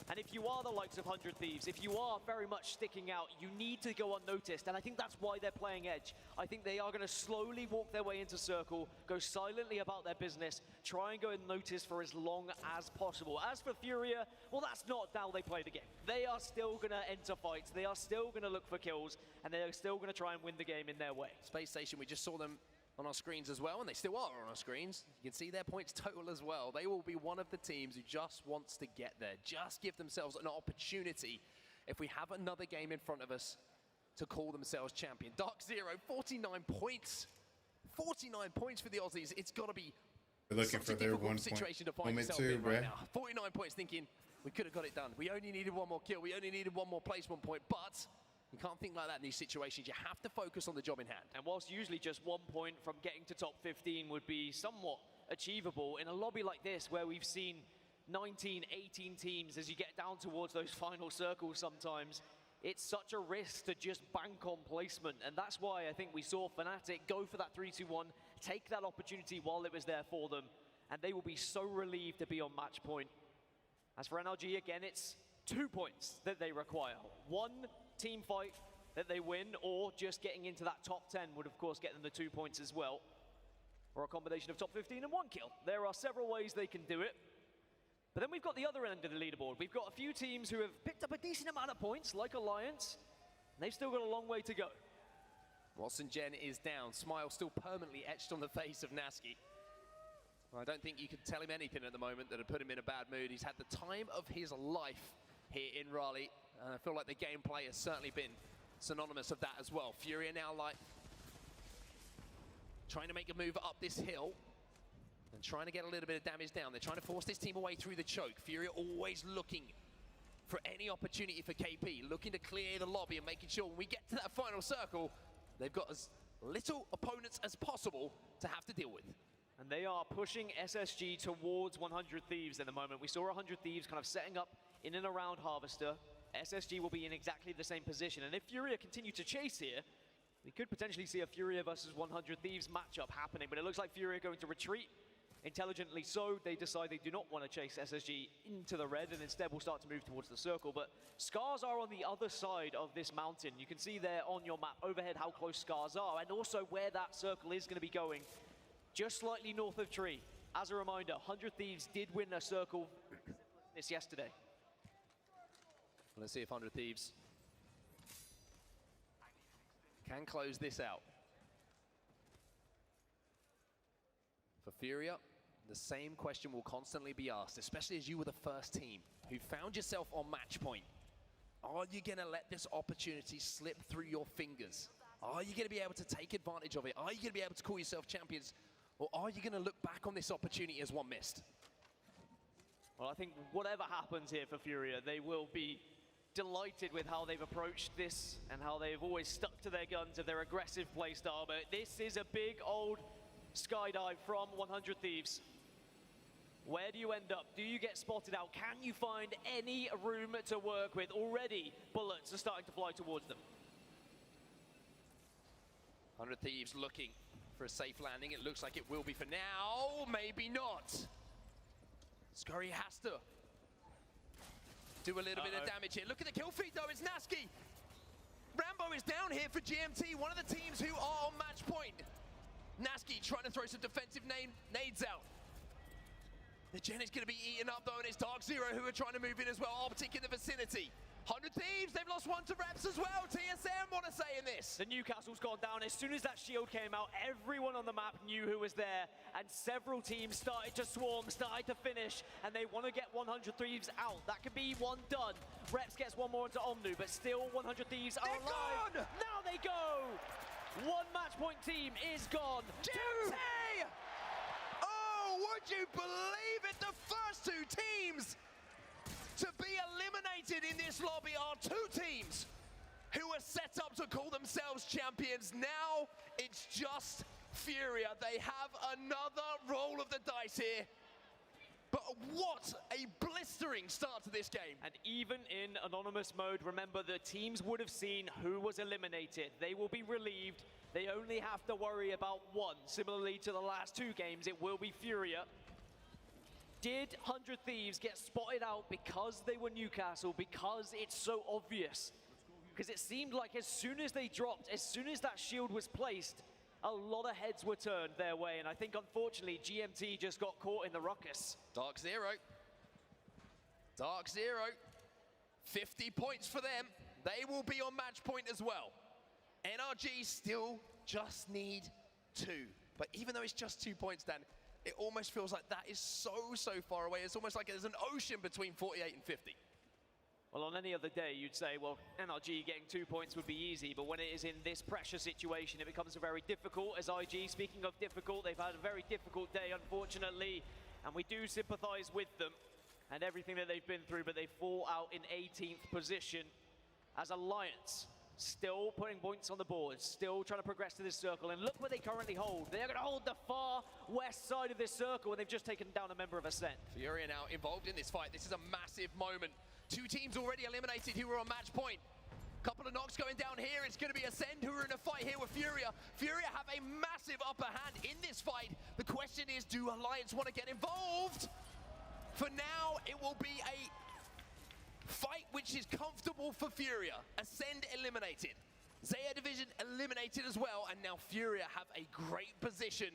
And if you are the likes of 100 Thieves, if you are very much sticking out, you need to go unnoticed. And I think that's why they're playing Edge. I think they are going to slowly walk their way into circle, go silently about their business, try and go unnoticed for as long as possible. As for Furia, well, that's not how they play the game. They are still going to enter fights, they are still going to look for kills, and they are still going to try and win the game in their way. Space Station, we just saw them on our screens as well, and they still are on our screens. You can see their points total as well. They will be one of the teams who just wants to get there, just give themselves an opportunity if we have another game in front of us to call themselves champion. Dark Zero, 49 points. 49 points for the Aussies. It's got to be looking such a for their difficult situation to find yourself in right now. 49 points thinking, we could have got it done. We only needed one more kill. We only needed one more placement point, but you can't think like that in these situations. You have to focus on the job in hand. And whilst usually just 1 point from getting to top 15 would be somewhat achievable, in a lobby like this where we've seen 19, 18 teams as you get down towards those final circles sometimes, it's such a risk to just bank on placement. And that's why I think we saw Fnatic go for that 3-2-1, take that opportunity while it was there for them, and they will be so relieved to be on match point. As for NRG, again, it's 2 points that they require. 1 team fight that they win, or just getting into that top 10 would of course get them the 2 points as well, or a combination of top 15 and 1 kill. There are several ways they can do it. But then we've got the other end of the leaderboard. We've got a few teams who have picked up a decent amount of points, like Alliance, and they've still got a long way to go. Watson Gen is down. Smile still permanently etched on the face of Nasky. I don't think you could tell him anything at the moment that would put him in a bad mood. He's had the time of his life here in Raleigh. And I feel like the gameplay has certainly been synonymous of that as well. Furia now like trying to make a move up this hill and trying to get a little bit of damage down. They're trying to force this team away through the choke. Furia always looking for any opportunity for KP, looking to clear the lobby and making sure when we get to that final circle, they've got as little opponents as possible to have to deal with. And they are pushing SSG towards 100 Thieves at the moment. We saw 100 Thieves kind of setting up in and around Harvester. SSG will be in exactly the same position, and if Furia continue to chase here, we could potentially see a Furia versus 100 Thieves matchup happening, but it looks like Furia are going to retreat. Intelligently so, they decide they do not want to chase SSG into the red, and instead will start to move towards the circle. But Scars are on the other side of this mountain. You can see there on your map overhead how close Scars are, and also where that circle is going to be going, just slightly north of Tree. As a reminder, 100 Thieves did win a circle this yesterday. Let's see if 100 Thieves can close this out. For Furia, the same question will constantly be asked, especially as you were the first team who found yourself on match point. Are you going to let this opportunity slip through your fingers? Are you going to be able to take advantage of it? Are you going to be able to call yourself champions? Or are you going to look back on this opportunity as one missed? Well, I think whatever happens here for Furia, they will be delighted with how they've approached this and how they've always stuck to their guns of their aggressive playstyle. But this is a big old skydive from 100 Thieves. Where do you end up? Do you get spotted out? Can you find any room to work with? Already, bullets are starting to fly towards them. 100 Thieves looking for a safe landing. It looks like it will be for now. Maybe not. Scurry has to do a little bit of damage here. Look at the kill feed though, it's Nasky. Rambo is down here for GMT, one of the teams who are on match point. Nasky trying to throw some defensive nades out. The gen is going to be eaten up though, and it's Dark Zero who are trying to move in as well. Optic in the vicinity. 100 Thieves, they've lost one to Reps as well. TSM, what a say in this. The Newcastle's gone down. As soon as that shield came out, everyone on the map knew who was there, and several teams started to swarm, started to finish, and they want to get 100 Thieves out. That could be one done. Reps gets one more into Omnu, but still 100 Thieves are alive. Gone! Now they go! One match point team is gone. GMT! Oh, would you believe it? The first two teams to be eliminated in this lobby are two teams who are set up to call themselves champions. Now it's just Furia. They have another roll of the dice here. But what a blistering start to this game. And even in anonymous mode, remember the teams would have seen who was eliminated. They will be relieved. They only have to worry about one. Similarly to the last 2 games, it will be Furia. Did 100 Thieves get spotted out because they were Newcastle, because it's so obvious? Because it seemed like as soon as they dropped, as soon as that shield was placed, a lot of heads were turned their way, and I think unfortunately GMT just got caught in the ruckus. Dark Zero. Dark Zero. 50 points for them. They will be on match point as well. NRG still just need 2. But even though it's just 2 points, Dan, it almost feels like that is so far away. It's almost like there's an ocean between 48 and 50. Well, on any other day, you'd say, well, NRG getting 2 points would be easy, but when it is in this pressure situation, it becomes very difficult. As IG, speaking of difficult, they've had a very difficult day, unfortunately, and we do sympathize with them and everything that they've been through, but they fall out in 18th position as Alliance. Still putting points on the board, still trying to progress to this circle, and look where they currently hold. They're going to hold the far west side of this circle, and they've just taken down a member of Ascent. Furia now involved in this fight. This is a massive moment. 2 teams already eliminated who were on match point. Couple of knocks going down here. It's going to be Ascend who are in a fight here with Furia. Furia have a massive upper hand in this fight. The question is, do Alliance want to get involved? For now, it will be a fight which is comfortable for Furia. Ascend eliminated. Zaya Division eliminated as well, and now Furia have a great position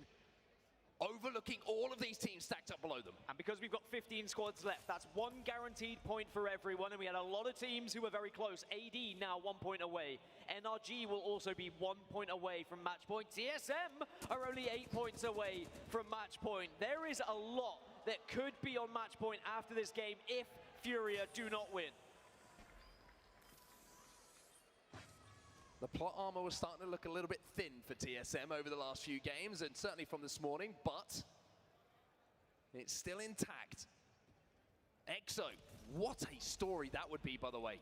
overlooking all of these teams stacked up below them. And because we've got 15 squads left, that's 1 guaranteed point for everyone, and we had a lot of teams who were very close. AD now 1 point away. NRG will also be 1 point away from match point. TSM are only 8 points away from match point. There is a lot that could be on match point after this game if Furia do not win. The plot armor was starting to look a little bit thin for TSM over the last few games, and certainly from this morning, but it's still intact. EXO, what a story that would be, by the way.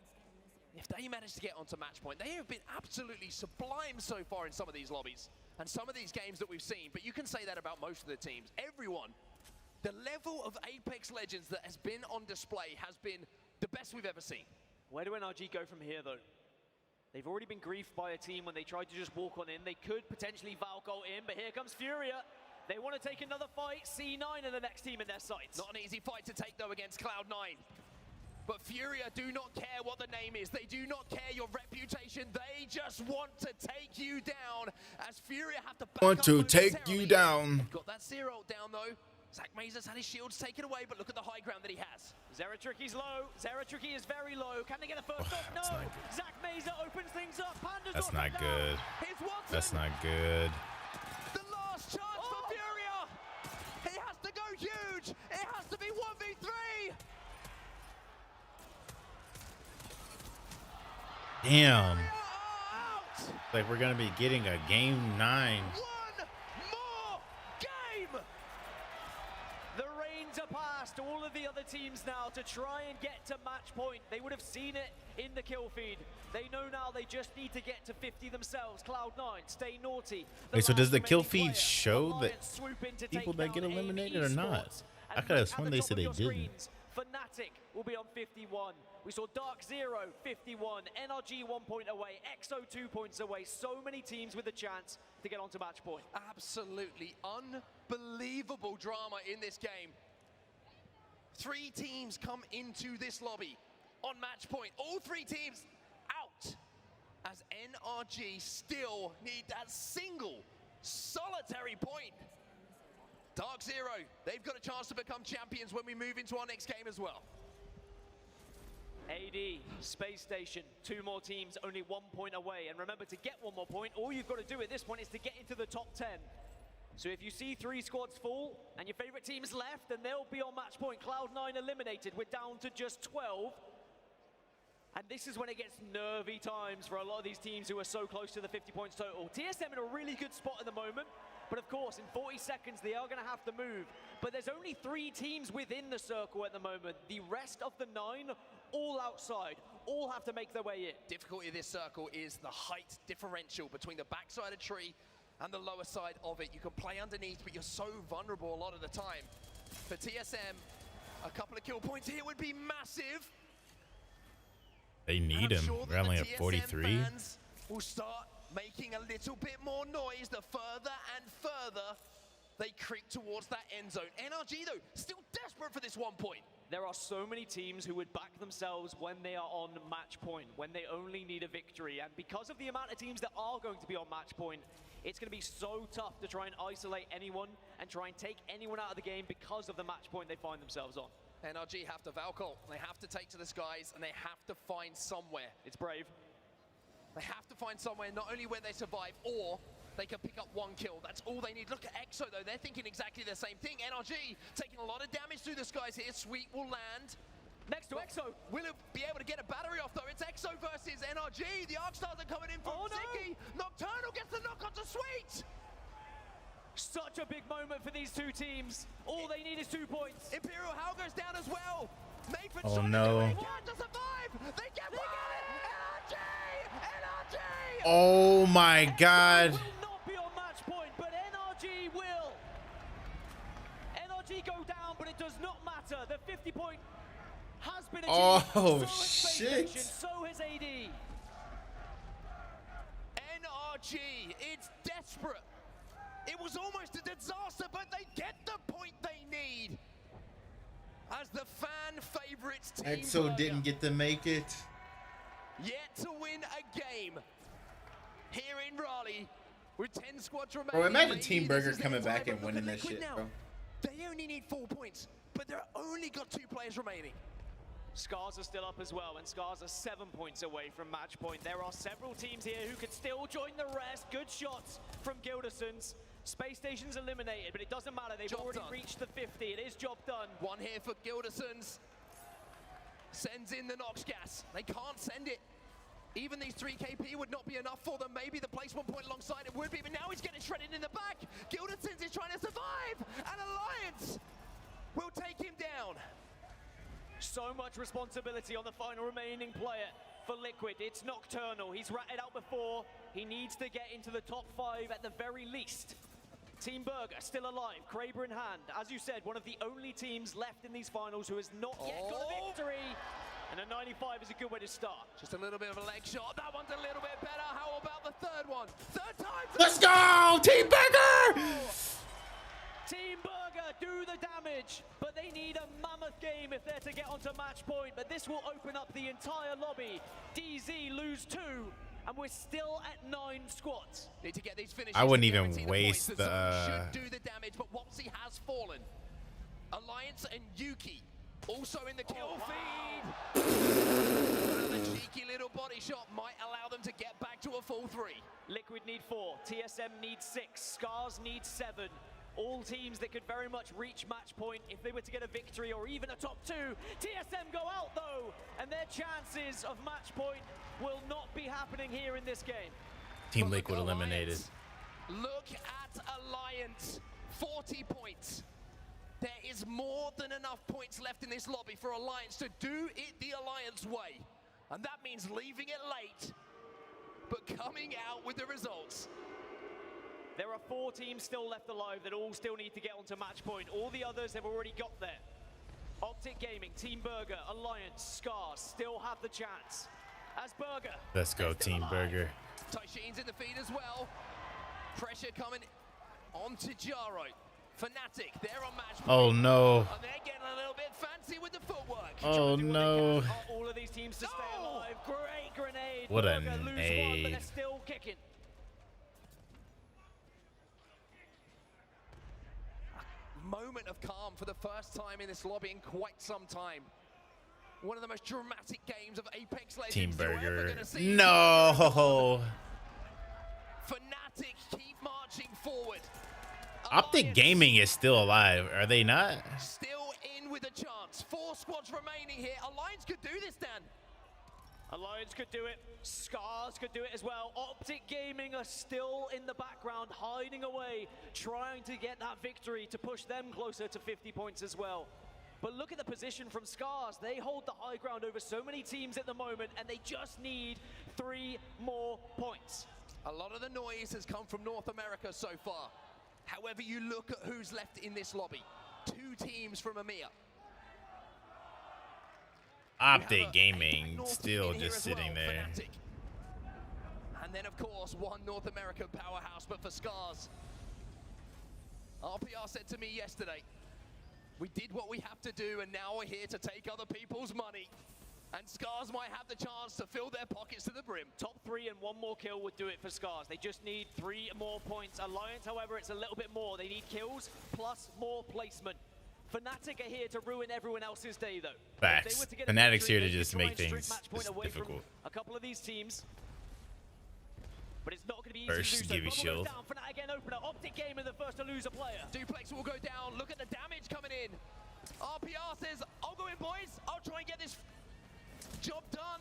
If they manage to get onto match point, they have been absolutely sublime so far in some of these lobbies and some of these games that we've seen, but you can say that about most of the teams. Everyone, the level of Apex Legends that has been on display has been the best we've ever seen. Where do NRG go from here, though? They've already been griefed by a team when they tried to just walk on in. They could potentially Valko in, but here comes Furia. They want to take another fight. C9 are the next team in their sights. Not an easy fight to take, though, against Cloud9. But Furia do not care what the name is. They do not care your reputation. They just want to take you down, as Furia have to back Want up to take you down. Got that zero down, though. Zach Mazer's had his shields taken away, but look at the high ground that he has. Zeratricky's low. Zeratricky is very low. Can they get a first off? No. Zach Mazer opens things up. Panda's That's not good. That's not good. The last chance for Furia. He has to go huge. It has to be 1v3. Damn. Like we're gonna be getting a game 9. The reins are past all of the other teams now to try and get to match point. They would have seen it in the kill feed. They know now they just need to get to 50 themselves. Cloud9, stay naughty. Wait, so does the kill feed show that people that get eliminated or not? I could have sworn they said they didn't. Fnatic will be on 51. We saw Dark Zero 51, NRG 1 point away, EXO 2 points away. So many teams with a chance to get onto match point. Absolutely unbelievable drama in this game. 3 teams come into this lobby on match point. All 3 teams out, as NRG still need that single solitary point. Dark Zero, they've got a chance to become champions when we move into our next game as well. AD, Space Station, 2 more teams, only 1 point away. And remember, to get 1 more point, all you've got to do at this point is to get into the top 10. So if you see 3 squads fall and your favorite team's left, then they'll be on match point. Cloud9 eliminated. We're down to just 12. And this is when it gets nervy times for a lot of these teams who are so close to the 50 points total. TSM in a really good spot at the moment. But of course, in 40 seconds, they are going to have to move. But there's only 3 teams within the circle at the moment. The rest of the 9, all outside, all have to make their way in. Difficulty of this circle is the height differential between the backside of tree and the lower side of it. You can play underneath, but you're so vulnerable a lot of the time. For TSM, A couple of kill points here would be massive. They need him. We're only at 43. Fans will start making a little bit more noise the further and further they creep towards that end zone. NRG, though, still desperate for this 1 point. There are so many teams who would back themselves when they are on match point, when they only need a victory. And because of the amount of teams that are going to be on match point, it's going to be so tough to try and isolate anyone and try and take anyone out of the game because of the match point they find themselves on. NRG have to Valkyrie. They have to take to the skies, and they have to find somewhere. It's brave. They have to find somewhere not only where they survive, or they can pick up 1 kill. That's all they need. Look at EXO, though. They're thinking exactly the same thing. NRG taking a lot of damage through the skies here. Sweet will land. Next to EXO. Will it be able to get a battery off, though? It's EXO versus NRG. The Arc Stars are coming in from Ziggy. Nocturnal gets the knock onto Sweet. Such a big moment for these two teams. All they need is 2 points. Imperial Hal goes down as well. Nathan Oh no. to survive. They get one. NRG! NRG! Oh my God. Will not be on match point, but NRG will. NRG go down, but it does not matter. The 50 point has been achieved. Oh, so has Space shit. Station, so has AD. NRG, it's desperate. It was almost a disaster, but they get the point they need. As the fan favorites team EXO Burger didn't get to make it. yet to win a game here in Raleigh with 10 squads remaining. Bro, imagine Maybe Team this Burger is their coming time, back but and look winning at this Liquid shit, now. bro. They only need 4 points, but they're only got 2 players remaining. Scars are still up as well, and Scars are 7 points away from match point. There are several teams here who could still join the rest. Good shots from Gildersons. Space Station's eliminated, but it doesn't matter. They've already reached the 50. It is job done. One here for Gildersons. Sends in the Nox gas. They can't send it. Even these 3 KP would not be enough for them. Maybe the placement point alongside it would be, but now he's getting shredded in the back. Gildersons is trying to survive, and Alliance will take him down. So much responsibility on the final remaining player for Liquid. It's Nocturnal. He's ratted out before. He needs to get into the top 5 at the very least. Team Burger still alive, Kraber in hand. As you said, one of the only teams left in these finals who has not yet got a victory. And a 95 is a good way to start. Just a little bit of a leg shot. That one's a little bit better. How about the third one? Third time. Let's go, Team Burger! Team Burger do the damage, but they need a mammoth game if they're to get onto match point. But this will open up the entire lobby. DZ lose 2, and we're still at 9 squads. Need to get these finishes. I wouldn't to even guarantee waste the the points. Zone should do the damage, but Wopsy has fallen. Alliance and Yuki also in the kill feed. The cheeky little body shot might allow them to get back to a full 3. Liquid need 4, TSM needs 6, Scars need 7. All teams that could very much reach match point if they were to get a victory or even a top 2. TSM go out though, and their chances of match point will not be happening here in this game. Team Liquid eliminated. Look at Alliance, 40 points. There is more than enough points left in this lobby for Alliance to do it the Alliance way. And that means leaving it late, but coming out with the results. There are 4 teams still left alive that all still need to get onto match point. All the others have already got there. Optic Gaming, Team Burger, Alliance, Scars still have the chance. As Burger. Let's go, Team Burger. Taishin's in the feed as well. Pressure coming onto Jaro. Fnatic, they're on match point. Oh no. And they're getting a little bit fancy with the footwork. Oh no. All of these teams to stay alive. Great grenade. What a Burger lose 1, but nade. they're still kicking. Moment of calm for the first time in this lobby in quite some time. One of the most dramatic games of Apex Legends Team you're ever Burger. gonna see. No. Fnatic keep marching forward. Optic Gaming is still alive. Are they not? Still in with a chance. 4 squads remaining here. Alliance could do this, Dan. Alliance could do it. Scars could do it as well. Optic Gaming are still in the background, hiding away, trying to get that victory to push them closer to 50 points as well. But look at the position from Scars. They hold the high ground over so many teams at the moment, and they just need 3 more points. A lot of the noise has come from North America so far. However you look at who's left in this lobby, 2 teams from EMEA. Optic Gaming still just sitting there. And then, of course, one North American powerhouse, but for Scars. RPR said to me yesterday, we did what we have to do, and now we're here to take other people's money. And Scars might have the chance to fill their pockets to the brim. Top 3 and 1 more kill would do it for Scars. They just need 3 more points. Alliance, however, it's a little bit more. They need kills plus more placement. Fnatic are here to ruin everyone else's day, though. Facts. Fnatic's here to just make things difficult. A couple of these teams. But it's not going to be easy First, to do give you so. shield. Down, Fnatic again opener. Optic Gamer the first to lose a player. Duplex will go down. Look at the damage coming in. RPR says, I'll go in, boys. I'll try and get this job done.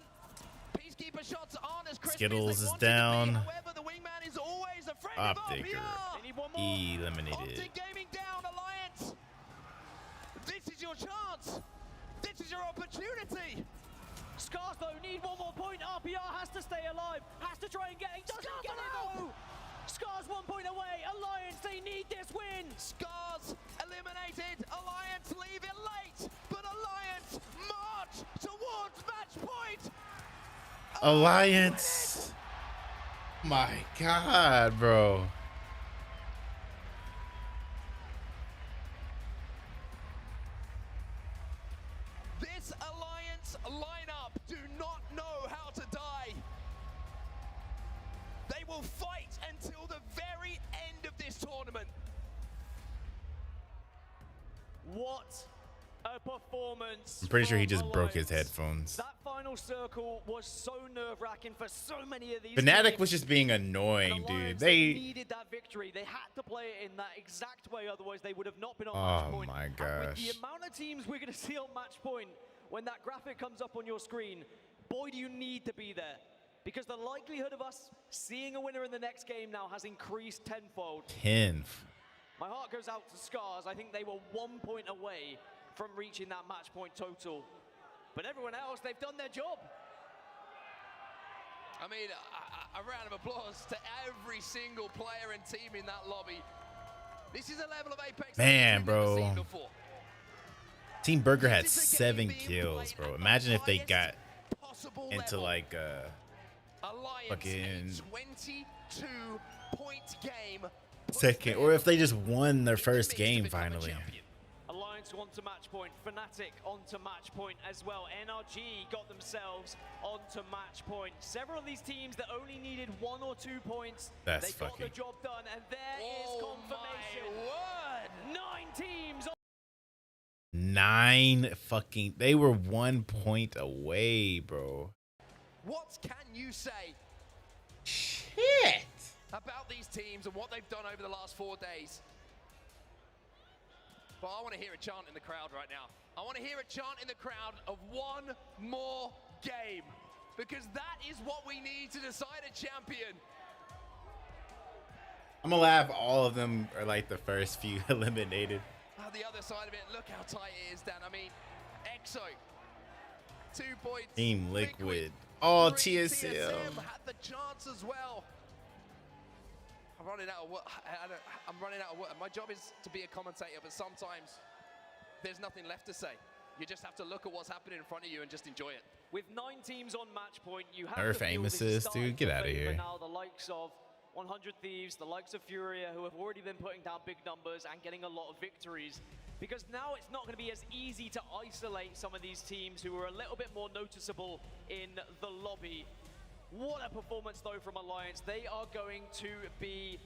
Peacekeeper shots aren't as crispy Skittles as is they down. want it to be. However, the wingman is always afraid Optic of RPR. eliminated. Optic Gaming down, Alliance. This is your chance. This is your opportunity. Scars, though, need 1 more point. RPR has to stay alive. Has to try and get it. Doesn't get it, though. Scars 1 point away. Alliance, they need this win. Scars eliminated. Alliance leave it late. But Alliance march towards match point. Alliance. My God, bro. This Alliance lineup do not know how to die. They will fight until the very end of this tournament. What a performance. I'm pretty sure he from just broke his Alliance. headphones. That final circle was so nerve-wracking for so many of these Fnatic teams. was just being annoying, dude. Alliance, They needed that victory. They had to play it in that exact way, otherwise they would have not been on match Oh point. my And with gosh. the amount of teams we're going to see on match point, when that graphic comes up on your screen, boy, do you need to be there. Because the likelihood of us seeing a winner in the next game now has increased tenfold. 10. My heart goes out to Scars. I think they were 1 point away from reaching that match point total. But everyone else, they've done their job. I mean, a round of applause to every single player and team in that lobby. This is a level of Apex Man, we've never bro. seen before. Team Burger had 7 kills, bro. Imagine if they got into level. like Alliance, fucking 22-point game. second, or if they just won their first game finally. Alliance onto match point, Fnatic onto match point as well. NRG got themselves onto match point. Several of these teams that only needed 1 or 2 points, That's they got fucking- the job done, and there is confirmation. My word. 9 teams. 9 fucking. They were 1 point away, bro. What can you say Shit. about these teams and what they've done over the last 4 days? Well, I want to hear a chant in the crowd right now. I want to hear a chant in the crowd of 1 more game. Because that is what we need to decide a champion. I'm gonna laugh. All of them are like the first few eliminated. The other side of it, look how tight it is, Dan. I mean, EXO, 2 points. Team Liquid. Oh, 3 TSM. had the chance as well. I'm running out of work. I'm running out of work. My job is to be a commentator, but sometimes there's nothing left to say. You just have to look at what's happening in front of you and just enjoy it. With 9 teams on match point, you have Nerf to feel aim this is assist, starting dude. Get to outta favor here. Now the likes of 100 Thieves, the likes of Furia, who have already been putting down big numbers and getting a lot of victories. Because now it's not going to be as easy to isolate some of these teams who are a little bit more noticeable in the lobby. What a performance, though, from Alliance. They are going to be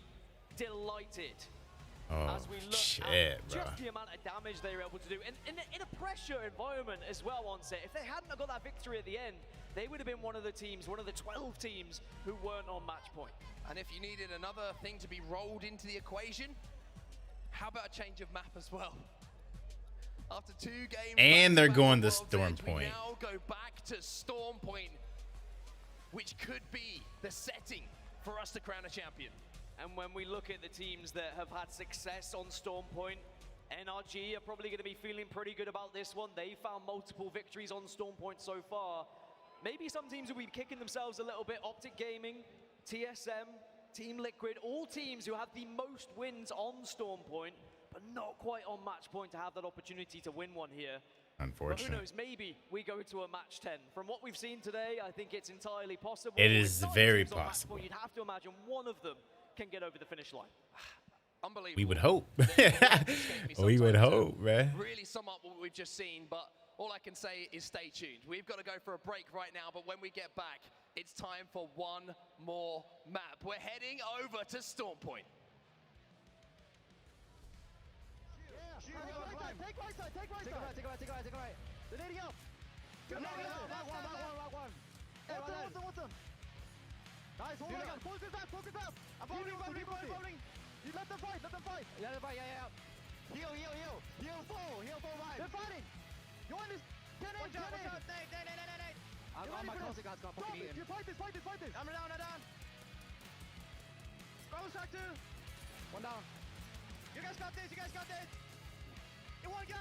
delighted. Oh, As we look shit, at bro. just the amount of damage they were able to do. And in a pressure environment as well on set. If they hadn't have got that victory at the end, they would have been one of the teams, one of the 12 teams who weren't on match point. And if you needed another thing to be rolled into the equation, how about a change of map as well? After 2 games, And they're going to World's Storm Edge, we Point. now go back to Storm Point, which could be the setting for us to crown a champion. And when we look at the teams that have had success on Storm Point, NRG are probably going to be feeling pretty good about this one. They found multiple victories on Storm Point so far. Maybe some teams will be kicking themselves a little bit. Optic Gaming, TSM, Team Liquid, all teams who have the most wins on Storm Point, but not quite on match point to have that opportunity to win one here. But who Unfortunate. knows, maybe we go to a match 10. From what we've seen today, I think it's entirely possible. It With is 9 very teams on match possible. point, you'd have to imagine one of them can get over the finish line. Unbelievable. We would hope. We would hope, man. Really sum up what we've just seen, but all I can say is stay tuned. We've got to go for a break right now, but when we get back, it's time for one more map. We're heading over to Storm Point. Take right side. Take right. They're needing help. Back one. Hey, what's them? Nice, hold on. Focus up. I'm bowling. You let them fight. Yeah. Heal full right. They're fighting. You want this? Get in. My closing guy's gonna fucking eat him. You fight this. I'm down. Cross track 2. One down. You guys got this. One guy.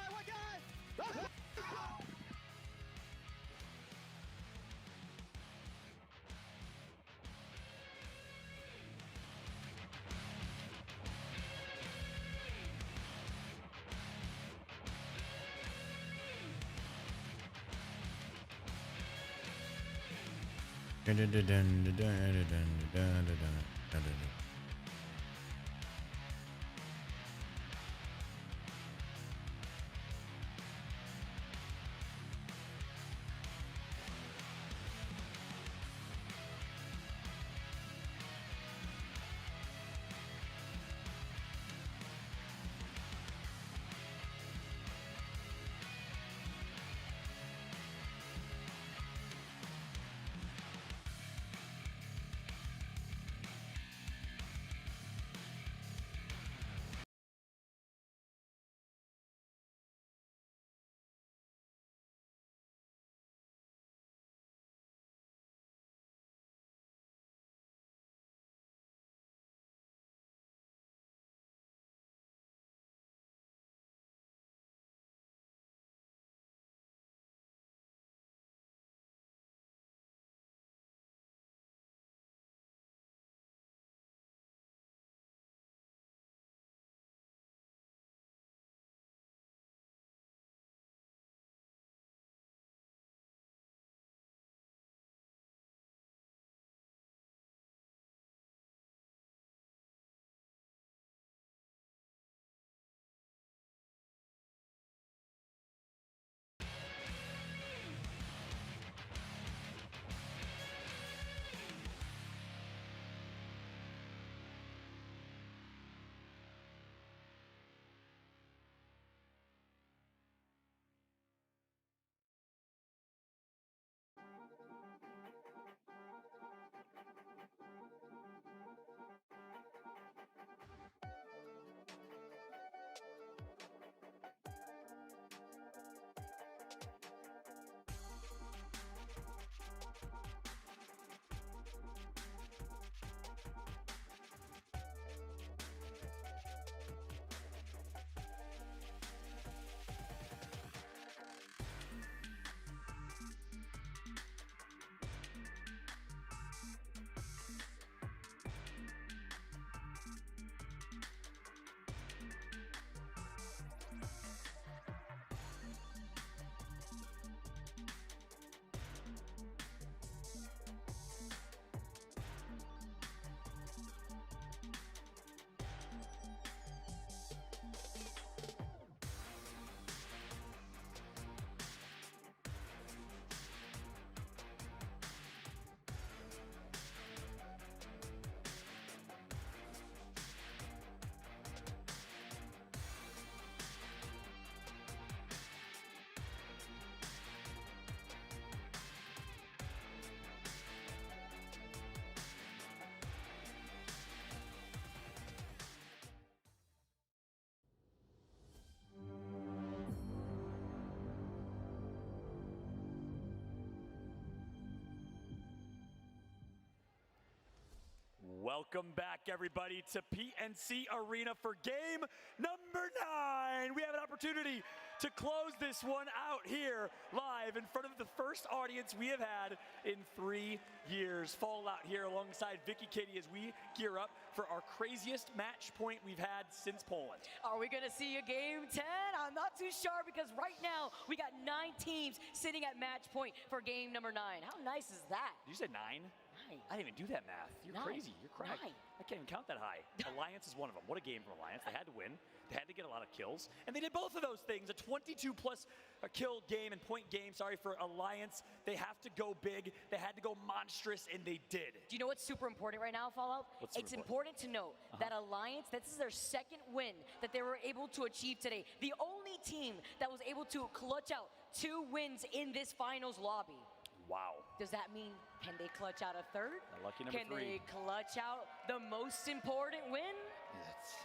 Welcome back, everybody, to PNC Arena for game number 9. We have an opportunity to close this one out here live in front of the first audience we have had in 3 years. Fallout here alongside Vicky Kitty as we gear up for our craziest match point we've had since Poland. Are we gonna see a game 10? I'm not too sure because right now we got 9 teams sitting at match point for game number 9. How nice is that? Did you say 9? 9. I didn't even do that math. You're 9. crazy. You're correct. 9. I can't even count that high. Alliance is one of them. What a game from Alliance. They had to win. They had to get a lot of kills. And they did both of those things. A 22-plus kill game and point game, for Alliance. They have to go big. They had to go monstrous, and they did. Do you know what's super important right now, Fallout? It's important to note that Alliance, this is their second win that they were able to achieve today. The only team that was able to clutch out 2 wins in this finals lobby. Wow. Does that mean, can they clutch out a third? Lucky number 3. Can they clutch out the most important win?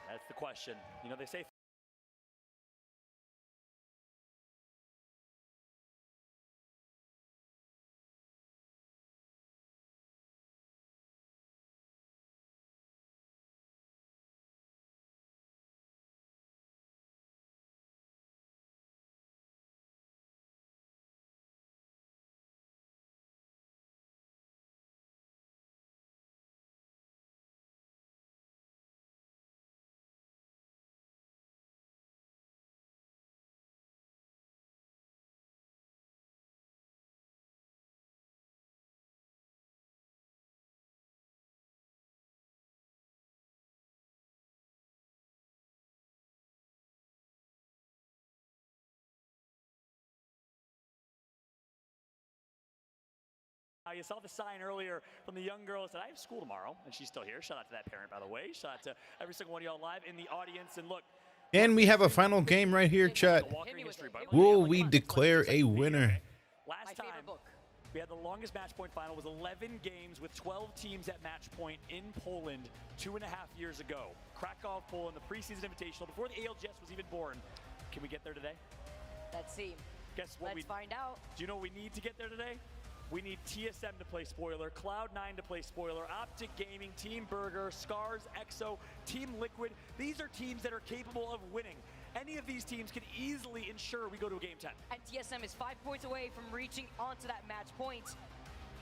That's the question. You know, they say you saw the sign earlier from the young girl that said, I have school tomorrow, and she's still here. Shout out to that parent, by the way. Shout out to every single one of y'all live in the audience. And look, And we have a final game right here, chat. Will we declare a winner? last time we had the longest match point final was 11 games with 12 teams at match point in Poland 2.5 years ago. Krakow, Poland, the preseason invitational before the ALGS was even born. Can we get there today? Let's see. Guess what? Let's find out. Do you know what we need to get there today? We need TSM to play spoiler, Cloud9 to play spoiler, Optic Gaming, Team Burger, Scars, EXO, Team Liquid. These are teams that are capable of winning. Any of these teams can easily ensure we go to a game 10. And TSM is 5 points away from reaching onto that match point.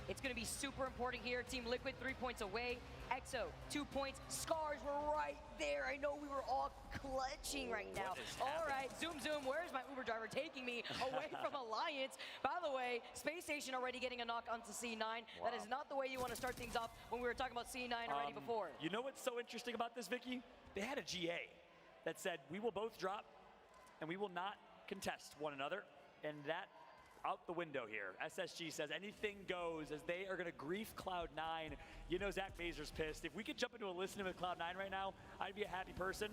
It's going to be super important here. Team Liquid 3 points away. EXO 2 points. Scars were right there. I know we were all clutching right now. All right, zoom. Where's my Uber driver taking me away from Alliance? By the way, Space Station already getting a knock onto C9. Wow. That is not the way you want to start things off when we were talking about C9 already before. You know what's so interesting about this, Vicky? They had a GA that said, we will both drop and we will not contest one another. And that out the window here. SSG says anything goes as they are going to grief Cloud9. You know Zach Mazur's pissed. If we could jump into a listening with Cloud9 right now, I'd be a happy person.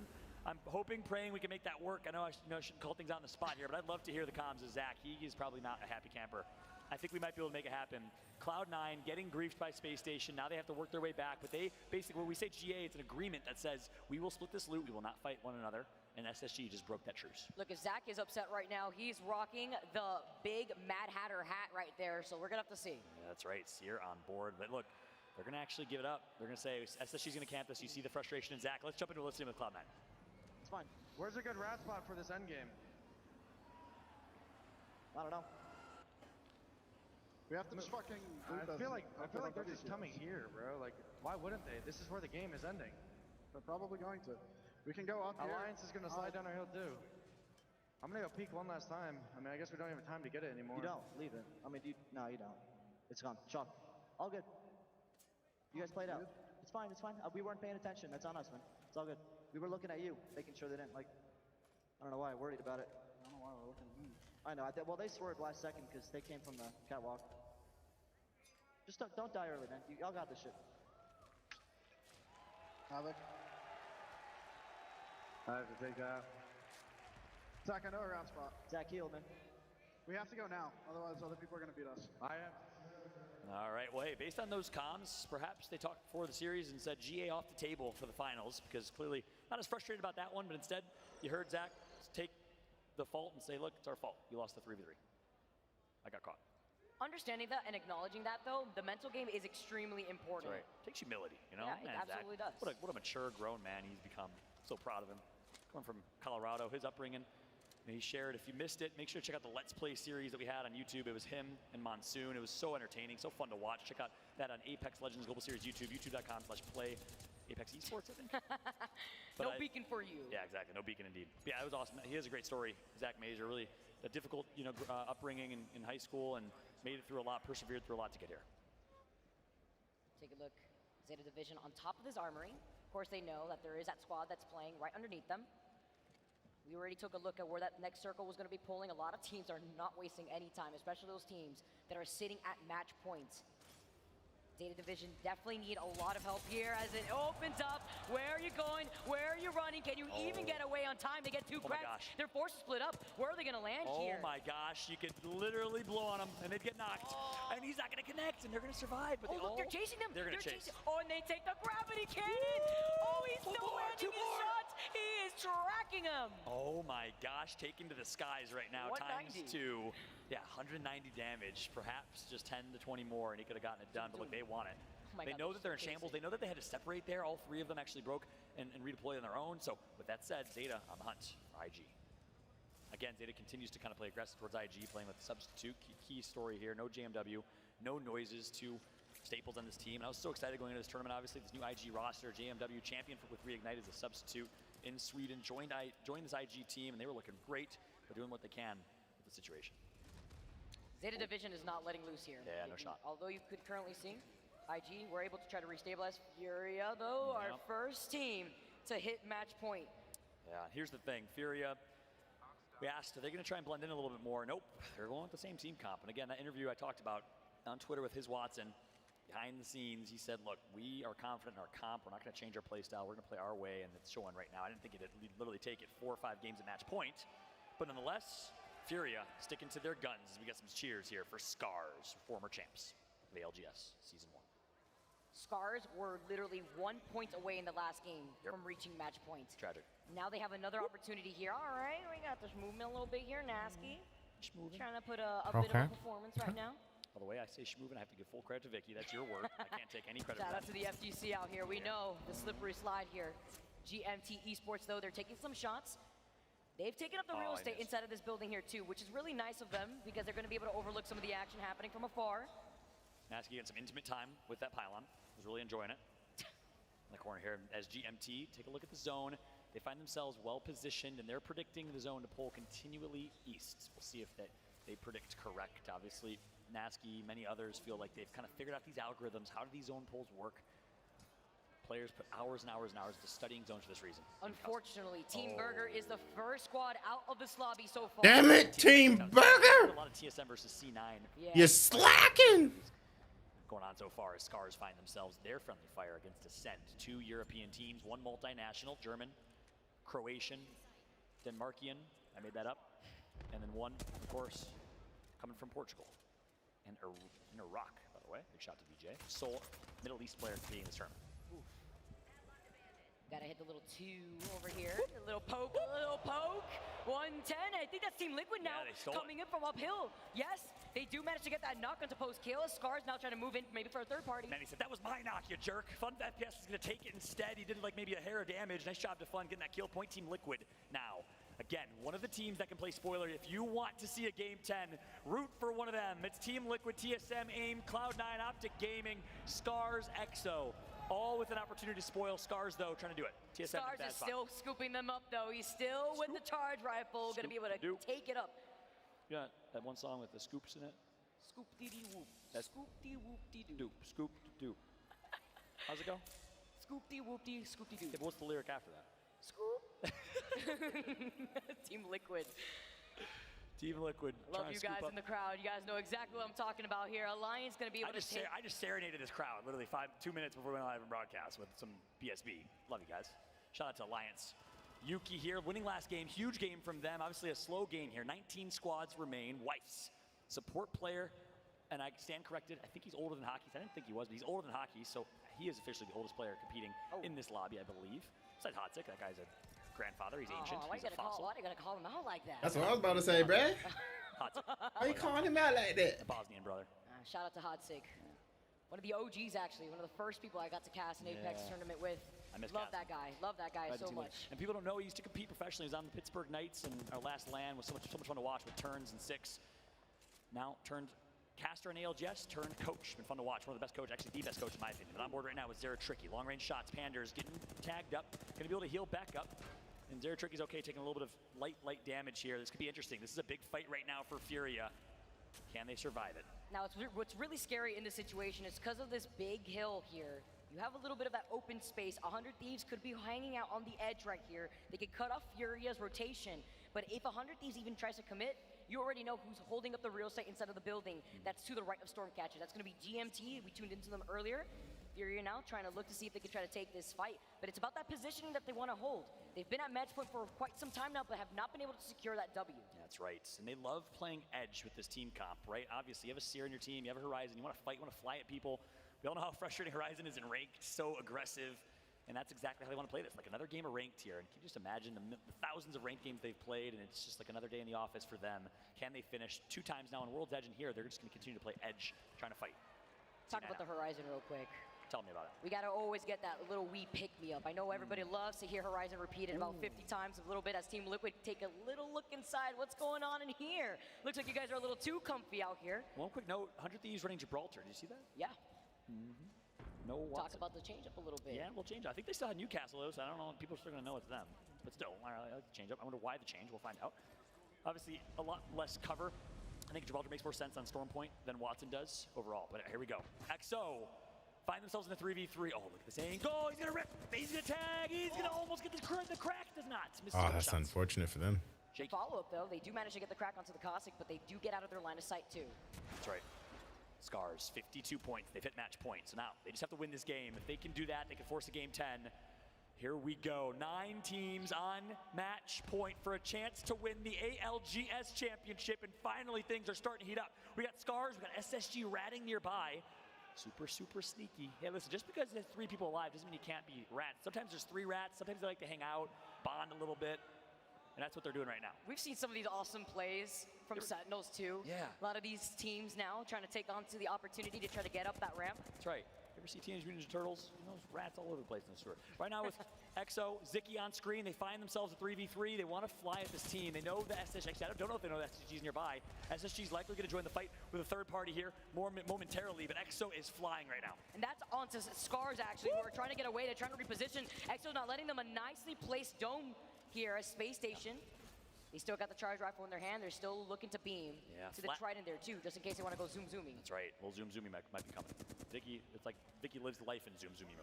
I'm hoping, praying we can make that work. I know I shouldn't call things out on the spot here, but I'd love to hear the comms of Zach. He is probably not a happy camper. I think we might be able to make it happen. Cloud9 getting griefed by Space Station. Now they have to work their way back. But they basically, when we say GA, it's an agreement that says we will split this loot. We will not fight one another. And SSG just broke that truce. Look, if Zach is upset right now, he's rocking the big Mad Hatter hat right there. So we're going to have to see. Yeah, that's right. Seer on board. But look, they're going to actually give it up. They're going to say SSG's going to camp this. You see the frustration in Zach. Let's jump into a listening with Cloud9. It's fine. Where's a good rat spot for this end game? I don't know. We have to just fucking. I feel like they're just coming here, bro. Like, why wouldn't they? This is where the game is ending. They're probably going to. We can go up here. Alliance is gonna slide down our hill too. I'm gonna go peek one last time. I mean, I guess we don't even have time to get it anymore. You don't. Leave it. I mean, no, you don't. It's gone. Chalk. All good. You guys played out. It's fine. It's fine. We weren't paying attention. That's on us, man. It's all good. We were looking at you, making sure they didn't, like, I don't know why I worried about it. I don't know why we're looking at me. I know. Well, they swerved last second because they came from the catwalk. Just don't die early, man. Y'all got this shit. Havoc. I have to take that. Zach, I know a round spot. Zach healed, man. We have to go now, otherwise other people are going to beat us. I am. All right, well, hey, based on those comms, perhaps they talked before the series and said GA off the table for the finals because clearly not as frustrated about that one, but instead you heard Zach take the fault and say, look, it's our fault. You lost the 3v3. I got caught. Understanding that and acknowledging that, though, the mental game is extremely important. That's right. Takes humility, you know? Yeah, it absolutely does. What a mature, grown man he's become. So proud of him. Coming from Colorado, his upbringing, he shared, if you missed it, make sure to check out the Let's Play series that we had on YouTube. It was him and Monsoon. It was so entertaining, so fun to watch. Check out that on Apex Legends Global Series YouTube, youtube.com/play Apex Esports, I think. No beacon for you. Yeah, exactly. No beacon indeed. But yeah, it was awesome. He has a great story, Zach Mazur. Really a difficult, upbringing in high school, and made it through a lot, persevered through a lot to get here. Take a look. Zeta Division on top of this armory. Of course, they know that there is that squad that's playing right underneath them. We already took a look at where that next circle was going to be pulling. A lot of teams are not wasting any time, especially those teams that are sitting at match points. Zeta Division definitely need a lot of help here as it opens up. Where are you going? Where are you running? Can you even get away on time? They get two cracks. Their forces split up. Where are they going to land here? Oh my gosh, you could literally blow on them and they'd get knocked. And he's not going to connect and they're going to survive. But look, they're chasing them. They're going to chase. Oh, and they take the gravity cannon. Oh, he's still landing his shots. He is tracking him. Oh my gosh, taken to the skies right now. 190. Times 2. Yeah, 190 damage, perhaps just 10 to 20 more, and he could have gotten it done, but look, they want it. They know that they're in shambles. They know that they had to separate there. All 3 of them actually broke and redeployed on their own. So with that said, Zeta on the hunt for IG. Again, Zeta continues to kind of play aggressive towards IG, playing with the substitute. Key story here, no JMW, no noises, 2 staples on this team. And I was so excited going into this tournament, obviously, this new IG roster, JMW champion with Reignite as a substitute in Sweden, joined this IG team, and they were looking great. They're doing what they can with the situation. Zeta Division is not letting loose here. Yeah, no shot. Although you could currently see IG were able to try to restabilize Furia, though, our first team to hit match point. Yeah, here's the thing. Furia, we asked, are they going to try and blend in a little bit more? Nope, they're going with the same team comp. And again, that interview I talked about on Twitter with his Watson, behind the scenes, he said, look, we are confident in our comp. We're not going to change our play style. We're going to play our way, and it's showing right now. I didn't think it'd literally take it 4 or 5 games at match point. But nonetheless, Furia sticking to their guns as we get some cheers here for Scars, former champs of the LGS Season 1. Scars were literally 1 point away in the last game from reaching match point. Tragic. Now they have another opportunity here. All right, we got this movement a little bit here, Nasky. Trying to put a bit of a performance right now. By the way, I say schmoovin', I have to give full credit to Vicky. That's your word. I can't take any credit for Shout that. out to the FGC out here. We know the slippery slide here. GMT Esports, though, they're taking some shots. They've taken up the real estate inside of this building here, too, which is really nice of them because they're going to be able to overlook some of the action happening from afar. Nasky getting some intimate time with that pylon. Was really enjoying it. In the corner here, as GMT, take a look at the zone. They find themselves well positioned, and they're predicting the zone to pull continually east. We'll see if they predict correct. Obviously, Nasky, many others feel like they've kind of figured out these algorithms. How do these zone pulls work? Players put hours and hours and hours into studying zones for this reason. Unfortunately, Team Burger is the first squad out of this lobby so far. Damn it, Team Burger! A lot of TSM versus C9. Yeah. You're slacking! Going on so far as Scars find themselves their friendly fire against Ascent. 2 European teams, 1 multinational, German, Croatian, Denmarkian, I made that up, and then 1, of course, coming from Portugal. And Iraq, by the way. Big shot to VJ. Sole Middle East player competing in this tournament. Gotta hit the little 2 over here. A little poke, a little poke. 110. I think that's Team Liquid now coming in from uphill. Yes, they do manage to get that knock onto post kill. Scars now trying to move in maybe for a 3rd party. And he said, that was my knock, you jerk. Fun FPS is going to take it instead. He did like maybe a hair of damage. Nice job to Fun getting that kill point. Team Liquid now. Again, one of the teams that can play spoiler. If you want to see a Game 10, root for one of them. It's Team Liquid, TSM, AIM, Cloud9, Optic Gaming, Scars, EXO. All with an opportunity to spoil. Scars, though, trying to do it. TSM Scars is still scooping them up, though. He's still with the charge rifle. Going to be able to take it up. You got that one song with the scoops in it? Scoop-dee-dee-whoop. Scoop-dee-whoop-dee-doo. Scoop-dee-doo. How's it go? Scoop-dee-whoop-dee, scoop-dee-doo. Yeah, but what's the lyric after that? Scoop. Team Liquid. Team Liquid. Love you guys in the crowd. You guys know exactly what I'm talking about here. Alliance going to be able to take... I just serenaded this crowd literally 2 minutes before we went live and broadcast with some BSB. Love you guys. Shout out to Alliance. Yuki here, winning last game. Huge game from them. Obviously a slow game here. 19 squads remain. Weiss, support player. And I stand corrected. I think he's older than Hockey. I didn't think he was, but he's older than Hockey. So he is officially the oldest player competing in this lobby, I believe. Besides Hotsick, that guy's a grandfather. He's ancient. Why he's a fossil. why are you going to call him out like that? That's what I was about to say, bruh. Hotsick. Why you calling him out like that? A Bosnian brother. Shout out to Hotsick. One of the OGs, actually. One of the first people I got to cast an Apex tournament with. I miss Love Castle. that guy. Love that guy so much. And people don't know he used to compete professionally. He was on the Pittsburgh Knights, and our last LAN was so much fun to watch with turns and 6. Now turned caster and ALGS, turned coach. Been fun to watch. One of the best coaches, actually the best coach in my opinion. But on board right now with Zera Tricky. Long range shots, Panders getting tagged up. Gonna be able to heal back up. And Zera Tricky's okay, taking a little bit of light damage here. This could be interesting. This is a big fight right now for Furia. Can they survive it? Now, what's really scary in this situation is because of this big hill here, you have a little bit of that open space. 100 Thieves could be hanging out on the edge right here. They could cut off Furia's rotation. But if 100 Thieves even tries to commit, you already know who's holding up the real estate inside of the building. That's to the right of Stormcatcher. That's going to be GMT. We tuned into them earlier. Furia now trying to look to see if they can try to take this fight. But it's about that positioning that they want to hold. They've been at match point for quite some time now, but have not been able to secure that W. That's right. And they love playing edge with this team comp, right? Obviously, you have a Seer in your team, you have a Horizon, you want to fight, you want to fly at people. We all know how frustrating Horizon is in ranked, so aggressive. And that's exactly how they want to play this. Like another game of ranked here. And can you just imagine the thousands of ranked games they've played, and it's just like another day in the office for them. Can they finish 2 times now on World's Edge, and here they're just going to continue to play edge, trying to fight. Talk about the Horizon real quick. Tell me about it. We got to always get that little wee pick-me-up. I know everybody loves to hear Horizon repeated about 50 times a little bit as Team Liquid take a little look inside. What's going on in here? Looks like you guys are a little too comfy out here. One quick note, 100 Thieves running Gibraltar. Did you see that? Yeah. No Watson. Talk about the change-up a little bit. Yeah, we'll change it. I think they still had Newcastle, though, so I don't know if people are still going to know it's them. But still, I like the change-up. I wonder why the change. We'll find out. Obviously, a lot less cover. I think Gibraltar makes more sense on Storm Point than Watson does overall. But here we go. XO find themselves in the 3v3. Oh, look at this angle. He's going to rip. He's going to tag. He's going to almost get the crack. Does not. Oh, that's unfortunate for them. Follow-up, though. They do manage to get the crack onto the Cossack, but they do get out of their line of sight, too. That's right. Scars, 52 points. They've hit match point. So now they just have to win this game. If they can do that, they can force a game 10. Here we go. 9 teams on match point for a chance to win the ALGS championship. And finally, things are starting to heat up. We got Scars. We got SSG ratting nearby. Super, super sneaky. Hey, listen, just because there's 3 people alive doesn't mean you can't be rats. Sometimes there's 3 rats. Sometimes they like to hang out, bond a little bit. And that's what they're doing right now. We've seen some of these awesome plays from Sentinels, too. Yeah. A lot of these teams now trying to take on to the opportunity to try to get up that ramp. That's right. You ever see Teenage Mutant Ninja Turtles? You know, rats all over the place in the store. Right now with XO, Zicky on screen, they find themselves a 3v3. They want to fly at this team. They know the SSG. I don't know if they know the SSG's nearby. SSG's likely going to join the fight with a third party here more momentarily, but XO is flying right now. And that's onto Scars, actually, who are trying to get away. They're trying to reposition. XO's not letting them a nicely placed dome here as Space Station. They still got the charge rifle in their hand. They're still looking to beam to the Trident there, too, just in case they want to go zooming. That's right. Well, zooming might be coming. Vicky, it's like Vicky lives life in zooming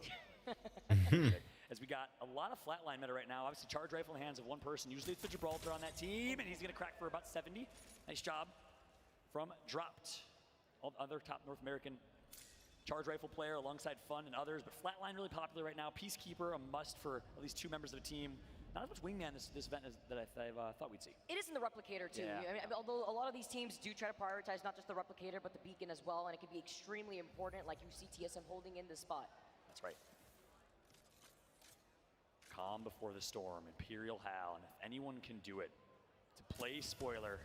mode. As we got a lot of flatline meta right now. Obviously, charge rifle in the hands of one person. Usually it's the Gibraltar on that team, and he's going to crack for about 70. Nice job from Dropped. Other top North American charge rifle player alongside Fun and others, but flatline really popular right now. Peacekeeper, a must for at least 2 members of the team. Not as much wingman this event as that I thought we'd see. It is in the replicator too. Yeah. I mean, although a lot of these teams do try to prioritize not just the replicator but the beacon as well, and it can be extremely important, like you see TSM holding in this spot. That's right. Calm before the storm, Imperial Hal, and if anyone can do it to play spoiler,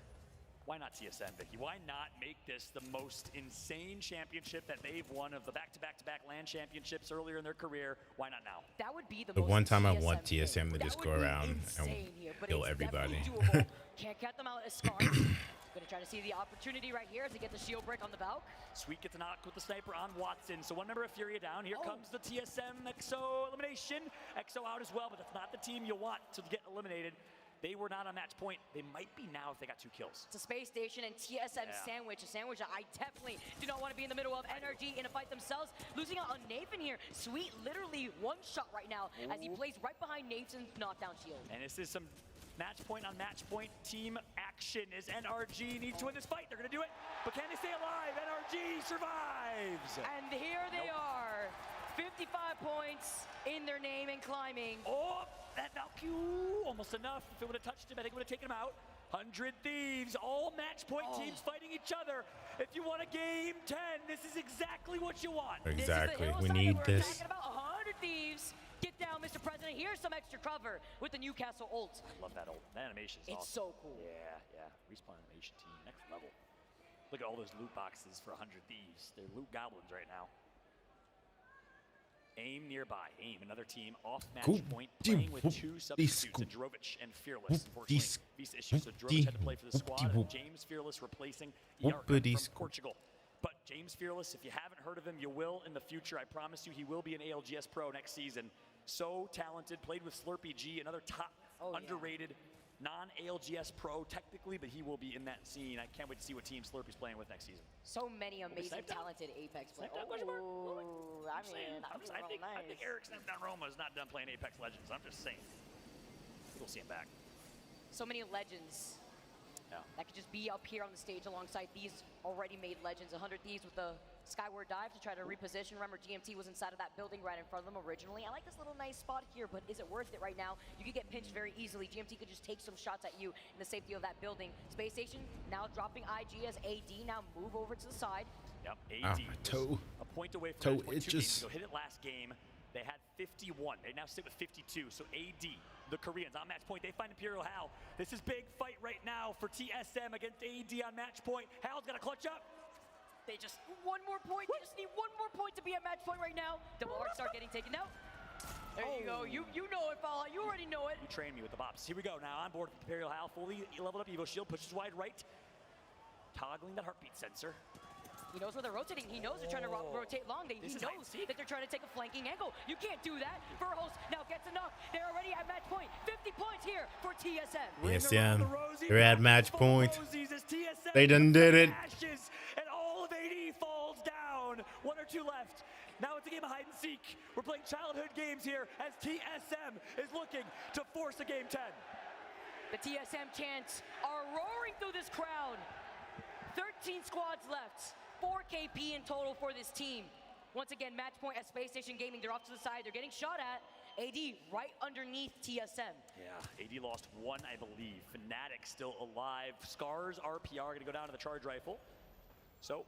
why not TSM, Vicky? Why not make this the most insane championship that they've won of the back-to-back LAN championships earlier in their career? Why not now? That would be the The most one time I TSM want TSM to just go around and kill everybody. Can't cut them out as Scars. Gonna try to see the opportunity right here to get the shield break on the Valk. Sweet gets a knock with the sniper on Watson. So one member of Furia down. Here comes the TSM XO elimination. XO out as well, but that's not the team you want to get eliminated. They were not on match point. They might be now if they got 2 kills. It's a Space Station and TSM sandwich. A sandwich that I definitely do not want to be in the middle of. NRG in a fight themselves. Losing out on Nathan here. Sweet literally one shot right now as he plays right behind Nathan's knockdown shield. And this is some match point on match point team action as NRG needs to win this fight. They're going to do it, but can they stay alive? NRG survives. And here they are. 55 points in their name and climbing. Oh, that Valkyrie, almost enough. If it would have touched him, I think it would have taken him out. 100 Thieves, all match point teams fighting each other. If you want a game 10, this is exactly what you want. Exactly, we need this. Talking about 100 Thieves. Get down, Mr. President. Here's some extra cover with the Newcastle ult. I love that ult. That animation is so awesome. cool. Yeah. Respawn animation team, next level. Look at all those loot boxes for 100 Thieves. They're loot goblins right now. AIM nearby. AIM, another team off match Cool. point, playing with two substitutes, and Drovic and Fearless. Unfortunately, visa issues, so Drovic had to play for the squad, and James Fearless replacing Yarkin from Portugal. But James Fearless, if you haven't heard of him, you will in the future. I promise you, he will be an ALGS pro next season. So talented, played with Slurpee G, another top underrated non-ALGS pro technically, but he will be in that scene. I can't wait to see what team Slurpee's playing with next season. So many amazing, talented Apex players. I think Eric Snapdown Roma is not done playing Apex Legends. I'm just saying. We'll see him back. So many legends that could just be up here on the stage alongside these already made legends. 100 Thieves with the skyward dive to try to reposition. Remember, GMT was inside of that building right in front of them originally. I like this little nice spot here, but is it worth it right now? You could get pinched very easily. GMT could just take some shots at you in the safety of that building. Space Station now dropping IG as AD now move over to the side. Yep, AD toe. A point away from It just hit it last game. They had 51. They now sit with 52. So AD, the Koreans on match point, they find Imperial Hal. This is big fight right now for TSM against AD on match point. Hal's got to clutch up. They just one more point. They just need one more point to be at match point right now. Double arc start getting taken out. There you go. You know it, Fallout. You already know it. You trained me with the bops. Here we go. Now on board with Imperial Hal, fully leveled up Evo Shield, pushes wide right, toggling that heartbeat sensor. He knows where they're rotating. He knows they're trying to rotate long. He knows that they're trying to take a flanking angle. You can't do that. Furhos now gets a knock. They're already at match point. 50 points here for TSM. TSM, they're at match point. They done did it. Ashes, and all of AD falls down. 1 or 2 left. Now it's a game of hide and seek. We're playing childhood games here as TSM is looking to force a game 10. The TSM chants are roaring through this crowd. 13 squads left. 4 KP in total for this team. Once again, match point at Space Station Gaming. They're off to the side. They're getting shot at. AD right underneath TSM. Yeah, AD lost 1, I believe. Fnatic still alive. Scars, RPR going to go down to the charge rifle. So,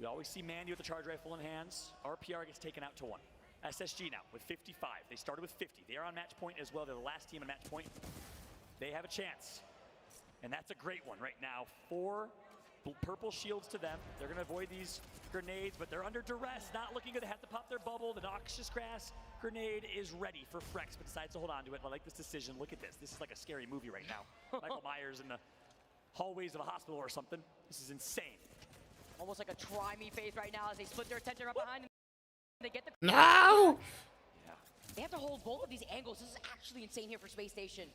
we always see Mandy with the charge rifle in hands. RPR gets taken out to 1. SSG now with 55. They started with 50. They are on match point as well. They're the last team on match point. They have a chance. And that's a great one right now. 4 purple shields to them. They're going to avoid these grenades, but they're under duress. Not looking good. They have to pop their bubble. The Noxious Grass grenade is ready for Frex, but decides to hold on to it. I like this decision. Look at this. This is like a scary movie right now. Michael Myers in the hallways of a hospital or something. This is insane. Almost like a try me face right now as they split their attention right behind them. They get the no. Yeah. They have to hold both of these angles. This is actually insane here for Space Station.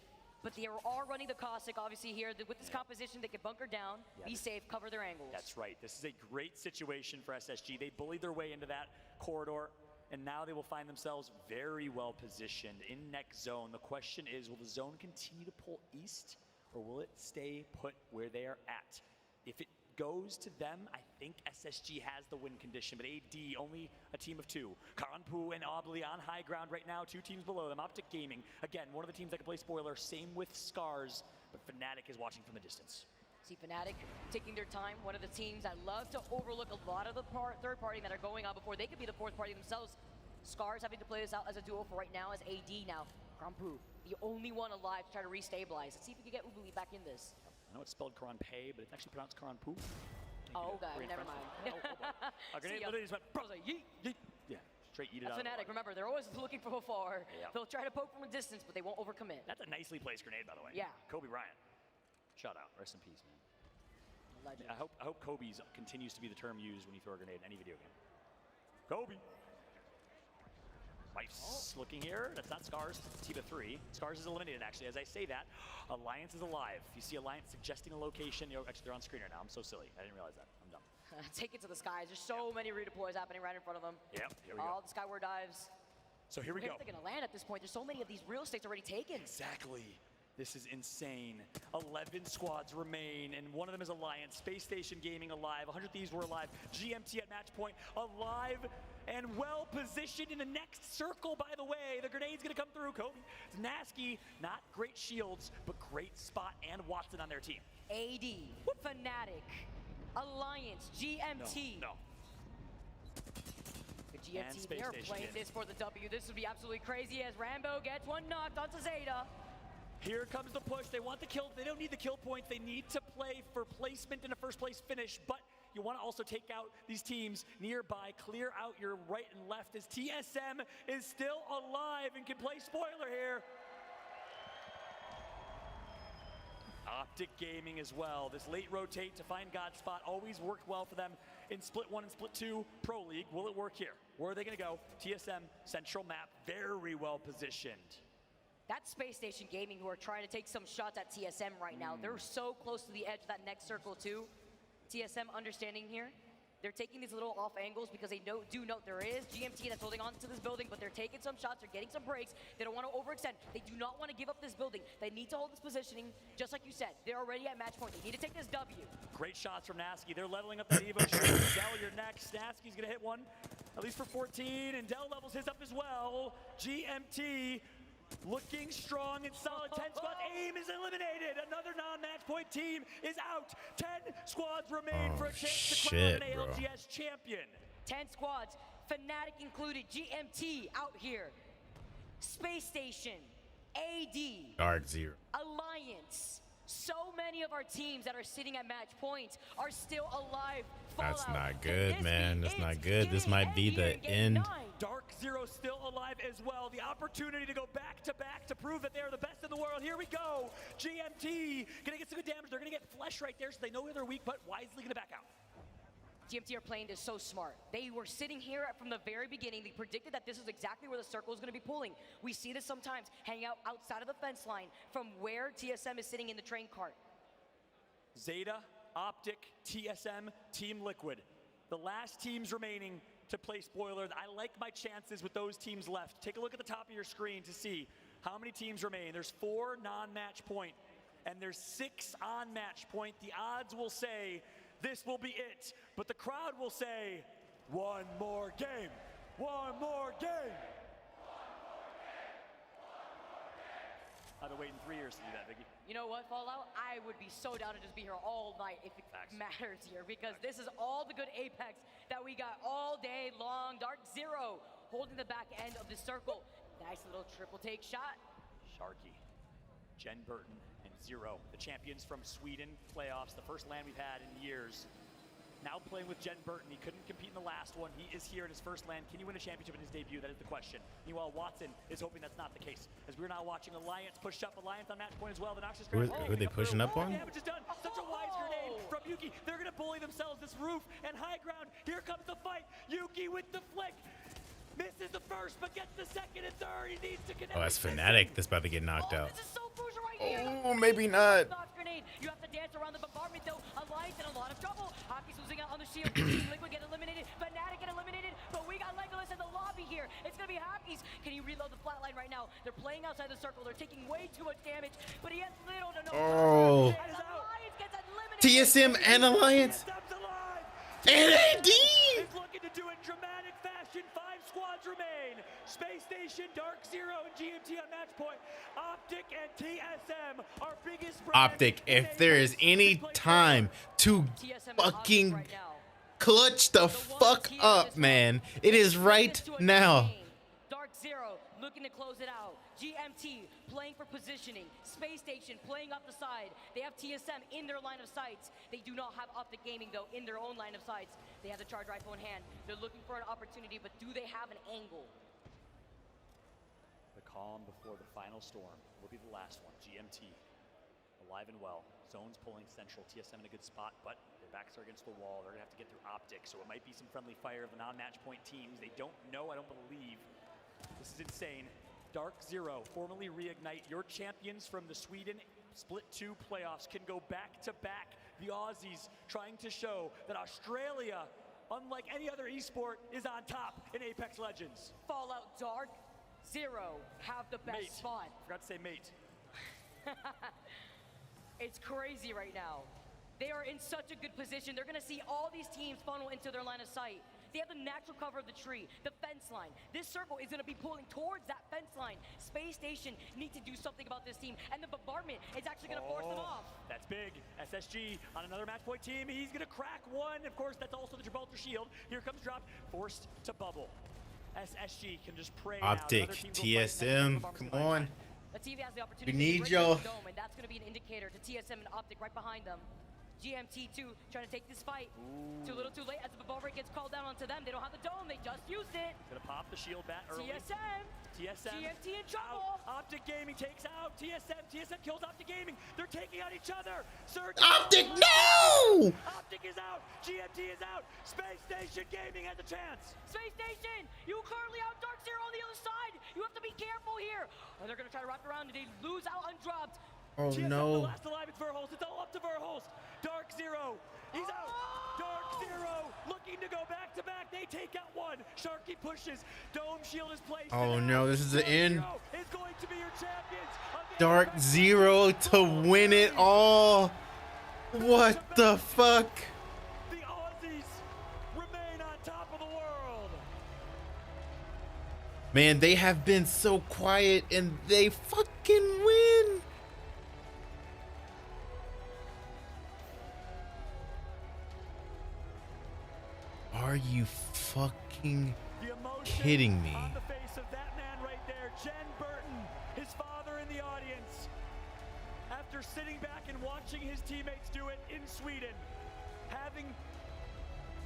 But they are running the Caustic, obviously, here. With this composition, they can bunker down, be safe, cover their angles. That's right. This is a great situation for SSG. They bullied their way into that corridor, and now they will find themselves very well positioned in next zone. The question is, will the zone continue to pull east, or will it stay put where they are at? If it goes to them, I think SSG has the win condition, but AD only a team of 2. Karanpu and Obli on high ground right now, 2 teams below them. Optic Gaming, again, one of the teams that can play spoiler, same with Scars, but Fnatic is watching from a distance. See Fnatic taking their time, one of the teams that love to overlook a lot of the third party that are going on before they could be the 4th party themselves. Scars having to play this out as a duo for right now as AD now. Karanpu, the only one alive to try to restabilize. Let's see if we can get Ubuli back in this. I know it's spelled Karanpay, but it's actually pronounced Karanpu. Oh, okay, never mind. Grenade literally just went, yeet, yeet. Yeah, straight eat it out. Fnatic, remember, they're always looking from afar. Yeah. They'll try to poke from a distance, but they won't overcommit. That's a nicely placed grenade, by the way. Yeah. Kobe Bryant. Shout out. Rest in peace, man. Legend. I hope Kobe's continues to be the term used when you throw a grenade in any video game. Kobe. Nice looking here. That's not Scars. Team of 3. Scars is eliminated, actually. As I say that, Alliance is alive. If you see Alliance suggesting a location, actually, they're on screen right now. I'm so silly. I didn't realize that. I'm dumb. Take it to the skies. There's so many redeploys happening right in front of them. Yep, here we go. All the skyward dives. So here we go. Where are they going to land at this point? There's so many of these real estates already taken. Exactly. This is insane. 11 squads remain, and one of them is Alliance. Space Station Gaming alive. 100 Thieves were alive. GMT at match point alive and well positioned in the next circle, by the way. The grenade's going to come through. Kobe. Nasky, not great shields, but great spot and Watson on their team. AD, Fnatic, Alliance, GMT. No. The GMT, they're playing this for the W. This would be absolutely crazy as Rambo gets one knocked onto Zeta. Here comes the push. They want the kill. They don't need the kill points. They need to play for placement in a first place finish, but You want to also take out these teams nearby, clear out your right and left as TSM is still alive and can play spoiler here. Optic Gaming as well. This late rotate to find God's spot always worked well for them in Split 1 and Split 2 Pro League. Will it work here? Where are they going to go? TSM, central map, very well positioned. That's Space Station Gaming who are trying to take some shots at TSM right now. They're so close to the edge of that next circle too. TSM understanding here. They're taking these little off angles because they do note there is GMT that's holding on to this building, but they're taking some shots, they're getting some breaks. They don't want to overextend. They do not want to give up this building. They need to hold this positioning, just like you said. They're already at match point. They need to take this W. Great shots from Nasky. They're leveling up that Evo shot. Dell, you're next. Nasky's going to hit one, at least for 14, and Dell levels his up as well. GMT looking strong and solid. 10 squads. AIM is eliminated. Another non-match point team is out. 10 squads remain for a chance to crown an ALGS champion. 10 squads, Fnatic included, GMT out here. Space Station, AD, Dark Zero, Alliance. So many of our teams that are sitting at match points are still alive. That's not good, man. That's not good. This might be the end. Dark Zero still alive as well. The opportunity to go back to back to prove that they are the best in the world. Here we go. GMT gonna get some good damage. They're gonna get flesh right there, so they know where they're weak, but wisely gonna back out. GMT are playing this so smart. They were sitting here from the very beginning. They predicted that this is exactly where the circle is going to be pulling. We see this sometimes hanging out outside of the fence line from where TSM is sitting in the train cart. Zeta, Optic, TSM, Team Liquid. The last teams remaining to play spoiler. I like my chances with those teams left. Take a look at the top of your screen to see how many teams remain. There's 4 non-match point, and there's 6 on match point. The odds will say this will be it, but the crowd will say, one more game, one more game. I've been waiting 3 years to do that, Biggie. You know what, Fallout? I would be so down to just be here all night if it matters here, because this is all the good Apex that we got all day long. Dark Zero holding the back end of the circle. Nice little triple take shot. Sharky, Jen Burton, and Zero, the champions from Sweden playoffs, the first LAN we've had in years. Now playing with Jen Burton. He couldn't compete in the last one. He is here in his first LAN. Can he win a championship in his debut? That is the question. Meanwhile, Watson is hoping that's not the case, as we're now watching Alliance push up. Alliance on match point as well. The Noxus who are they pushing up on? Damage is done. Such a wise grenade from Yuki. They're gonna bully themselves. This roof and high ground. Here comes the fight. Yuki with the flick. Misses the first, but gets the second and third. He needs to connect. Oh, that's Fnatic. That's about to get knocked out. This is so crucial right here. Oh, maybe not. Grenade. You have to dance around the bombardment though. Alliance in a lot of trouble. Hockey's losing out on the shield. Team Liquid get eliminated. Fnatic get eliminated. But we got Legolas in the lobby here. It's gonna be Hockey's. Can he reload the flatline right now? They're playing outside the circle. They're taking way too much damage. But he has little to no. Oh. Alliance gets eliminated. TSM and Alliance. And AD. Is looking to do it in dramatic fashion. 5 squads remain. Space Station, Dark Zero, and GMT on match point. Optic and TSM are biggest. Optic, if there is any time to fucking clutch the fuck up, man, it is right now. Dark Zero looking to close it out. GMT playing for positioning. Space Station playing up the side. They have TSM in their line of sights. They do not have Optic Gaming though in their own line of sights. They have the charge rifle in hand. They're looking for an opportunity, but do they have an angle? The calm before the final storm will be the last one. GMT alive and well. Zone's pulling central. TSM in a good spot, but their backs are against the wall. They're gonna have to get through Optic, so it might be some friendly fire of the non-match point teams. They don't know, I don't believe. This is insane. Dark Zero, formerly Reignite, your champions from the Sweden Split 2 playoffs can go back to back. The Aussies trying to show that Australia, unlike any other esport, is on top in Apex Legends. Fallout Dark Zero have the best mate. spot. Forgot to say mate. It's crazy right now. They are in such a good position. They're gonna see all these teams funnel into their line of sight. They have the natural cover of the tree, the fence line. This circle is gonna be pulling towards that fence line. Space Station need to do something about this team, and the bombardment is actually gonna force them off. That's big. SSG on another match point team. He's gonna crack one. Of course, that's also the Gibraltar shield. Here comes drop, forced to bubble. SSG can just pray. Optic, TSM, come on. Let's see if he has the opportunity We need to break y'all. the dome, and that's gonna be an indicator to TSM and Optic right behind them. GMT2 trying to take this fight. Too little too late as the ball rate gets called down onto them. They don't have the dome, they just used it. Gonna pop the shield bat early. TSM. GMT in trouble. Optic Gaming takes out TSM. TSM kills Optic Gaming. They're taking out each other. Surge. Optic, no! Optic is out. GMT is out. Space Station Gaming has a chance. Space Station, you currently out Dark Zero on the other side. You have to be careful here. And they're gonna try to wrap around and they lose out undropped. Oh TSM, no. The last alive is Verholst. It's all up to Verholst. Dark Zero. He's out. Dark Zero looking to go back to back. They take out one. Sharky pushes. Dome shield is placed. Oh no, this is the end. Is going to be your champions. Dark Zero to win it all. What the fuck? The Aussies remain on top of the world. Man, they have been so quiet and they fucking win. Are you fucking kidding me? On the face of that man right there, Jen Burton, his father in the audience. After sitting back and watching his teammates do it in Sweden, having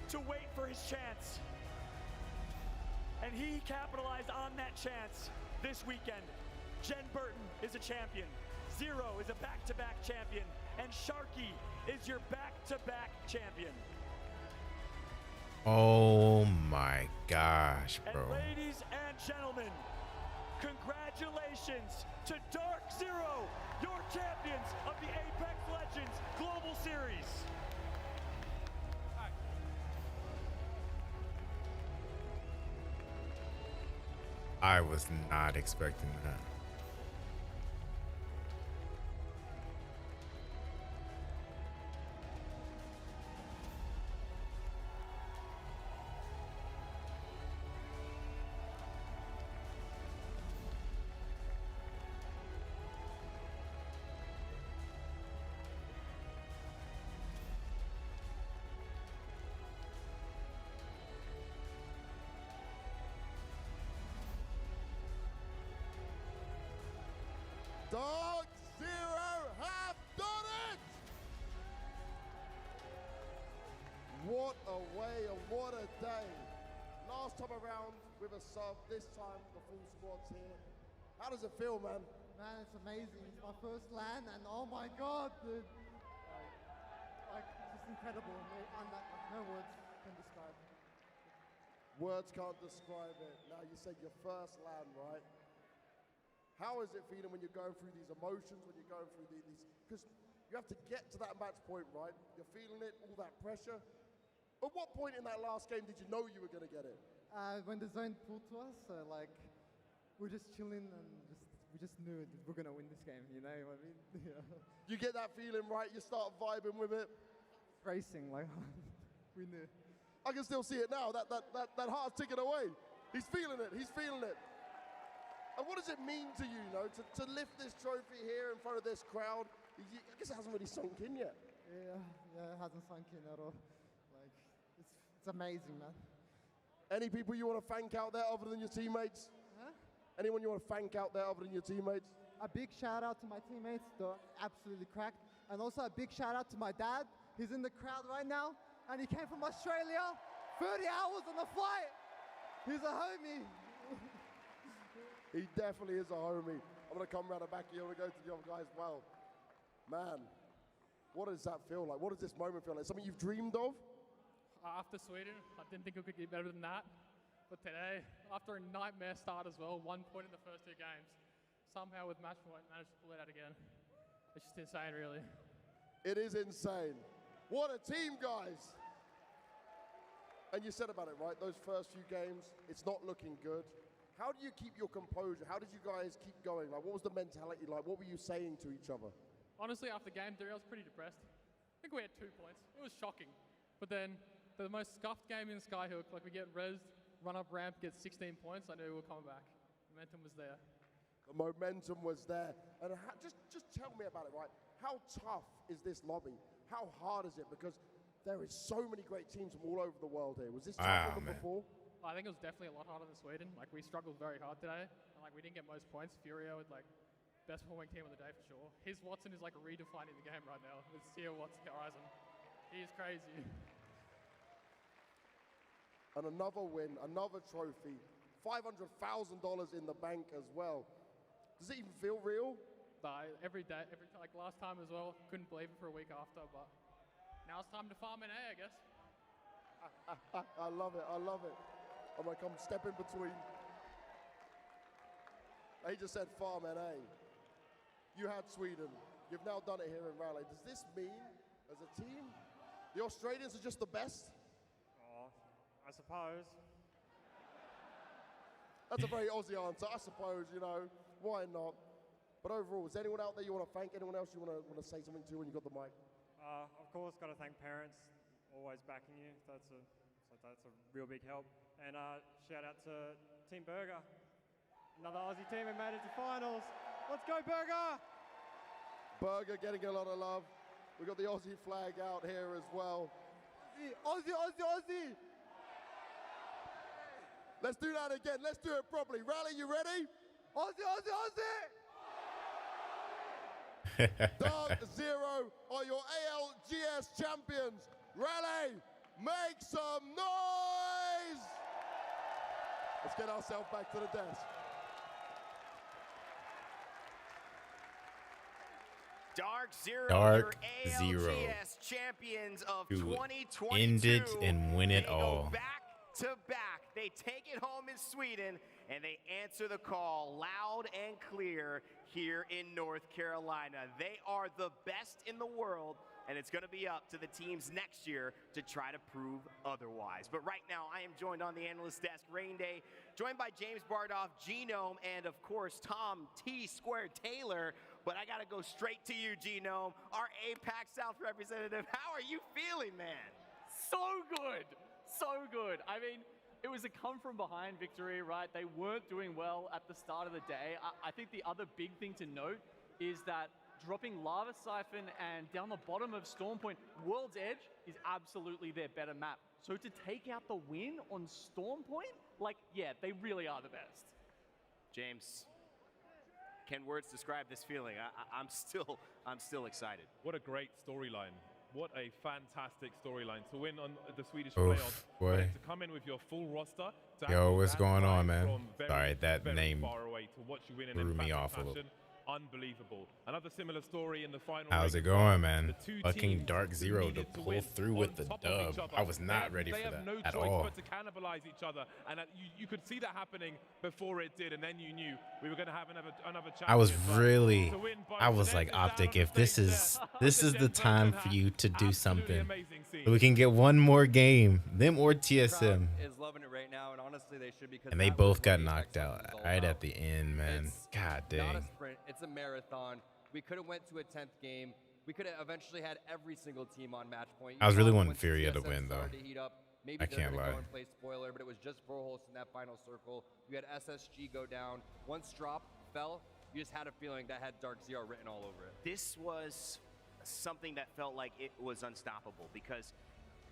to wait for his chance. And he capitalized on that chance this weekend. Jen Burton is a champion. Zero is a back-to-back champion. And Sharky is your back-to-back champion. Oh my gosh, bro. And ladies and gentlemen, congratulations to Dark Zero, your champions of the Apex Legends Global Series. I was not expecting that. Dark Zero have done it! What a way and what a day. Last time around with a sub, this time the full squad's here. How does it feel, man? Man, it's amazing. It's my first LAN and oh my god, dude. Like just incredible. No words can describe it. Words can't describe it. Now you said your first LAN, right? How is it feeling when you're going through these emotions, when you're going through these, because you have to get to that match point, right? You're feeling it, all that pressure. At what point in that last game did you know you were going to get it? When the zone pulled to us, like we're just chilling and we just knew that we're going to win this game, you know what I mean? Yeah. You get that feeling, right? You start vibing with it. Racing, like we knew. I can still see it now, that heart's ticking away. He's feeling it, he's feeling it. And what does it mean to you, to lift this trophy here in front of this crowd? I guess it hasn't really sunk in yet. Yeah, it hasn't sunk in at all. Like, it's amazing, man. Any people you want to thank out there other than your teammates? Huh? Anyone you want to thank out there other than your teammates? A big shout out to my teammates, they're absolutely cracked. And also a big shout out to my dad. He's in the crowd right now, and he came from Australia, 30 hours on the flight. He's a homie. He definitely is a homie. I'm going to come around the back here. I'm going to go to the other guy as well. Man, what does that feel like? What does this moment feel like? Something you've dreamed of? After Sweden, I didn't think it could get better than that. But today, after a nightmare start as well, 1 point in the first 2 games, somehow with match point, managed to pull it out again. It's just insane, really. It is insane. What a team, guys. And you said about it, right? Those first few games, it's not looking good. How do you keep your composure? How did you guys keep going? Like, what was the mentality like? What were you saying to each other? Honestly, after game 3, I was pretty depressed. I think we had 2 points. It was shocking. But then, the most scuffed game in Skyhook, like we get rezzed, run up ramp, get 16 points, I knew we were coming back. Momentum was there. The momentum was there. And just tell me about it, right? How tough is this lobby? How hard is it? Because there is so many great teams from all over the world here. Was this tougher than before? I think it was definitely a lot harder than Sweden. Like, we struggled very hard today. And, like, we didn't get most points. Furio with, like, best performing team of the day for sure. His Watson is, like, redefining the game right now with Seer Watson Horizon. He's crazy. And another win, another trophy, $500,000 in the bank as well. Does it even feel real? Every day, like last time as well, couldn't believe it for a week after, but now it's time to farm an A, I guess. I love it, I love it. I'm gonna come step in between. He just said farm NA. You had Sweden, you've now done it here in Raleigh. Does this mean, as a team, the Australians are just the best? Oh, I suppose. That's a very Aussie answer, I suppose, you know, why not? But overall, is there anyone out there you want to thank? Anyone else you want to say something to when you got the mic? Of course, got to thank parents, always backing you. That's a real big help. And shout out to Team Burger, another Aussie team who made it to finals. Let's go, Burger! Burger getting a lot of love. We've got the Aussie flag out here as well. Aussie, Aussie, Aussie! Let's do that again. Let's do it properly. Rally, you ready? Aussie, Aussie, Aussie! Dark Zero are your ALGS champions. Rally, make some noise! Let's get ourselves back to the desk. Dark Zero, Dark your Zero, ALGS champions of who 2022. end it and win it all. Back to back. They take it home in Sweden, and they answer the call loud and clear here in North Carolina. They are the best in the world, and it's going to be up to the teams next year to try to prove otherwise. But right now, I am joined on the analyst desk, Rain Day, joined by James Bardoff, Genome, and of course, Tom T. Square Taylor. But I got to go straight to you, Genome, our APAC South representative. How are you feeling, man? So good. So good. I mean, it was a come-from-behind victory, right? They weren't doing well at the start of the day. I think the other big thing to note is that dropping Lava Siphon and down the bottom of Storm Point, World's Edge is absolutely their better map. So to take out the win on Storm Point, like, yeah, they really are the best. James, can words describe this feeling? I'm still excited. What a great storyline. What a fantastic storyline to win on the Swedish Oof, playoffs. boy. To come in with your full roster. To Yo, have what's that going on, vibe man? from very, Sorry, that very name far away to watch you win in threw me emphatic off a little. fashion. Unbelievable. Another similar story in the final. How's it race. going, man? The two Fucking teams Dark who Zero to needed pull win through on with the top of each dub. other. I was not ready they for have that no at choice all. but to cannibalize each other, and you could see that happening before it did, and then you knew we were going to have another chance. I was like, Optic, if this is the time for you to do something, so we can get one more game, them or TSM. Is loving it right now, and honestly, they should, because And they that both was got what knocked Apex out Legends is all right about. at the end, man. It's God not a dang. sprint, it's a marathon. We could have went to a 10th game. We could have eventually had every single team on match point. I was really You saw wanting once Furia to TSM win, though. started to heat up, maybe I they're can't gonna lie. go and play spoiler, but it was just Verholst in that final circle. You had SSG go down. Once drop fell, you just had a feeling that had Dark Zero written all over it. This was something that felt like it was unstoppable, because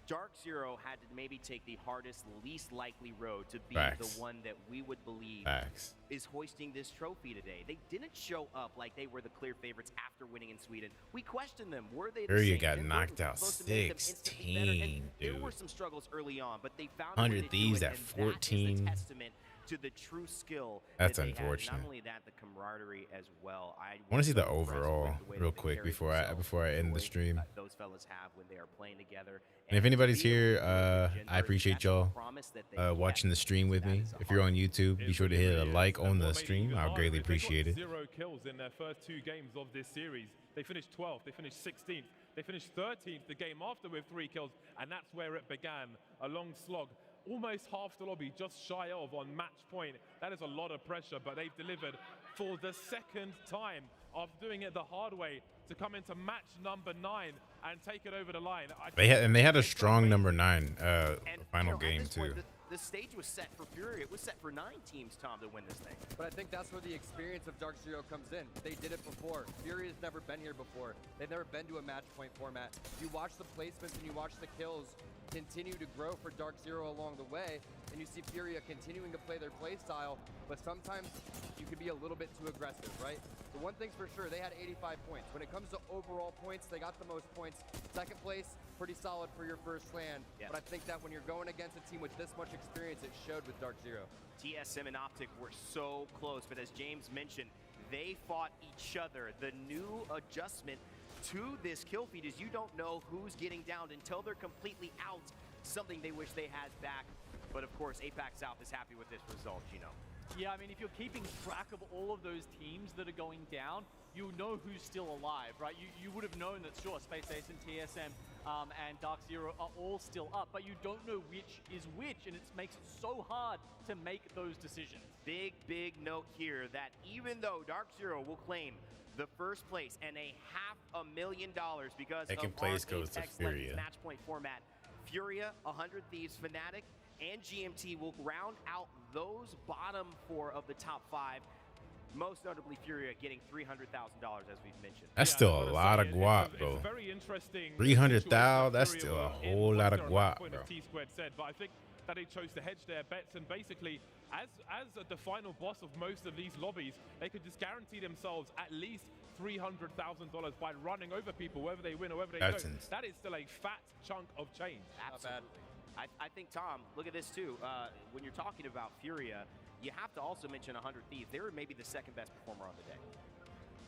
Dark Zero had to maybe take the hardest, least likely road to be Facts. the one that we would believe Facts. is hoisting this trophy today. They didn't show up like they were the clear favorites after winning in Sweden. We questioned them. Were they the Furia same? got They were knocked out supposed to make them instantly better, and 16, there were dude. some struggles early on, but they found a way 100 to do Thieves it, at and that is 14. the testament to the true skill That's that they had. unfortunate. Not only that, the camaraderie as well. I want to see was the so impressed overall with the way real that they quick carried before I themselves, end the joy stream. those fellas have when they are playing together. And if anybody's here, I appreciate y'all watching the stream with me. If you're on YouTube, be sure to hit a like on the stream. I'll greatly appreciate it. 0 kills in their first 2 games of this series. They finished 12th, they finished 16th, they finished 13th the game after with 3 kills, and that's where it began. A long slog, almost half the lobby, just shy of on match point. That is a lot of pressure, but they've delivered for the second time after doing it the hard way to come into match number 9 and take it over the line. They had a strong number 9 final game too. The stage was set for Fury. It was set for 9 teams, Tom, to win this thing. But I think that's where the experience of Dark Zero comes in. They did it before. Fury has never been here before. They've never been to a match point format. You watch the placements and you watch the kills continue to grow for Dark Zero along the way, and you see Furia continuing to play their play style, but sometimes you can be a little bit too aggressive, right? The one thing's for sure, they had 85 points. When it comes to overall points, they got the most points. Second place, pretty solid for your first LAN. Yes. But I think that when you're going against a team with this much experience, it showed with Dark Zero. TSM and Optic were so close, but as James mentioned, they fought each other. The new adjustment to this kill feed is you don't know who's getting downed until they're completely out, something they wish they had back. But of course, APAC South is happy with this result, Gino. Yeah, I mean, if you're keeping track of all of those teams that are going down, you'll know who's still alive, right? You would have known that, sure, Space Ace and TSM and Dark Zero are all still up, but you don't know which is which, and it makes it so hard to make those decisions. Big note here that even though Dark Zero will claim the first place and $500,000 because Second of place our goes to Apex Furia. Legends match point format, Furia, 100 Thieves, Fnatic, and GMT will round out those bottom 4 of the top 5. Most notably, Furia getting $300,000, as we've mentioned. That's still a lot of guap, bro. 300,000, that's still a whole lot of guap, bro. T-Squared said, but I think that they chose to hedge their bets, and basically, as the final boss of most of these lobbies, they could just guarantee themselves at least $300,000 by running over people, whether they win or whether they don't. That is still a fat chunk of change. Absolutely. I think, Tom, look at this too. When you're talking about Furia, you have to also mention 100 Thieves. They were maybe the second best performer on the day.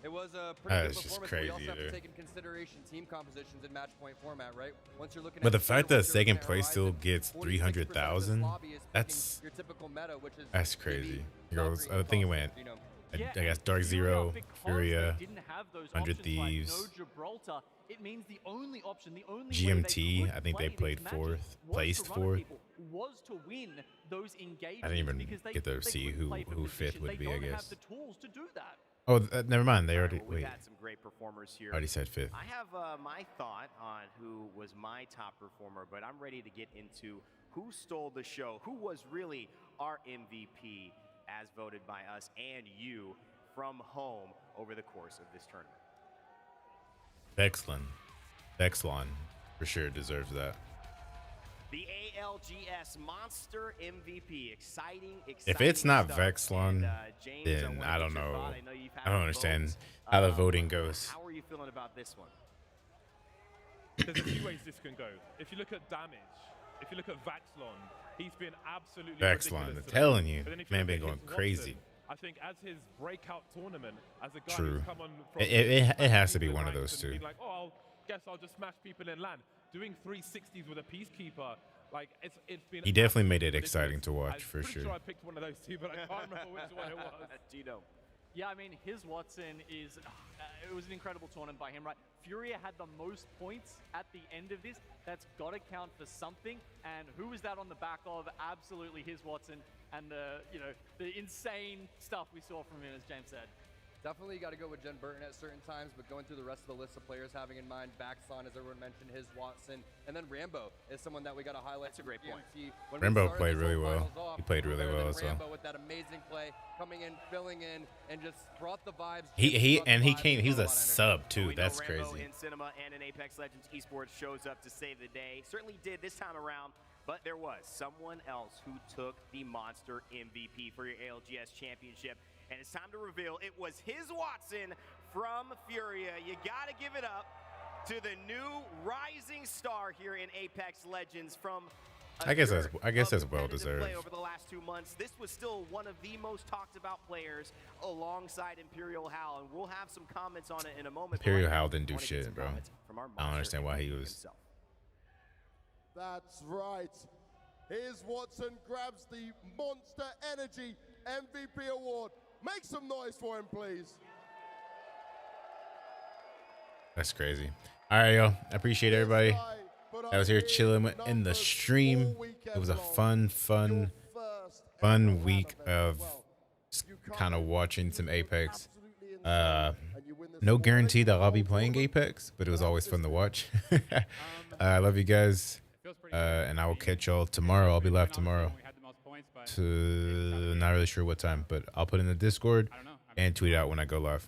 It was a pretty good just performance. crazy, We also have to dude. take in consideration team compositions in match point format, right? Once you're looking But at the fact that once you're looking second at place still Horizon, gets 46% of this 300,000, lobby is that's picking your typical meta, which is that's crazy. maybe Girls, Valkyrie I think it and went. Fox, you know. I guess Dark Zero, Furia, Didn't have those 100 options like Thieves, no Gibraltar. It means the only option, the only way they GMT. could I think play they these played matches fourth, was placed to run at fourth. people, was to win those engagements. I didn't even because they, get to they see couldn't who play for fifth position. would They be. I don't guess. have the tools to do that. Oh, never mind. They already Well, we've wait. had some great performers here. Already said fifth. I have my thought on who was my top performer, but I'm ready to get into who stole the show, who was really our MVP as voted by us and you from home over the course of this tournament. Vexlon for sure deserves that. The ALGS Monster MVP. Exciting. If it's not stuff. Vexlon, And, James, then wanna I get don't your know. thought. know you've had I don't votes. understand how the voting goes. How are you feeling about this one? There's a few ways this can go. If you look at damage, if you look at Vaxlon, he's been absolutely Vexlon, ridiculous I'm today. telling you, But then if you man, look been at going his crazy. Watson, I think as his breakout tournament, as a guy True. who's come on from It has to be people in one of ranks those and two. been like, oh, I'll just smash people in land. Doing 360s with a Peacekeeper, like it's been. He definitely made it ridiculous. exciting to watch, I'm for pretty sure. I picked one of those two, but I can't remember which one it was. Gino. Yeah, I mean, his Watson is, it was an incredible tournament by him, right? Furia had the most points at the end of this. That's got to count for something. And who was that on the back of? Absolutely his Watson and the, the insane stuff we saw from him, as James said. Definitely got to go with Jen Burton at certain times, but going through the rest of the list of players, having in mind Baxon, as everyone mentioned, his Watson, and then Rambo is someone that we got to highlight. That's a great point. Rambo played really well. He played really well as well. Rambo with that amazing play, coming in, filling in, and just brought the vibes. He brought the vibes, came. He was a brought a lot of energy. sub too. We know That's Rambo crazy. in cinema and in Apex Legends esports shows up to save the day. Certainly did this time around, but there was someone else who took the Monster MVP for your ALGS championship. And it's time to reveal it was his Watson from Furia. You got to give it up to the new rising star here in Apex Legends from I guess that's well deserved. play over the last 2 months. This was still one of the most talked about players alongside Imperial Hal, and we'll have some comments on it in a moment. Imperial Hal didn't do shit, bro. I don't understand why he was. Himself. That's right. Here's Watson grabs the Monster Energy MVP award. Make some noise for him, please. That's crazy. All right, yo. I appreciate everybody that was here chilling in the stream. It was a fun week of kind of watching some Apex. No guarantee that I'll be playing Apex, but it was always fun to watch. I love you guys, and I will catch y'all tomorrow. I'll be live tomorrow. Not really sure what time, but I'll put in the Discord and tweet out when I go live.